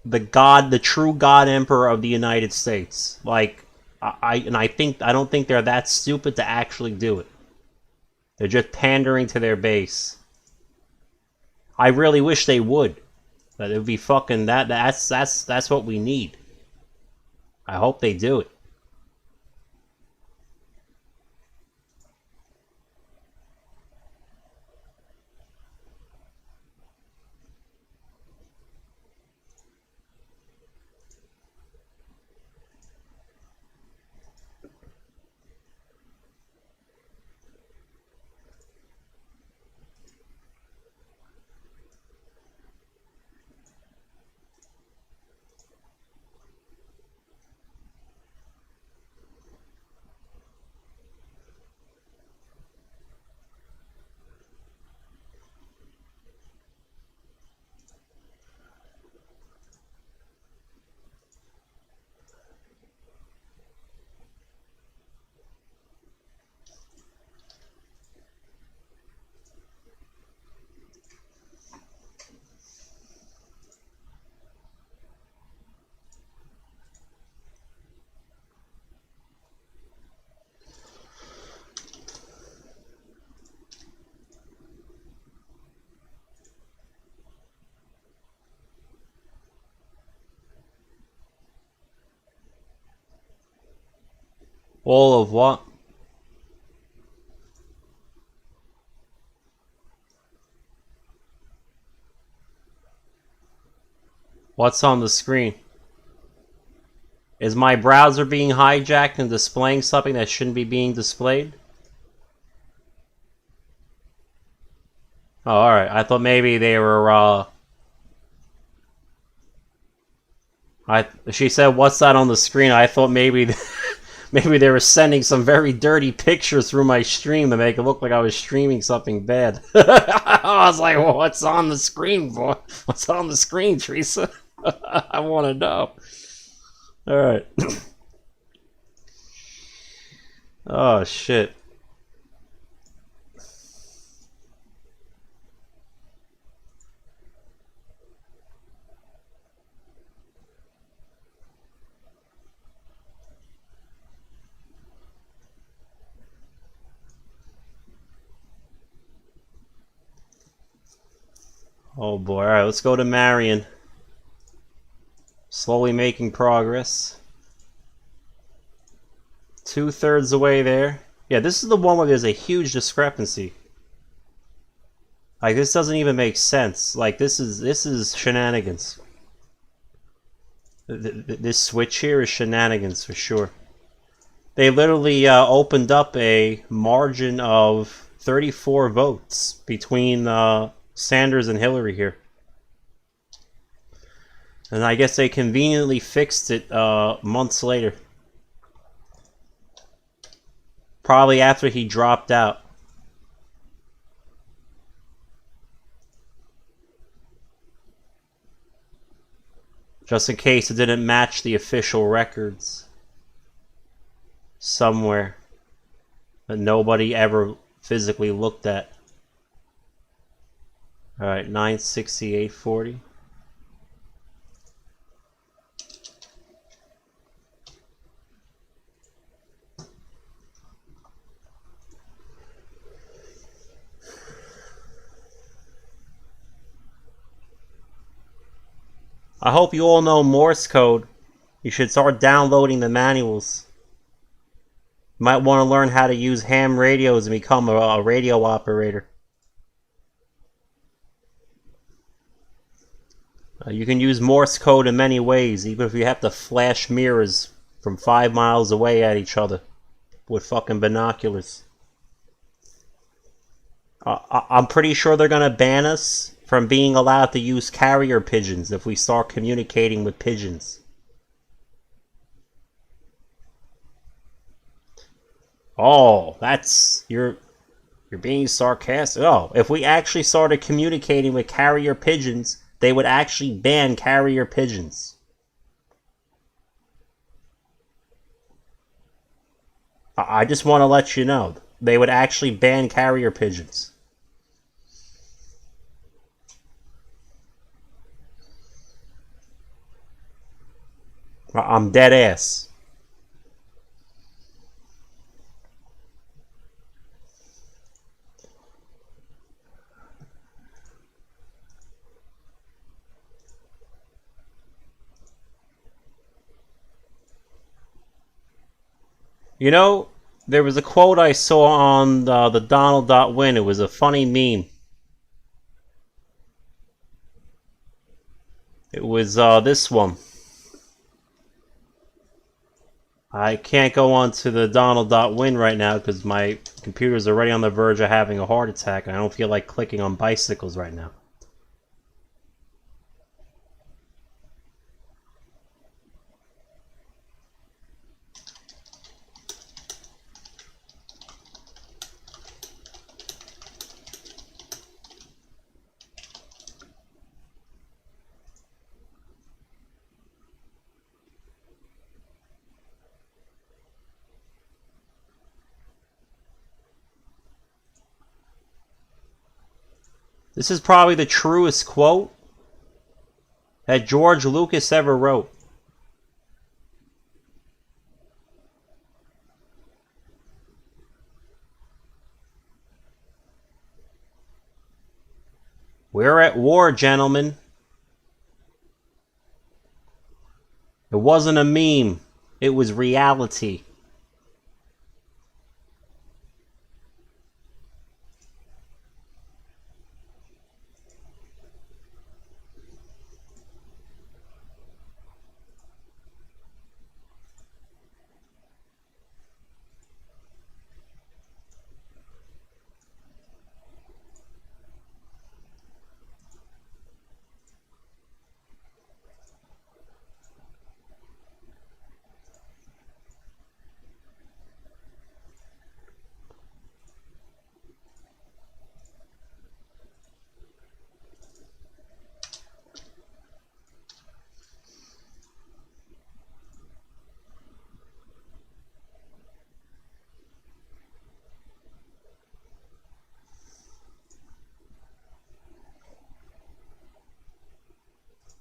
the true God Emperor of the United States. Like, I don't think they're that stupid to actually do it. They're just pandering to their base. I really wish they would. That it would be fucking that's what we need. I hope they do it. All of what? What's on the screen? Is my browser being hijacked and displaying something that shouldn't be being displayed? Oh, alright. I thought maybe they were, she said, what's that on the screen? I thought maybe, maybe they were sending some very dirty pictures through my stream to make it look like I was streaming something bad. I was like, well, what's on the screen, boy? What's on the screen, Teresa? I want to know. Alright. Oh, shit. Oh boy, alright, let's go to Marion. Slowly making progress. 2/3 away there. Yeah, this is the one where there's a huge discrepancy. Like, this doesn't even make sense. Like, this is shenanigans. This switch here is shenanigans for sure. They literally opened up a margin of 34 votes between Sanders and Hillary here. And I guess they conveniently fixed it months later. Probably after he dropped out. Just in case it didn't match the official records. Somewhere. That nobody ever physically looked at. Alright, 968.40. I hope you all know Morse code. You should start downloading the manuals. You might want to learn how to use ham radios and become a radio operator. You can use Morse code in many ways, even if you have to flash mirrors from 5 miles away at each other with fucking binoculars. I'm pretty sure they're gonna ban us from being allowed to use carrier pigeons if we start communicating with pigeons. Oh, that's... You're being sarcastic. Oh, if we actually started communicating with carrier pigeons, they would actually ban carrier pigeons. I just want to let you know. They would actually ban carrier pigeons. I'm dead ass. You know, there was a quote I saw on the Donald.win. It was a funny meme. It was this one. I can't go on to the Donald.win right now because my computer's already on the verge of having a heart attack and I don't feel like clicking on bicycles right now. This is probably the truest quote that George Lucas ever wrote. We're at war, gentlemen. It wasn't a meme. It was reality.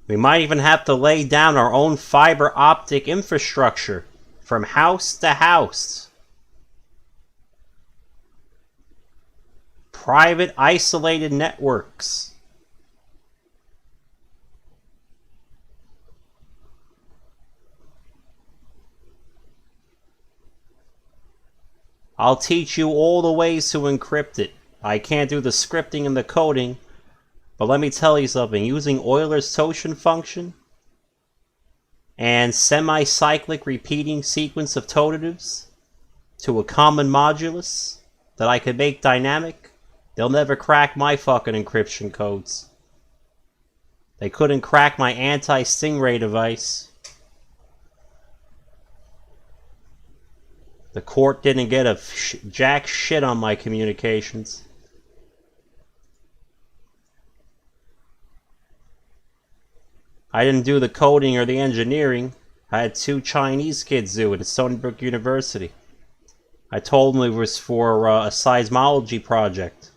We might even have to lay down our own fiber optic infrastructure from house to house. Private isolated networks. I'll teach you all the ways to encrypt it. I can't do the scripting and the coding, but let me tell you something. Using Euler's totient function and semi-cyclic repeating sequence of totatives to a common modulus that I could make dynamic, they'll never crack my fucking encryption codes. They couldn't crack my anti-stingray device. The court didn't get a jack shit on my communications. I didn't do the coding or the engineering. I had 2 Chinese kids do it at Stony Brook University. I told them it was for a seismology project.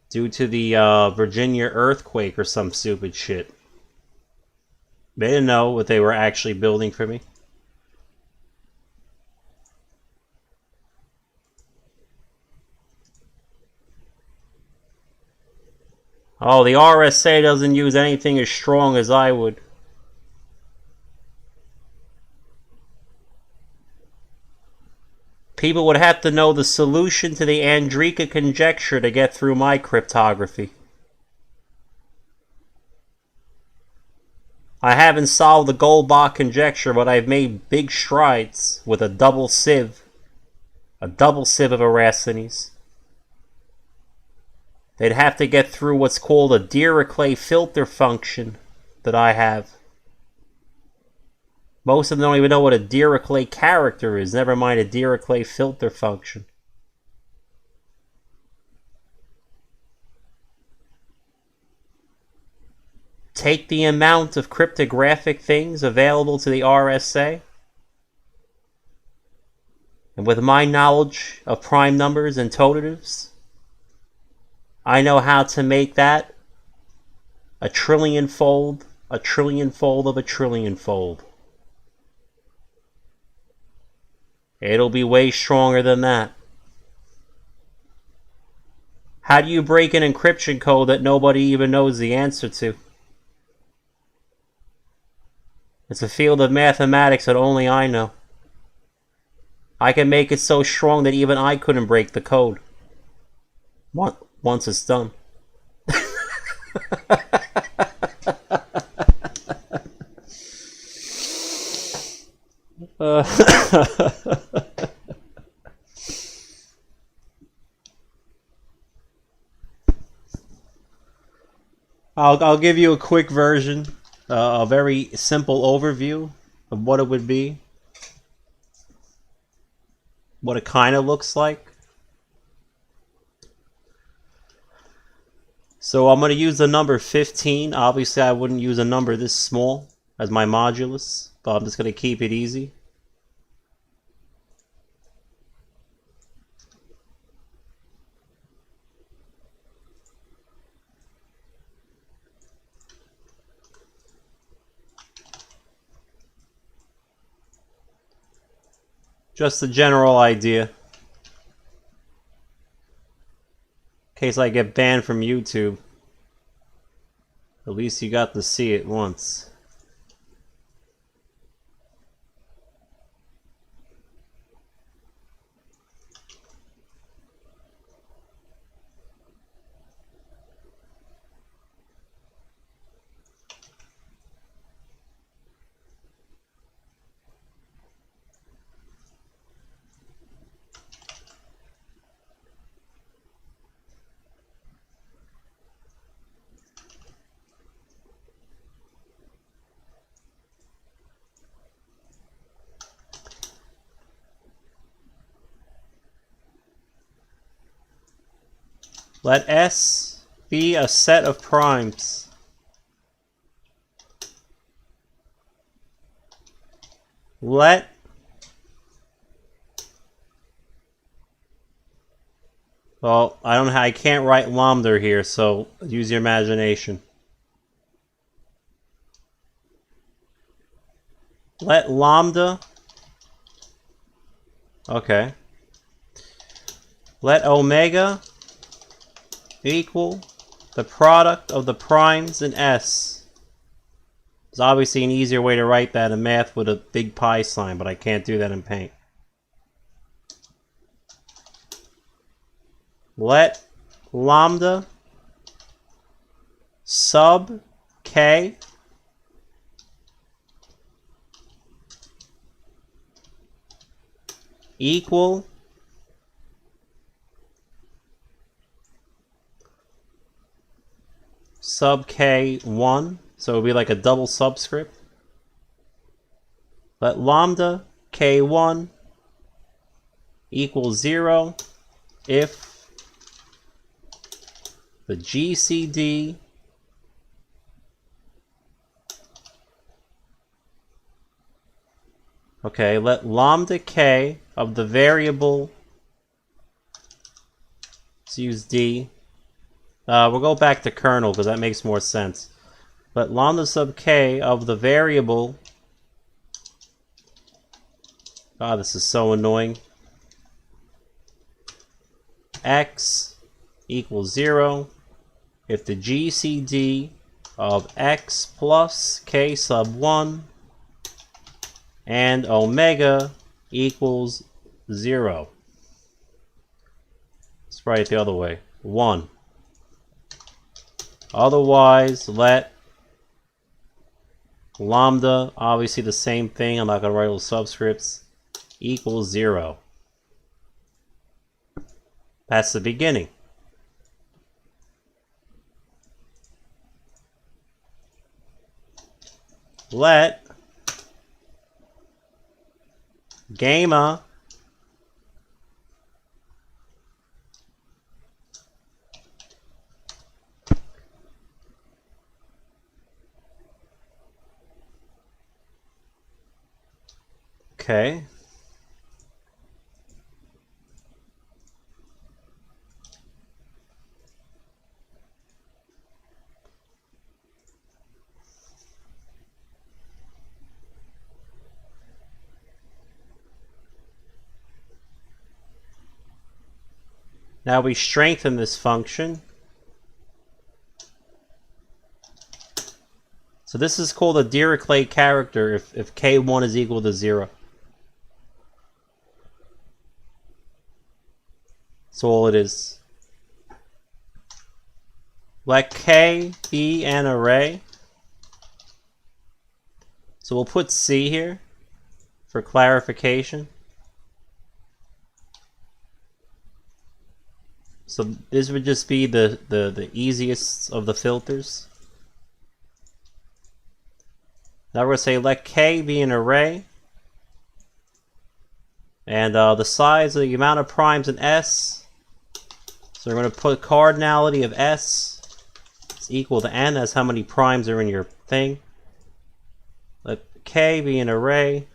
Due to the Virginia earthquake or some stupid shit. They didn't know what they were actually building for me. Oh, the RSA doesn't use anything as strong as I would. People would have to know the solution to the Andrika conjecture to get through my cryptography. I haven't solved the Goldbach conjecture, but I've made big strides with a double sieve. A double sieve of Arachnys. They'd have to get through what's called a Dirichlet filter function that I have. Most of them don't even know what a Dirichlet character is, never mind a Dirichlet filter function. Take the amount of cryptographic things available to the RSA And with my knowledge of prime numbers and totatives, I know how to make that a trillion fold of a trillion fold. It'll be way stronger than that. How do you break an encryption code that nobody even knows the answer to? It's a field of mathematics that only I know. I can make it so strong that even I couldn't break the code. Once it's done. I'll give you a quick version, a very simple overview of what it would be, what it kind of looks like. So I'm going to use the number 15. Obviously, I wouldn't use a number this small as my modulus, but I'm just going to keep it easy. Just a general idea. In case I get banned from YouTube. At least you got to see it once. Let S be a set of primes. Let Well, I can't write lambda here, so use your imagination. Let lambda. Okay. Let omega equal the product of the primes in S. There's obviously an easier way to write that in math with a big pi sign, but I can't do that in Paint. Let lambda sub k equal sub k1, so it would be like a double subscript. Let lambda k1 equals 0 if the GCD okay, let lambda k of the variable, let's use D. We'll go back to kernel because that makes more sense. Let lambda sub k of the variable, this is so annoying, x equals 0 if the GCD of x plus k sub 1 and omega equals 0. Let's write it the other way. 1. Otherwise, let lambda, obviously the same thing, I'm not going to write little subscripts, equals 0. That's the beginning. Let gamma okay. Now we strengthen this function. So this is called a Dirichlet character if k1 is equal to 0. That's all it is. Let k be an array. So we'll put C here for clarification. So this would just be the easiest of the filters. Now we're going to say let k be an array. And the size of the amount of primes in S. So we're going to put cardinality of S is equal to n. That's how many primes are in your thing. Let k be an array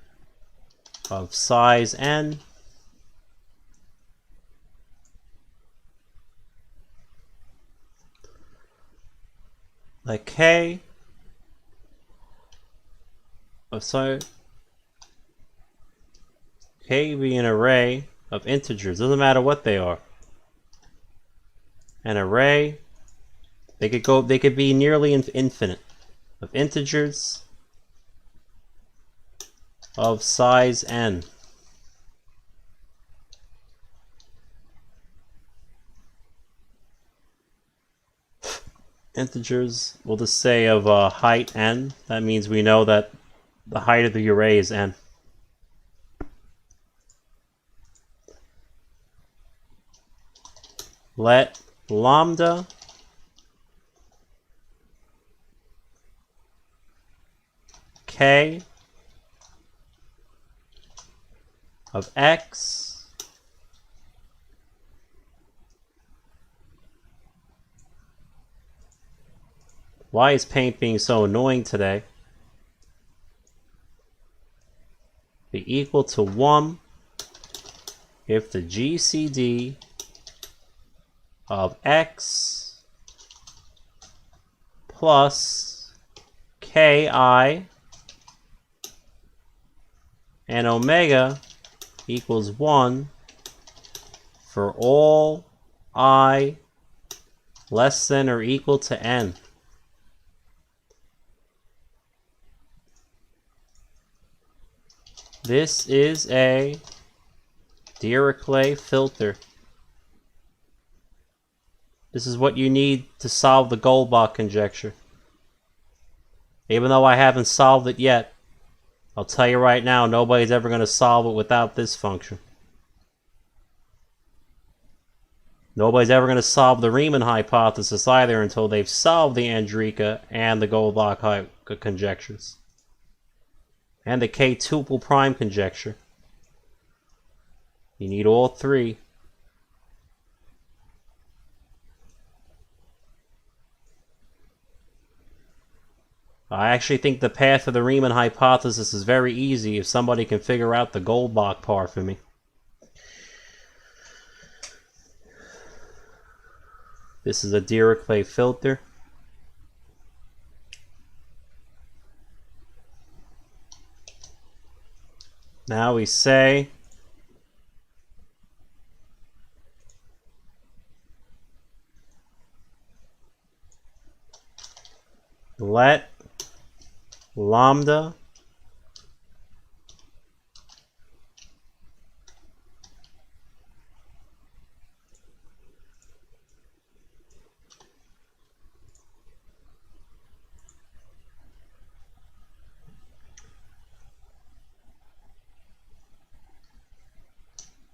of size n. Let k k be an array of integers. Doesn't matter what they are. An array, they could be nearly infinite of integers of size n. Integers, we'll just say of height n. That means we know that the height of the array is n. Let lambda k of x Why is paint being so annoying today? Be equal to 1 if the GCD of x plus ki and omega equals 1 for all I less than or equal to n. This is a Dirichlet filter. This is what you need to solve the Goldbach conjecture. Even though I haven't solved it yet, I'll tell you right now, nobody's ever going to solve it without this function. Nobody's ever going to solve the Riemann hypothesis either until they've solved the Andrika and the Goldbach conjectures. And the K-tuple prime conjecture. You need all three. I actually think the path of the Riemann hypothesis is very easy if somebody can figure out the Goldbach part for me. This is a Dirichlet filter. Now we say let lambda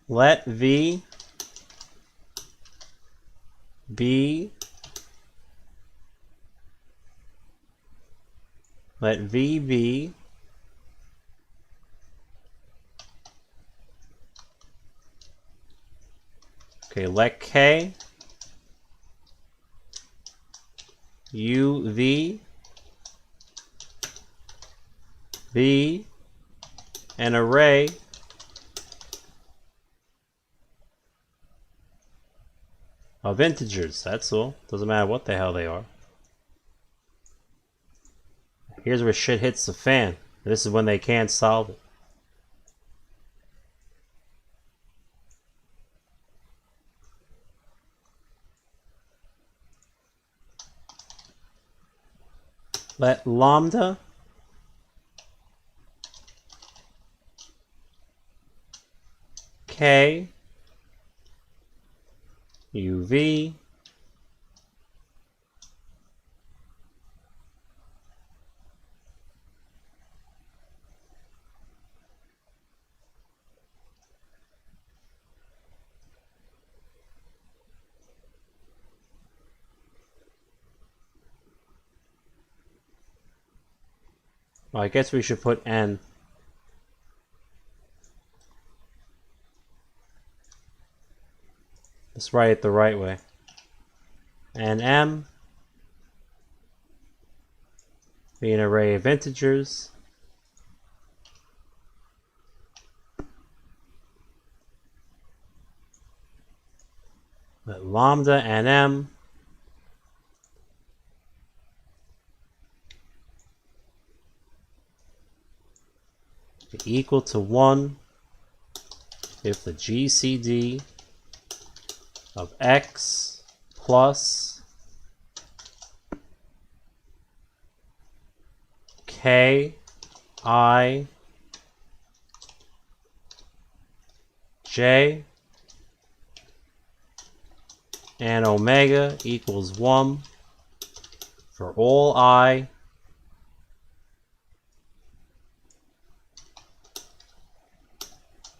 let V be let V be let K U V be an array of integers. That's all. Doesn't matter what the hell they are. Here's where shit hits the fan. This is when they can't solve it. let lambda k uv well, I guess we should put n. Let's write it the right way. And m be an array of integers. Let lambda and m be equal to 1 if the GCD of x plus k I j and omega equals 1 for all I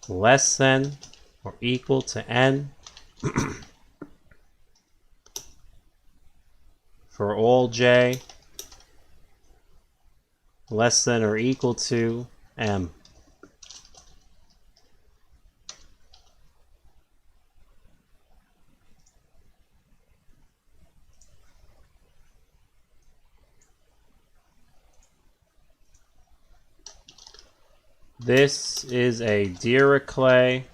less than or equal to n for all j less than or equal to m. This is a Dirichlet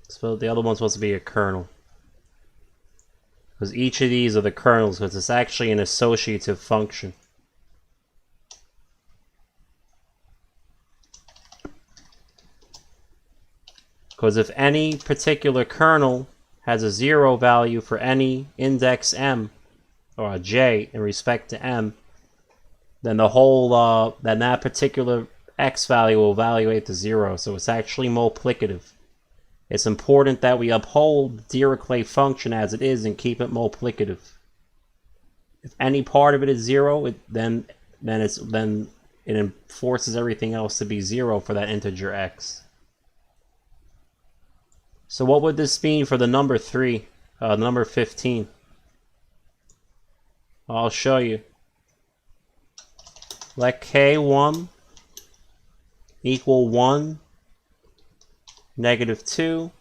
so the other one's supposed to be a kernel. Because each of these are the kernels, because it's actually an associative function. Because if any particular kernel has a 0 value for any index m, or a j in respect to m, then the whole, then that particular x value will evaluate to 0, so it's actually multiplicative. It's important that we uphold the Dirichlet function as it is and keep it multiplicative. If any part of it is 0, then it enforces everything else to be 0 for that integer x. So what would this mean for the number 3, number 15? I'll show you. Let k1 equal 1, negative 2.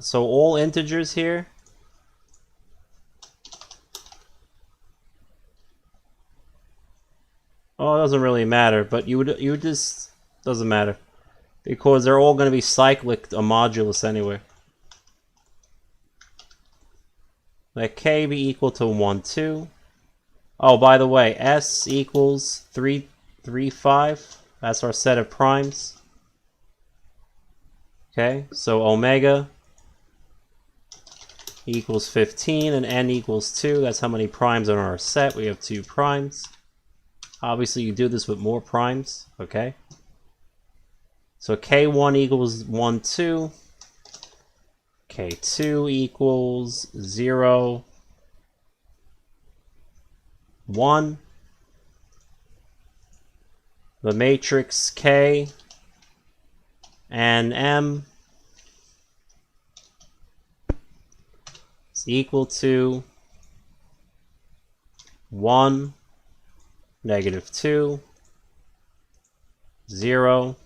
So all integers here. Oh, it doesn't really matter, but you would just, doesn't matter. Because they're all going to be cyclic a modulus anyway. Let k be equal to 1, 2. Oh, by the way, s equals 3, 3, 5. That's our set of primes. Okay, so omega equals 15 and n equals 2. That's how many primes are in our set. We have 2 primes. Obviously, you do this with more primes, okay? So k1 equals 1, 2. k2 equals 0, 1. The matrix K and M is equal to 1, negative 2, 0,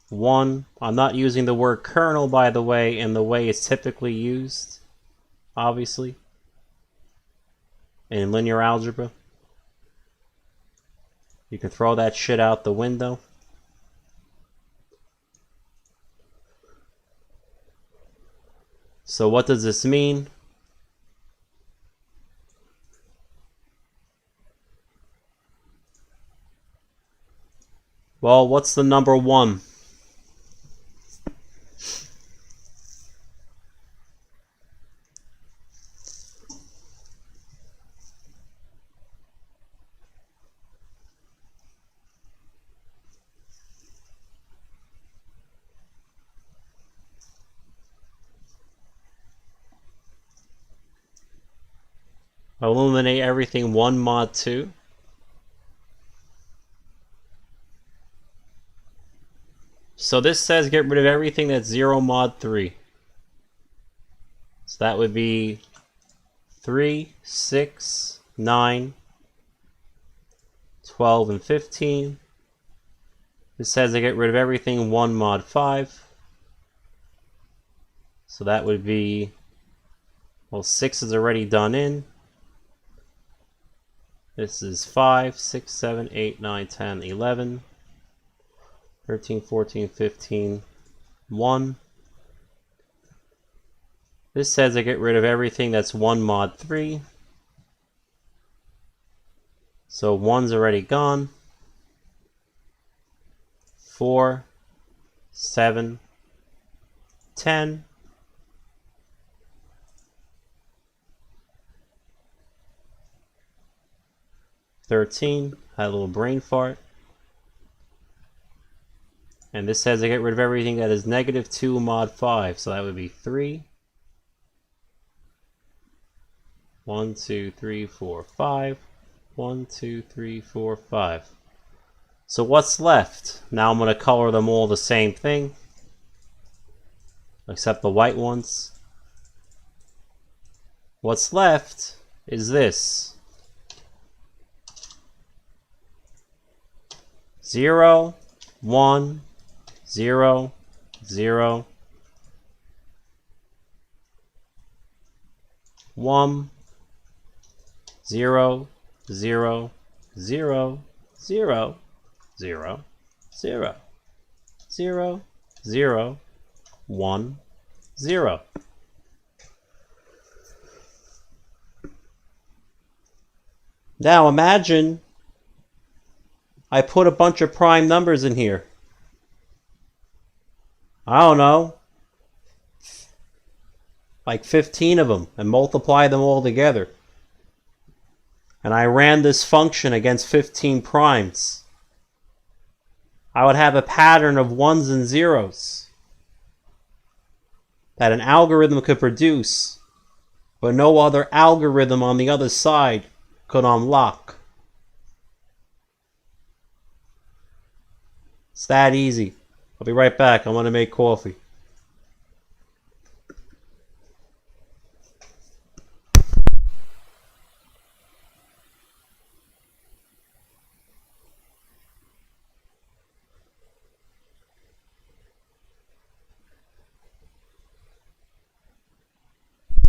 1. I'm not using the word kernel, by the way, in the way it's typically used, obviously, in linear algebra. You can throw that shit out the window. So what does this mean? Well, what's the number 1? Eliminate everything 1 mod 2. So this says get rid of everything that's 0 mod 3. So that would be 3, 6, 9, 12, and 15. This says to get rid of everything 1 mod 5. So that would be, well, 6 is already done in. This is 5, 6, 7, 8, 9, 10, 11, 13, 14, 15, 1. This says to get rid of everything that's 1 mod 3. So 1's already gone. 4, 7, 10. 13, had a little brain fart. And this says to get rid of everything that is negative 2 mod 5. So that would be 3. 1, 2, 3, 4, 5. 1, 2, 3, 4, 5. So what's left? Now I'm going to color them all the same thing, except the white ones. What's left is this. 0, 1, 0, 0, 1, 0, 0, 0, 0, 0, 0, 0, 0, 1, 0. Now imagine I put a bunch of prime numbers in here. I don't know, like 15 of them, and multiply them all together. And I ran this function against 15 primes. I would have a pattern of 1s and 0s that an algorithm could produce, but no other algorithm on the other side could unlock. It's that easy. I'll be right back. I'm going to make coffee.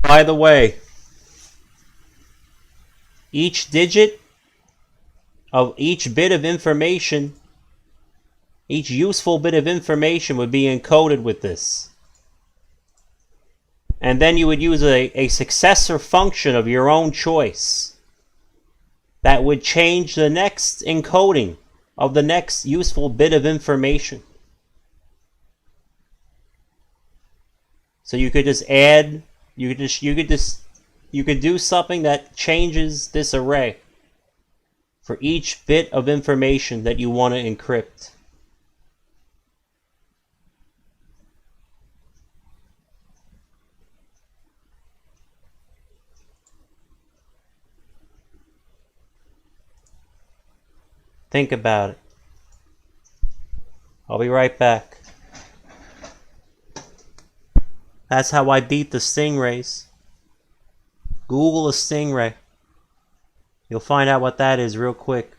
By the way, each digit of each bit of information, each useful bit of information would be encoded with this. And then you would use a successor function of your own choice that would change the next encoding of the next useful bit of information. So you could just add, you could do something that changes this array for each bit of information that you want to encrypt. Think about it. I'll be right back. That's how I beat the stingrays. Google a stingray. You'll find out what that is real quick.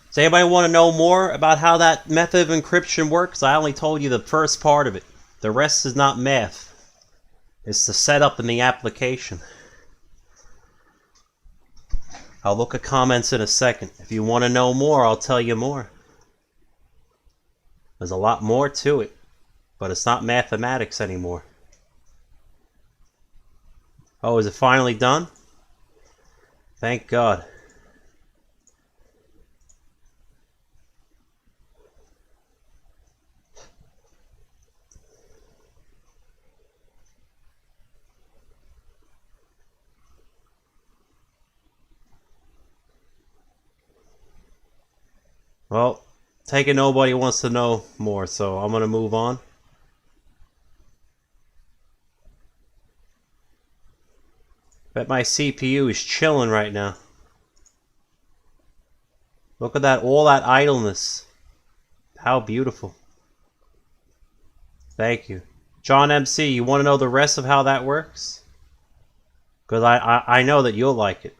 Does anybody want to know more about how that method of encryption works? I only told you the first part of it. The rest is not math. It's the setup and the application. I'll look at comments in a second. If you want to know more, I'll tell you more. There's a lot more to it, but it's not mathematics anymore. Oh, is it finally done? Thank God. Well, take it nobody wants to know more, so I'm going to move on. Bet my CPU is chilling right now. Look at that, all that idleness. How beautiful. Thank you. John MC, you want to know the rest of how that works? Because I know that you'll like it.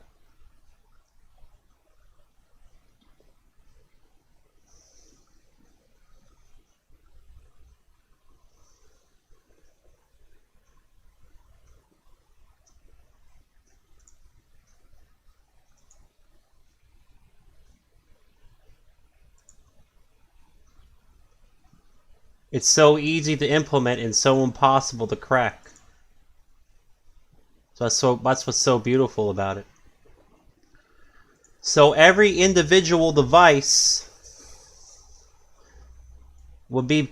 It's so easy to implement and so impossible to crack. So that's what's so beautiful about it. So every individual device would be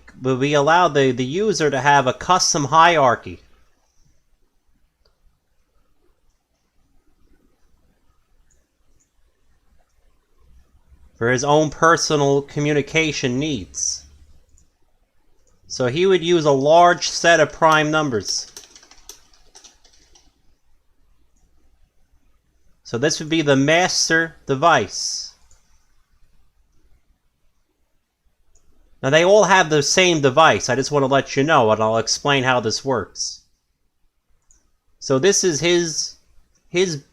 allowed the user to have a custom hierarchy. For his own personal communication needs. So he would use a large set of prime numbers. So this would be the master device. Now they all have the same device. I just want to let you know, and I'll explain how this works. So this is his big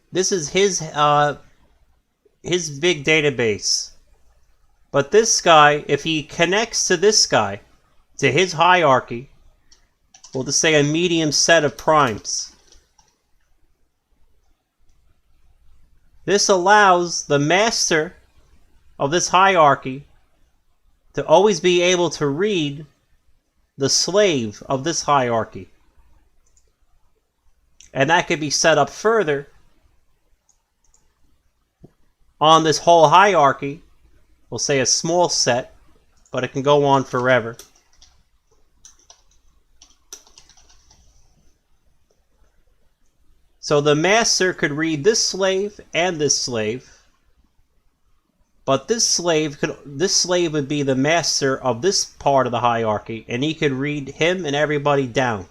database. But this guy, if he connects to this guy, to his hierarchy, we'll just say a medium set of primes. This allows the master of this hierarchy to always be able to read the slave of this hierarchy. And that could be set up further on this whole hierarchy. We'll say a small set, but it can go on forever. So the master could read this slave and this slave, but this slave would be the master of this part of the hierarchy, and he could read him and everybody down.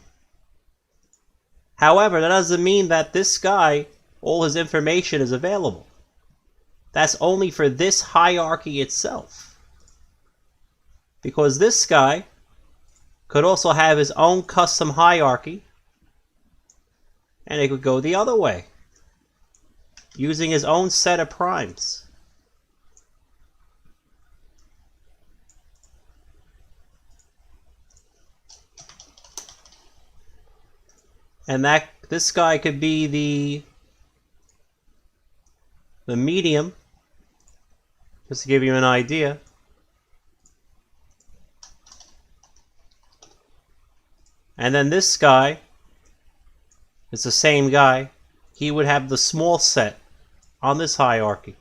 However, that doesn't mean that this guy, all his information is available. That's only for this hierarchy itself. Because this guy could also have his own custom hierarchy, and it could go the other way, using his own set of primes. And this guy could be the medium, just to give you an idea. And then this guy, it's the same guy. He would have the small set on this hierarchy.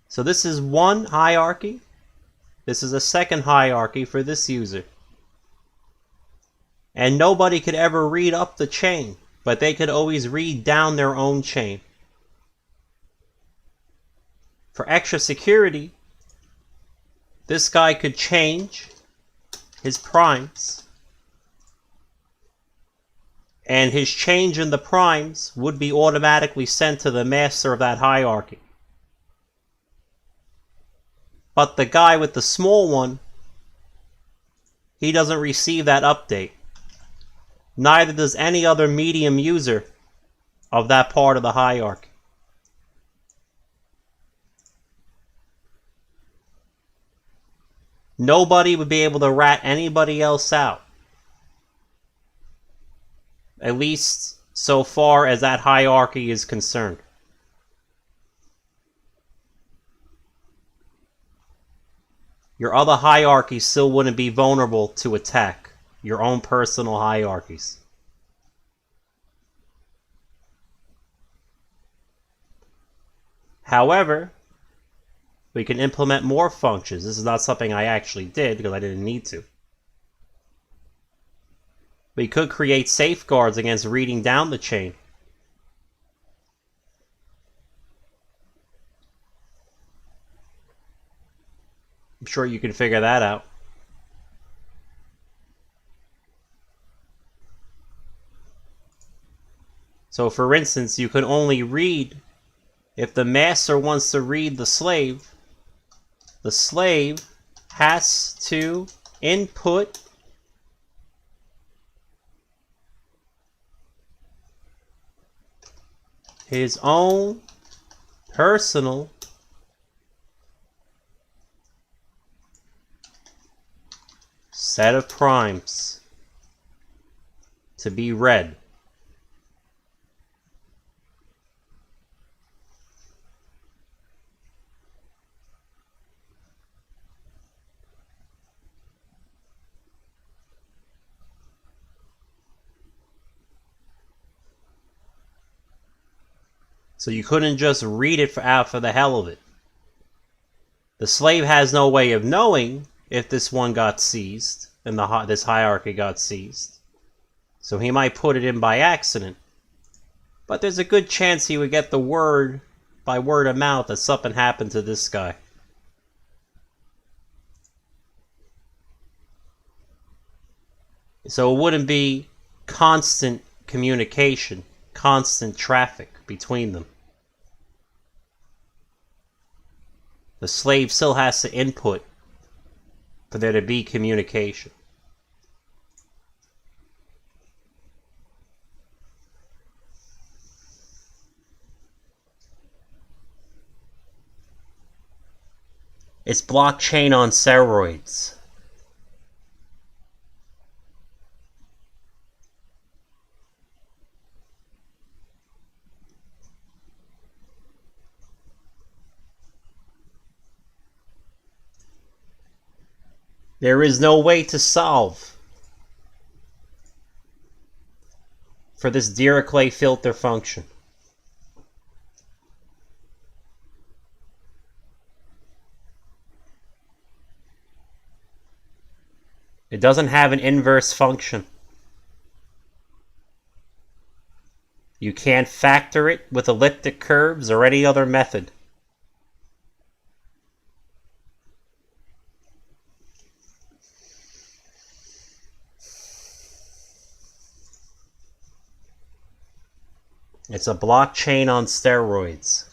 So this is one hierarchy. This is a second hierarchy for this user. And nobody could ever read up the chain, but they could always read down their own chain. For extra security, this guy could change his primes, and his change in the primes would be automatically sent to the master of that hierarchy. But the guy with the small one, he doesn't receive that update. Neither does any other medium user of that part of the hierarchy. nobody would be able to rat anybody else out. At least so far as that hierarchy is concerned. Your other hierarchies still wouldn't be vulnerable to attack. Your own personal hierarchies. However, we can implement more functions. This is not something I actually did because I didn't need to. We could create safeguards against reading down the chain. I'm sure you can figure that out. So for instance, you could only read if the master wants to read the slave has to input his own personal set of primes to be read. So you couldn't just read it out for the hell of it. The slave has no way of knowing if this one got seized and this hierarchy got seized. So he might put it in by accident. But there's a good chance he would get the word by word of mouth that something happened to this guy. So it wouldn't be constant communication, constant traffic between them. The slave still has to input for there to be communication. It's blockchain on steroids. There is no way to solve for this Dirichlet filter function. It doesn't have an inverse function. You can't factor it with elliptic curves or any other method. It's a blockchain on steroids.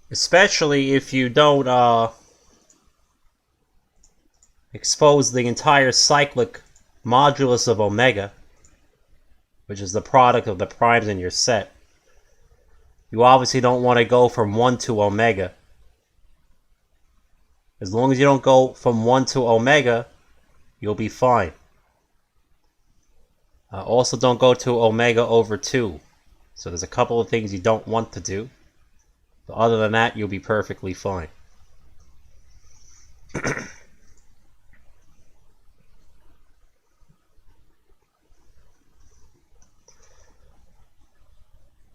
Especially if you don't expose the entire cyclic modulus of omega, which is the product of the primes in your set. You obviously don't want to go from 1 to omega. As long as you don't go from 1 to omega, you'll be fine. Also, don't go to omega over 2. So there's a couple of things you don't want to do. But other than that, you'll be perfectly fine.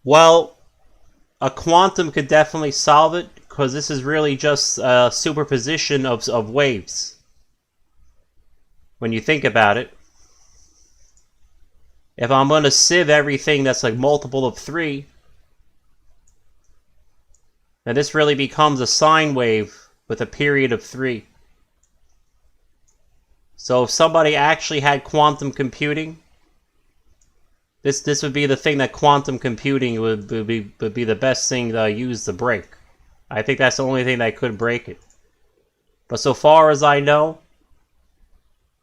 Well, a quantum could definitely solve it, because this is really just a superposition of waves. When you think about it, if I'm going to sieve everything that's like multiple of 3, then this really becomes a sine wave with a period of 3. So if somebody actually had quantum computing, This would be the thing that quantum computing would be the best thing to use to break. I think that's the only thing that could break it. But so far as I know,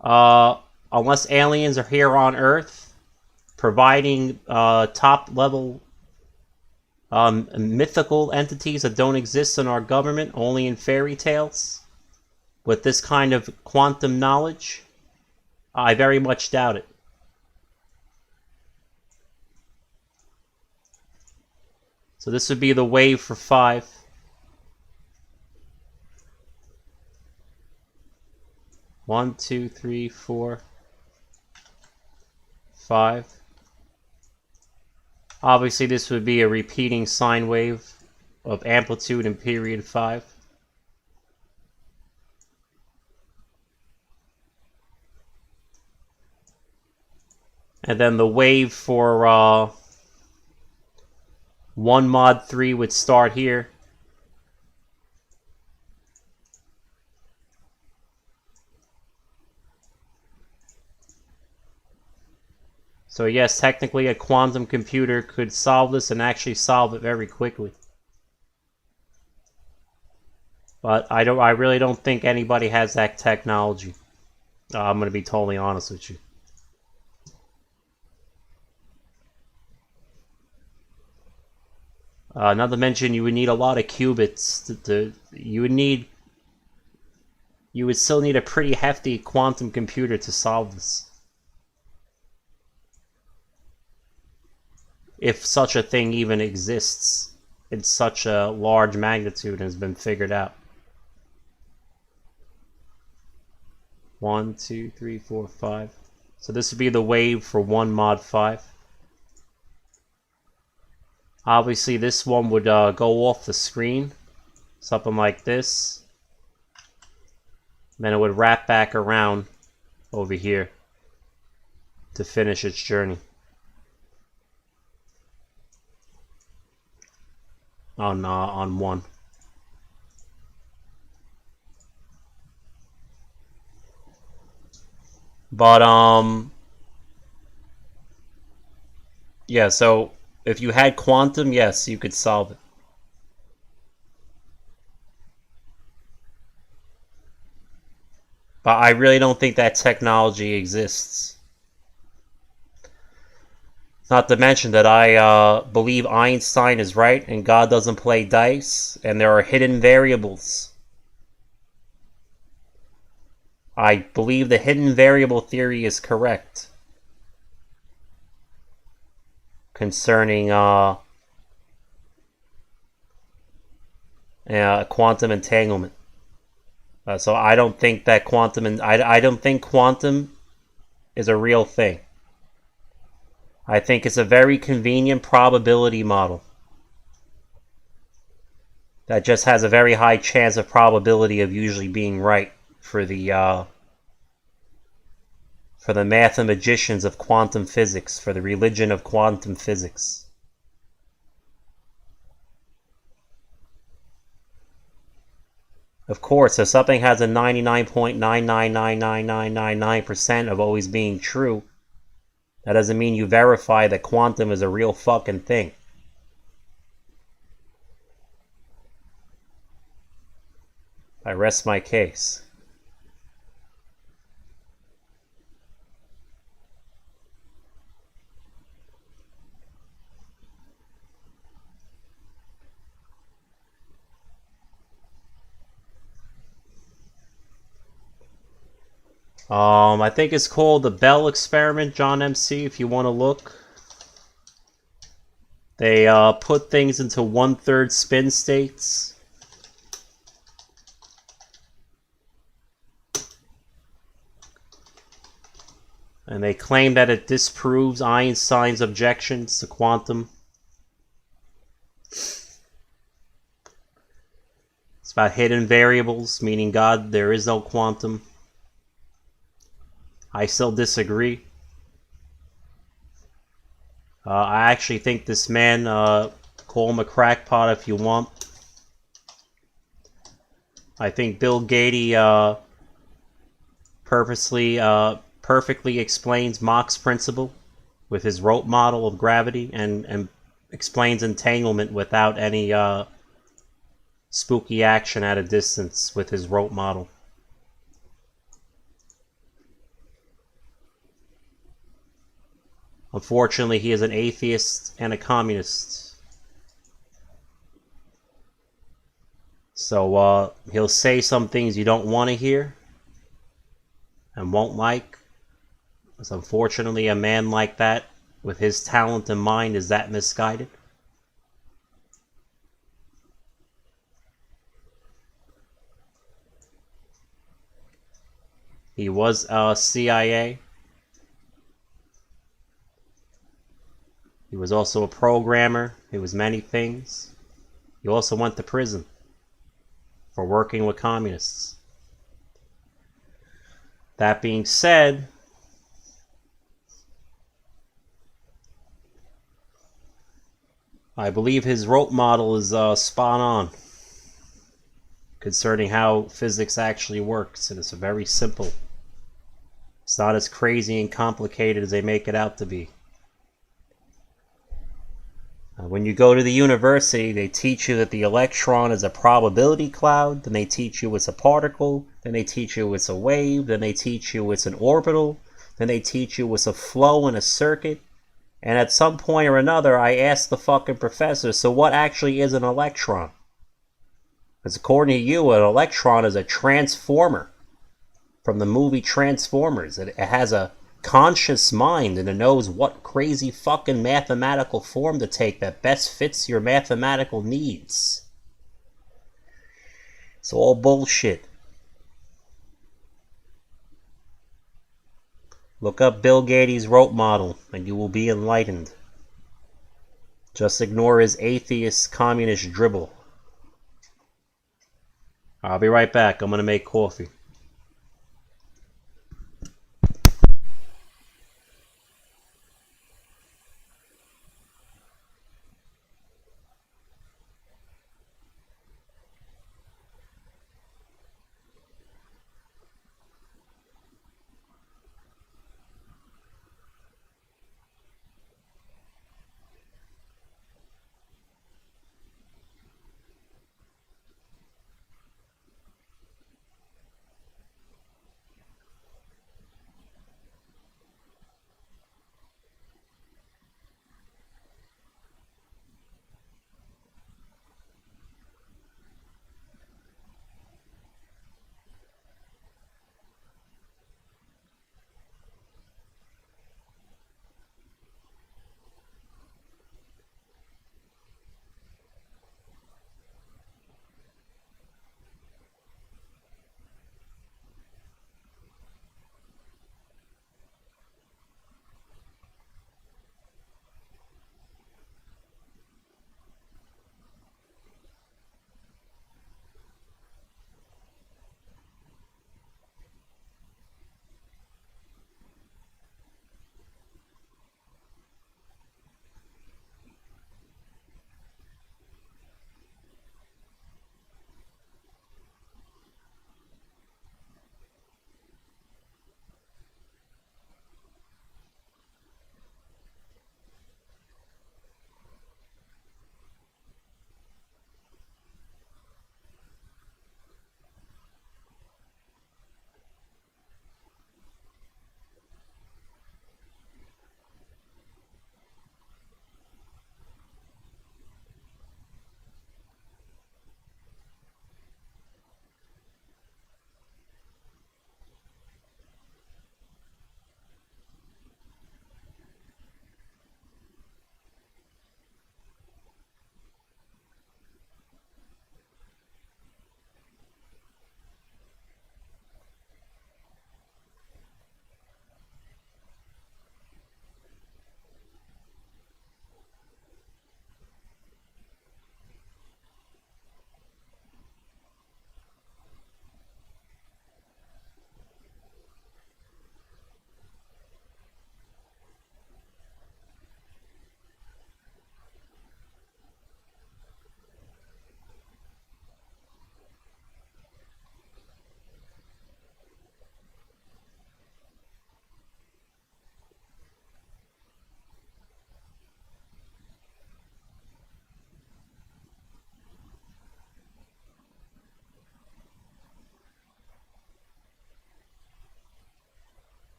unless aliens are here on Earth, providing top level mythical entities that don't exist in our government, only in fairy tales, with this kind of quantum knowledge, I very much doubt it. So this would be the wave for 5. One, 2, 3, 4, 5. Obviously this would be a repeating sine wave of amplitude in period 5. And then the wave for 1 mod 3 would start here. So yes, technically a quantum computer could solve this and actually solve it very quickly. But I really don't think anybody has that technology. I'm going to be totally honest with you. Not to mention, you would need a lot of qubits. You would still need a pretty hefty quantum computer to solve this. If such a thing even exists in such a large magnitude and has been figured out. 1, 2, 3, 4, 5. So this would be the wave for 1 mod 5. Obviously this one would go off the screen, something like this. Then it would wrap back around over here to finish its journey. On 1. But yeah, so if you had quantum, yes, you could solve it. But I really don't think that technology exists. Not to mention that I believe Einstein is right and God doesn't play dice and there are hidden variables. I believe the hidden variable theory is correct concerning quantum entanglement. So I don't think that I don't think quantum is a real thing. I think it's a very convenient probability model that just has a very high chance of probability of usually being right for the mathematicians of quantum physics, for the religion of quantum physics. Of course, if something has a 99.9999999% of always being true, that doesn't mean you verify that quantum is a real fucking thing. I rest my case. I think it's called the Bell experiment, John MC, if you want to look. They put things into 1/3 spin states. And they claim that it disproves Einstein's objections to quantum. It's about hidden variables, meaning God, there is no quantum. I still disagree. I actually think this man, call him a crackpot if you want. I think Bill Gates perfectly explains Mach's principle, with his rope model of gravity and explains entanglement without any spooky action at a distance with his rope model. Unfortunately, he is an atheist and a communist. So he'll say some things you don't want to hear and won't like. Because unfortunately, a man like that, with his talent and mind, is that misguided. He was CIA. He was also a programmer. He was many things. He also went to prison for working with communists. That being said, I believe his rope model is spot on concerning how physics actually works, and it's very simple. It's not as crazy and complicated as they make it out to be. When you go to the university, they teach you that the electron is a probability cloud, then they teach you it's a particle, then they teach you it's a wave, then they teach you it's an orbital, then they teach you it's a flow in a circuit, and at some point or another, I asked the fucking professor, so what actually is an electron? Because according to you, an electron is a transformer from the movie Transformers. It has a conscious mind and it knows what crazy fucking mathematical form to take that best fits your mathematical needs. It's all bullshit. Look up Bill Gates' rope model and you will be enlightened. Just ignore his atheist communist dribble. I'll be right back. I'm gonna make coffee.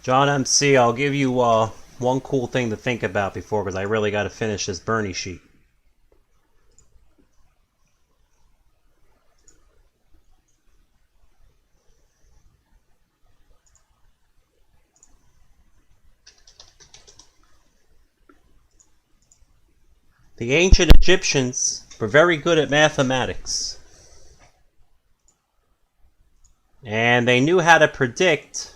John MC, I'll give you one cool thing to think about before, because I really got to finish this Bernie sheet. The ancient Egyptians were very good at mathematics. And they knew how to predict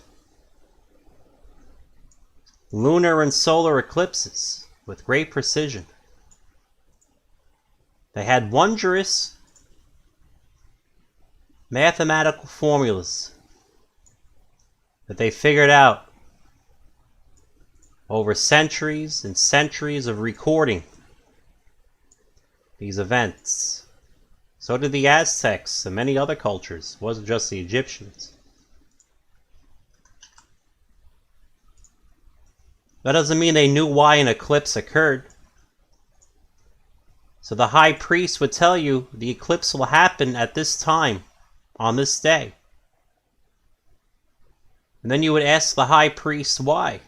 lunar and solar eclipses with great precision. They had wondrous mathematical formulas that they figured out over centuries and centuries of recording these events. So did the Aztecs and many other cultures. It wasn't just the Egyptians. That doesn't mean they knew why an eclipse occurred. So the high priest would tell you the eclipse will happen at this time, on this day. And then you would ask the high priest why.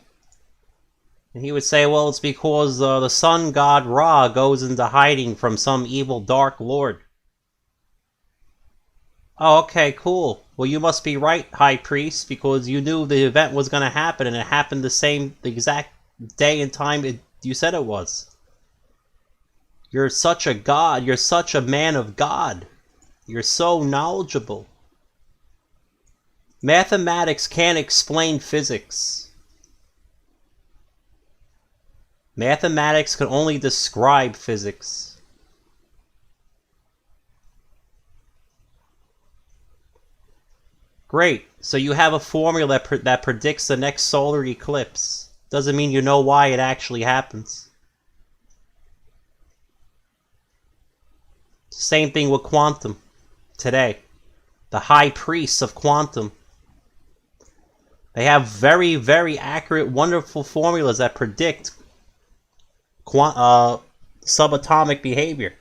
And he would say, well, it's because the sun god Ra goes into hiding from some evil dark lord. Oh, okay, cool. Well, you must be right, high priest, because you knew the event was going to happen, and it happened the exact day and time you said it was. You're such a god. You're such a man of God. You're so knowledgeable. Mathematics can't explain physics. Mathematics can only describe physics. Great. So you have a formula that predicts the next solar eclipse. Doesn't mean you know why it actually happens. Same thing with quantum today. The high priests of quantum. They have very, very accurate, wonderful formulas that predict subatomic behavior.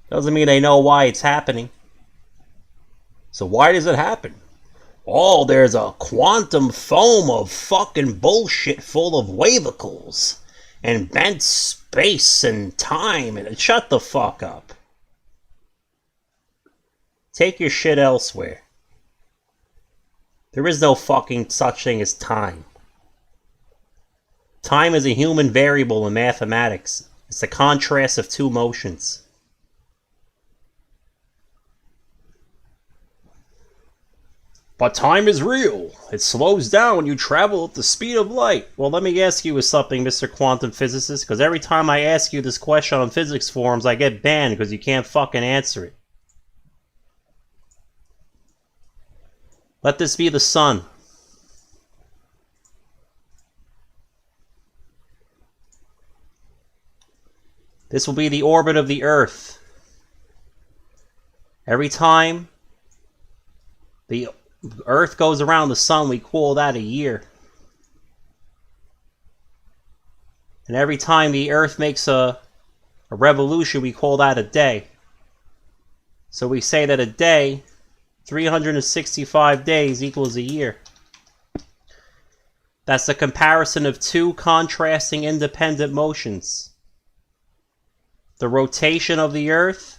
Doesn't mean they know why it's happening. So why does it happen? Oh, there's a quantum foam of fucking bullshit full of wavicles and bent space and time, and shut the fuck up. Take your shit elsewhere. There is no fucking such thing as time. Time is a human variable in mathematics. It's the contrast of two motions. But time is real. It slows down when you travel at the speed of light. Well, let me ask you something, Mr. Quantum Physicist, because every time I ask you this question on physics forums, I get banned because you can't fucking answer it. Let this be the sun. This will be the orbit of the Earth. Every time the Earth goes around the sun, we call that a year. And every time the Earth makes a revolution, we call that a day. So we say that a day, 365 days equals a year. That's the comparison of two contrasting independent motions. The rotation of the Earth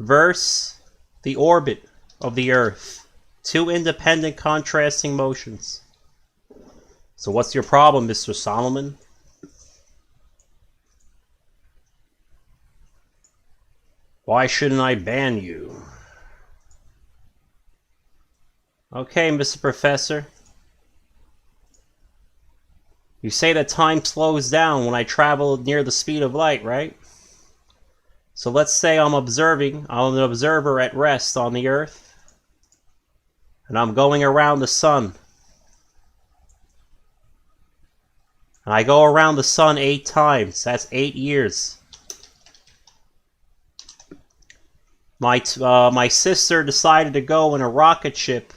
versus the orbit of the Earth. Two independent contrasting motions. So what's your problem, Mr. Solomon? Why shouldn't I ban you? Okay, Mr. Professor. You say that time slows down when I travel near the speed of light, right? So let's say I'm an observer at rest on the Earth. And I'm going around the sun. And I go around the sun 8 times. That's 8 years. My sister decided to go in a rocket ship.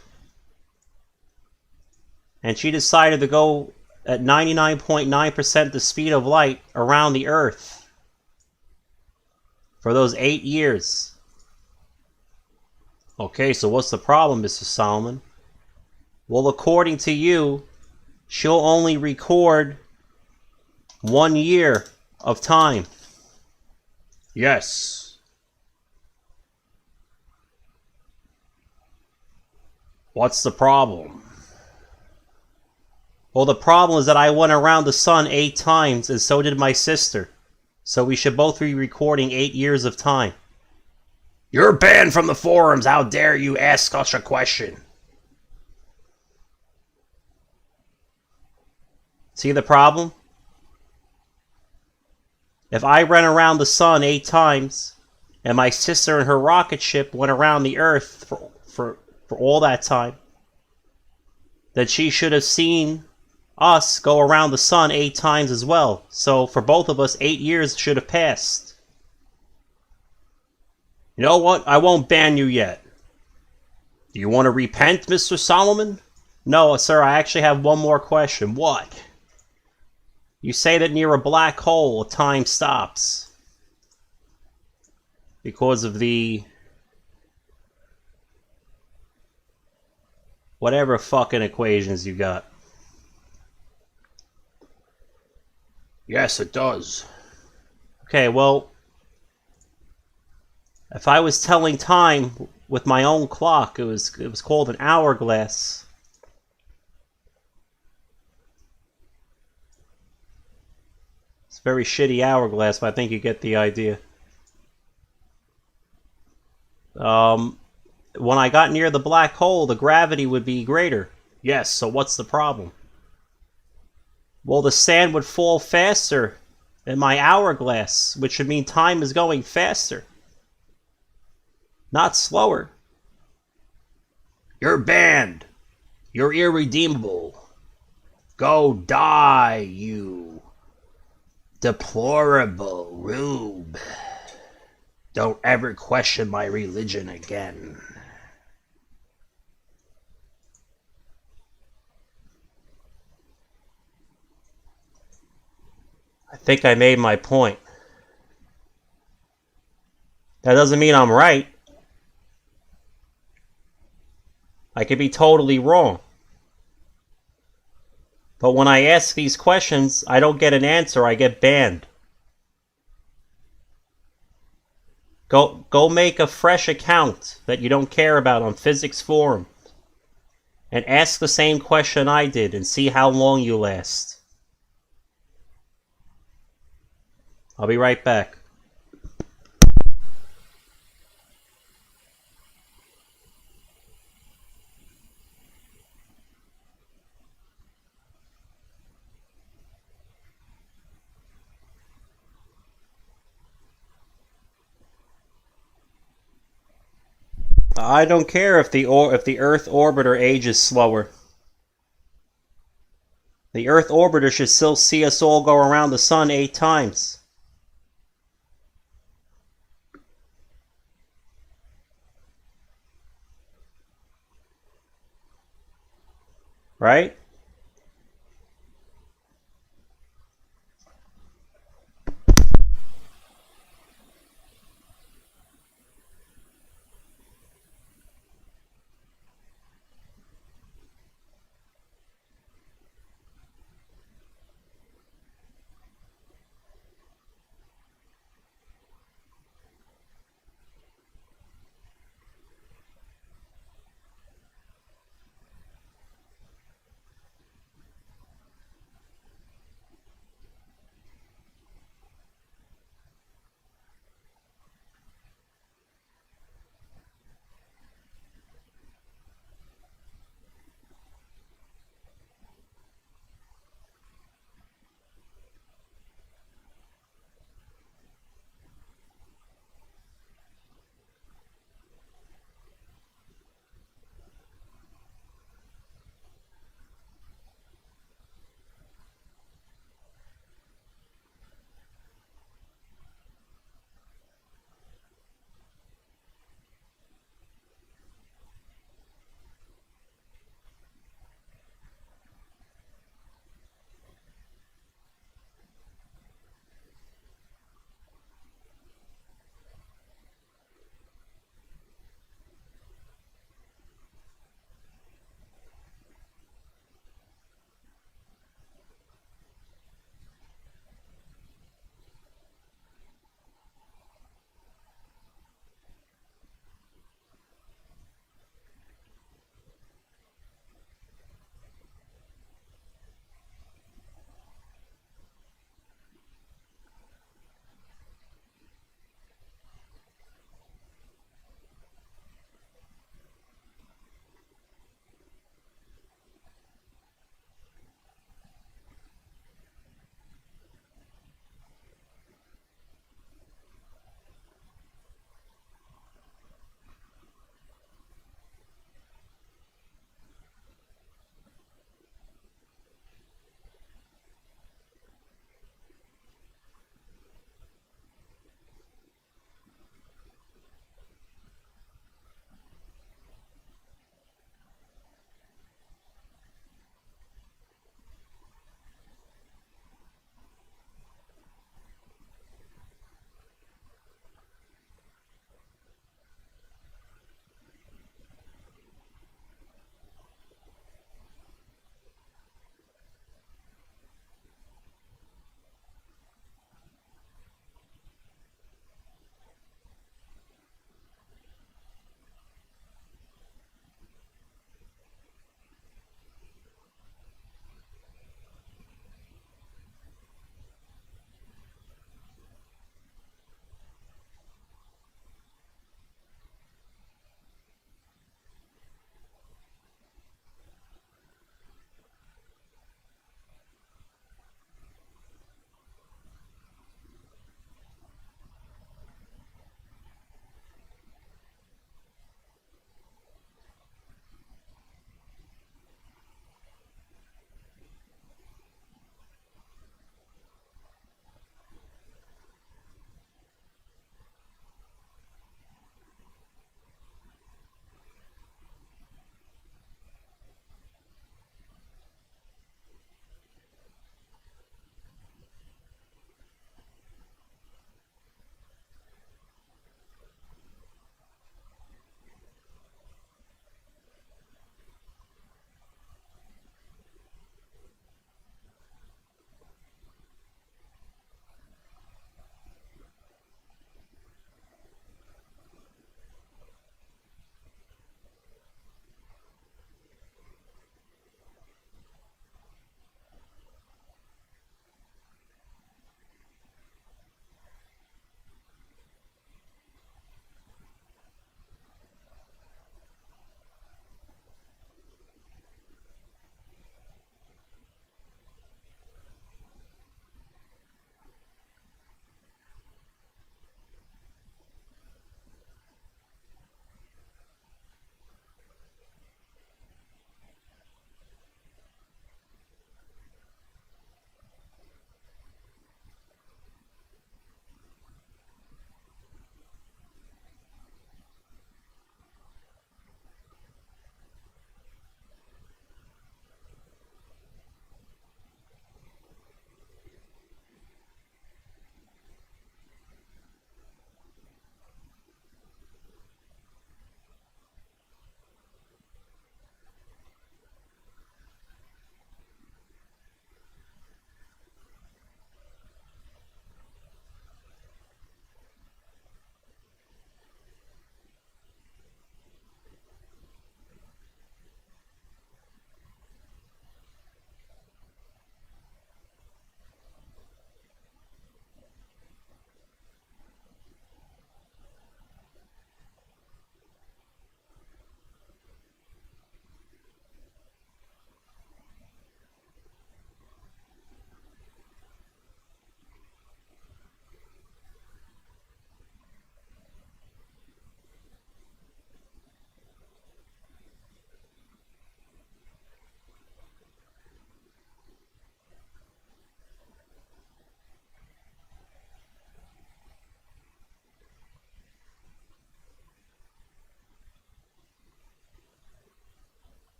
And she decided to go at 99.9% the speed of light around the Earth. For those 8 years. Okay, so what's the problem, Mr. Solomon? Well, according to you, she'll only record 1 year of time. Yes. What's the problem? Well, the problem is that I went around the sun 8 times, and so did my sister. So we should both be recording 8 years of time. You're banned from the forums. How dare you ask such a question? See the problem? If I ran around the sun 8 times, and my sister and her rocket ship went around the Earth for all that time, then she should have seen us go around the sun 8 times as well. So for both of us, 8 years should have passed. You know what? I won't ban you yet. Do you want to repent, Mr. Solomon? No, sir, I actually have one more question. What? You say that near a black hole, time stops. Because of the... whatever fucking equations you got. Yes, it does. Okay, well... if I was telling time with my own clock, it was called an hourglass. It's a very shitty hourglass, but I think you get the idea. When I got near the black hole, the gravity would be greater. Yes, so what's the problem? Well, the sand would fall faster in my hourglass, which would mean time is going faster. Not slower. You're banned. You're irredeemable. Go die, you deplorable rube. Don't ever question my religion again. I think I made my point. That doesn't mean I'm right. I could be totally wrong. But when I ask these questions, I don't get an answer, I get banned. Go make a fresh account that you don't care about on Physics Forum. And ask the same question I did and see how long you last. I'll be right back. I don't care if the Earth orbiter ages slower. The Earth orbiter should still see us all go around the sun 8 times. Right?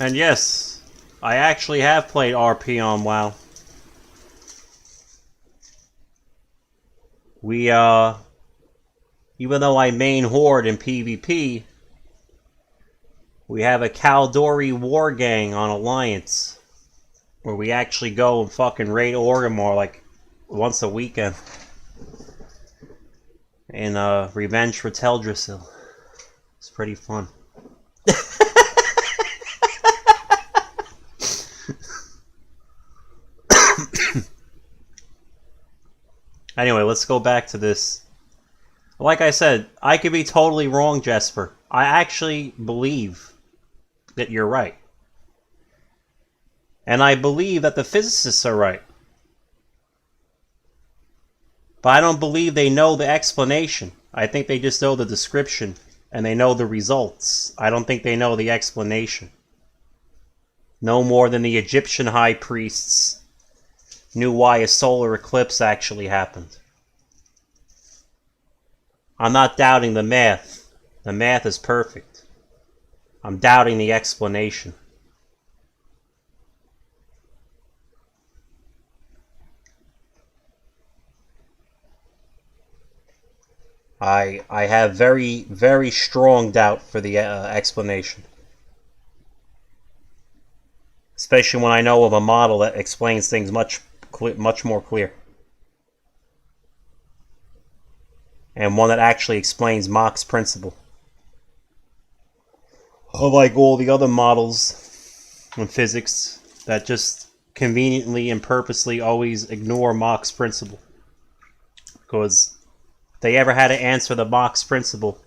And yes, I actually have played RP on WoW. We, even though I main Horde in PvP, we have a Kaldori war gang on Alliance, where we actually go and fucking raid Orgrimmar like once a weekend. And revenge for Teldrassil. It's pretty fun. Anyway, let's go back to this. Like I said, I could be totally wrong, Jesper. I actually believe that you're right. And I believe that the physicists are right. But I don't believe they know the explanation. I think they just know the description, and they know the results. I don't think they know the explanation. No more than the Egyptian high priests knew why a solar eclipse actually happened. I'm not doubting the math. The math is perfect. I'm doubting the explanation. I have very, very strong doubt for the explanation. Especially when I know of a model that explains things much more clear. And one that actually explains Mach's principle. Unlike all the other models in physics that just conveniently and purposely always ignore Mach's principle. Because if they ever had to answer the Mach's principle,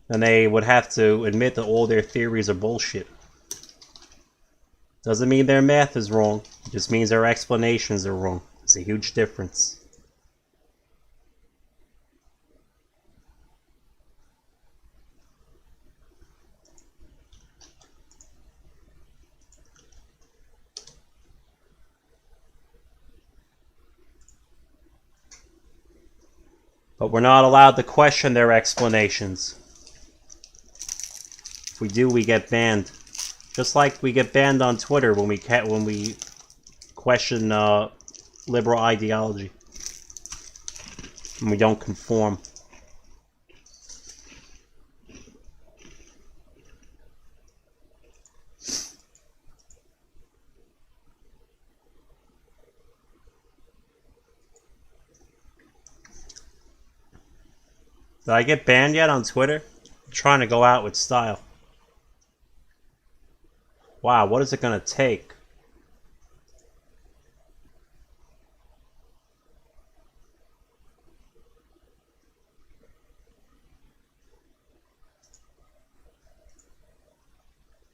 then they would have to admit that all their theories are bullshit. Doesn't mean their math is wrong. It just means their explanations are wrong. It's a huge difference. But we're not allowed to question their explanations. If we do, we get banned. Just like we get banned on Twitter when we question liberal ideology. And we don't conform. Did I get banned yet on Twitter? I'm trying to go out with style. Wow, what is it gonna take?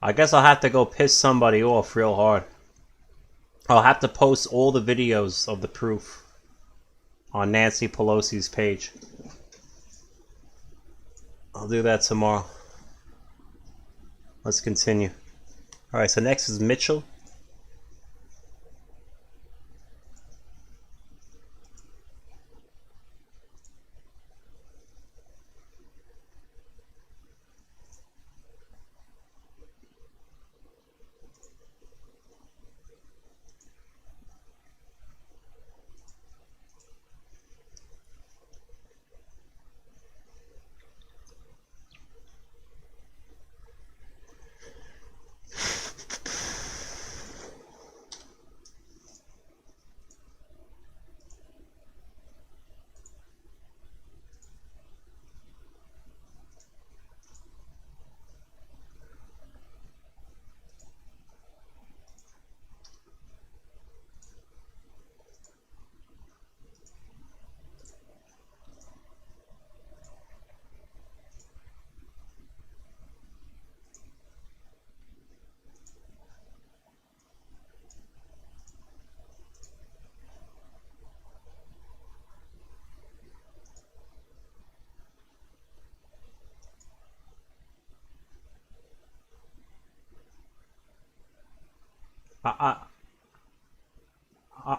I guess I'll have to go piss somebody off real hard. I'll have to post all the videos of the proof on Nancy Pelosi's page. I'll do that tomorrow. Let's continue. Alright, so next is Mitchell.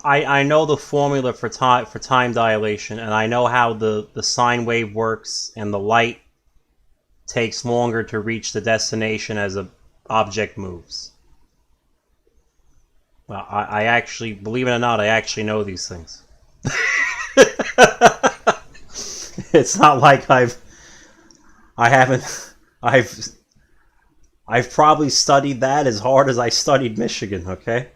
I know the formula for time dilation, and I know how the sine wave works, and the light takes longer to reach the destination as object moves. Well, I actually, believe it or not, I actually know these things. It's not like I haven't, I've probably studied that as hard as I studied Michigan, okay?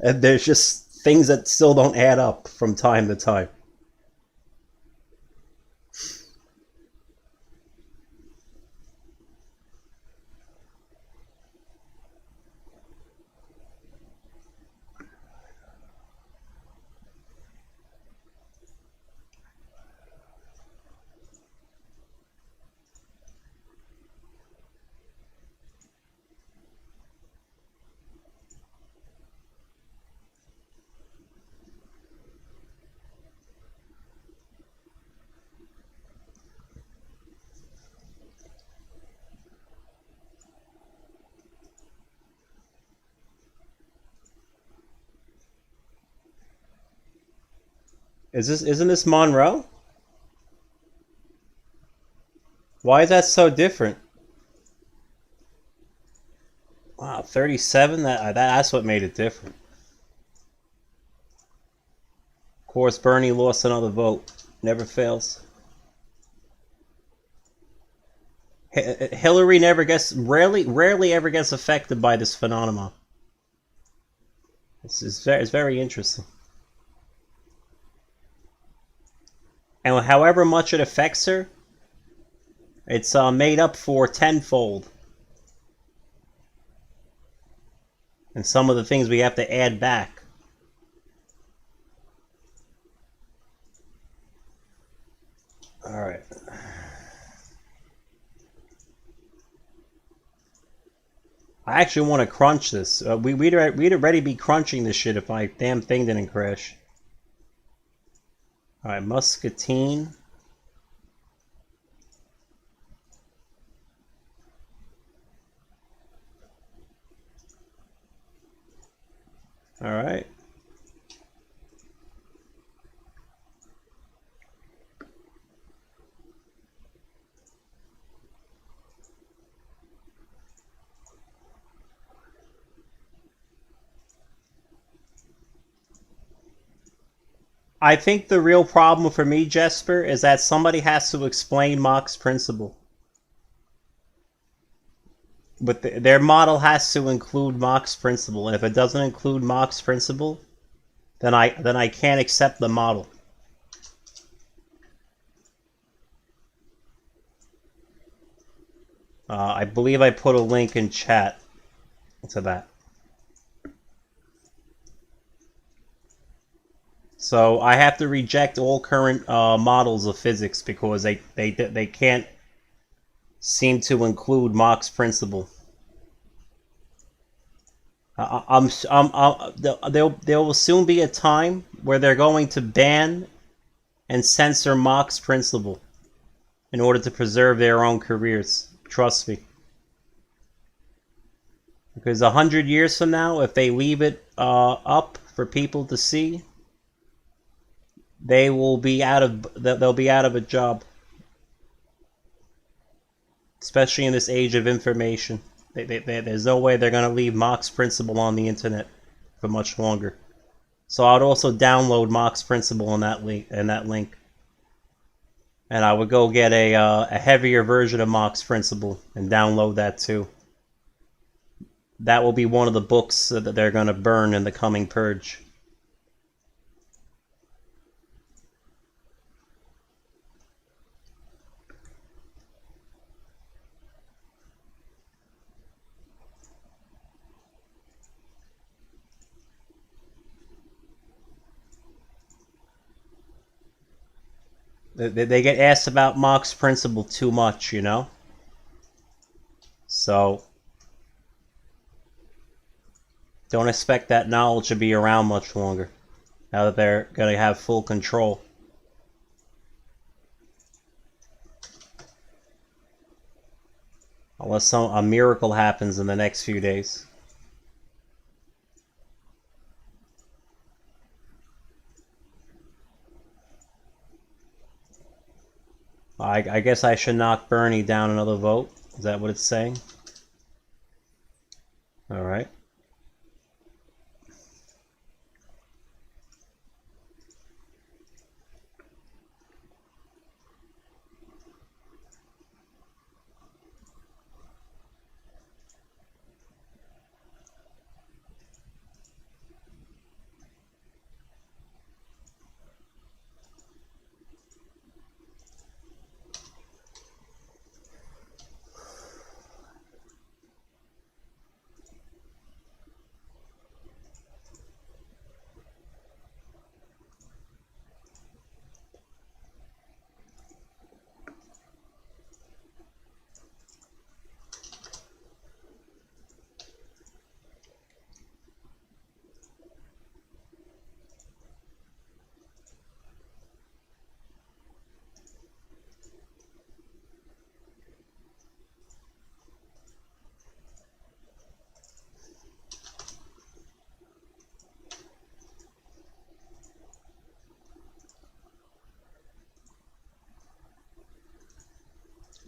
And there's just things that still don't add up from time to time. Isn't this Monroe? Why is that so different? Wow, 37? That's what made it different. Of course, Bernie lost another vote. Never fails. Hillary rarely ever gets affected by this phenomenon. It's very interesting. And however much it affects her, it's made up for tenfold. And some of the things we have to add back. All right. I actually want to crunch this. We'd already be crunching this shit if my damn thing didn't crash. All right, muscatine. All right. I think the real problem for me, Jesper, is that somebody has to explain Mach's principle. But their model has to include Mach's principle, and if it doesn't include Mach's principle, then I can't accept the model. I believe I put a link in chat to that. So I have to reject all current models of physics because they can't seem to include Mach's principle. There will soon be a time where they're going to ban and censor Mach's principle in order to preserve their own careers. Trust me. Because 100 years from now, if they leave it up for people to see, they'll be out of a job. Especially in this age of information. There's no way they're going to leave Mach's principle on the internet for much longer. So I'd also download Mach's principle in that link. And I would go get a heavier version of Mach's principle and download that too. That will be one of the books that they're going to burn in the coming purge. They get asked about Mach's principle too much, you know? So, don't expect that knowledge to be around much longer, now that they're going to have full control. Unless a miracle happens in the next few days. I guess I should knock Bernie down another vote. Is that what it's saying? All right.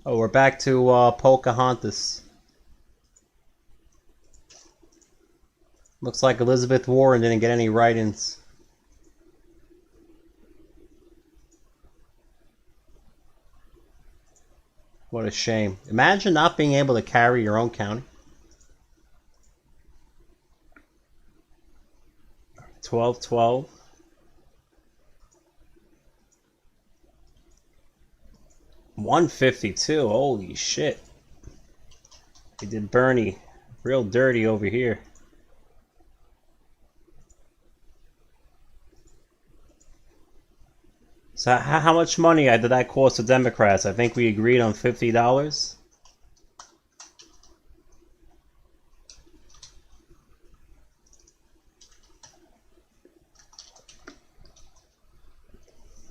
Oh, we're back to Pocahontas. Looks like Elizabeth Warren didn't get any write-ins. What a shame. Imagine not being able to carry your own county. 12-12. 152. Holy shit. They did Bernie real dirty over here. So how much money did that cost the Democrats? I think we agreed on $50.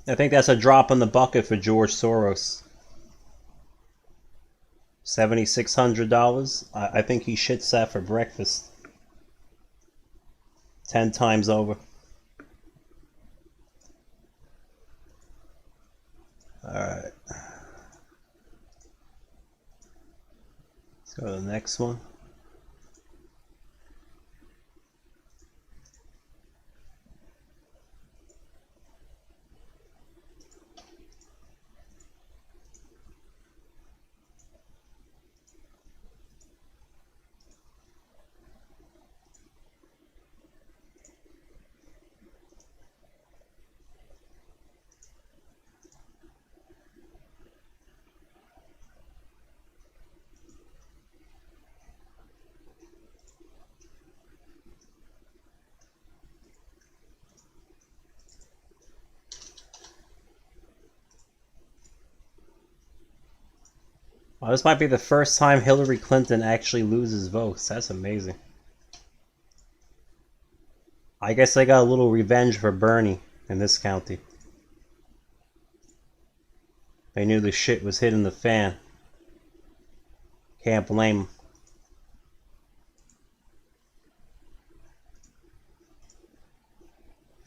I think that's a drop in the bucket for George Soros. $7,600. I think he shits that for breakfast. 10 times over. Alright. Let's go to the next one. Oh, this might be the first time Hillary Clinton actually loses votes. That's amazing. I guess they got a little revenge for Bernie in this county. They knew the shit was hitting the fan. Can't blame them.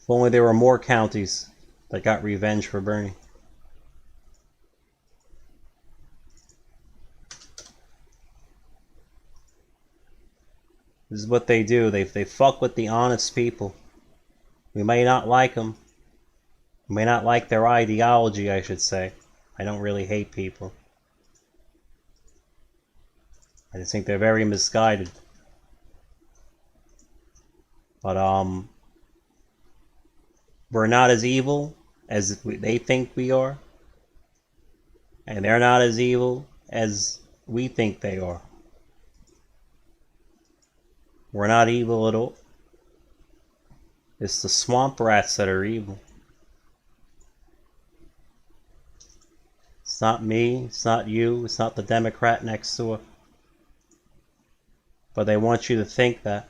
If only there were more counties that got revenge for Bernie. This is what they do. They fuck with the honest people. We may not like them. We may not like their ideology, I should say. I don't really hate people. I just think they're very misguided. But we're not as evil as they think we are. And they're not as evil as we think they are. We're not evil at all. It's the swamp rats that are evil. It's not me, it's not you, it's not the Democrat next door. But they want you to think that.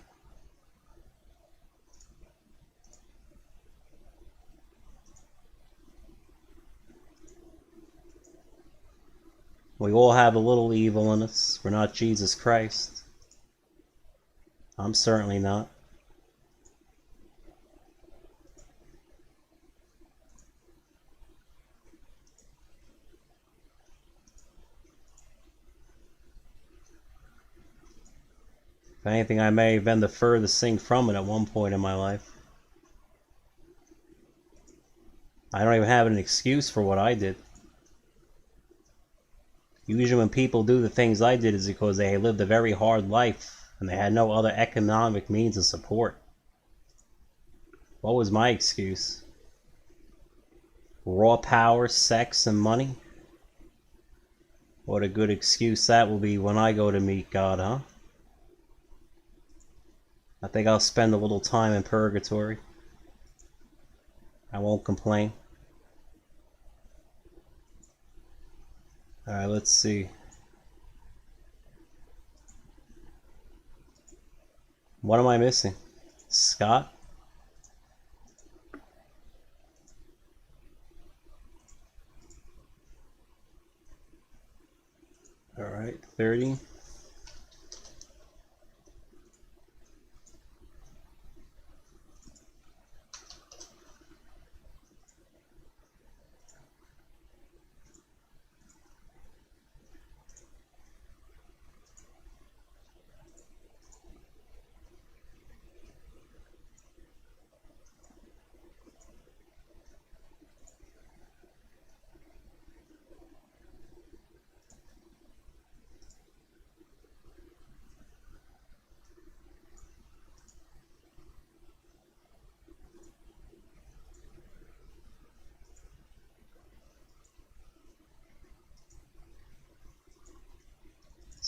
We all have a little evil in us. We're not Jesus Christ. I'm certainly not. If anything, I may have been the furthest thing from it at one point in my life. I don't even have an excuse for what I did. Usually when people do the things I did is because they lived a very hard life and they had no other economic means of support. What was my excuse? Raw power, sex, and money? What a good excuse that will be when I go to meet God, huh? I think I'll spend a little time in purgatory. I won't complain. Alright, let's see. What am I missing? Scott? Alright, 30.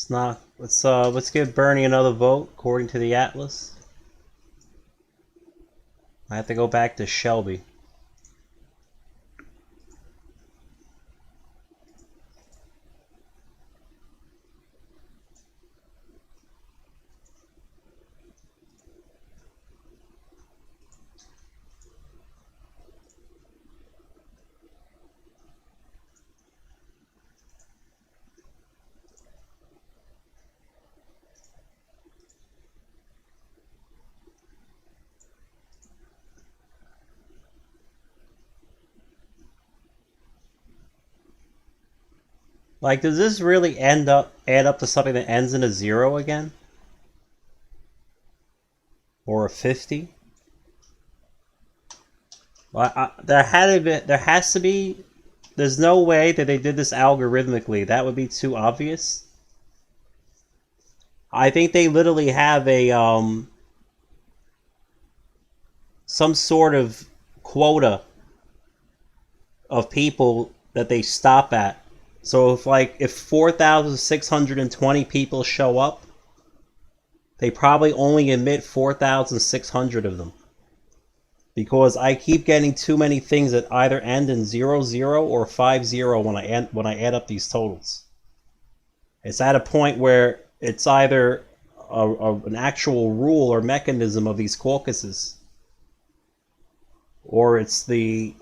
It's not. Let's give Bernie another vote according to the Atlas. I have to go back to Shelby. Like, does this really add up to something that ends in a 0 again? Or a 50? Well, there has to be. There's no way that they did this algorithmically. That would be too obvious. I think they literally have a some sort of quota of people that they stop at. So if 4,620 people show up, they probably only admit 4,600 of them. Because I keep getting too many things that either end in 00 or 50 when I add up these totals. It's at a point where it's either an actual rule or mechanism of these caucuses, or it's the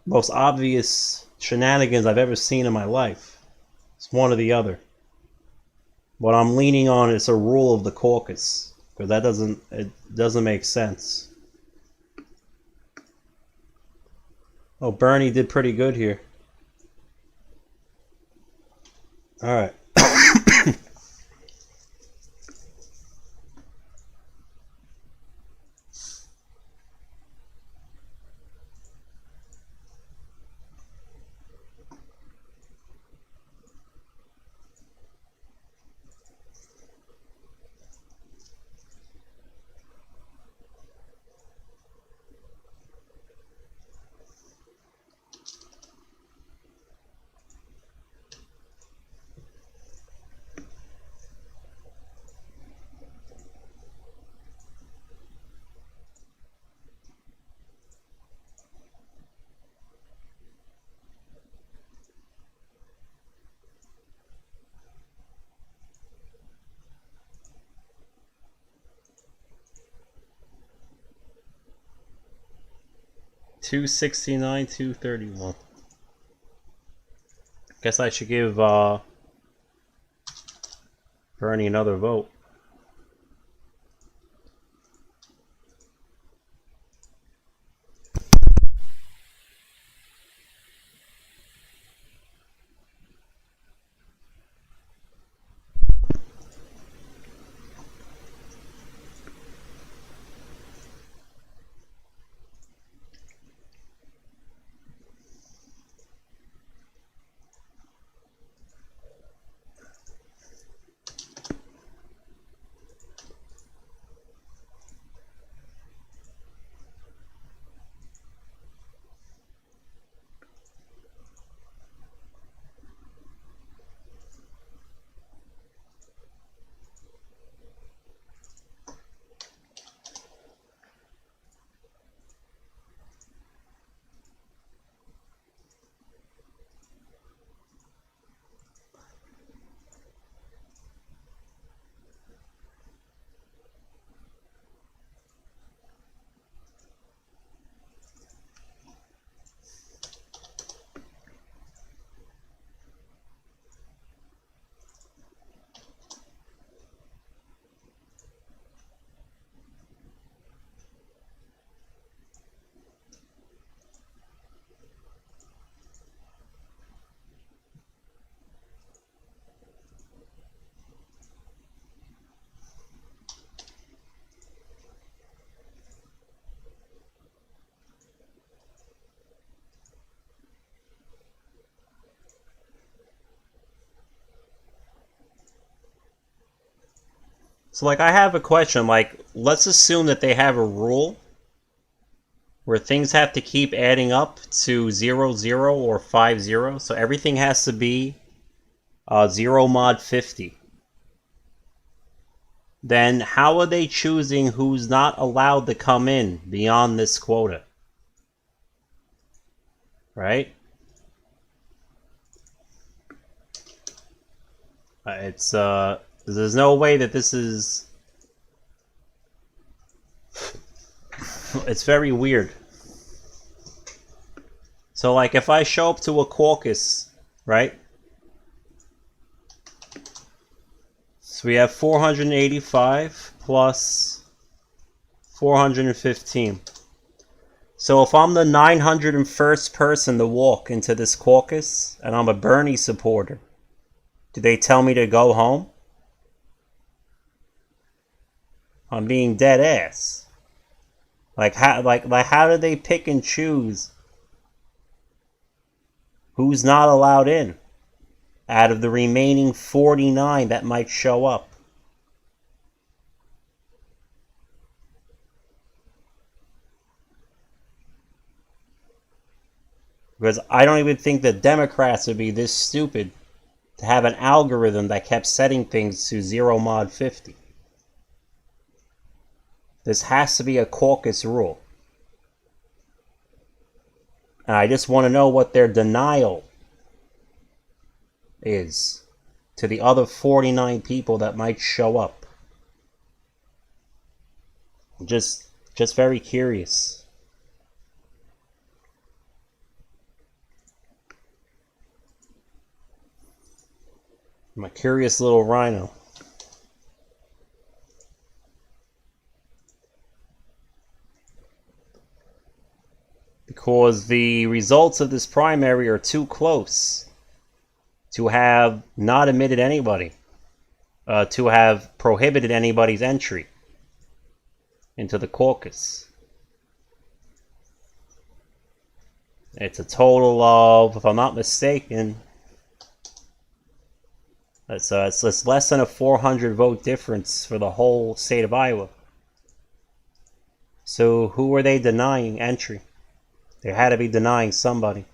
most obvious shenanigans I've ever seen in my life. It's one or the other. What I'm leaning on is a rule of the caucus, because it doesn't make sense. Oh, Bernie did pretty good here. All right. 269, 231. Guess I should give Bernie another vote. So, like, I have a question. Like, let's assume that they have a rule where things have to keep adding up to 0, 0 or 5, 0. So everything has to be 0 mod 50. Then how are they choosing who's not allowed to come in beyond this quota? Right? There's no way that this is... It's very weird. So, like, if I show up to a caucus, right? So we have 485 plus 415. So if I'm the 901st person to walk into this caucus, and I'm a Bernie supporter, do they tell me to go home? I'm being dead ass. Like how do they pick and choose who's not allowed in out of the remaining 49 that might show up? Because I don't even think the Democrats would be this stupid to have an algorithm that kept setting things to 0 mod 50. This has to be a caucus rule. And I just want to know what their denial is to the other 49 people that might show up. Just very curious. I'm a curious little rhino. Because the results of this primary are too close to have not admitted anybody, to have prohibited anybody's entry into the caucus. It's a total of, if I'm not mistaken, it's less than a 400 vote difference for the whole state of Iowa. So who were they denying entry? They had to be denying somebody.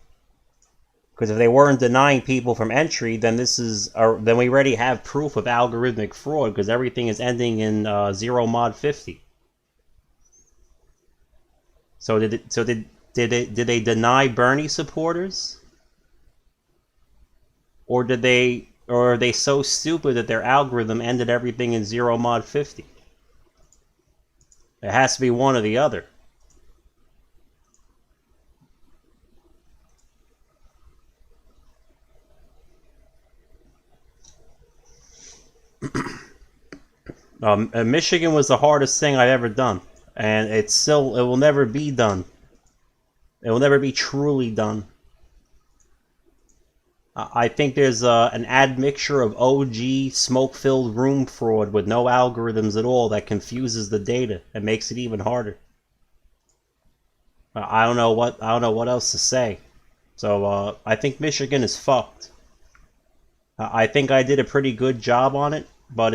Because if they weren't denying people from entry, then then we already have proof of algorithmic fraud, because everything is ending in 0 mod 50. So did they deny Bernie supporters? Or are they so stupid that their algorithm ended everything in 0 mod 50? It has to be one or the other. Michigan was the hardest thing I've ever done, and it will never be done. It will never be truly done. I think there's an admixture of OG smoke-filled room fraud with no algorithms at all that confuses the data and makes it even harder. I don't know what else to say. So I think Michigan is fucked. I think I did a pretty good job on it, but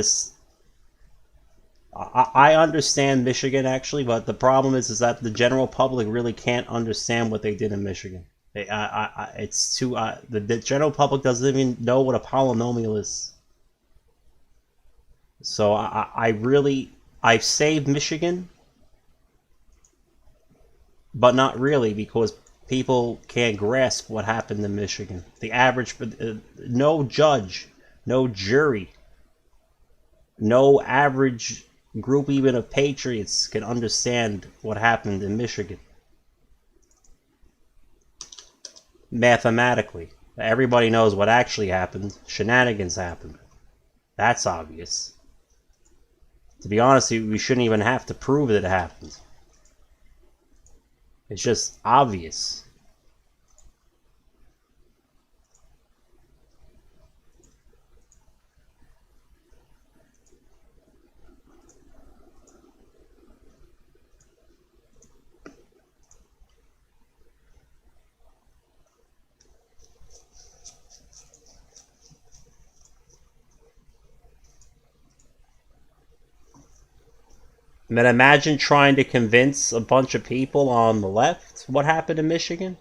I understand Michigan actually, but the problem is that the general public really can't understand what they did in Michigan. It's too the general public doesn't even know what a polynomial is. So I've saved Michigan, but not really, because people can't grasp what happened in Michigan. The average, no judge, no jury, no average group even of patriots can understand what happened in Michigan. Mathematically, everybody knows what actually happened. Shenanigans happened. That's obvious. To be honest, we shouldn't even have to prove that it happened. It's just obvious. And then imagine trying to convince a bunch of people on the left what happened in Michigan.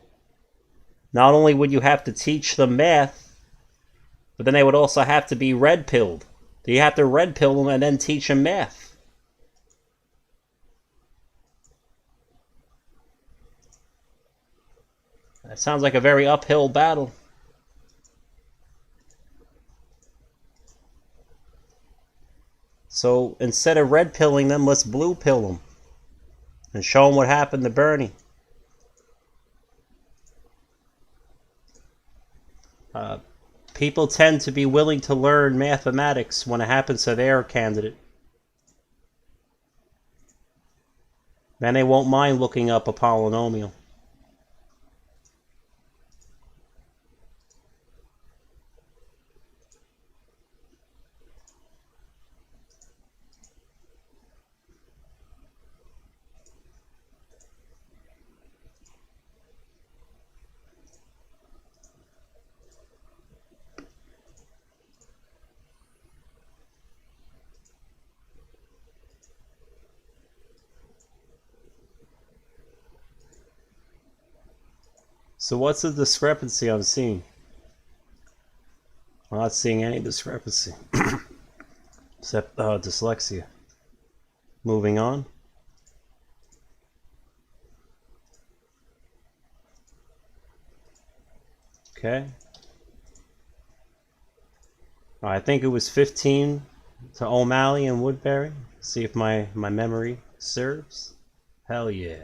Not only would you have to teach them math, but then they would also have to be red-pilled. So you have to red-pill them and then teach them math. That sounds like a very uphill battle. So instead of red-pilling them, let's blue-pill them. And show them what happened to Bernie. People tend to be willing to learn mathematics when it happens to their candidate. Then they won't mind looking up a polynomial. So what's the discrepancy I'm seeing? I'm not seeing any discrepancy. Except dyslexia. Moving on. Okay. I think it was 15 to O'Malley and Woodbury. See if my memory serves. Hell yeah.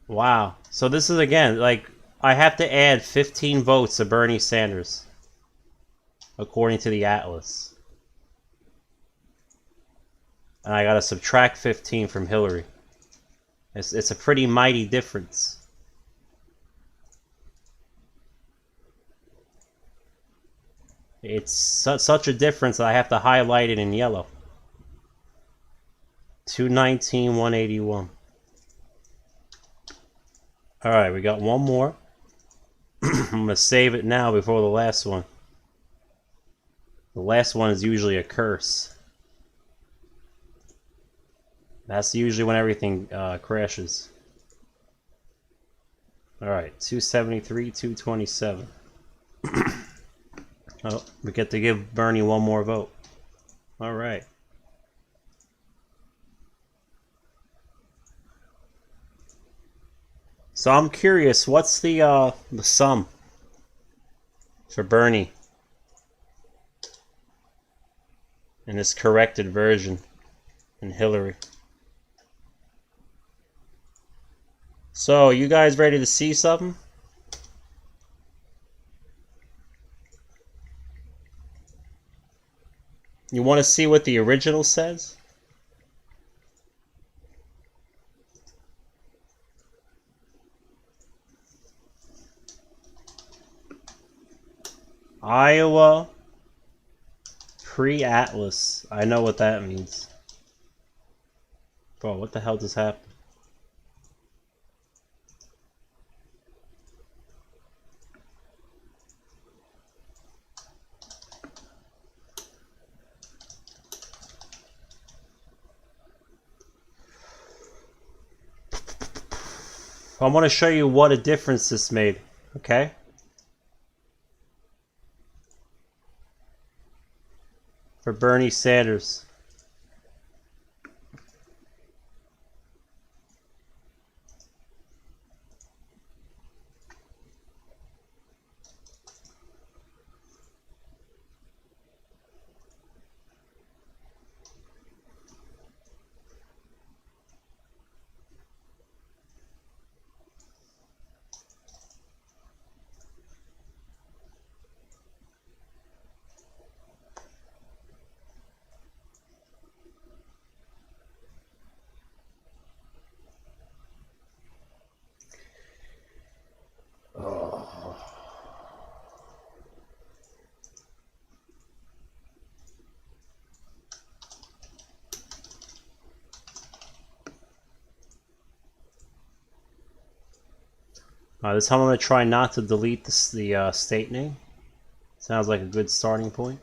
Wow. So this is again, like, I have to add 15 votes to Bernie Sanders, according to the Atlas. And I gotta subtract 15 from Hillary. It's a pretty mighty difference. It's such a difference that I have to highlight it in yellow. 219, 181. Alright, we got one more. I'm going to save it now before the last one. The last one is usually a curse. That's usually when everything crashes. Alright, 273, 227. Oh, we get to give Bernie one more vote. Alright. So I'm curious, what's the sum for Bernie in this corrected version and Hillary? So, you guys ready to see something? You want to see what the original says? Iowa pre-Atlas. I know what that means. Bro, what the hell just happened? I want to show you what a difference this made, okay? For Bernie Sanders. This time I'm going to try not to delete the state name. Sounds like a good starting point.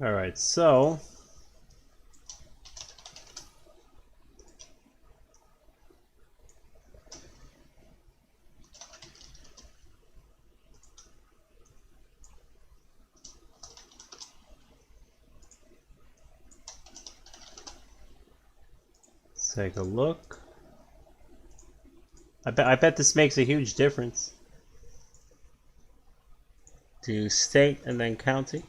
Alright, so let's take a look. I bet this makes a huge difference. Do state and then county.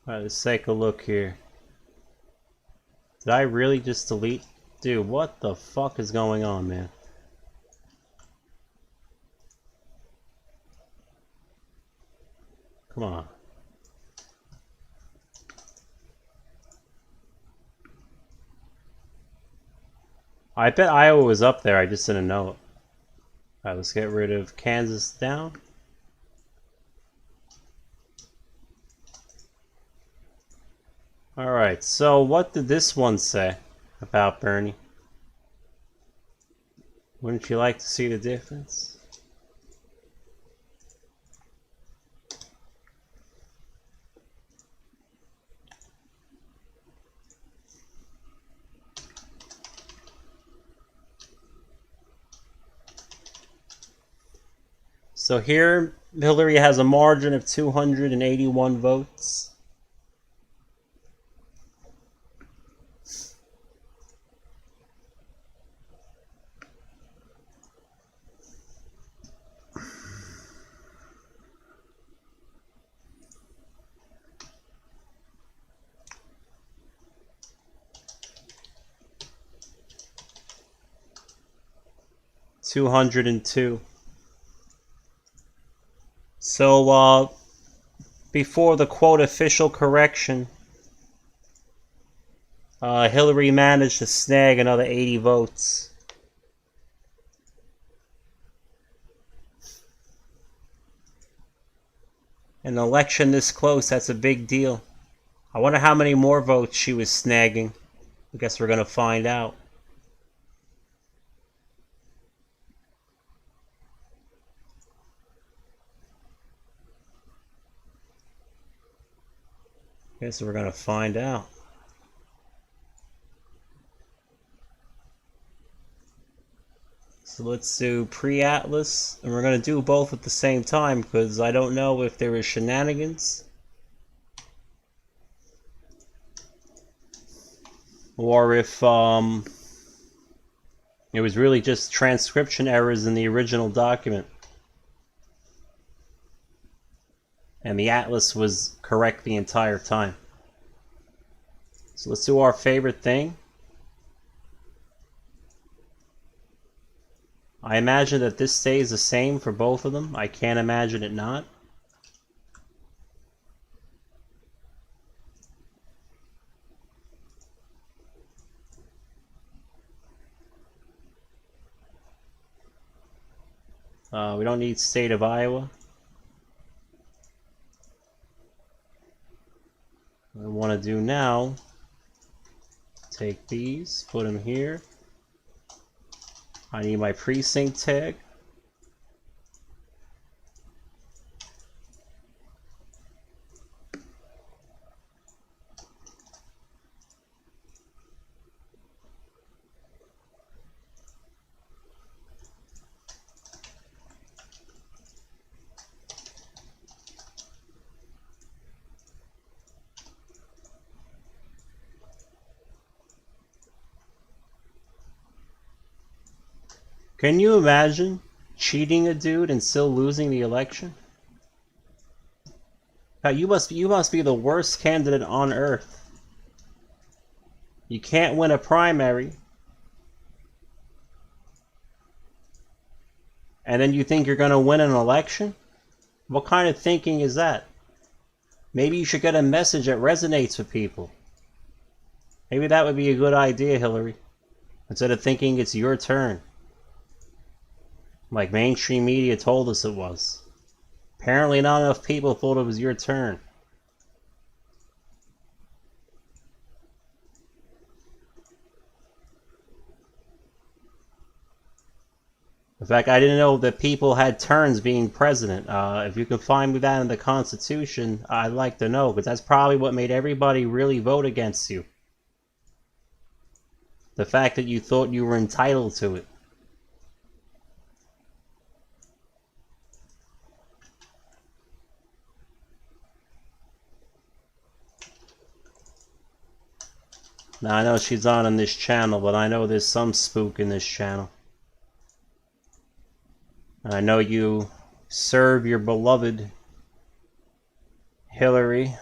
Alright, let's take a look here. Did I really just delete? Dude, what the fuck is going on, man? Come on. I bet Iowa was up there, I just didn't know it. Alright, let's get rid of Kansas down. Alright, so what did this one say about Bernie? Wouldn't you like to see the difference? So here, Hillary has a margin of 281 votes. $202. So, before the quote official correction, Hillary managed to snag another 80 votes. An election this close, that's a big deal. I wonder how many more votes she was snagging. I guess we're gonna find out. Guess we're gonna find out. So let's do pre-Atlas, and we're gonna do both at the same time because I don't know if there is shenanigans or if it was really just transcription errors in the original document and the Atlas was correct the entire time. So let's do our favorite thing. I imagine that this stays the same for both of them. I can't imagine it not. We don't need state of Iowa. What I want to do now, take these, put them here. I need my precinct tag. Can you imagine cheating a dude and still losing the election? You must be the worst candidate on earth. You can't win a primary, and then you think you're going to win an election? What kind of thinking is that? Maybe you should get a message that resonates with people. Maybe that would be a good idea, Hillary. Instead of thinking it's your turn, like mainstream media told us it was. Apparently not enough people thought it was your turn. In fact, I didn't know that people had turns being president. If you can find me that in the Constitution, I'd like to know, because that's probably what made everybody really vote against you. The fact that you thought you were entitled to it. Now, I know she's on this channel, but I know there's some spook in this channel. I know you serve your beloved Hillary,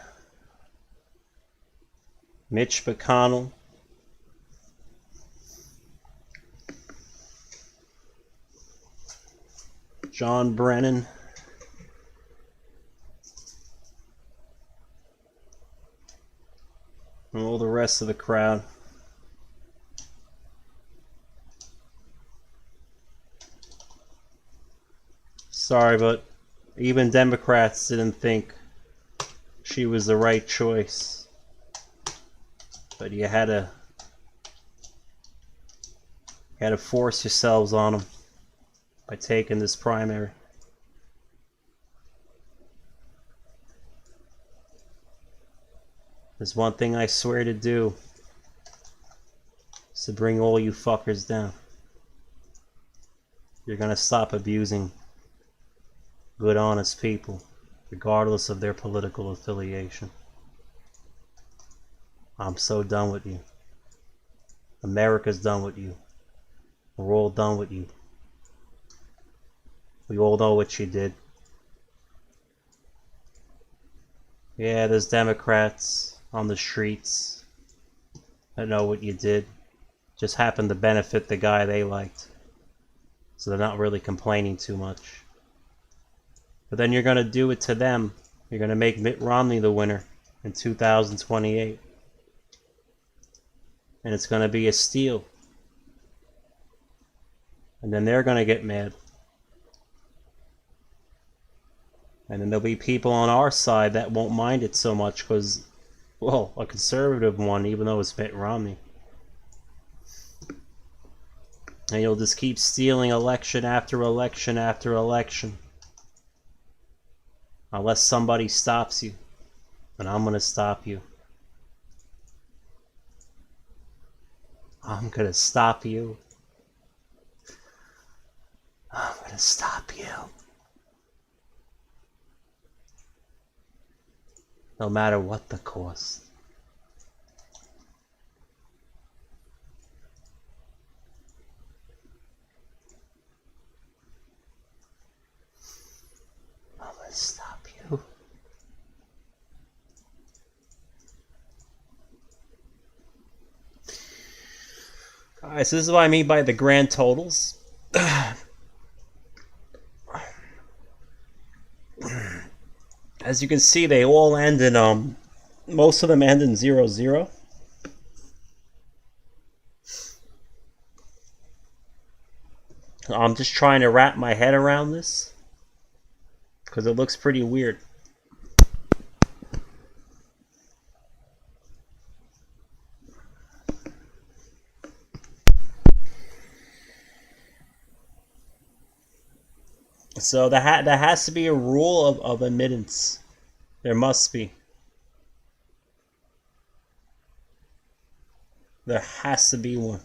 Mitch McConnell, John Brennan, and all the rest of the crowd. Sorry, but even Democrats didn't think she was the right choice. But you had to force yourselves on them by taking this primary. There's one thing I swear to do, is to bring all you fuckers down. You're gonna stop abusing good, honest people, regardless of their political affiliation. I'm so done with you. America's done with you. We're all done with you. We all know what you did. Yeah, there's Democrats on the streets that know what you did. Just happened to benefit the guy they liked. So they're not really complaining too much. But then you're going to do it to them. You're going to make Mitt Romney the winner in 2028. And it's going to be a steal. And then they're going to get mad. And then there'll be people on our side that won't mind it so much because, well, a conservative won even though it's Mitt Romney. And you'll just keep stealing election after election after election. Unless somebody stops you. And I'm gonna stop you. I'm gonna stop you. I'm gonna stop you. No matter what the cost. I'm gonna stop you. Alright, so this is what I mean by the grand totals. As you can see, they all end in, most of them end in 0-0. I'm just trying to wrap my head around this because it looks pretty weird. So there has to be a rule of admittance. There must be. There has to be one.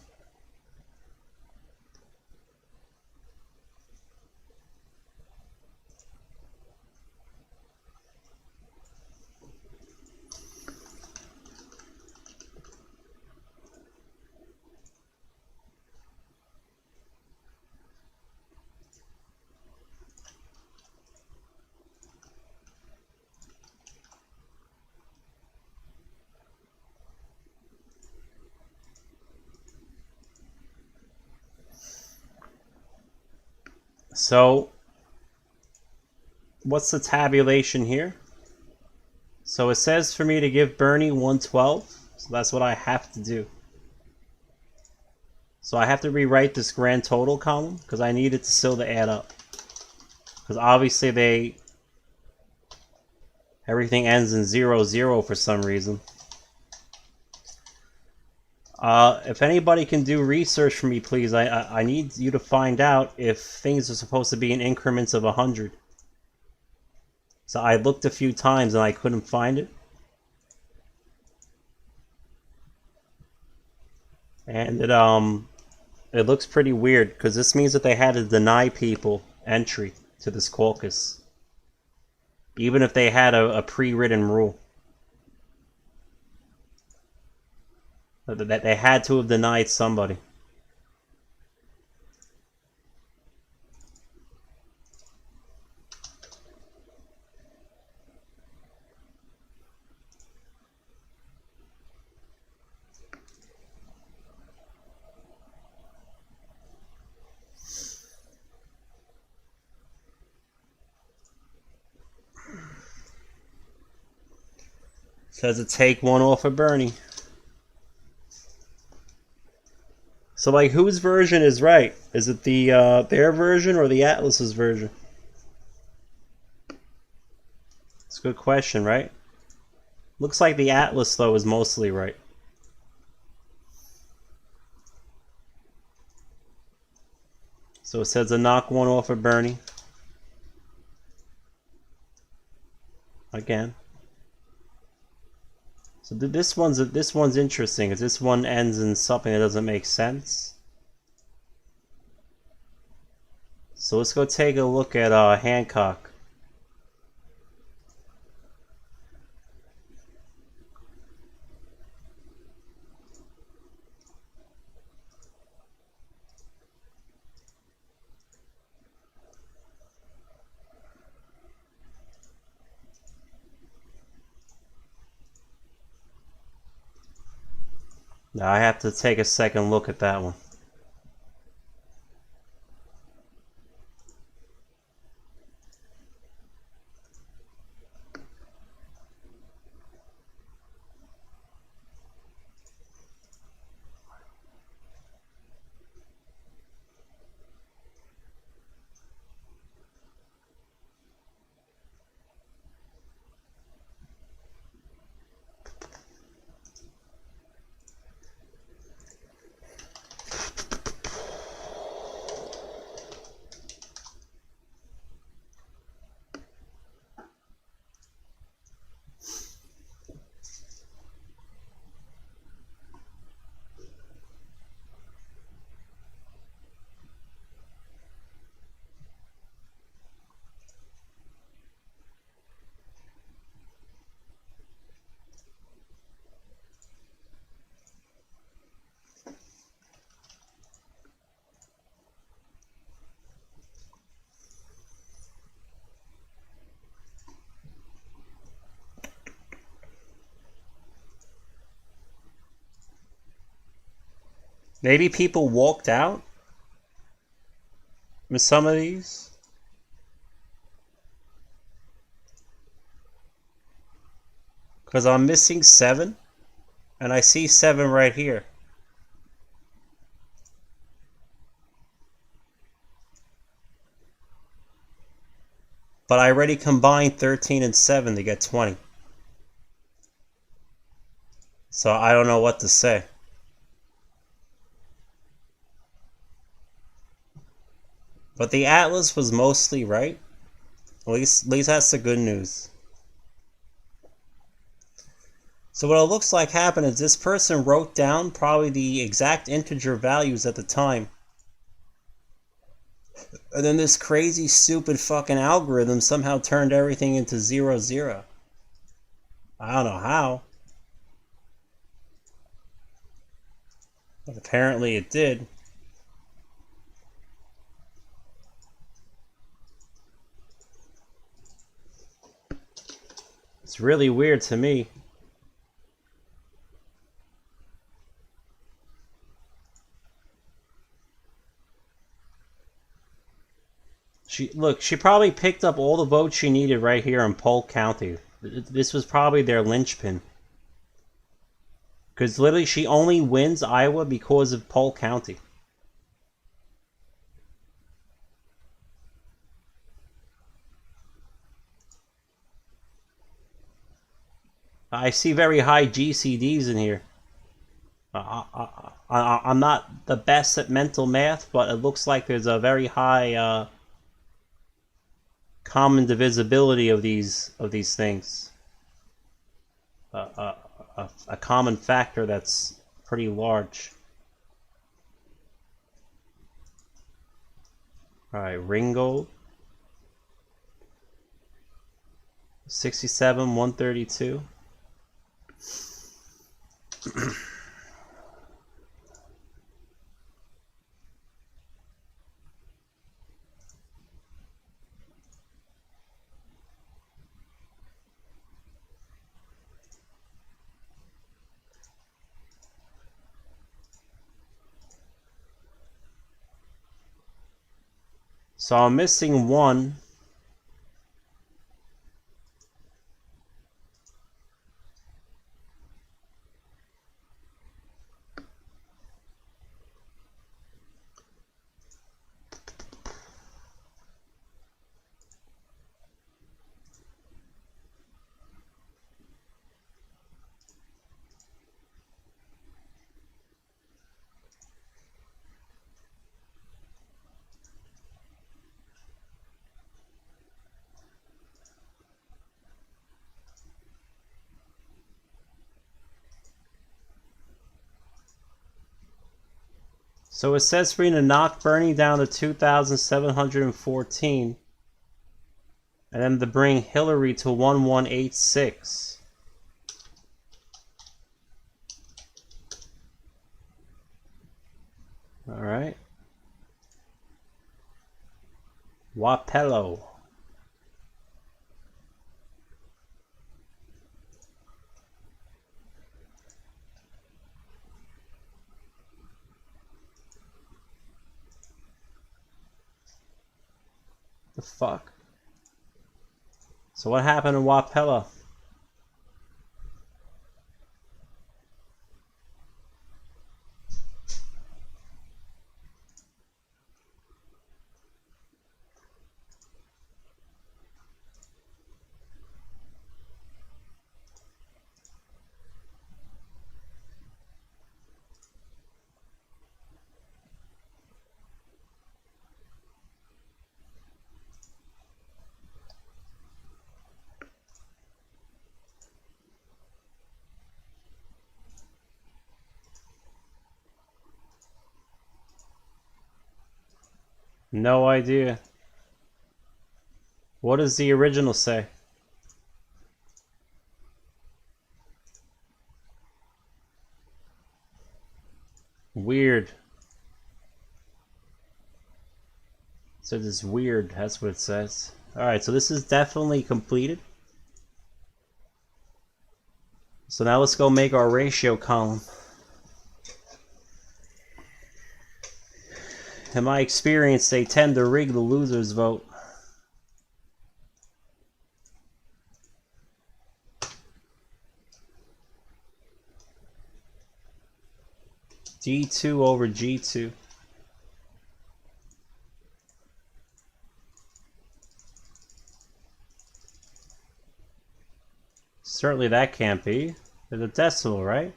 So, what's the tabulation here? So it says for me to give Bernie 112, so that's what I have to do. So I have to rewrite this grand total column because I need it to still to add up. Because obviously everything ends in 0, 0 for some reason. If anybody can do research for me, please, I need you to find out if things are supposed to be in increments of 100. So I looked a few times and I couldn't find it. And it looks pretty weird because this means that they had to deny people entry to this caucus, even if they had a pre-written rule. That they had to have denied somebody. Says to take one off of Bernie. So, like, whose version is right? Is it the their version or the Atlas's version? It's a good question, right? Looks like the Atlas, though, is mostly right. So it says to knock one off of Bernie. Again. So this one's interesting, because this one ends in something that doesn't make sense. So let's go take a look at Hancock. Now I have to take a second look at that one. Maybe people walked out with some of these. Because I'm missing 7, and I see 7 right here. But I already combined 13 and 7 to get 20. So I don't know what to say. But the Atlas was mostly right. At least that's the good news. So what it looks like happened is this person wrote down probably the exact integer values at the time. And then this crazy, stupid fucking algorithm somehow turned everything into 0, 0. I don't know how. But apparently it did. It's really weird to me. She probably picked up all the votes she needed right here in Polk County. This was probably their linchpin. Because literally she only wins Iowa because of Polk County. I see very high GCDs in here. I'm not the best at mental math, but it looks like there's a very high common divisibility of these things. A common factor that's pretty large. All right, Ringgold. 67, 132. So I'm missing 1. So it says for me to knock Bernie down to 2,714. And then to bring Hillary to 1186. Alright. Wapello. The fuck? So what happened in Wapella? No idea. What does the original say? Weird. So this is weird, that's what it says. Alright, so this is definitely completed. So now let's go make our ratio column. In my experience, they tend to rig the loser's vote. G2 over G2. Certainly that can't be. There's a decimal, right?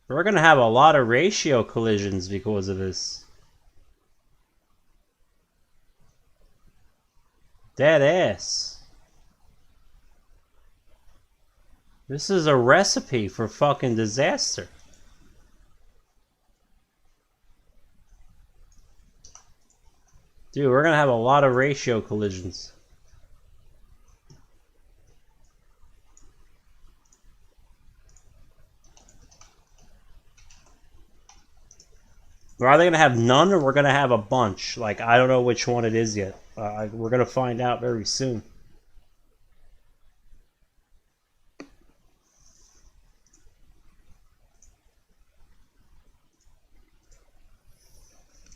We're gonna have a lot of ratio collisions because of this. Dead ass. This is a recipe for fucking disaster. Dude, we're gonna have a lot of ratio collisions. We're either gonna have none or we're gonna have a bunch. Like, I don't know which one it is yet. We're gonna find out very soon.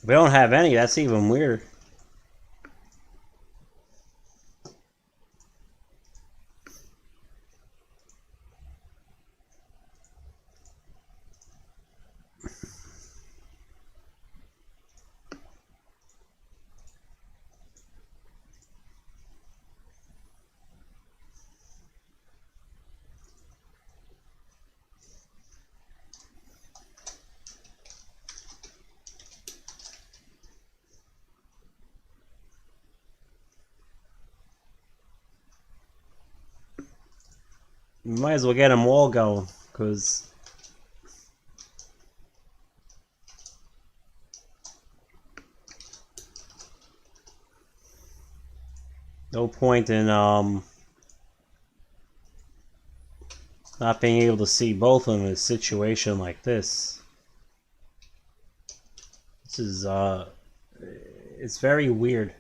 If we don't have any, that's even weirder. We might as well get them all going, because no point in not being able to see both of them in a situation like this. This is it's very weird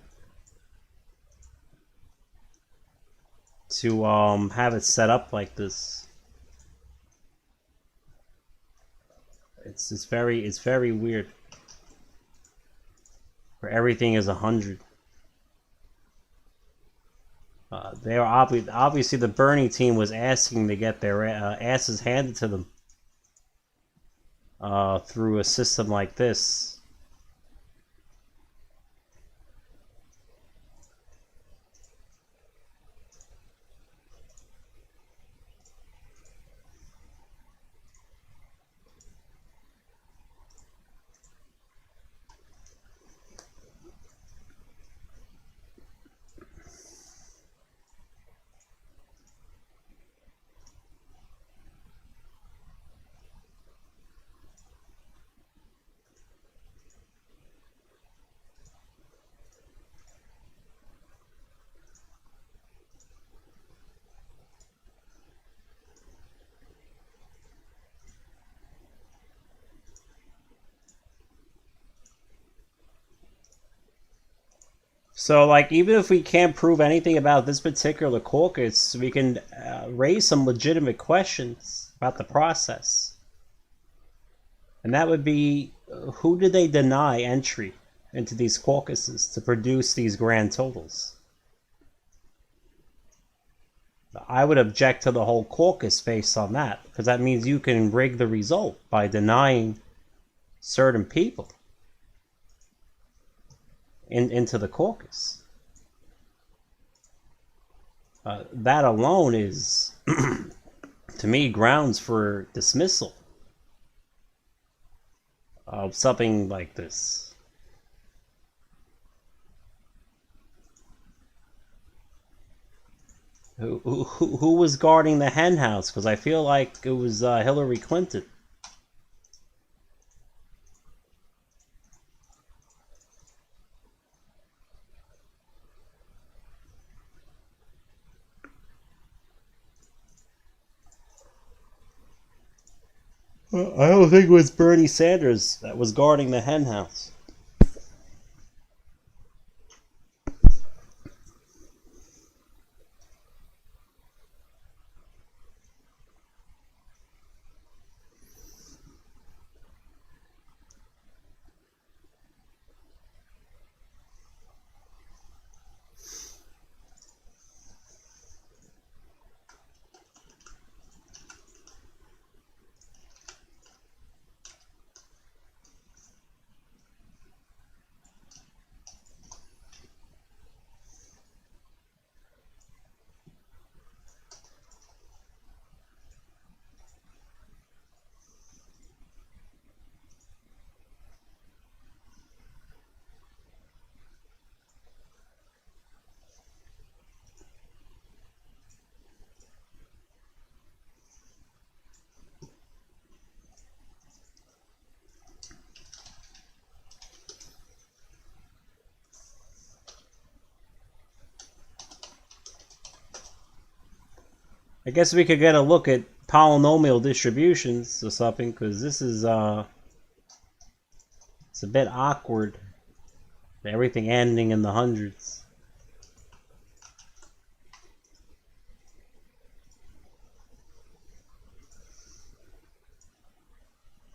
to have it set up like this. It's very weird. Where everything is 100. They are obviously the Bernie team was asking to get their asses handed to them through a system like this. So, like, even if we can't prove anything about this particular caucus, we can raise some legitimate questions about the process. And that would be, who did they deny entry into these caucuses to produce these grand totals? I would object to the whole caucus based on that, because that means you can rig the result by denying certain people into the caucus. That alone is, to me, grounds for dismissal of something like this. Who was guarding the hen house? Because I feel like it was Hillary Clinton. I don't think it was Bernie Sanders that was guarding the hen house. I guess we could get a look at polynomial distributions or something, because this is it's a bit awkward. Everything ending in the hundreds.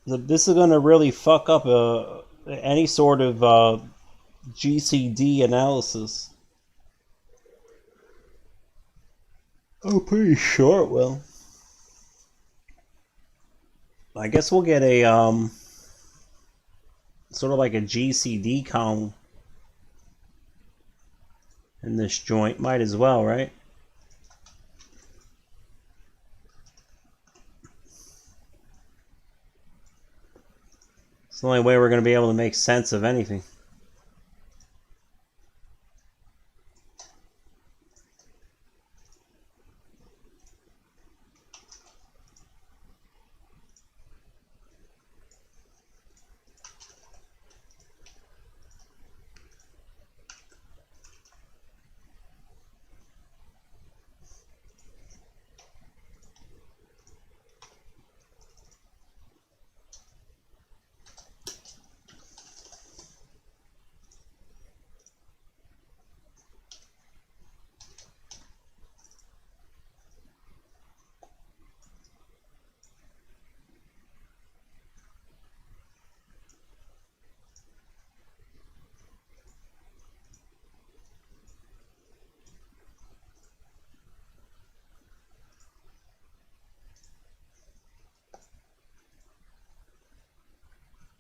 This is going to really fuck up any sort of GCD analysis. Oh, pretty sure it will. I guess we'll get a sort of like a GCD column in this joint. Might as well, right? It's the only way we're going to be able to make sense of anything.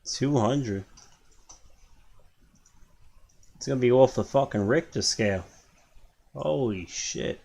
$200. It's gonna be off the fucking Richter scale. Holy shit.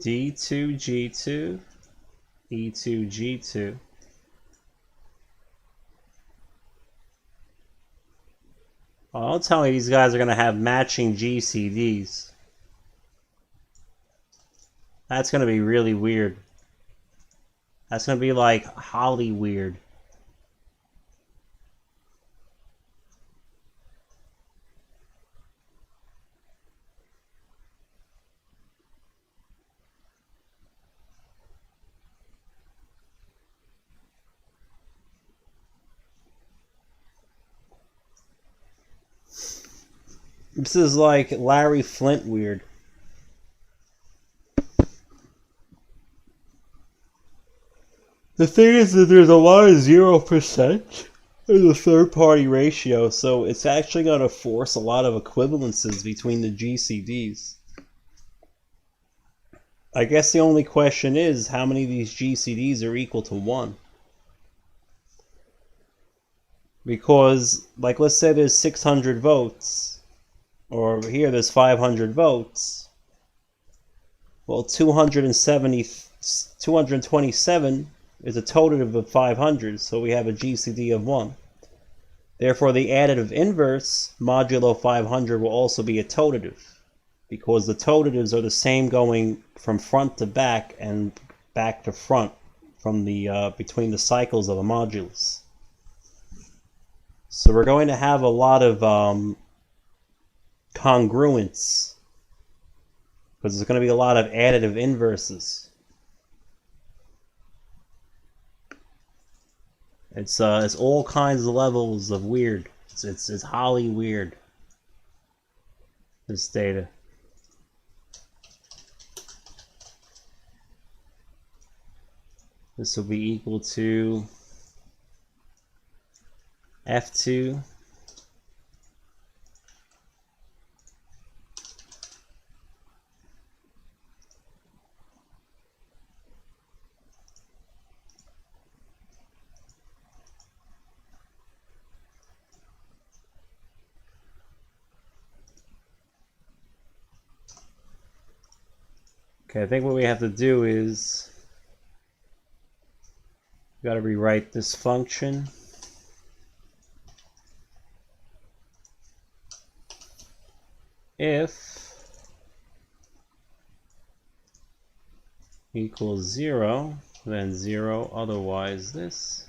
D2, G2, E2, G2. Oh, don't tell me these guys are going to have matching GCDs. That's going to be really weird. That's going to be like Holly weird. This is like Larry Flint weird. The thing is that there's a lot of 0% in the third-party ratio, so it's actually going to force a lot of equivalences between the GCDs. I guess the only question is how many of these GCDs are equal to 1. Because, like, let's say there's 600 votes. Or over here there's 500 votes. Well, 227 is a totative of 500, so we have a GCD of 1. Therefore, the additive inverse modulo 500 will also be a totative, because the totatives are the same going from front to back and back to front from the between the cycles of a modulus. So we're going to have a lot of congruence, because there's going to be a lot of additive inverses. It's all kinds of levels of weird. It's Holly weird, this data. This will be equal to F2 Okay, I think what we have to do is we got to rewrite this function. If equals 0, then 0, otherwise this.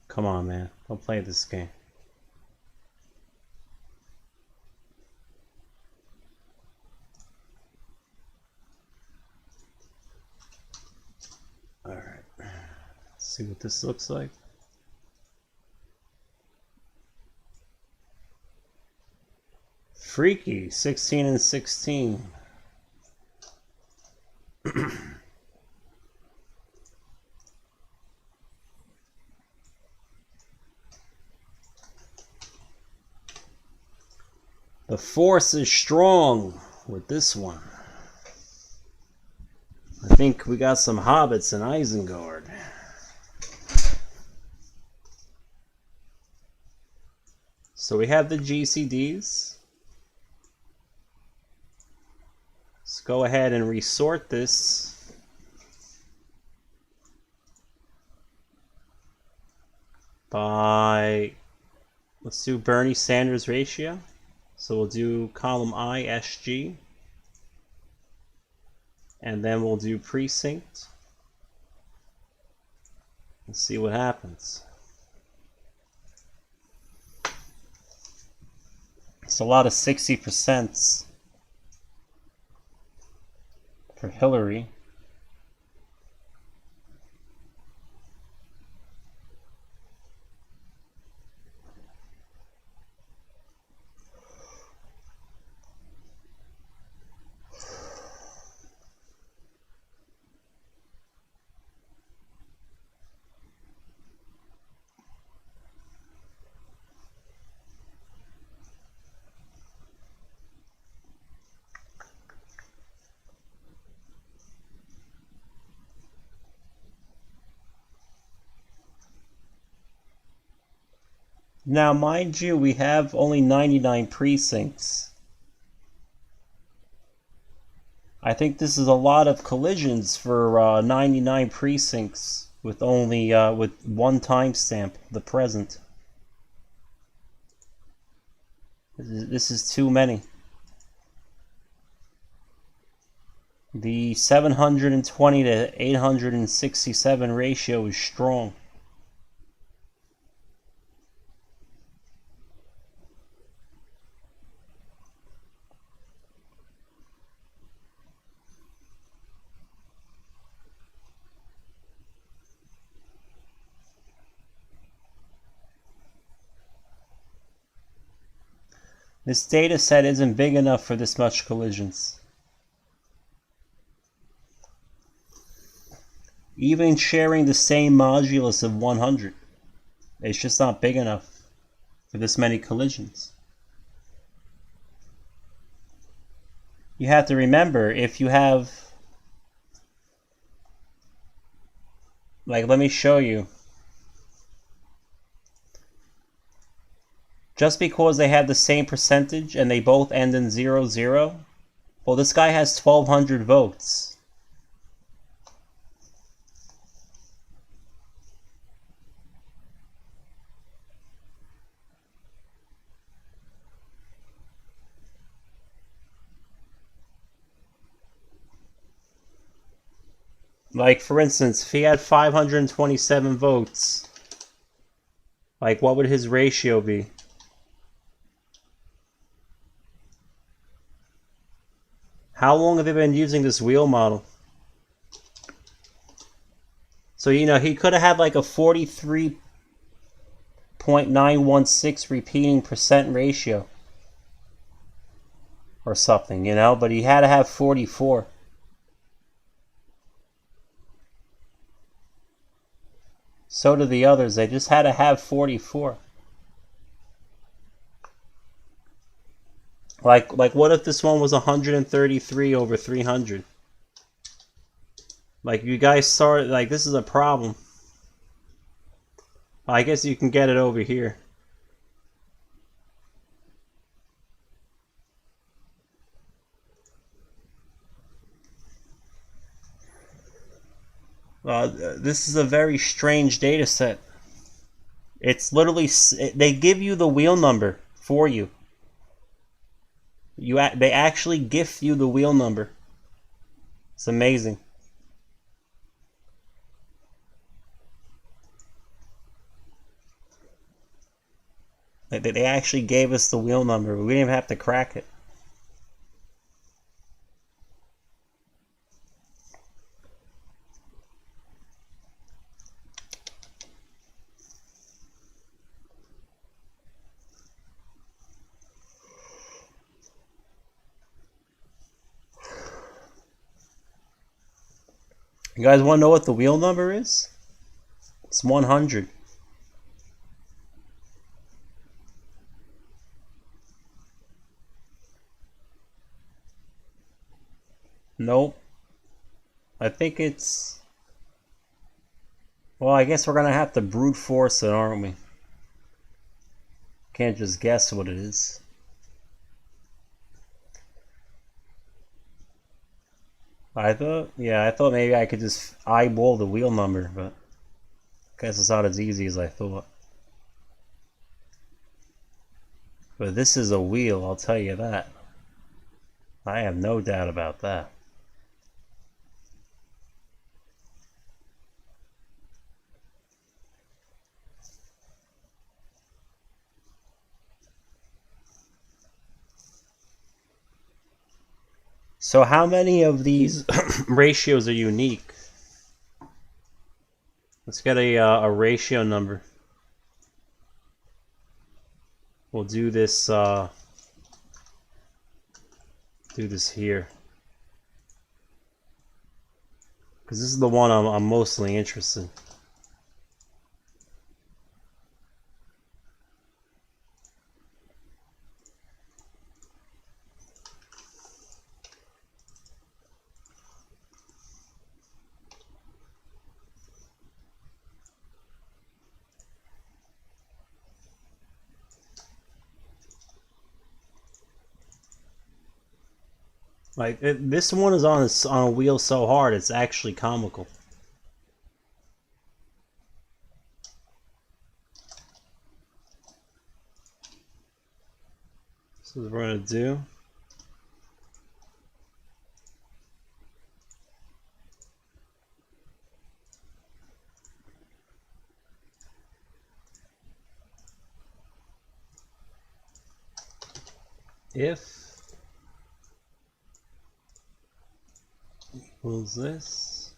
Come on, man. Don't play this game. Alright. Let's see what this looks like. Freaky. 16 and 16. The force is strong with this one. I think we got some hobbits in Isengard. So we have the GCDs. Let's go ahead and resort this. By, let's do Bernie Sanders ratio. So we'll do column I, SG. And then we'll do precinct. Let's see what happens. It's a lot of 60% for Hillary. Now, mind you, we have only 99 precincts. I think this is a lot of collisions for 99 precincts with only with one timestamp, the present. This is too many. The 720 to 867 ratio is strong. This data set isn't big enough for this much collisions. Even sharing the same modulus of 100, it's just not big enough for this many collisions. You have to remember, if you have, like, let me show you. Just because they have the same percentage and they both end in 00, well, this guy has 1,200 votes. Like, for instance, if he had 527 votes, like, what would his ratio be? How long have they been using this wheel model? So, you know, he could have had like a 43.916 repeating percent ratio or something, you know, but he had to have 44. So do the others. They just had to have 44. Like what if this one was 133 over 300? Like, you guys started, like, this is a problem. I guess you can get it over here. This is a very strange data set. It's literally, they give you the wheel number for you. They actually gift you the wheel number. It's amazing. They actually gave us the wheel number. We didn't even have to crack it. You guys want to know what the wheel number is? It's 100. Nope. I think it's... Well, I guess we're going to have to brute force it, aren't we? Can't just guess what it is. I thought maybe I could just eyeball the wheel number, but I guess it's not as easy as I thought. But this is a wheel, I'll tell you that. I have no doubt about that. So how many of these ratios are unique? Let's get a ratio number. We'll do this here, because this is the one I'm mostly interested in. Like this one is on a wheel so hard it's actually comical. So what we're gonna do. If equals this,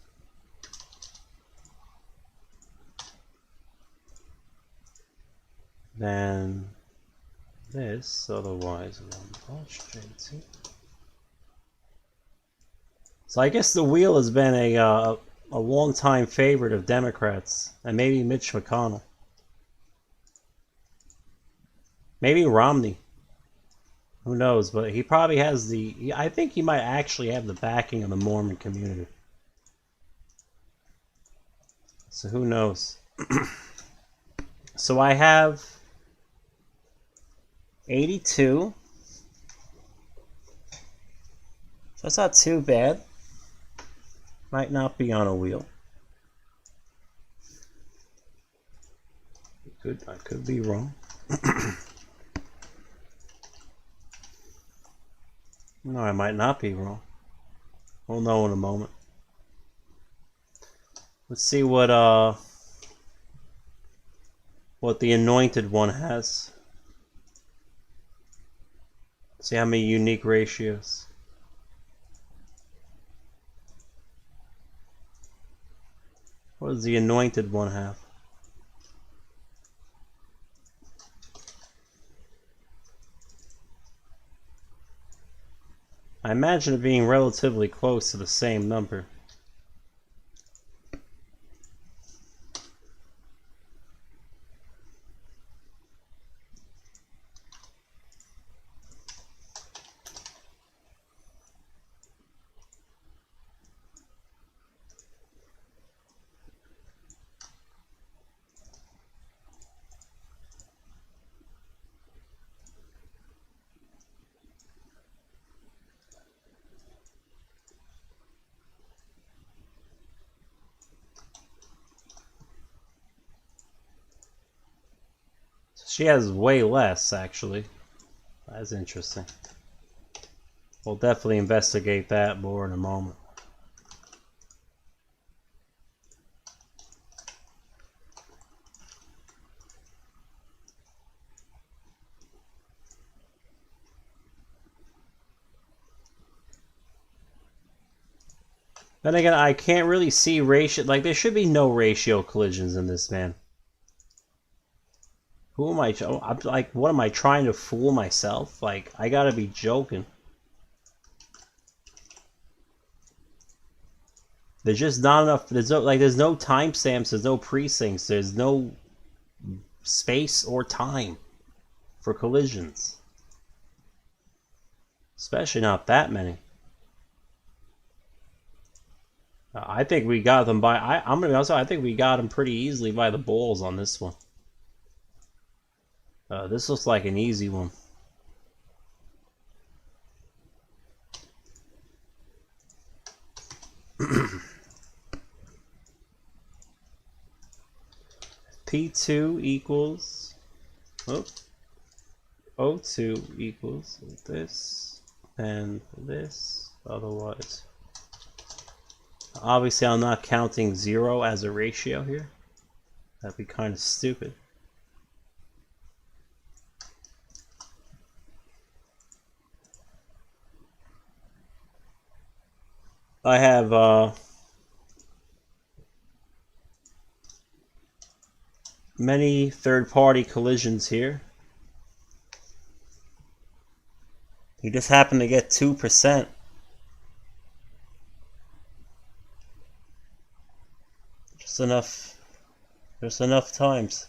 then this, otherwise one straight to. So I guess the wheel has been a long-time favorite of Democrats, and maybe Mitch McConnell, maybe Romney. Who knows? But he probably has I think he might actually have the backing of the Mormon community. So who knows? So I have 82. So that's not too bad. Might not be on a wheel. I could be wrong. No, I might not be wrong. We'll know in a moment. Let's see what the anointed one has. See how many unique ratios. What does the anointed one have? I imagine it being relatively close to the same number. She has way less, actually. That's interesting. We'll definitely investigate that more in a moment. Then again, I can't really see ratio. Like, there should be no ratio collisions in this, man. Who am I? I'm like, what am I trying to fool myself? Like, I gotta be joking. There's just not enough. There's no timestamps. There's no precincts. There's no space or time for collisions. Especially not that many. I think we got them by. I'm gonna be honest. I think we got them pretty easily by the balls on this one. This looks like an easy one. P2 equals. Oh, O2 equals this and this. Otherwise. Obviously, I'm not counting 0 as a ratio here. That'd be kind of stupid. I have many third-party collisions here. You just happen to get 2%. Just enough times.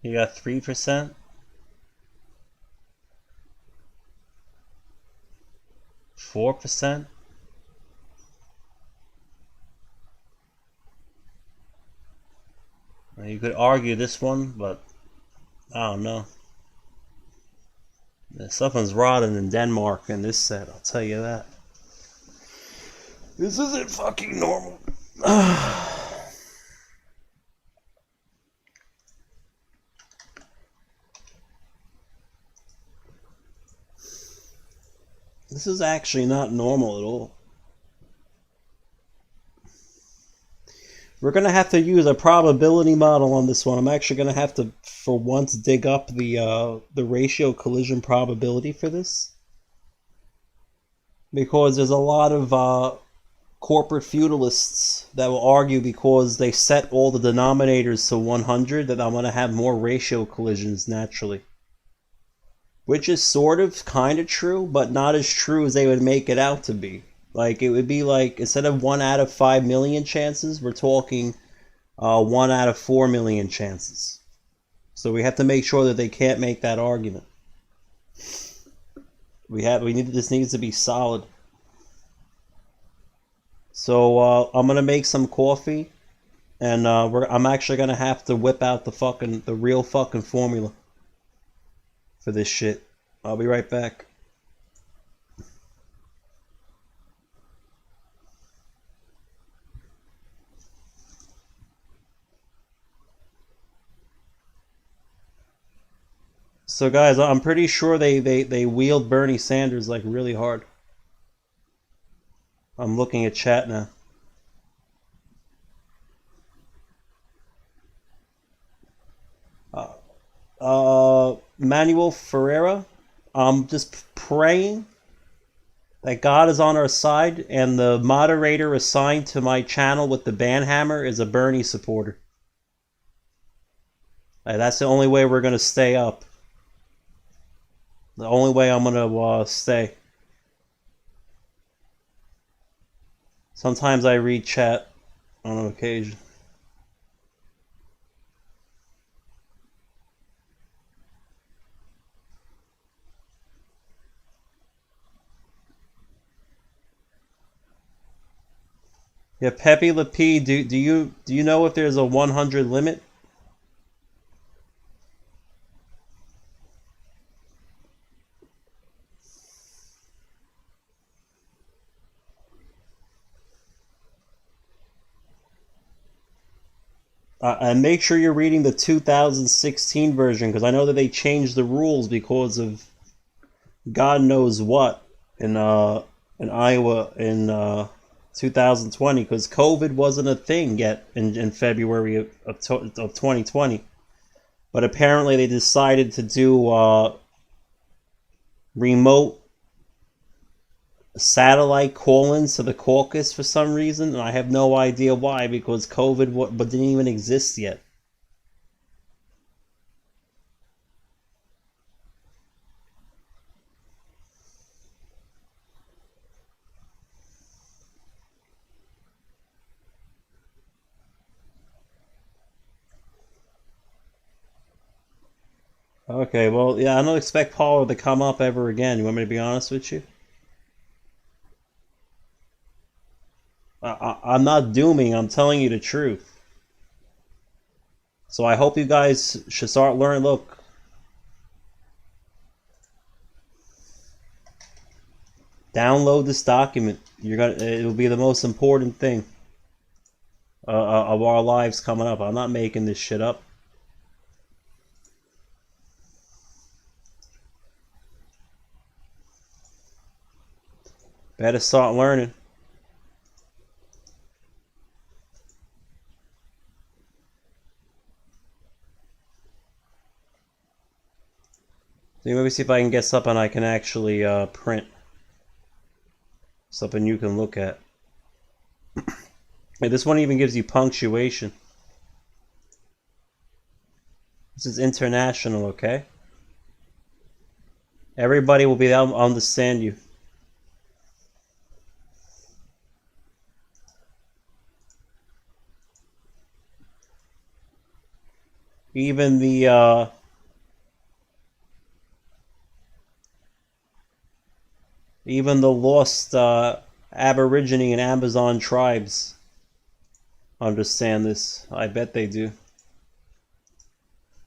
You got 3%. 4%. You could argue this one, but I don't know. Something's rotten in Denmark in this set, I'll tell you that. This isn't fucking normal. This is actually not normal at all. We're going to have to use a probability model on this one. I'm actually going to have to, for once, dig up the ratio collision probability for this. Because there's a lot of corporate feudalists that will argue because they set all the denominators to 100 that I'm going to have more ratio collisions naturally. Which is sort of kind of true, but not as true as they would make it out to be. Like, it would be like, instead of 1 out of 5 million chances, we're talking 1 out of 4 million chances. So we have to make sure that they can't make that argument. This needs to be solid. So I'm gonna make some coffee, and I'm actually gonna have to whip out the real fucking formula for this shit. I'll be right back. So guys, I'm pretty sure they wheeled Bernie Sanders like really hard. I'm looking at chat now. Manuel Ferreira, I'm just praying that God is on our side and the moderator assigned to my channel with the banhammer is a Bernie supporter. That's the only way we're going to stay up. The only way I'm going to stay. Sometimes I read chat on an occasion. Yeah, Pepe Le P, do you know if there's a 100 limit? And make sure you're reading the 2016 version, because I know that they changed the rules because of God knows what in Iowa in 2020, because COVID wasn't a thing yet in February of 2020. But apparently they decided to do remote satellite call-ins to the caucus for some reason, and I have no idea why, because COVID didn't even exist yet. Okay, well, yeah, I don't expect Paula to come up ever again. You want me to be honest with you? I'm not dooming, I'm telling you the truth. So I hope you guys should start learning. Look, download this document. It will be the most important thing of our lives coming up. I'm not making this shit up. Better start learning. So let me see if I can get something I can actually print. Something you can look at. Hey, this one even gives you punctuation. This is international, okay? Everybody will be able to understand you. Even the lost Aborigine and Amazon tribes understand this. I bet they do.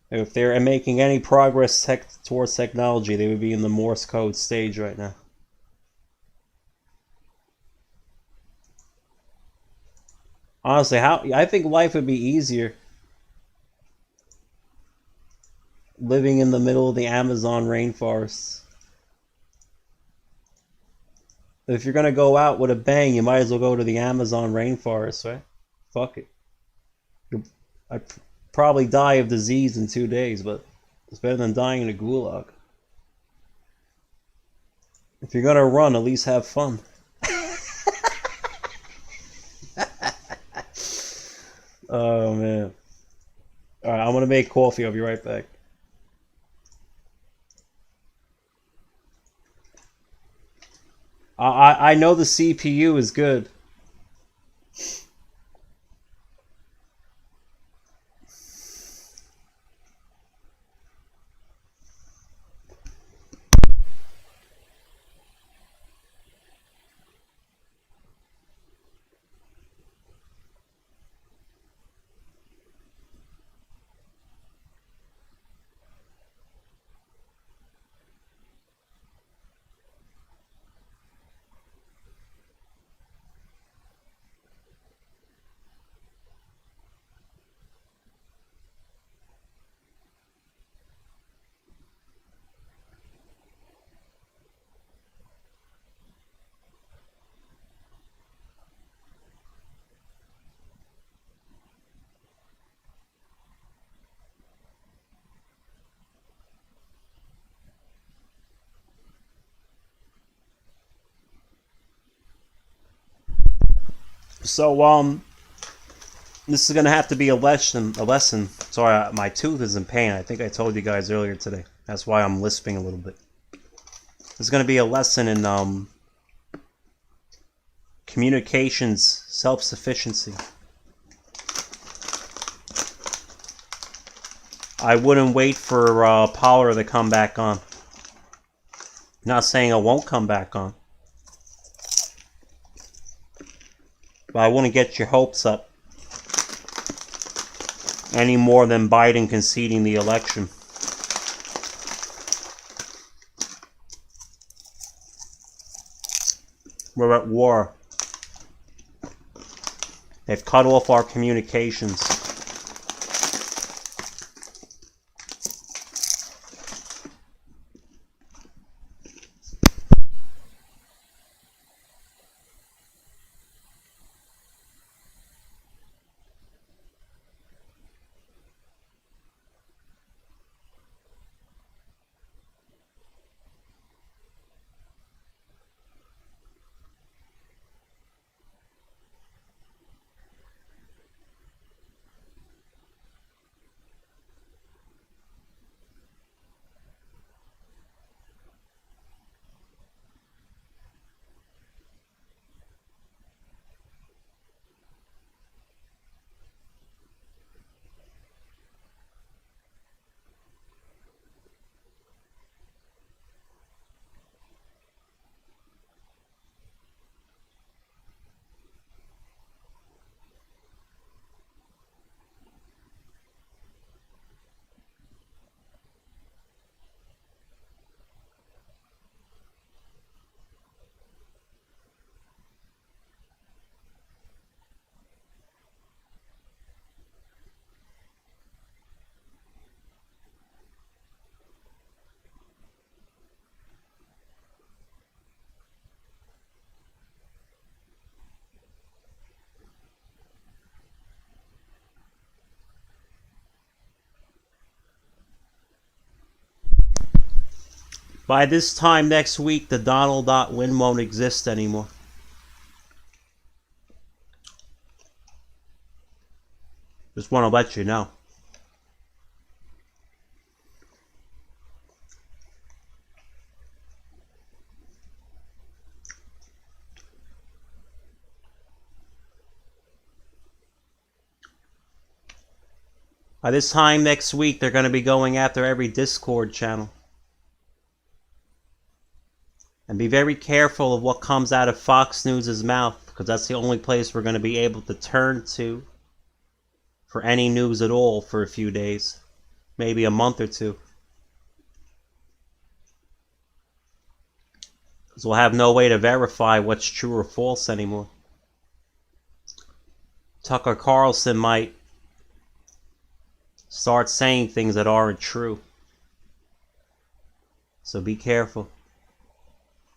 If they're making any progress towards technology, they would be in the Morse code stage right now. Honestly, I think life would be easier living in the middle of the Amazon rainforest. If you're gonna go out with a bang, you might as well go to the Amazon rainforest, right? Fuck it. I'd probably die of disease in 2 days, but it's better than dying in a gulag. If you're gonna run, at least have fun. Oh man. Alright, I'm gonna make coffee. I'll be right back. I know the CPU is good. So this is gonna have to be a lesson. Sorry, my tooth is in pain. I think I told you guys earlier today. That's why I'm lisping a little bit. This is gonna be a lesson in communications self-sufficiency. I wouldn't wait for Pollard to come back on. Not saying I won't come back on, but I wouldn't get your hopes up any more than Biden conceding the election. We're at war. They've cut off our communications. By this time next week, the Donald.win won't exist anymore. Just want to let you know. By this time next week, they're going to be going after every Discord channel. And be very careful of what comes out of Fox News' mouth, because that's the only place we're going to be able to turn to for any news at all for a few days. Maybe a month or two. Because we'll have no way to verify what's true or false anymore. Tucker Carlson might start saying things that aren't true. So be careful.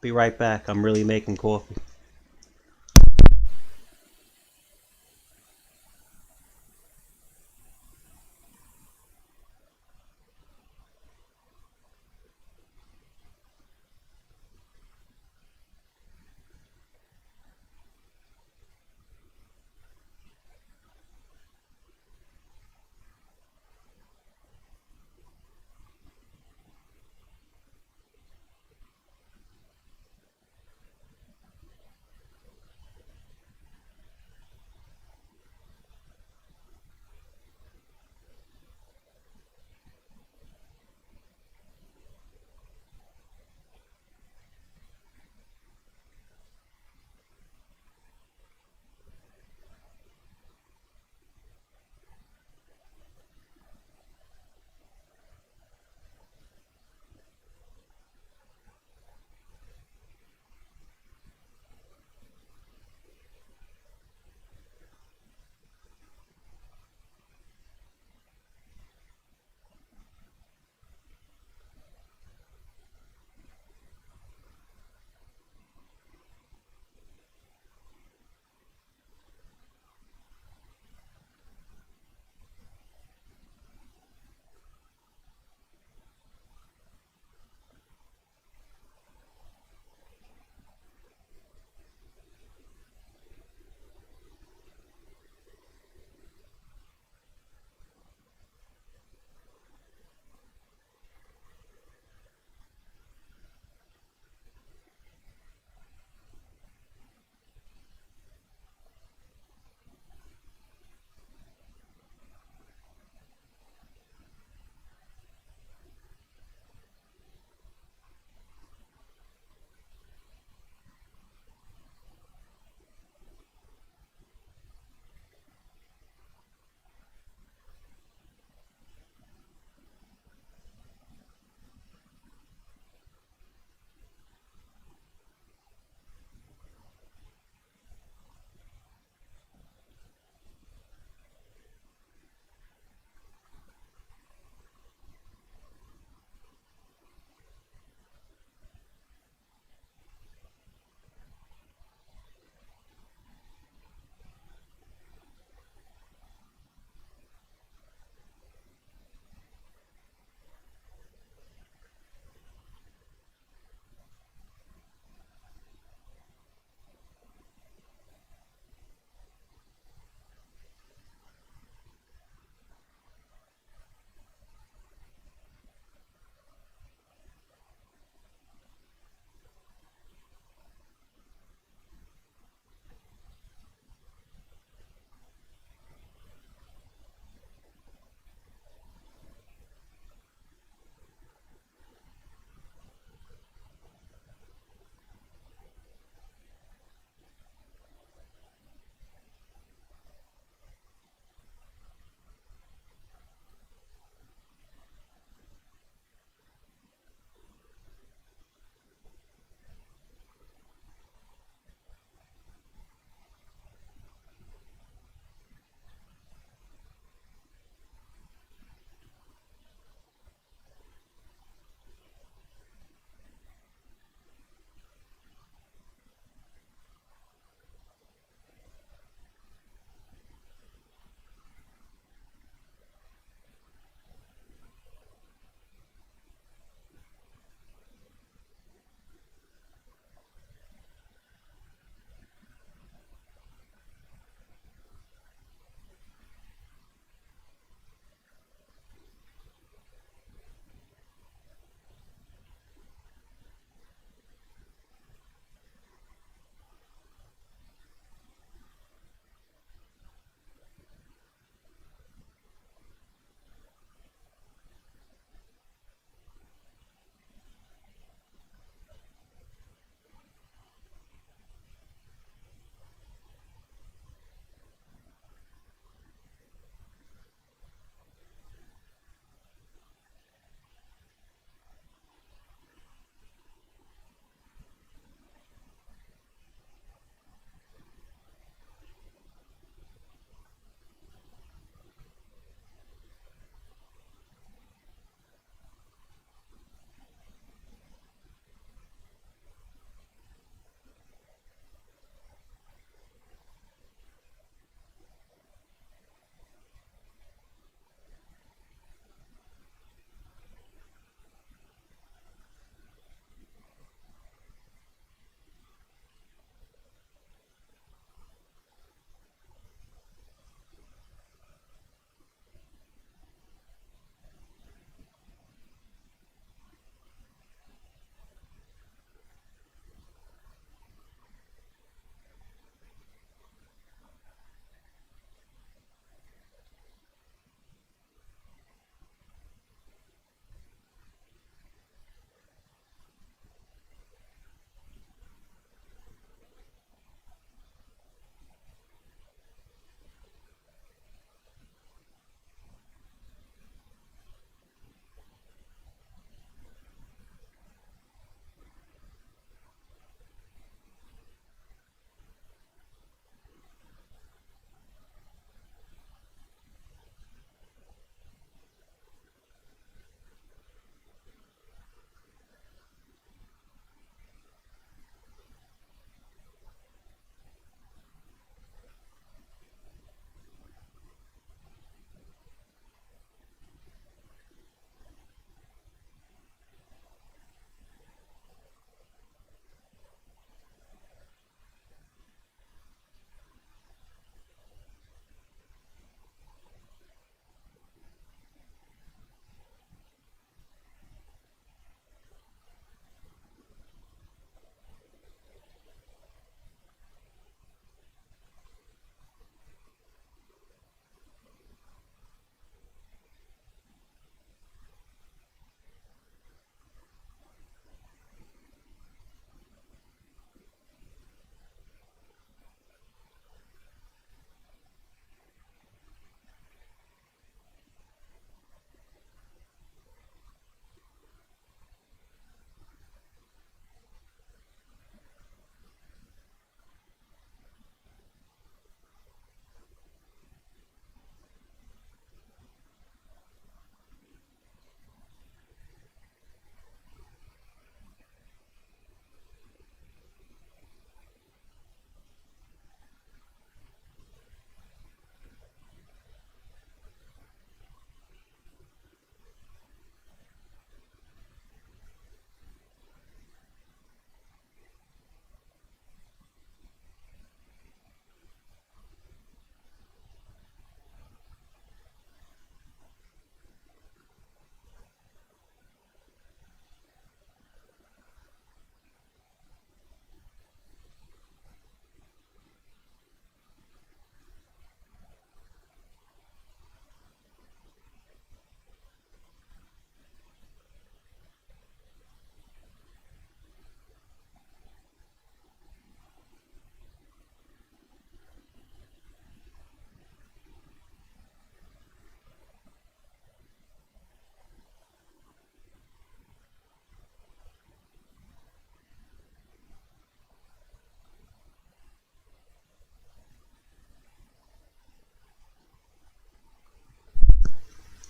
Be right back. I'm really making coffee.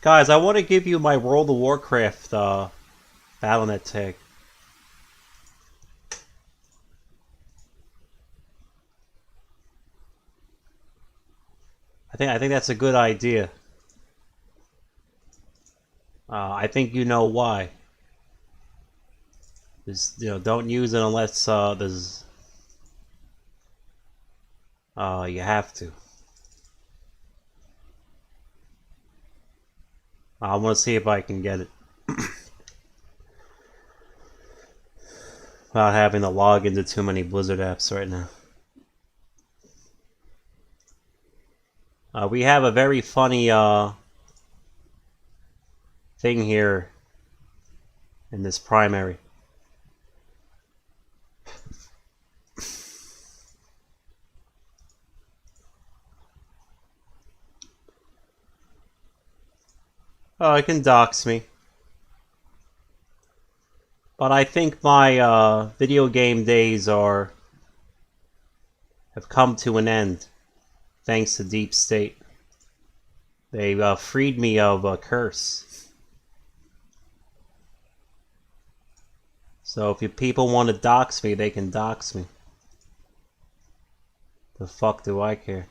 Guys, I want to give you my World of Warcraft Battle.net tag. I think that's a good idea. I think you know why. Just, don't use it unless there's you have to. I want to see if I can get it without having to log into too many Blizzard apps right now. We have a very funny thing here in this primary. Oh, it can dox me. But I think my video game days have come to an end, thanks to Deep State. They freed me of a curse. So if people want to dox me, they can dox me. The fuck do I care?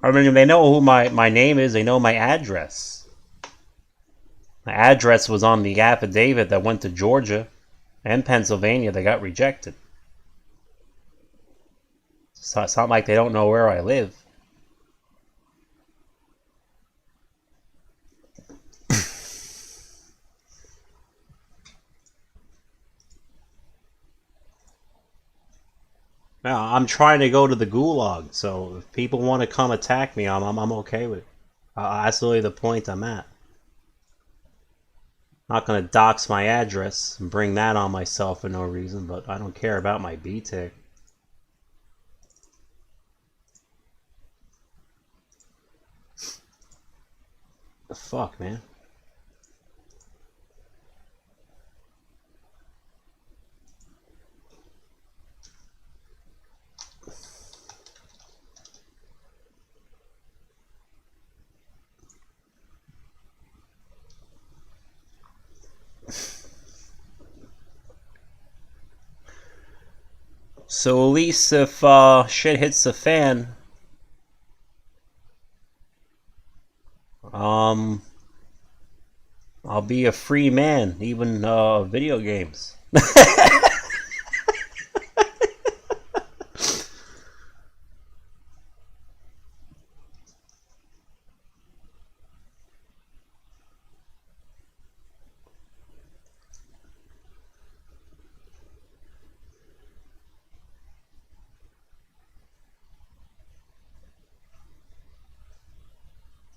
I mean, they know who my name is. They know my address. My address was on the affidavit that went to Georgia and Pennsylvania. They got rejected. So it's not like they don't know where I live. Now, I'm trying to go to the gulag, so if people want to come attack me, I'm okay with it. That's really the point I'm at. Not gonna dox my address and bring that on myself for no reason, but I don't care about my B tag. The fuck, man? So at least if shit hits the fan, I'll be a free man, even video games.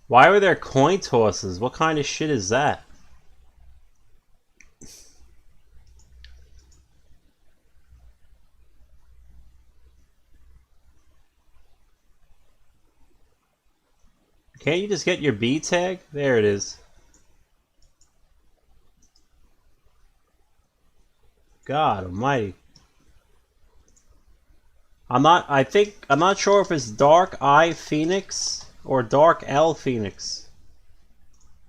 Why were there coin tosses? What kind of shit is that? Can't you just get your B tag? There it is. God almighty. I'm not sure if it's Dark Eye Phoenix or Dark L Phoenix.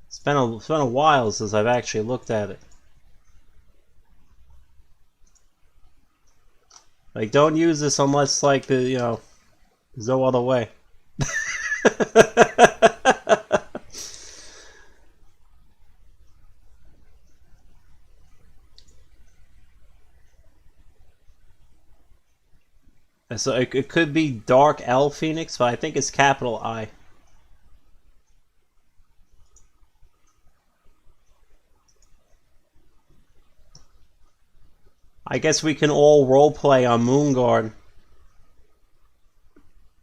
It's been a while since I've actually looked at it. Like, don't use this unless, like, there's no other way. So it could be Dark L Phoenix, but I think it's capital I. I guess we can all roleplay on Moonguard.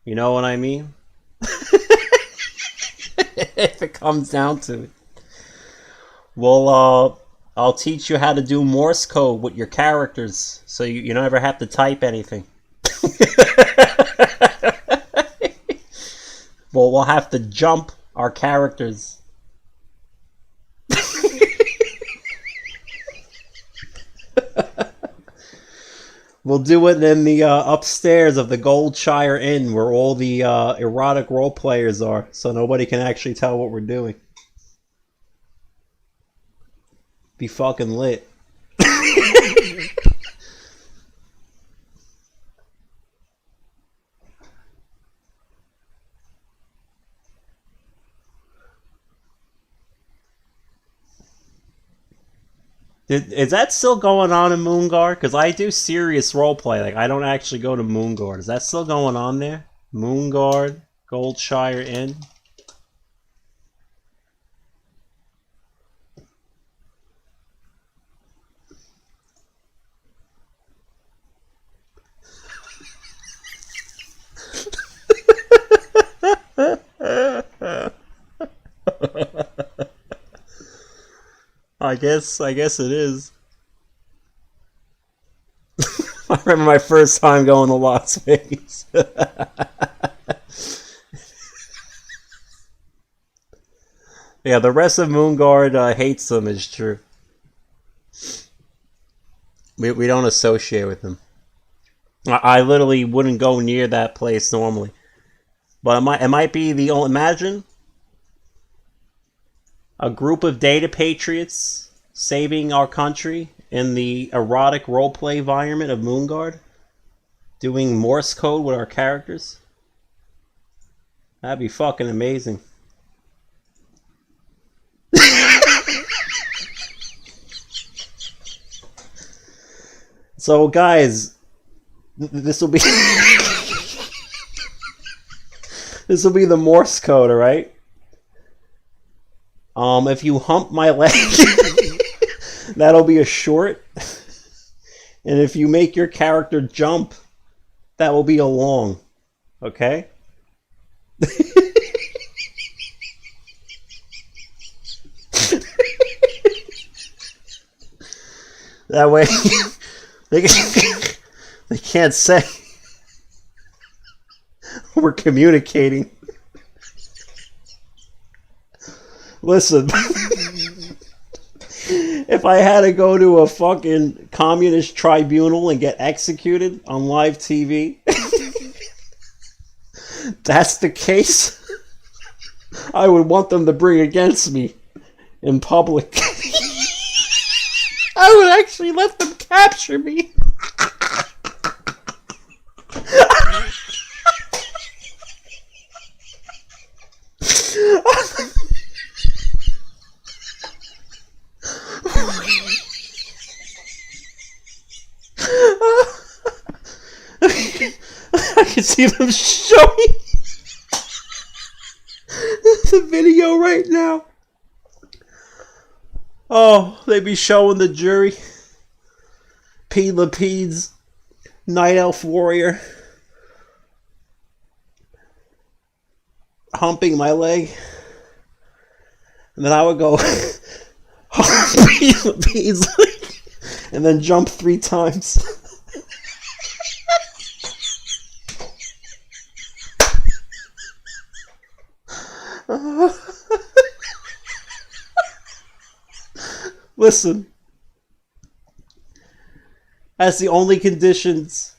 You know what I mean? If it comes down to it. Well, I'll teach you how to do Morse code with your characters, so you never have to type anything. Well, we'll have to jump our characters. We'll do it in the upstairs of the Goldshire Inn where all the erotic role players are, so nobody can actually tell what we're doing. Be fucking lit. Is that still going on in Moonguard? Because I do serious roleplay. Like, I don't actually go to Moonguard. Is that still going on there? Moonguard, Goldshire Inn? I guess it is. I remember my first time going to Las Vegas. Yeah, the rest of Moonguard hates them, is true. We don't associate with them. I literally wouldn't go near that place normally. But it might be the only... Imagine a group of data patriots saving our country in the erotic roleplay environment of Moonguard, doing Morse code with our characters. That'd be fucking amazing. So, guys, this will be this will be the Morse code, all right? If you hump my leg, that'll be a short. And if you make your character jump, that will be a long. Okay? That way, they can't say we're communicating. Listen, if I had to go to a fucking communist tribunal and get executed on live TV, that's the case I would want them to bring against me in public. I would actually let them capture me. I can see them showing the video right now. Oh, they be showing the jury Pete Lapide's Night Elf Warrior humping my leg. And then I would go hump Pete Lapide's leg and then jump 3 times. Listen, that's the only conditions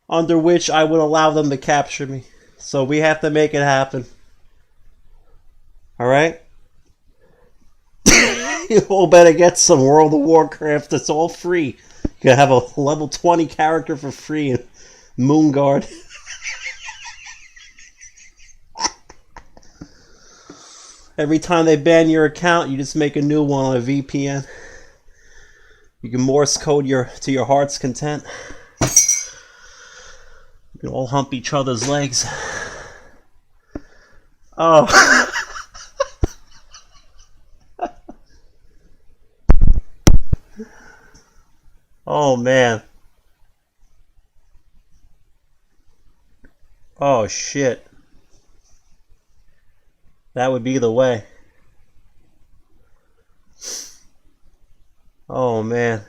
under which I would allow them to capture me. So we have to make it happen. Alright? You all better get some World of Warcraft. It's all free. You can have a level 20 character for free in Moonguard. Every time they ban your account, you just make a new one on a VPN. You can Morse code to your heart's content. You can all hump each other's legs. Oh. Oh, man. Oh, shit. That would be the way. Oh, man.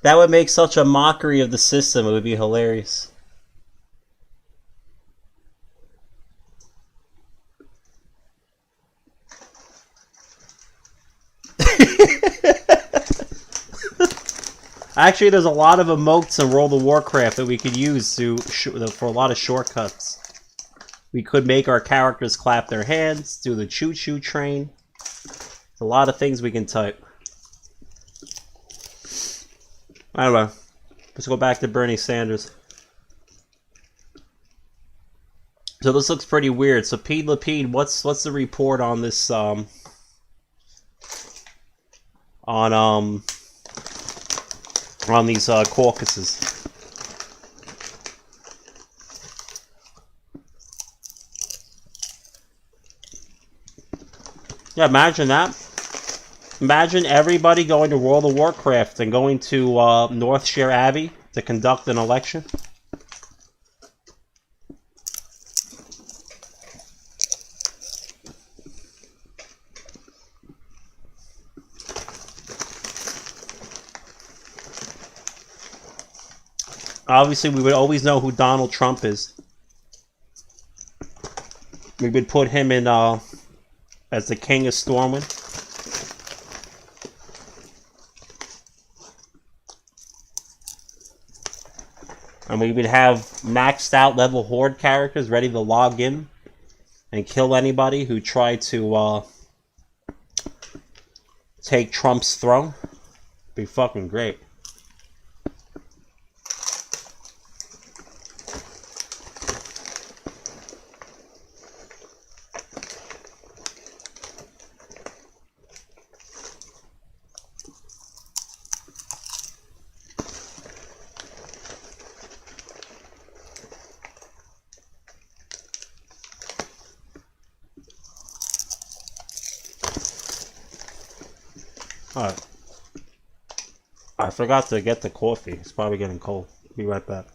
That would make such a mockery of the system. It would be hilarious. Actually, there's a lot of emotes in World of Warcraft that we could use for a lot of shortcuts. We could make our characters clap their hands, do the choo-choo train. There's a lot of things we can type. Anyway, let's go back to Bernie Sanders. So this looks pretty weird. So Pete Lapide, what's the report on this on these caucuses? Yeah, imagine that. Imagine everybody going to World of Warcraft and going to Northshire Abbey to conduct an election. Obviously, we would always know who Donald Trump is. We would put him in as the King of Stormwind. And we would have maxed out level Horde characters ready to log in and kill anybody who tried to take Trump's throne. Be fucking great. Alright. I forgot to get the coffee. It's probably getting cold. Be right back.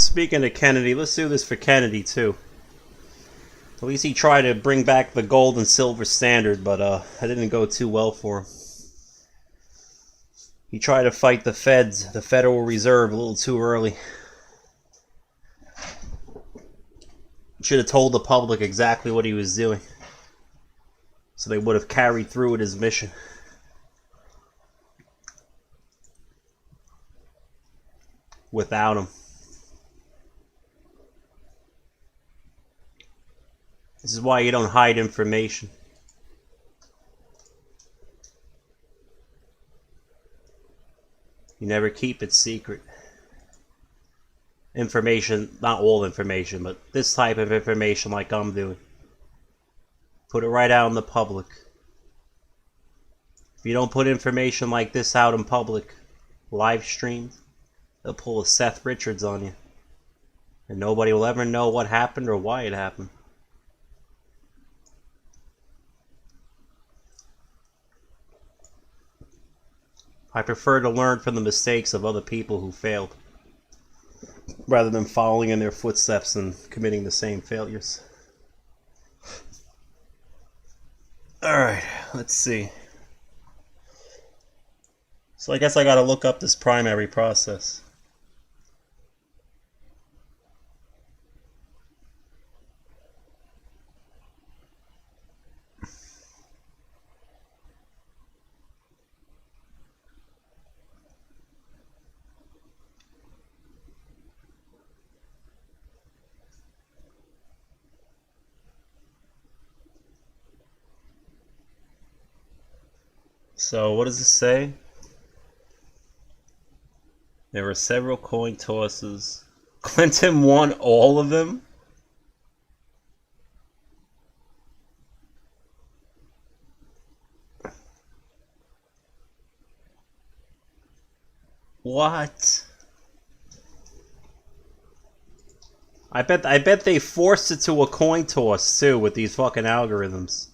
speaking of Kennedy, let's do this for Kennedy too. At least he tried to bring back the gold and silver standard, but it didn't go too well for him. He tried to fight the Feds, the Federal Reserve, a little too early. Should have told the public exactly what he was doing, so they would have carried through with his mission. Without him. This is why you don't hide information. You never keep it secret. Information, not all information, but this type of information like I'm doing. Put it right out in the public. If you don't put information like this out in public, live streamed, they'll pull a Seth Richards on you. And nobody will ever know what happened or why it happened. I prefer to learn from the mistakes of other people who failed, rather than following in their footsteps and committing the same failures. Alright, let's see. So I guess I gotta look up this primary process. So what does this say? There were several coin tosses. Clinton won all of them? What? I bet they forced it to a coin toss too with these fucking algorithms.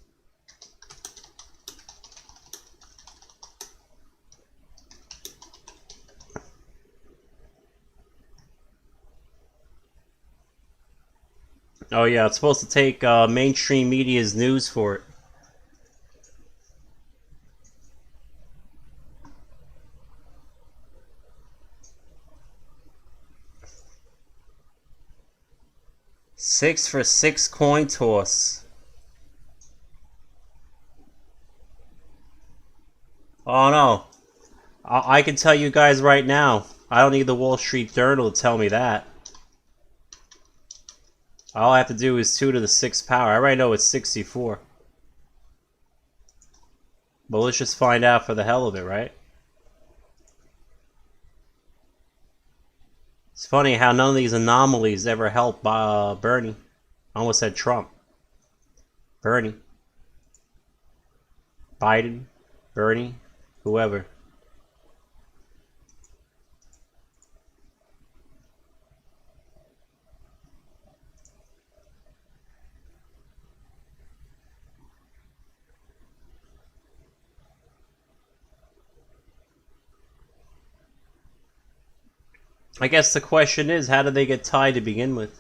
Oh yeah, it's supposed to take mainstream media's news for it. Six for six coin toss. Oh no. I can tell you guys right now. I don't need the Wall Street Journal to tell me that. All I have to do is 2 to the 6th power. I already know it's 64. But let's just find out for the hell of it, right? It's funny how none of these anomalies ever helped Bernie. I almost said Trump. Bernie. Biden. Bernie. Whoever. I guess the question is, how did they get tied to begin with?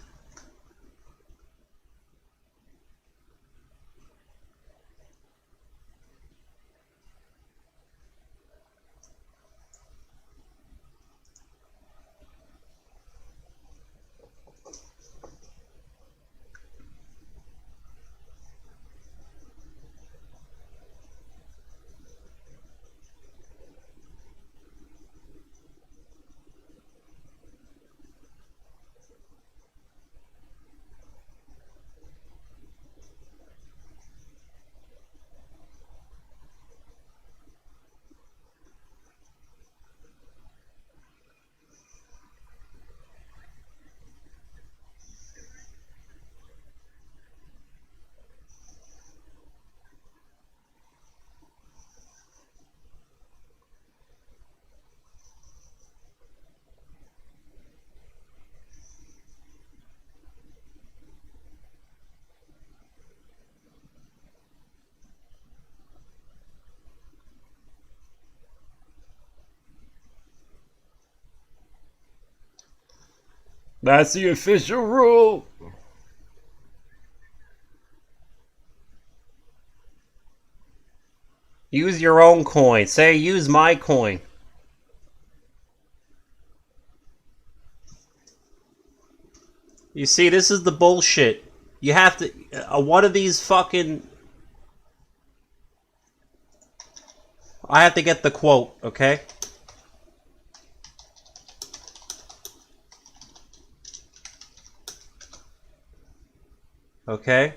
That's the official rule. Use your own coin. Say, use my coin. You see, this is the bullshit. You have to... one of these fucking... I have to get the quote, okay? Okay?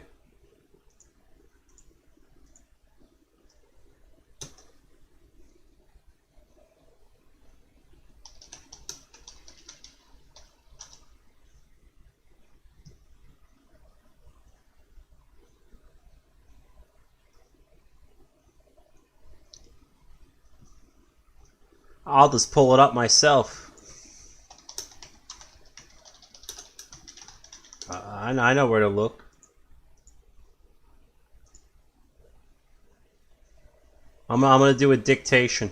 I'll just pull it up myself. I know where to look. I'm gonna do a dictation.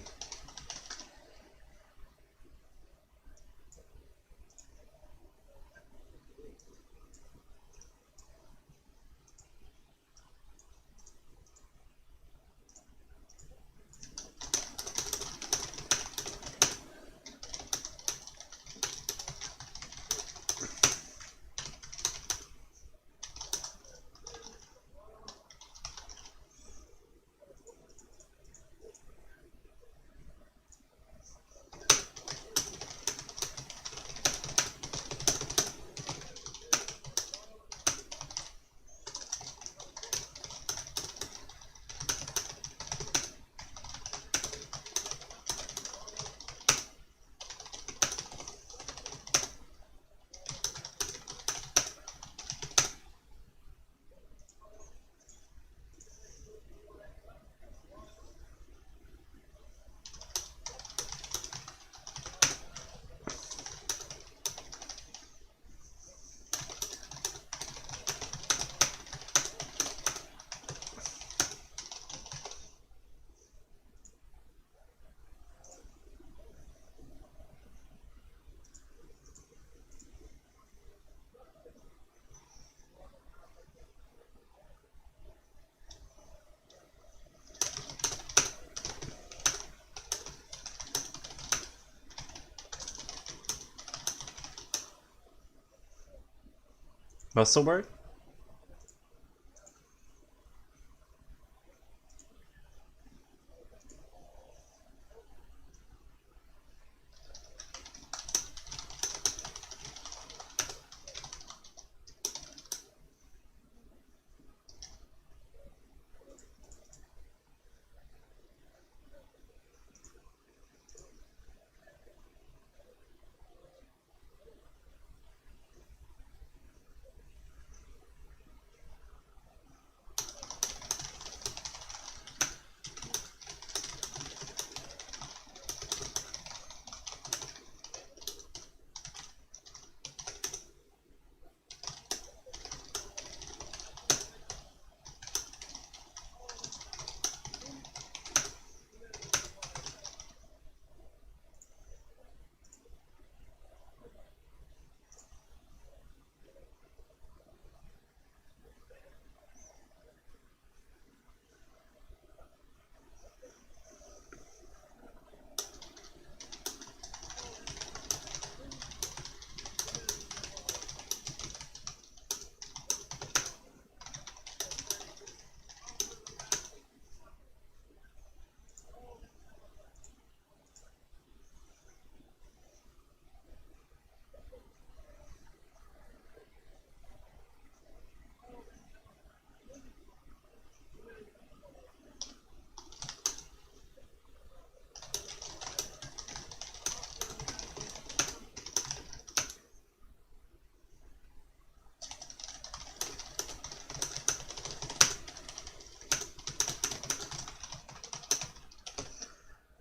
What's the word?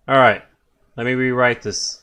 Alright, let me rewrite this.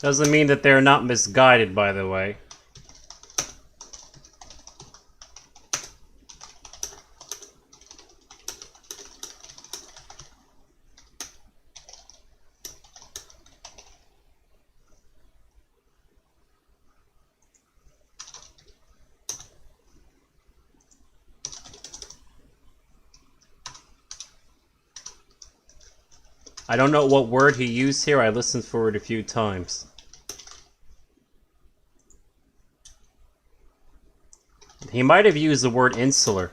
Doesn't mean that they're not misguided, by the way. I don't know what word he used here. I listened for it a few times. He might have used the word insular.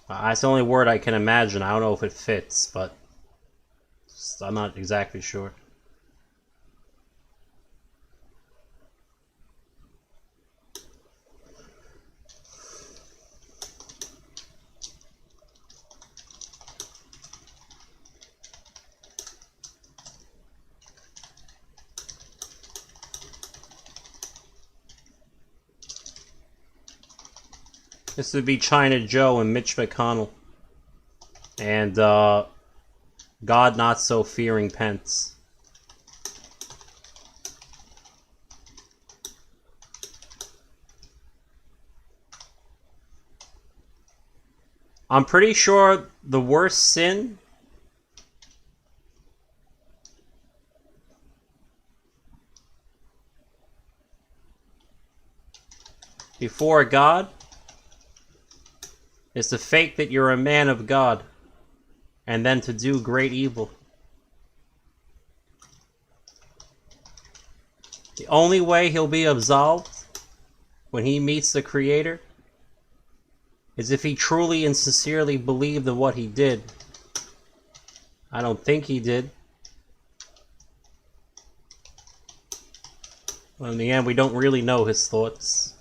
That's the only word I can imagine. I don't know if it fits, but I'm not exactly sure. This would be China Joe and Mitch McConnell. And God not so fearing Pence. I'm pretty sure the worst sin before God is to fake that you're a man of God and then to do great evil. The only way he'll be absolved when he meets the Creator is if he truly and sincerely believed in what he did. I don't think he did. Well, in the end, we don't really know his thoughts.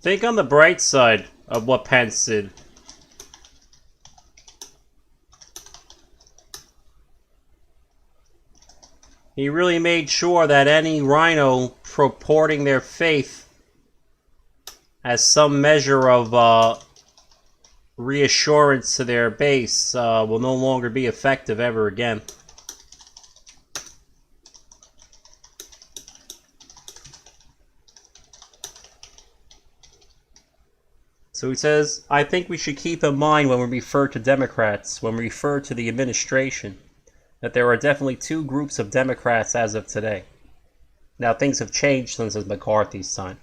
Think on the bright side of what Pence did. He really made sure that any rhino purporting their faith as some measure of reassurance to their base will no longer be effective ever again. So he says, I think we should keep in mind when we refer to Democrats, when we refer to the administration, that there are definitely two groups of Democrats as of today. Now, things have changed since McCarthy's time,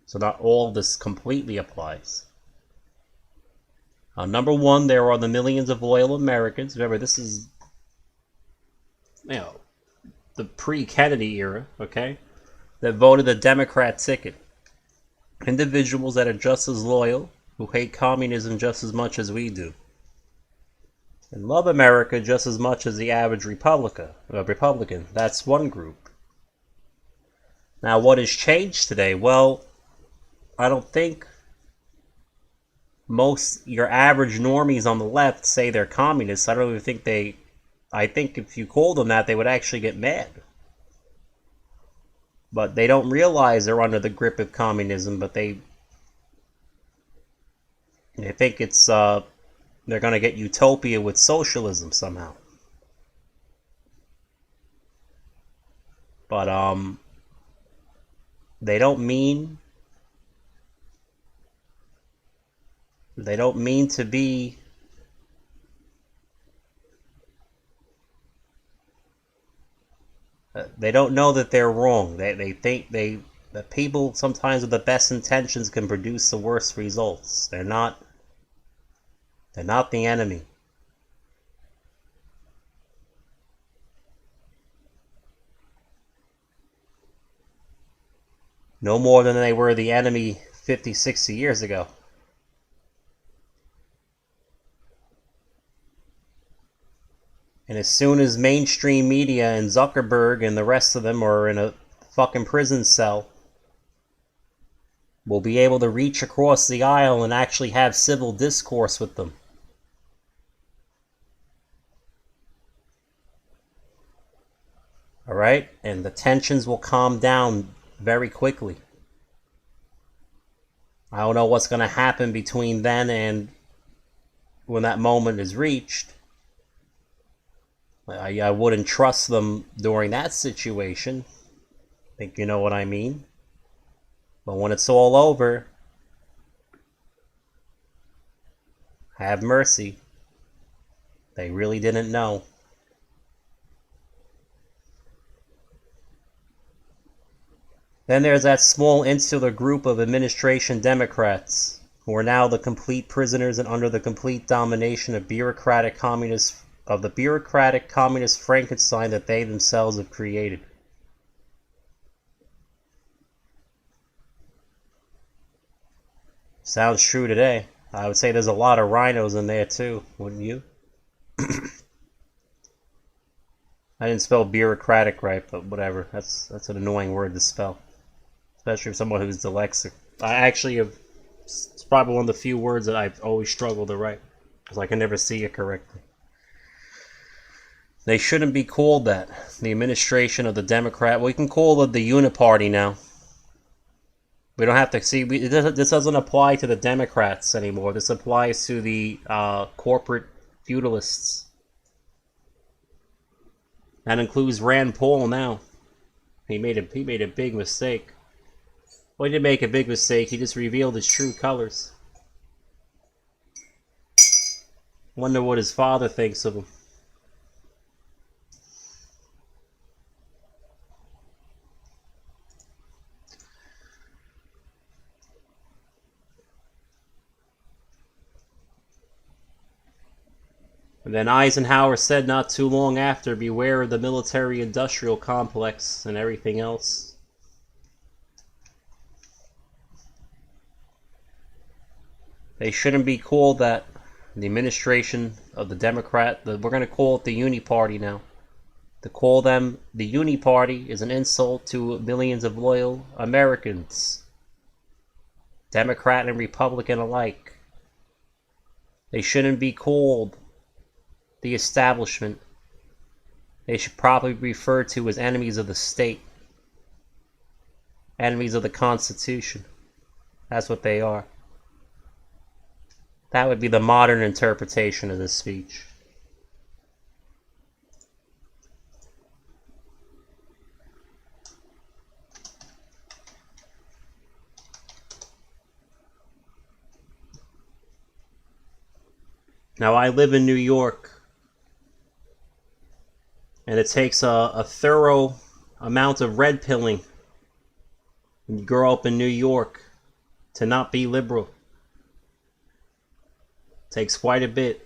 so not all of this completely applies. Number one, there are the millions of loyal Americans. Remember, this is, the pre-Kennedy era, okay, that voted the Democrat ticket. Individuals that are just as loyal, who hate communism just as much as we do, and love America just as much as the average Republican. That's one group. Now, what has changed today? Well, I don't think your average normies on the left say they're communists. I don't even think I think if you called them that, they would actually get mad. But they don't realize they're under the grip of communism, but they think it's they're going to get utopia with socialism somehow. But they don't mean to be they don't know that they're wrong. They think that people sometimes with the best intentions can produce the worst results. They're not the enemy. No more than they were the enemy 50, 60 years ago. And as soon as mainstream media and Zuckerberg and the rest of them are in a fucking prison cell, we'll be able to reach across the aisle and actually have civil discourse with them. Alright? And the tensions will calm down very quickly. I don't know what's going to happen between then and when that moment is reached. I wouldn't trust them during that situation. I think you know what I mean. But when it's all over, have mercy. They really didn't know. Then there's that small insular group of administration Democrats who are now the complete prisoners and under the complete domination of the bureaucratic communist Frankenstein that they themselves have created. Sounds true today. I would say there's a lot of rhinos in there too, wouldn't you? I didn't spell bureaucratic right, but whatever. That's an annoying word to spell. Especially for someone who's dyslexic. I actually have... It's probably one of the few words that I've always struggled to write. Because I can never see it correctly. They shouldn't be called that. The administration of the Democrat... We can call it the Uniparty now. We don't have to see... This doesn't apply to the Democrats anymore. This applies to the corporate feudalists. That includes Rand Paul now. He made a big mistake. Well, he didn't make a big mistake. He just revealed his true colors. Wonder what his father thinks of him. And then Eisenhower said not too long after, beware of the military-industrial complex and everything else. They shouldn't be called that. The administration of the Democrat, we're going to call it the Uniparty now. To call them the Uniparty is an insult to millions of loyal Americans. Democrat and Republican alike. They shouldn't be called the establishment. They should probably be referred to as enemies of the state. Enemies of the Constitution. That's what they are. That would be the modern interpretation of this speech. Now, I live in New York, and it takes a thorough amount of red pilling when you grow up in New York to not be liberal. Takes quite a bit.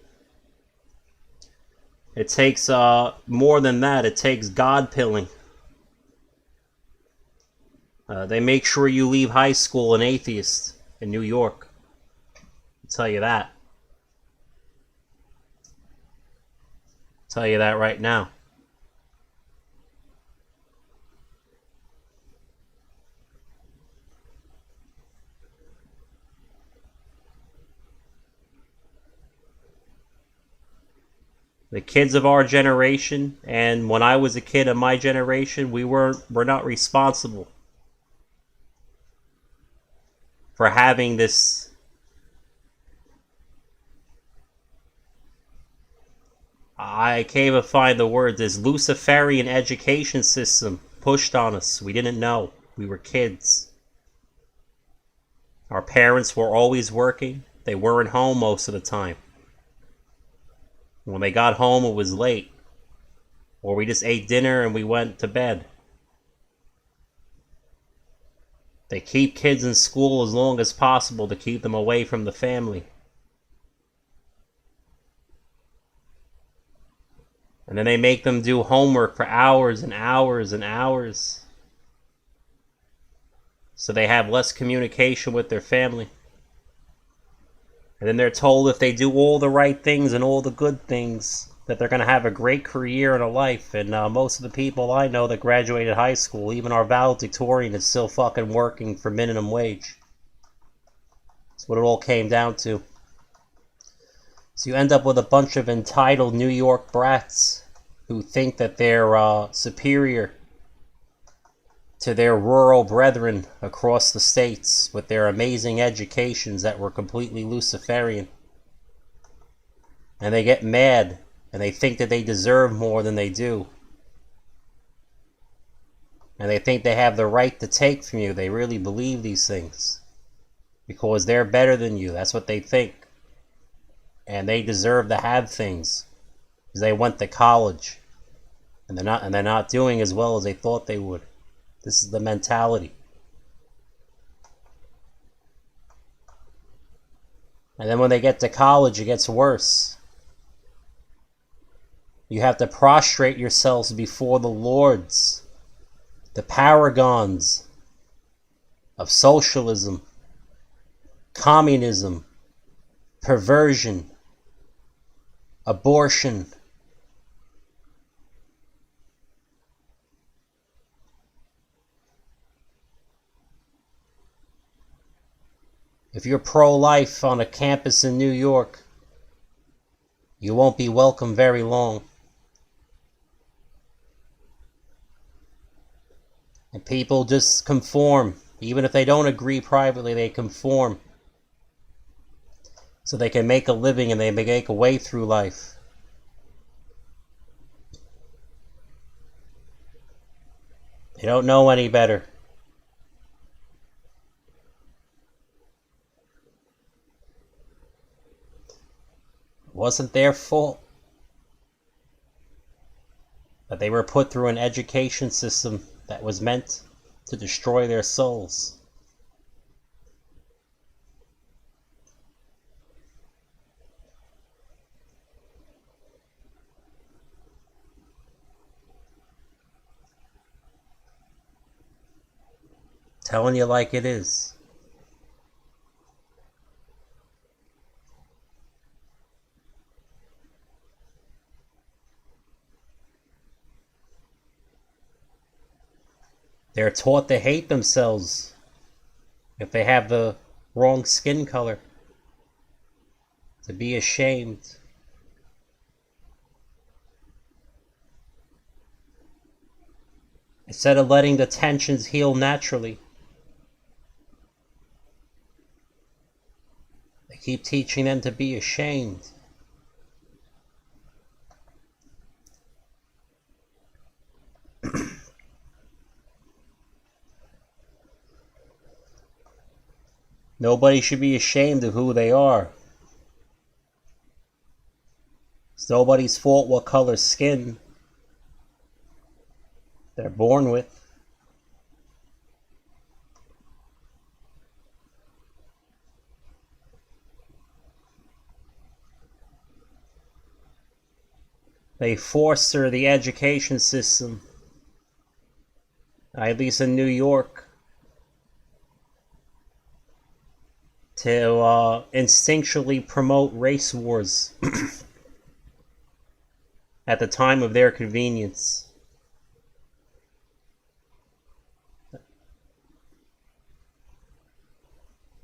It takes more than that. It takes God pilling. They make sure you leave high school an atheist in New York. I'll tell you that. I'll tell you that right now. The kids of our generation, and when I was a kid of my generation, we're not responsible for having this I can't even find the word, this Luciferian education system pushed on us. We didn't know. We were kids. Our parents were always working. They weren't home most of the time. When they got home, it was late. Or we just ate dinner and we went to bed. They keep kids in school as long as possible to keep them away from the family. And then they make them do homework for hours and hours and hours. So they have less communication with their family. And then they're told if they do all the right things and all the good things, that they're going to have a great career and a life. And most of the people I know that graduated high school, even our valedictorian, is still fucking working for minimum wage. That's what it all came down to. So you end up with a bunch of entitled New York brats who think that they're superior to their rural brethren across the states with their amazing educations that were completely Luciferian. And they get mad, and they think that they deserve more than they do. And they think they have the right to take from you. They really believe these things. Because they're better than you. That's what they think. And they deserve to have things. Because they went to college. And they're not doing as well as they thought they would. This is the mentality. And then when they get to college, it gets worse. You have to prostrate yourselves before the lords, the paragons of socialism, communism, perversion, abortion. If you're pro-life on a campus in New York, you won't be welcome very long. And people just conform. Even if they don't agree privately, they conform. So they can make a living and they make a way through life. They don't know any better. It wasn't their fault that they were put through an education system that was meant to destroy their souls. Telling you like it is. They're taught to hate themselves if they have the wrong skin color, to be ashamed. Instead of letting the tensions heal naturally, they keep teaching them to be ashamed. Nobody should be ashamed of who they are. It's nobody's fault what color skin they're born with. They foster the education system, at least in New York, to instinctually promote race wars at the time of their convenience.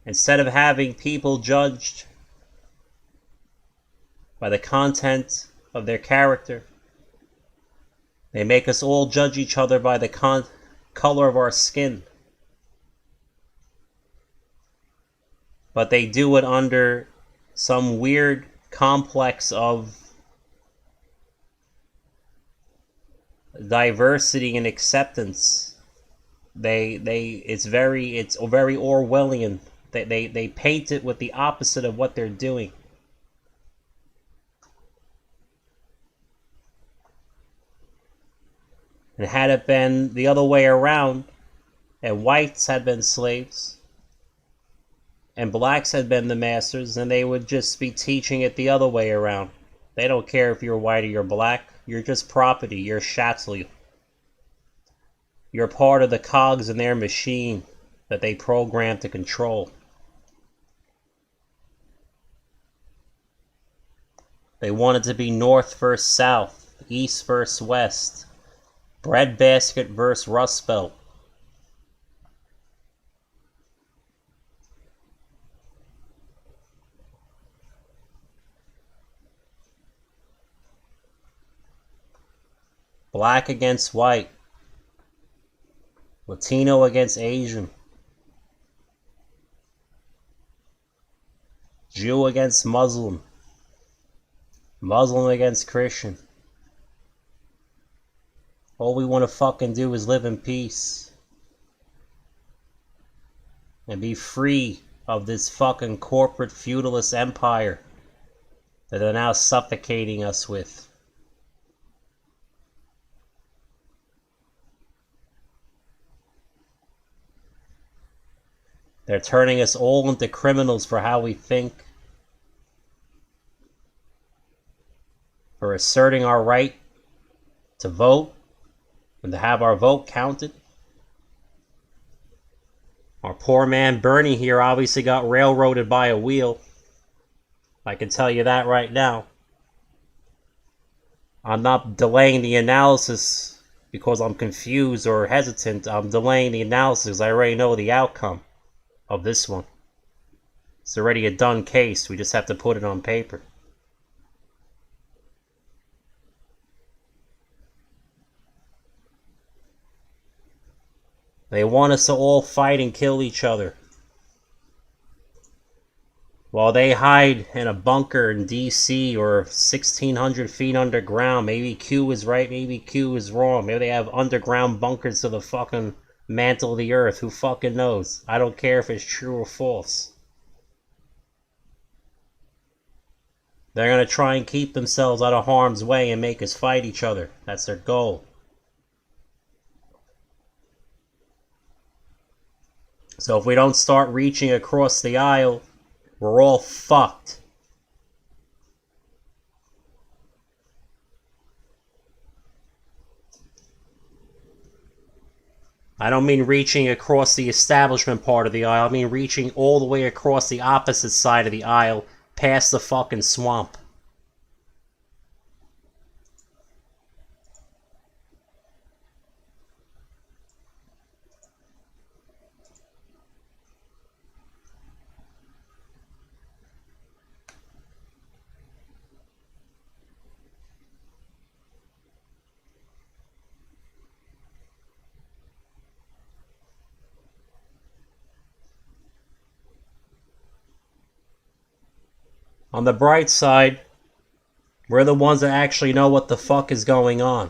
Instead of having people judged by the content of their character, they make us all judge each other by the color of our skin. But they do it under some weird complex of diversity and acceptance. It's very Orwellian. They paint it with the opposite of what they're doing. And had it been the other way around, and whites had been slaves, and blacks had been the masters, then they would just be teaching it the other way around. They don't care if you're white or you're black. You're just property. You're chattel. You're part of the cogs in their machine that they program to control. They want it to be north versus south, east versus west, breadbasket versus Rust Belt. Black against white. Latino against Asian. Jew against Muslim. Muslim against Christian. All we want to fucking do is live in peace. And be free of this fucking corporate feudalist empire that they're now suffocating us with. They're turning us all into criminals for how we think, for asserting our right to vote and to have our vote counted. Our poor man Bernie here obviously got railroaded by a wheel. I can tell you that right now. I'm not delaying the analysis because I'm confused or hesitant. I'm delaying the analysis. I already know the outcome of this one. It's already a done case. We just have to put it on paper. They want us to all fight and kill each other, while they hide in a bunker in DC or 1,600 feet underground. Maybe Q is right, maybe Q is wrong. Maybe they have underground bunkers to the fucking mantle of the earth. Who fucking knows? I don't care if it's true or false. They're gonna try and keep themselves out of harm's way and make us fight each other. That's their goal. So if we don't start reaching across the aisle, we're all fucked. I don't mean reaching across the establishment part of the aisle. I mean reaching all the way across the opposite side of the aisle, past the fucking swamp. On the bright side, we're the ones that actually know what the fuck is going on.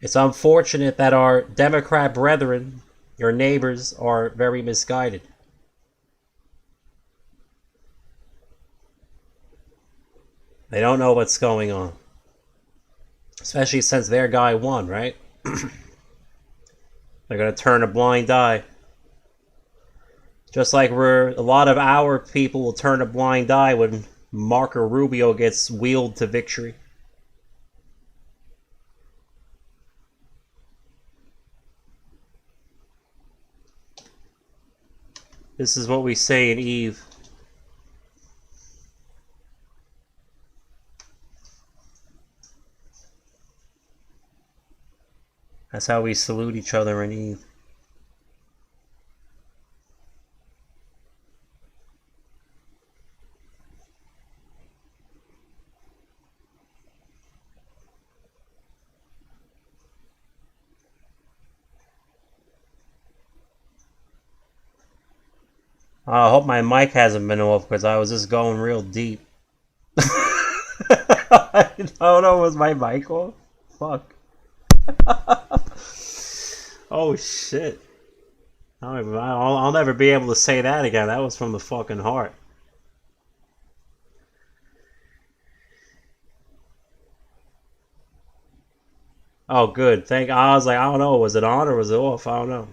It's unfortunate that our Democrat brethren, your neighbors, are very misguided. They don't know what's going on. Especially since their guy won, right? They're gonna turn a blind eye. Just like a lot of our people will turn a blind eye when Marco Rubio gets wheeled to victory. This is what we say in Eve. That's how we salute each other in Eve. I hope my mic hasn't been off because I was just going real deep. I don't know, was my mic off? Fuck. Oh shit. I'll never be able to say that again. That was from the fucking heart. Oh good. I was like, I don't know, was it on or was it off? I don't know.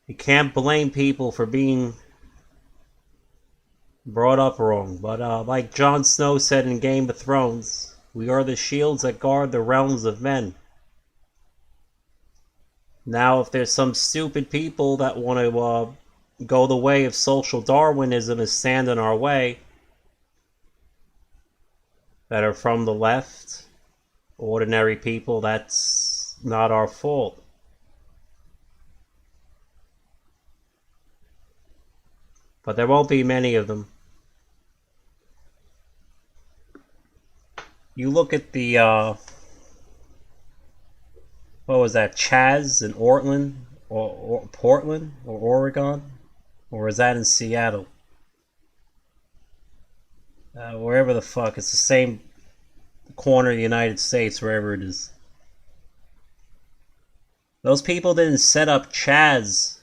You can't blame people for being brought up wrong. But like Jon Snow said in Game of Thrones, we are the shields that guard the realms of men. Now, if there's some stupid people that want to go the way of social Darwinism and stand in our way, that are from the left, ordinary people, that's not our fault. But there won't be many of them. You look at the, what was that, Chaz in Portland, or Portland, or Oregon? Or is that in Seattle? Wherever the fuck, it's the same corner of the United States, wherever it is. Those people didn't set up Chaz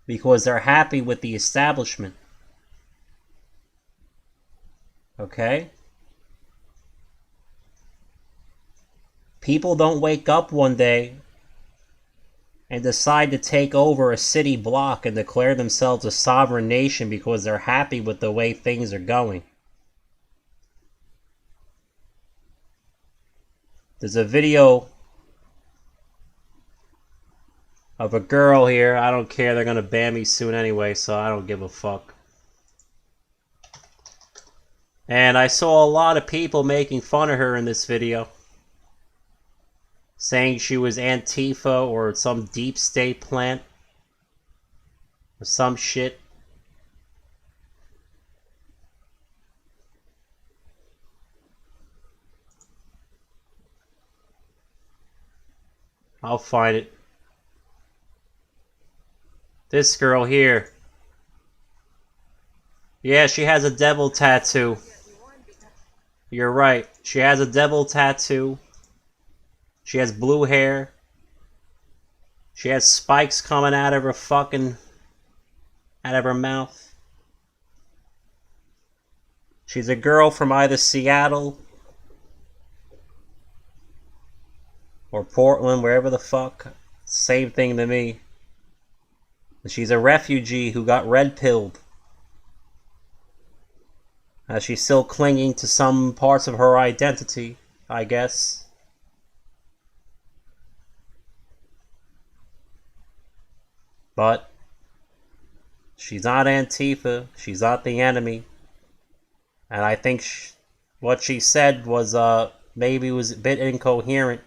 because they're happy with the establishment. Okay? People don't wake up one day and decide to take over a city block and declare themselves a sovereign nation because they're happy with the way things are going. There's a video of a girl here. I don't care, they're gonna ban me soon anyway, so I don't give a fuck. And I saw a lot of people making fun of her in this video, saying she was Antifa or some deep state plant or some shit. I'll find it. This girl here. Yeah, she has a devil tattoo. You're right. She has a devil tattoo. She has blue hair. She has spikes coming out of her mouth. She's a girl from either Seattle or Portland, wherever the fuck. Same thing to me. She's a refugee who got red-pilled. She's still clinging to some parts of her identity, I guess. But she's not Antifa. She's not the enemy. And I think what she said was maybe was a bit incoherent.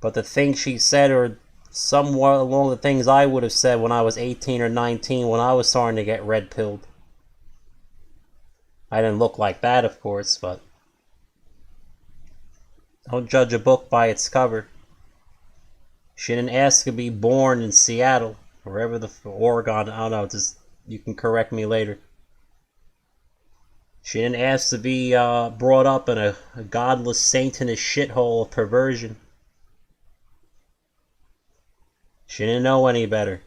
But the things she said are somewhat along the things I would have said when I was 18 or 19, when I was starting to get red-pilled. I didn't look like that, of course, but don't judge a book by its cover. She didn't ask to be born in Seattle, or wherever the Oregon, I don't know, just, you can correct me later. She didn't ask to be brought up in a godless, satanist shithole of perversion. She didn't know any better.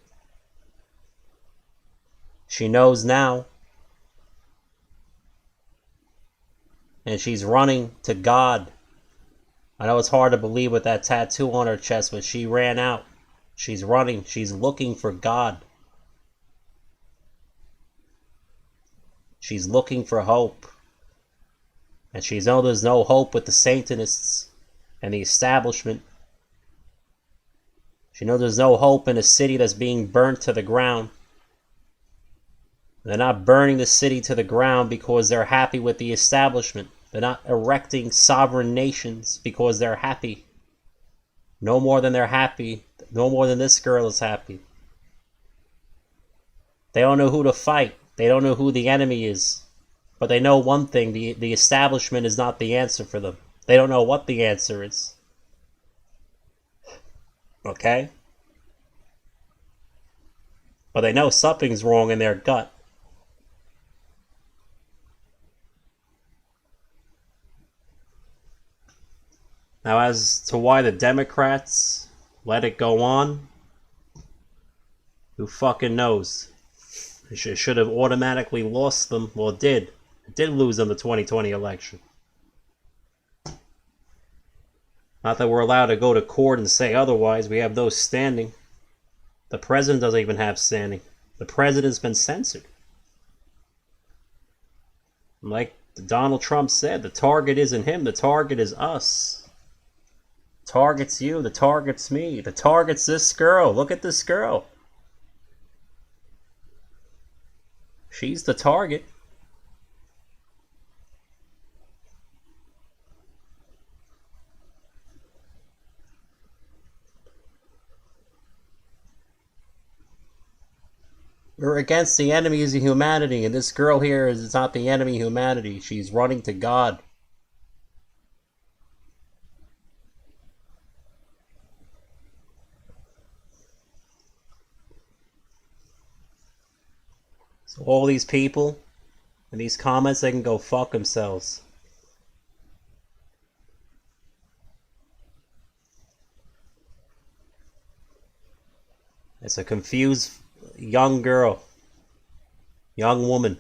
She knows now. And she's running to God. I know it's hard to believe with that tattoo on her chest, but she ran out. She's running. She's looking for God. She's looking for hope. And she knows there's no hope with the Satanists and the establishment. She knows there's no hope in a city that's being burnt to the ground. They're not burning the city to the ground because they're happy with the establishment. They're not erecting sovereign nations because they're happy. No more than they're happy. No more than this girl is happy. They don't know who to fight. They don't know who the enemy is. But they know one thing. The establishment is not the answer for them. They don't know what the answer is. Okay? But they know something's wrong in their gut. Now, as to why the Democrats let it go on, who fucking knows? It should have automatically lost them. Well, it did. It did lose them the 2020 election. Not that we're allowed to go to court and say otherwise. We have no standing. The president doesn't even have standing. The president's been censored. Like Donald Trump said, the target isn't him, the target is us. The target's you, the target's me, the target's this girl. Look at this girl. She's the target. We're against the enemies of humanity, and this girl here is not the enemy of humanity. She's running to God. So all these people in these comments, they can go fuck themselves. It's a confused young girl, young woman.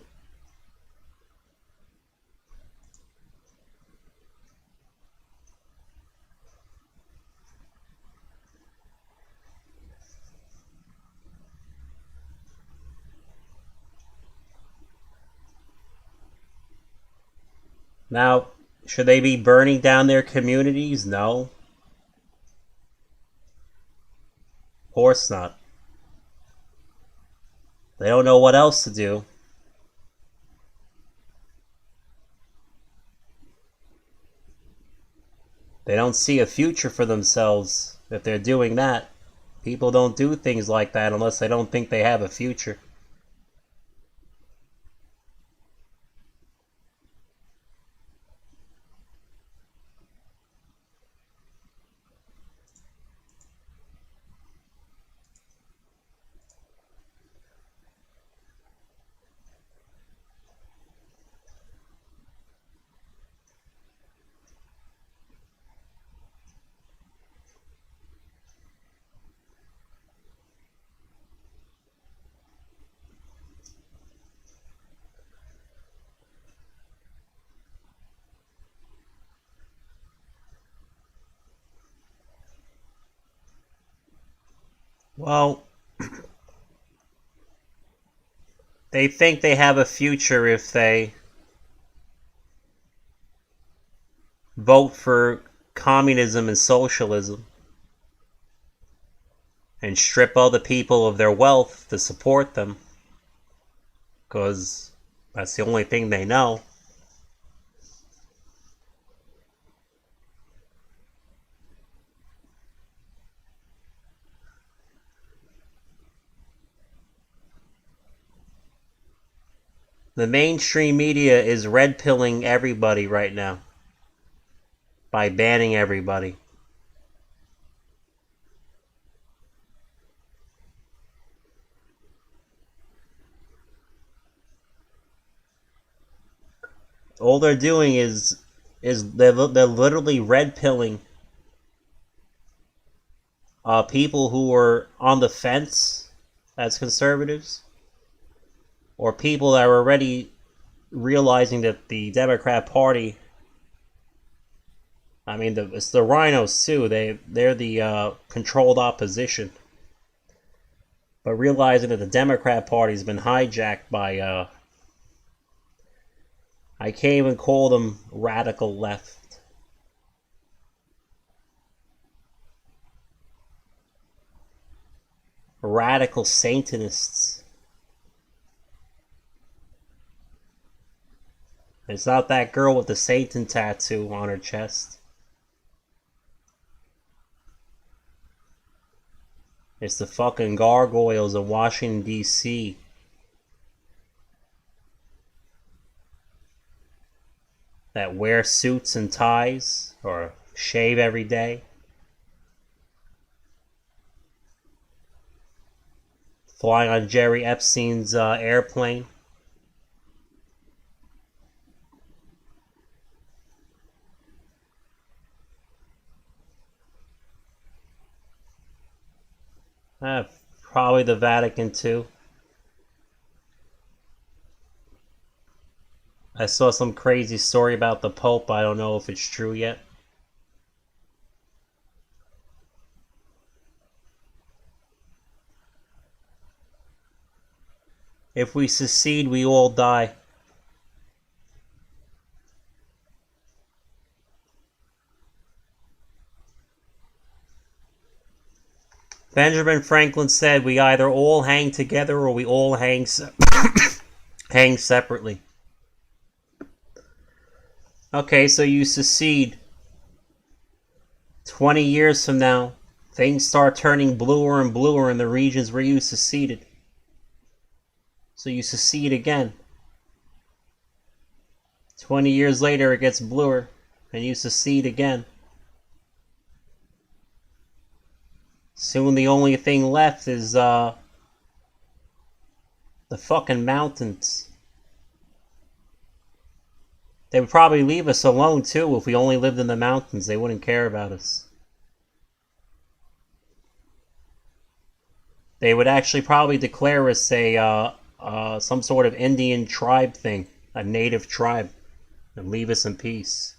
Now, should they be burning down their communities? No. Of course not. They don't know what else to do. They don't see a future for themselves if they're doing that. People don't do things like that unless they don't think they have a future. Well, they think they have a future if they vote for communism and socialism and strip other people of their wealth to support them, because that's the only thing they know. The mainstream media is red pilling everybody right now by banning everybody. All they're doing is they're literally red pilling people who are on the fence as conservatives, or people that are already realizing that the Democrat Party, I mean, it's the rhinos too. They're the controlled opposition, but realizing that the Democrat Party's been hijacked by I can't even call them radical left. Radical Satanists. It's not that girl with the Satan tattoo on her chest. It's the fucking gargoyles of Washington, D.C. that wear suits and ties or shave every day. Flying on Jerry Epstein's airplane. Probably the Vatican too. I saw some crazy story about the Pope. I don't know if it's true yet. If we secede, we all die. Benjamin Franklin said we either all hang together or we all hang separately. Okay, so you secede. 20 years from now, things start turning bluer and bluer in the regions where you seceded. So you secede again. 20 years later, it gets bluer, and you secede again. Soon the only thing left is, the fucking mountains. They would probably leave us alone, too, if we only lived in the mountains. They wouldn't care about us. They would actually probably declare us some sort of Indian tribe thing, a native tribe, and leave us in peace.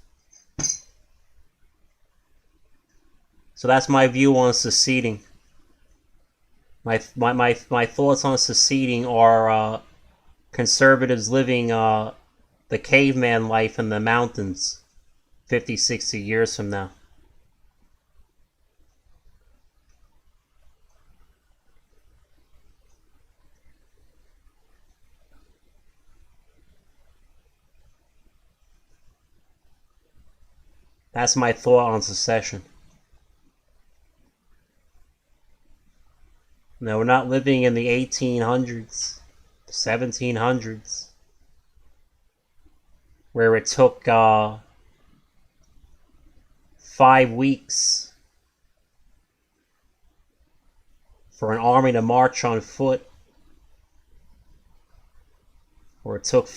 So that's my view on seceding. My thoughts on seceding are conservatives living the caveman life in the mountains 50, 60 years from now. That's my thought on secession. No, we're not living in the 1800s, 1700s, where it took 5 weeks for an army to march on foot, or it took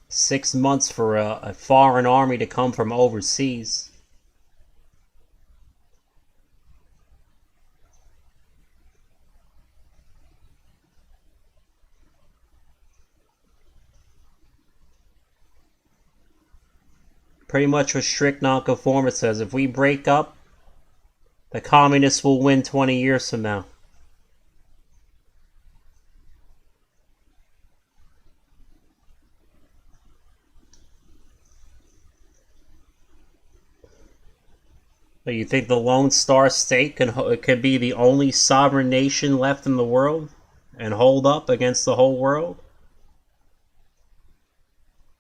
6 months for a foreign army to come from overseas. Pretty much what strict nonconformist says. If we break up, the communists will win 20 years from now. But you think the Lone Star State could be the only sovereign nation left in the world and hold up against the whole world?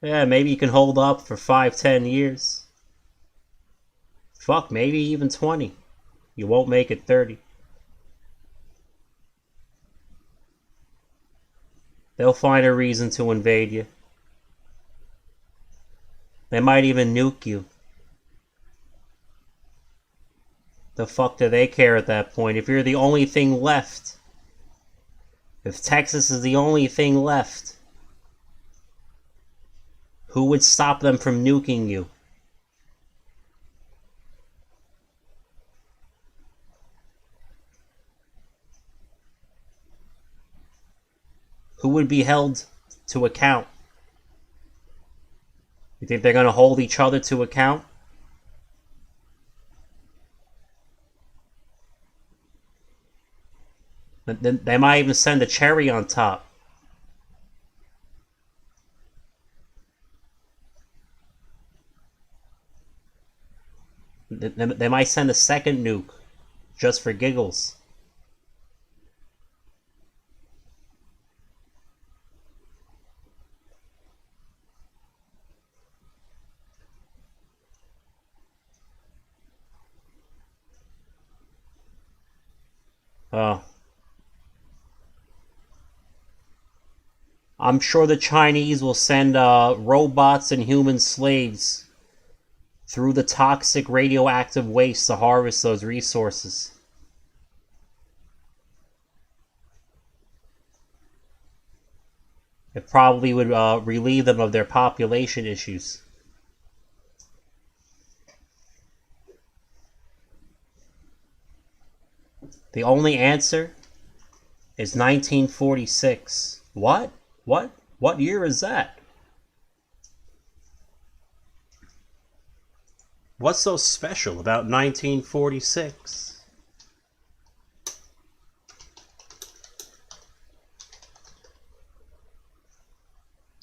Yeah, maybe you can hold up for 5, 10 years. Fuck, maybe even 20. You won't make it 30. They'll find a reason to invade you. They might even nuke you. The fuck do they care at that point? If you're the only thing left, if Texas is the only thing left, who would stop them from nuking you? Who would be held to account? You think they're going to hold each other to account? They might even send a cherry on top. They might send a second nuke, just for giggles. I'm sure the Chinese will send robots and human slaves through the toxic radioactive waste to harvest those resources. It probably would relieve them of their population issues. The only answer is 1946. What? What year is that? What's so special about 1946?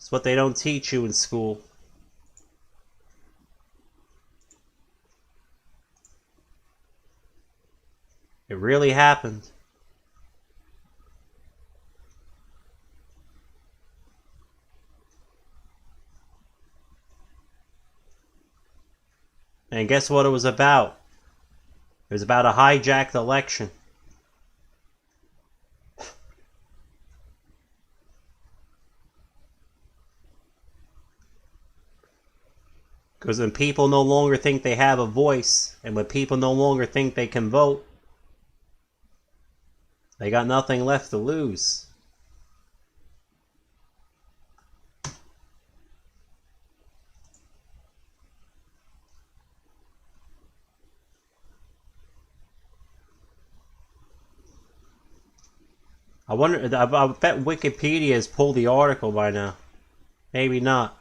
It's what they don't teach you in school. It really happened. And guess what it was about? It was about a hijacked election. Because when people no longer think they have a voice, and when people no longer think they can vote, they got nothing left to lose. I wonder, I bet Wikipedia has pulled the article by now. Maybe not.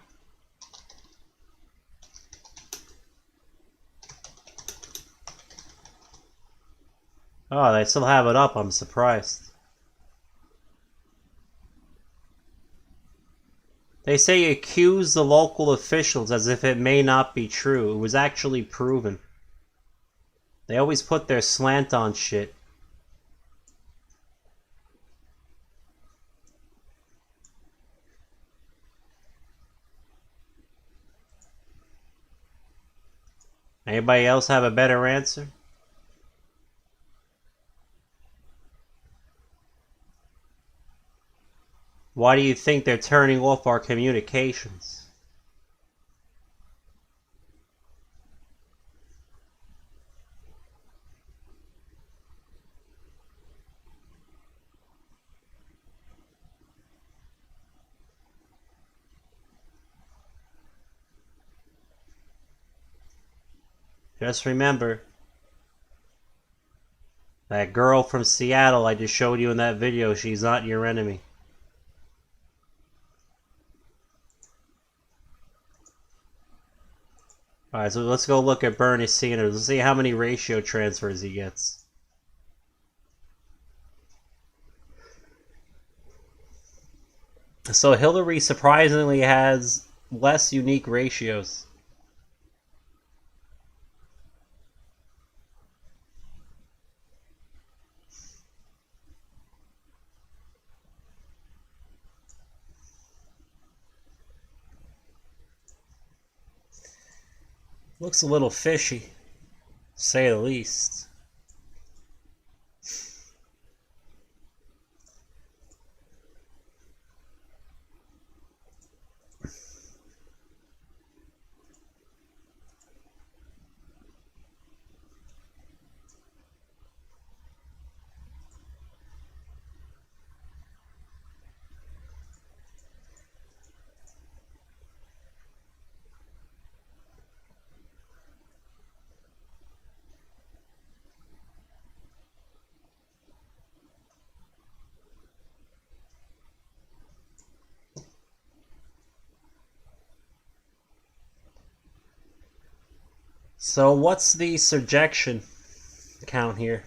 Oh, they still have it up, I'm surprised. They say accuse the local officials as if it may not be true. It was actually proven. They always put their slant on shit. Anybody else have a better answer? Why do you think they're turning off our communications? Just remember, that girl from Seattle I just showed you in that video, she's not your enemy. Alright, so let's go look at Bernie Sanders. Let's see how many ratio transfers he gets. So Hillary surprisingly has less unique ratios. Looks a little fishy, to say the least. So what's the surjection count here?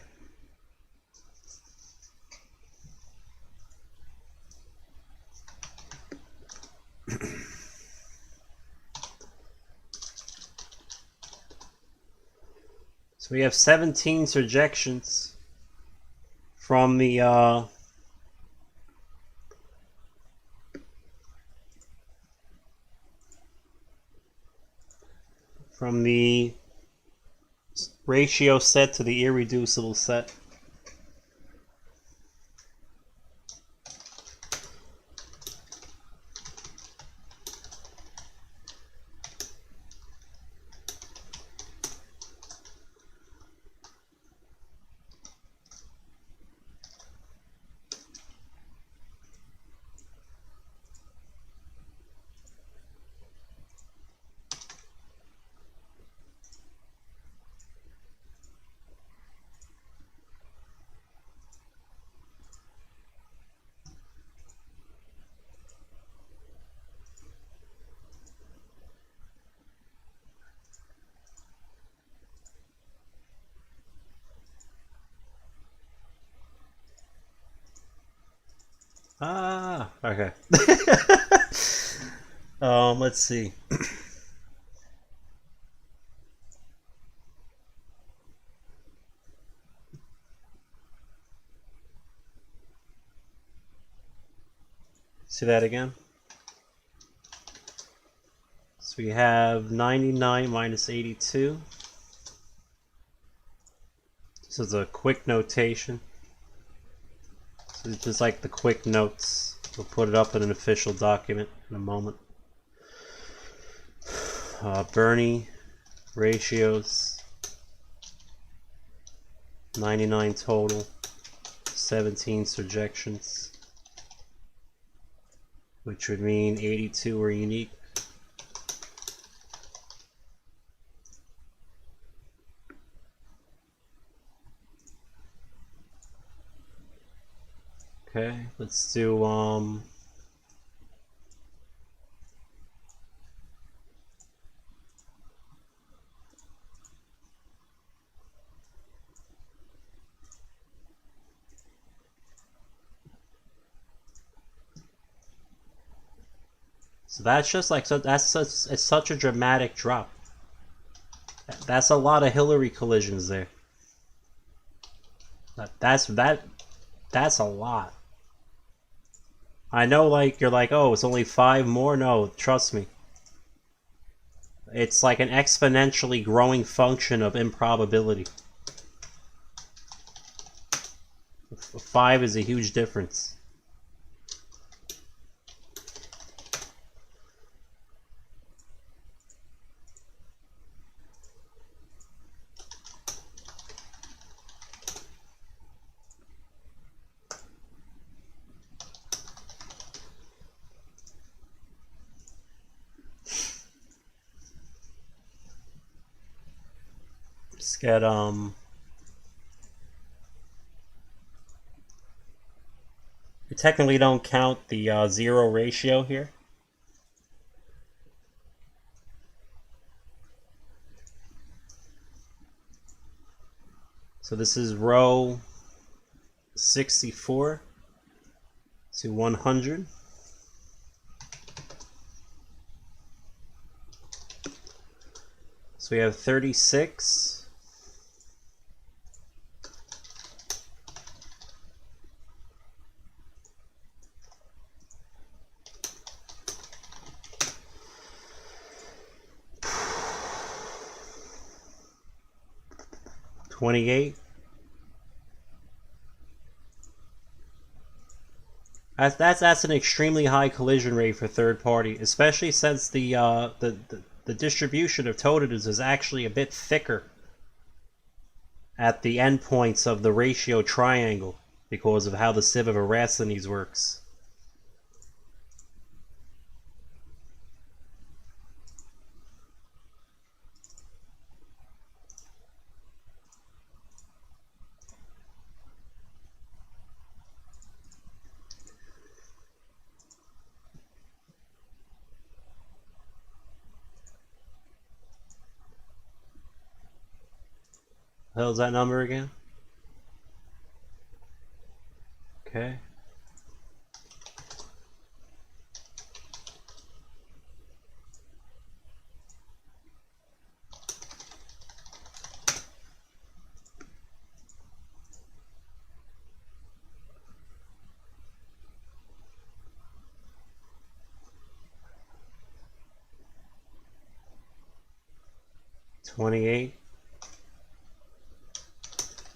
So we have 17 surjections from the ratio set to the irreducible set. Ah, okay. Let's see. See that again? So we have 99 minus 82. This is a quick notation. So it's just like the quick notes. We'll put it up in an official document in a moment. Bernie ratios. 99 total. 17 surjections. Which would mean 82 are unique. Okay, let's do so that's just like, so that's such, it's such a dramatic drop. That's a lot of Hillary collisions there. That's a lot. I know, like, you're like, oh, it's only 5 more. No, trust me. It's like an exponentially growing function of improbability. 5 is a huge difference. Let's get we technically don't count the 0 ratio here. So this is row 64 to 100. So we have 36. $28. That's an extremely high collision rate for third party, especially since the distribution of totages is actually a bit thicker at the endpoints of the ratio triangle because of how the sieve of Erasthenes works. The hell's that number again? Okay. $28.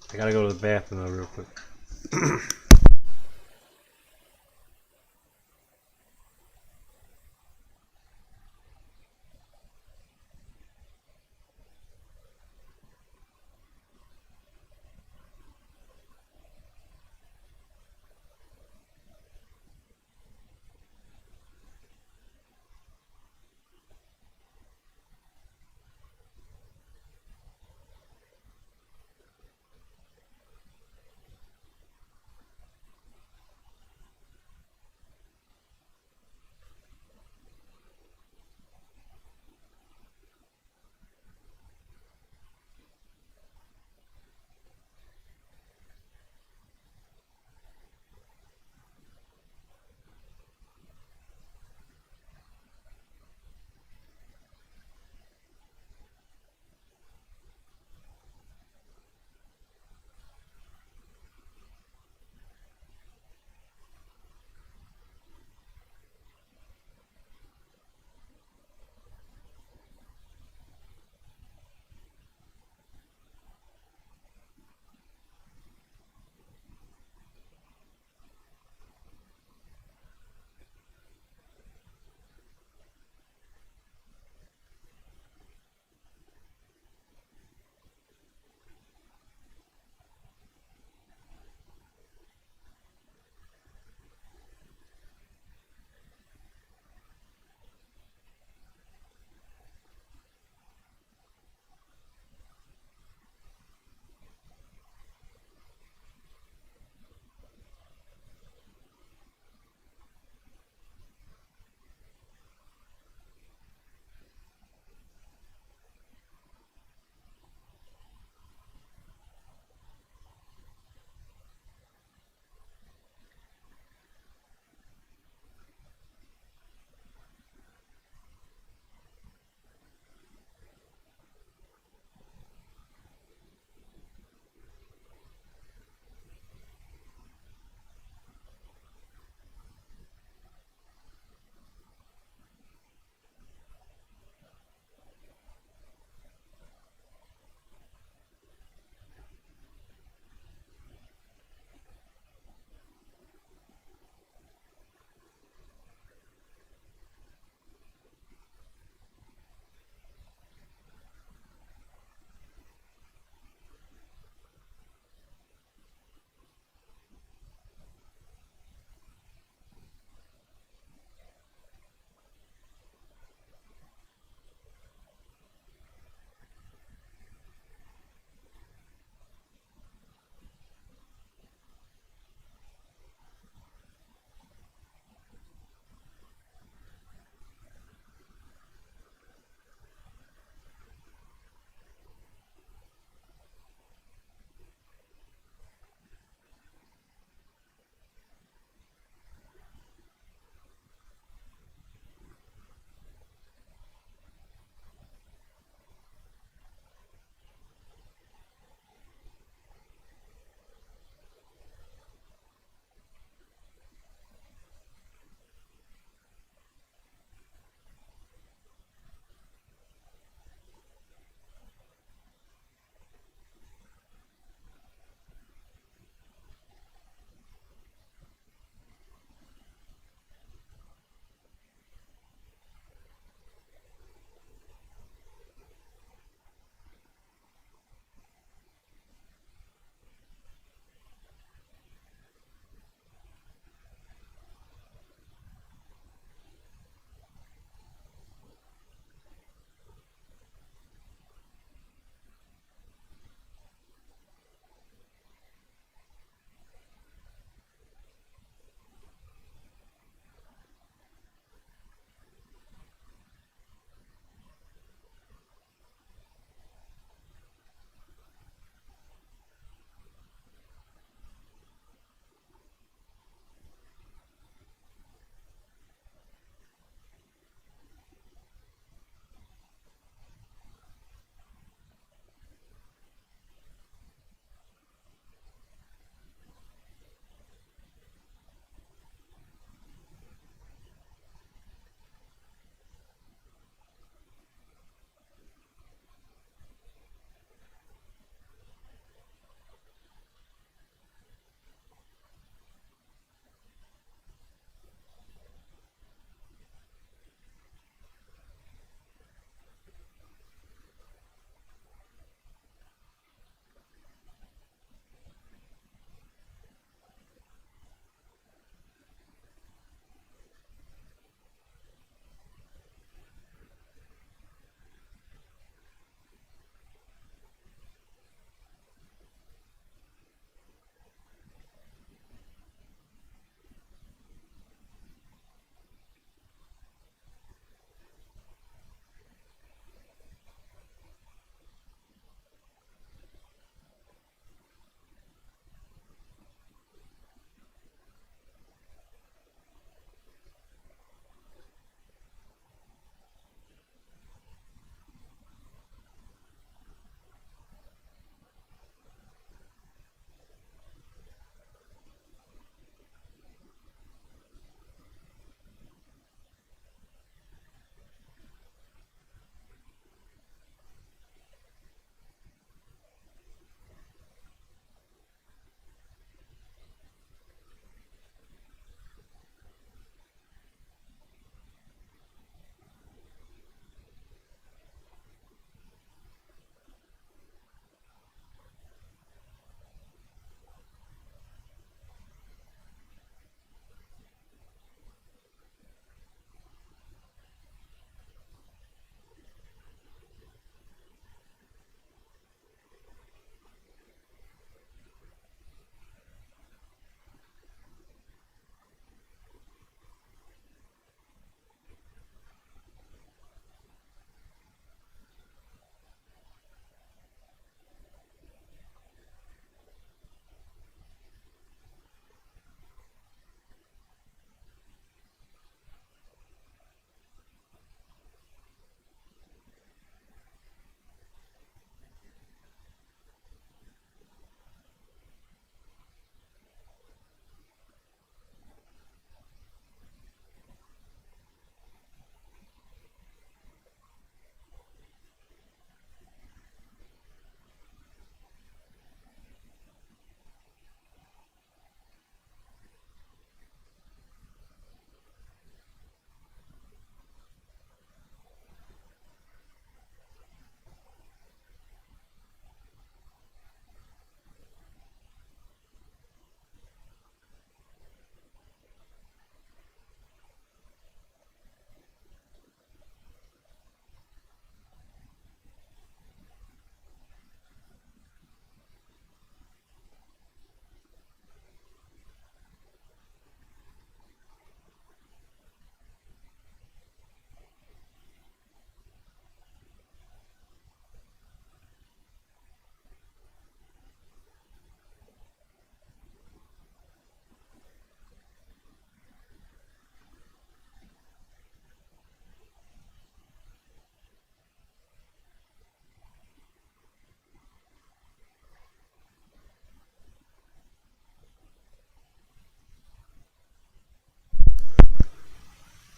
I gotta go to the bathroom though real quick.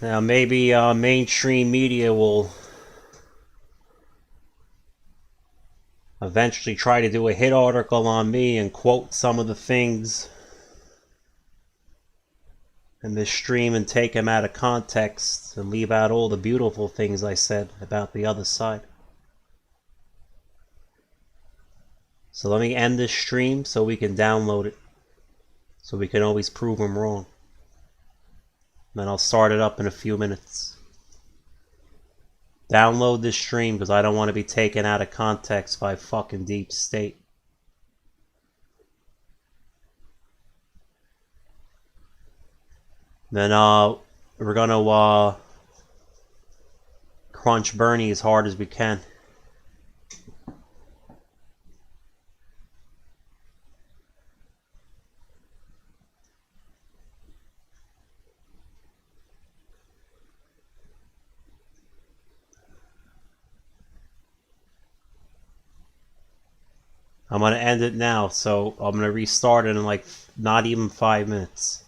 Now maybe mainstream media will eventually try to do a hit article on me and quote some of the things in this stream and take them out of context and leave out all the beautiful things I said about the other side. So let me end this stream so we can download it, so we can always prove them wrong. Then I'll start it up in a few minutes. Download this stream because I don't want to be taken out of context by fucking deep state. Then we're gonna crunch Bernie as hard as we can. I'm gonna end it now, so I'm gonna restart it in like not even 5 minutes.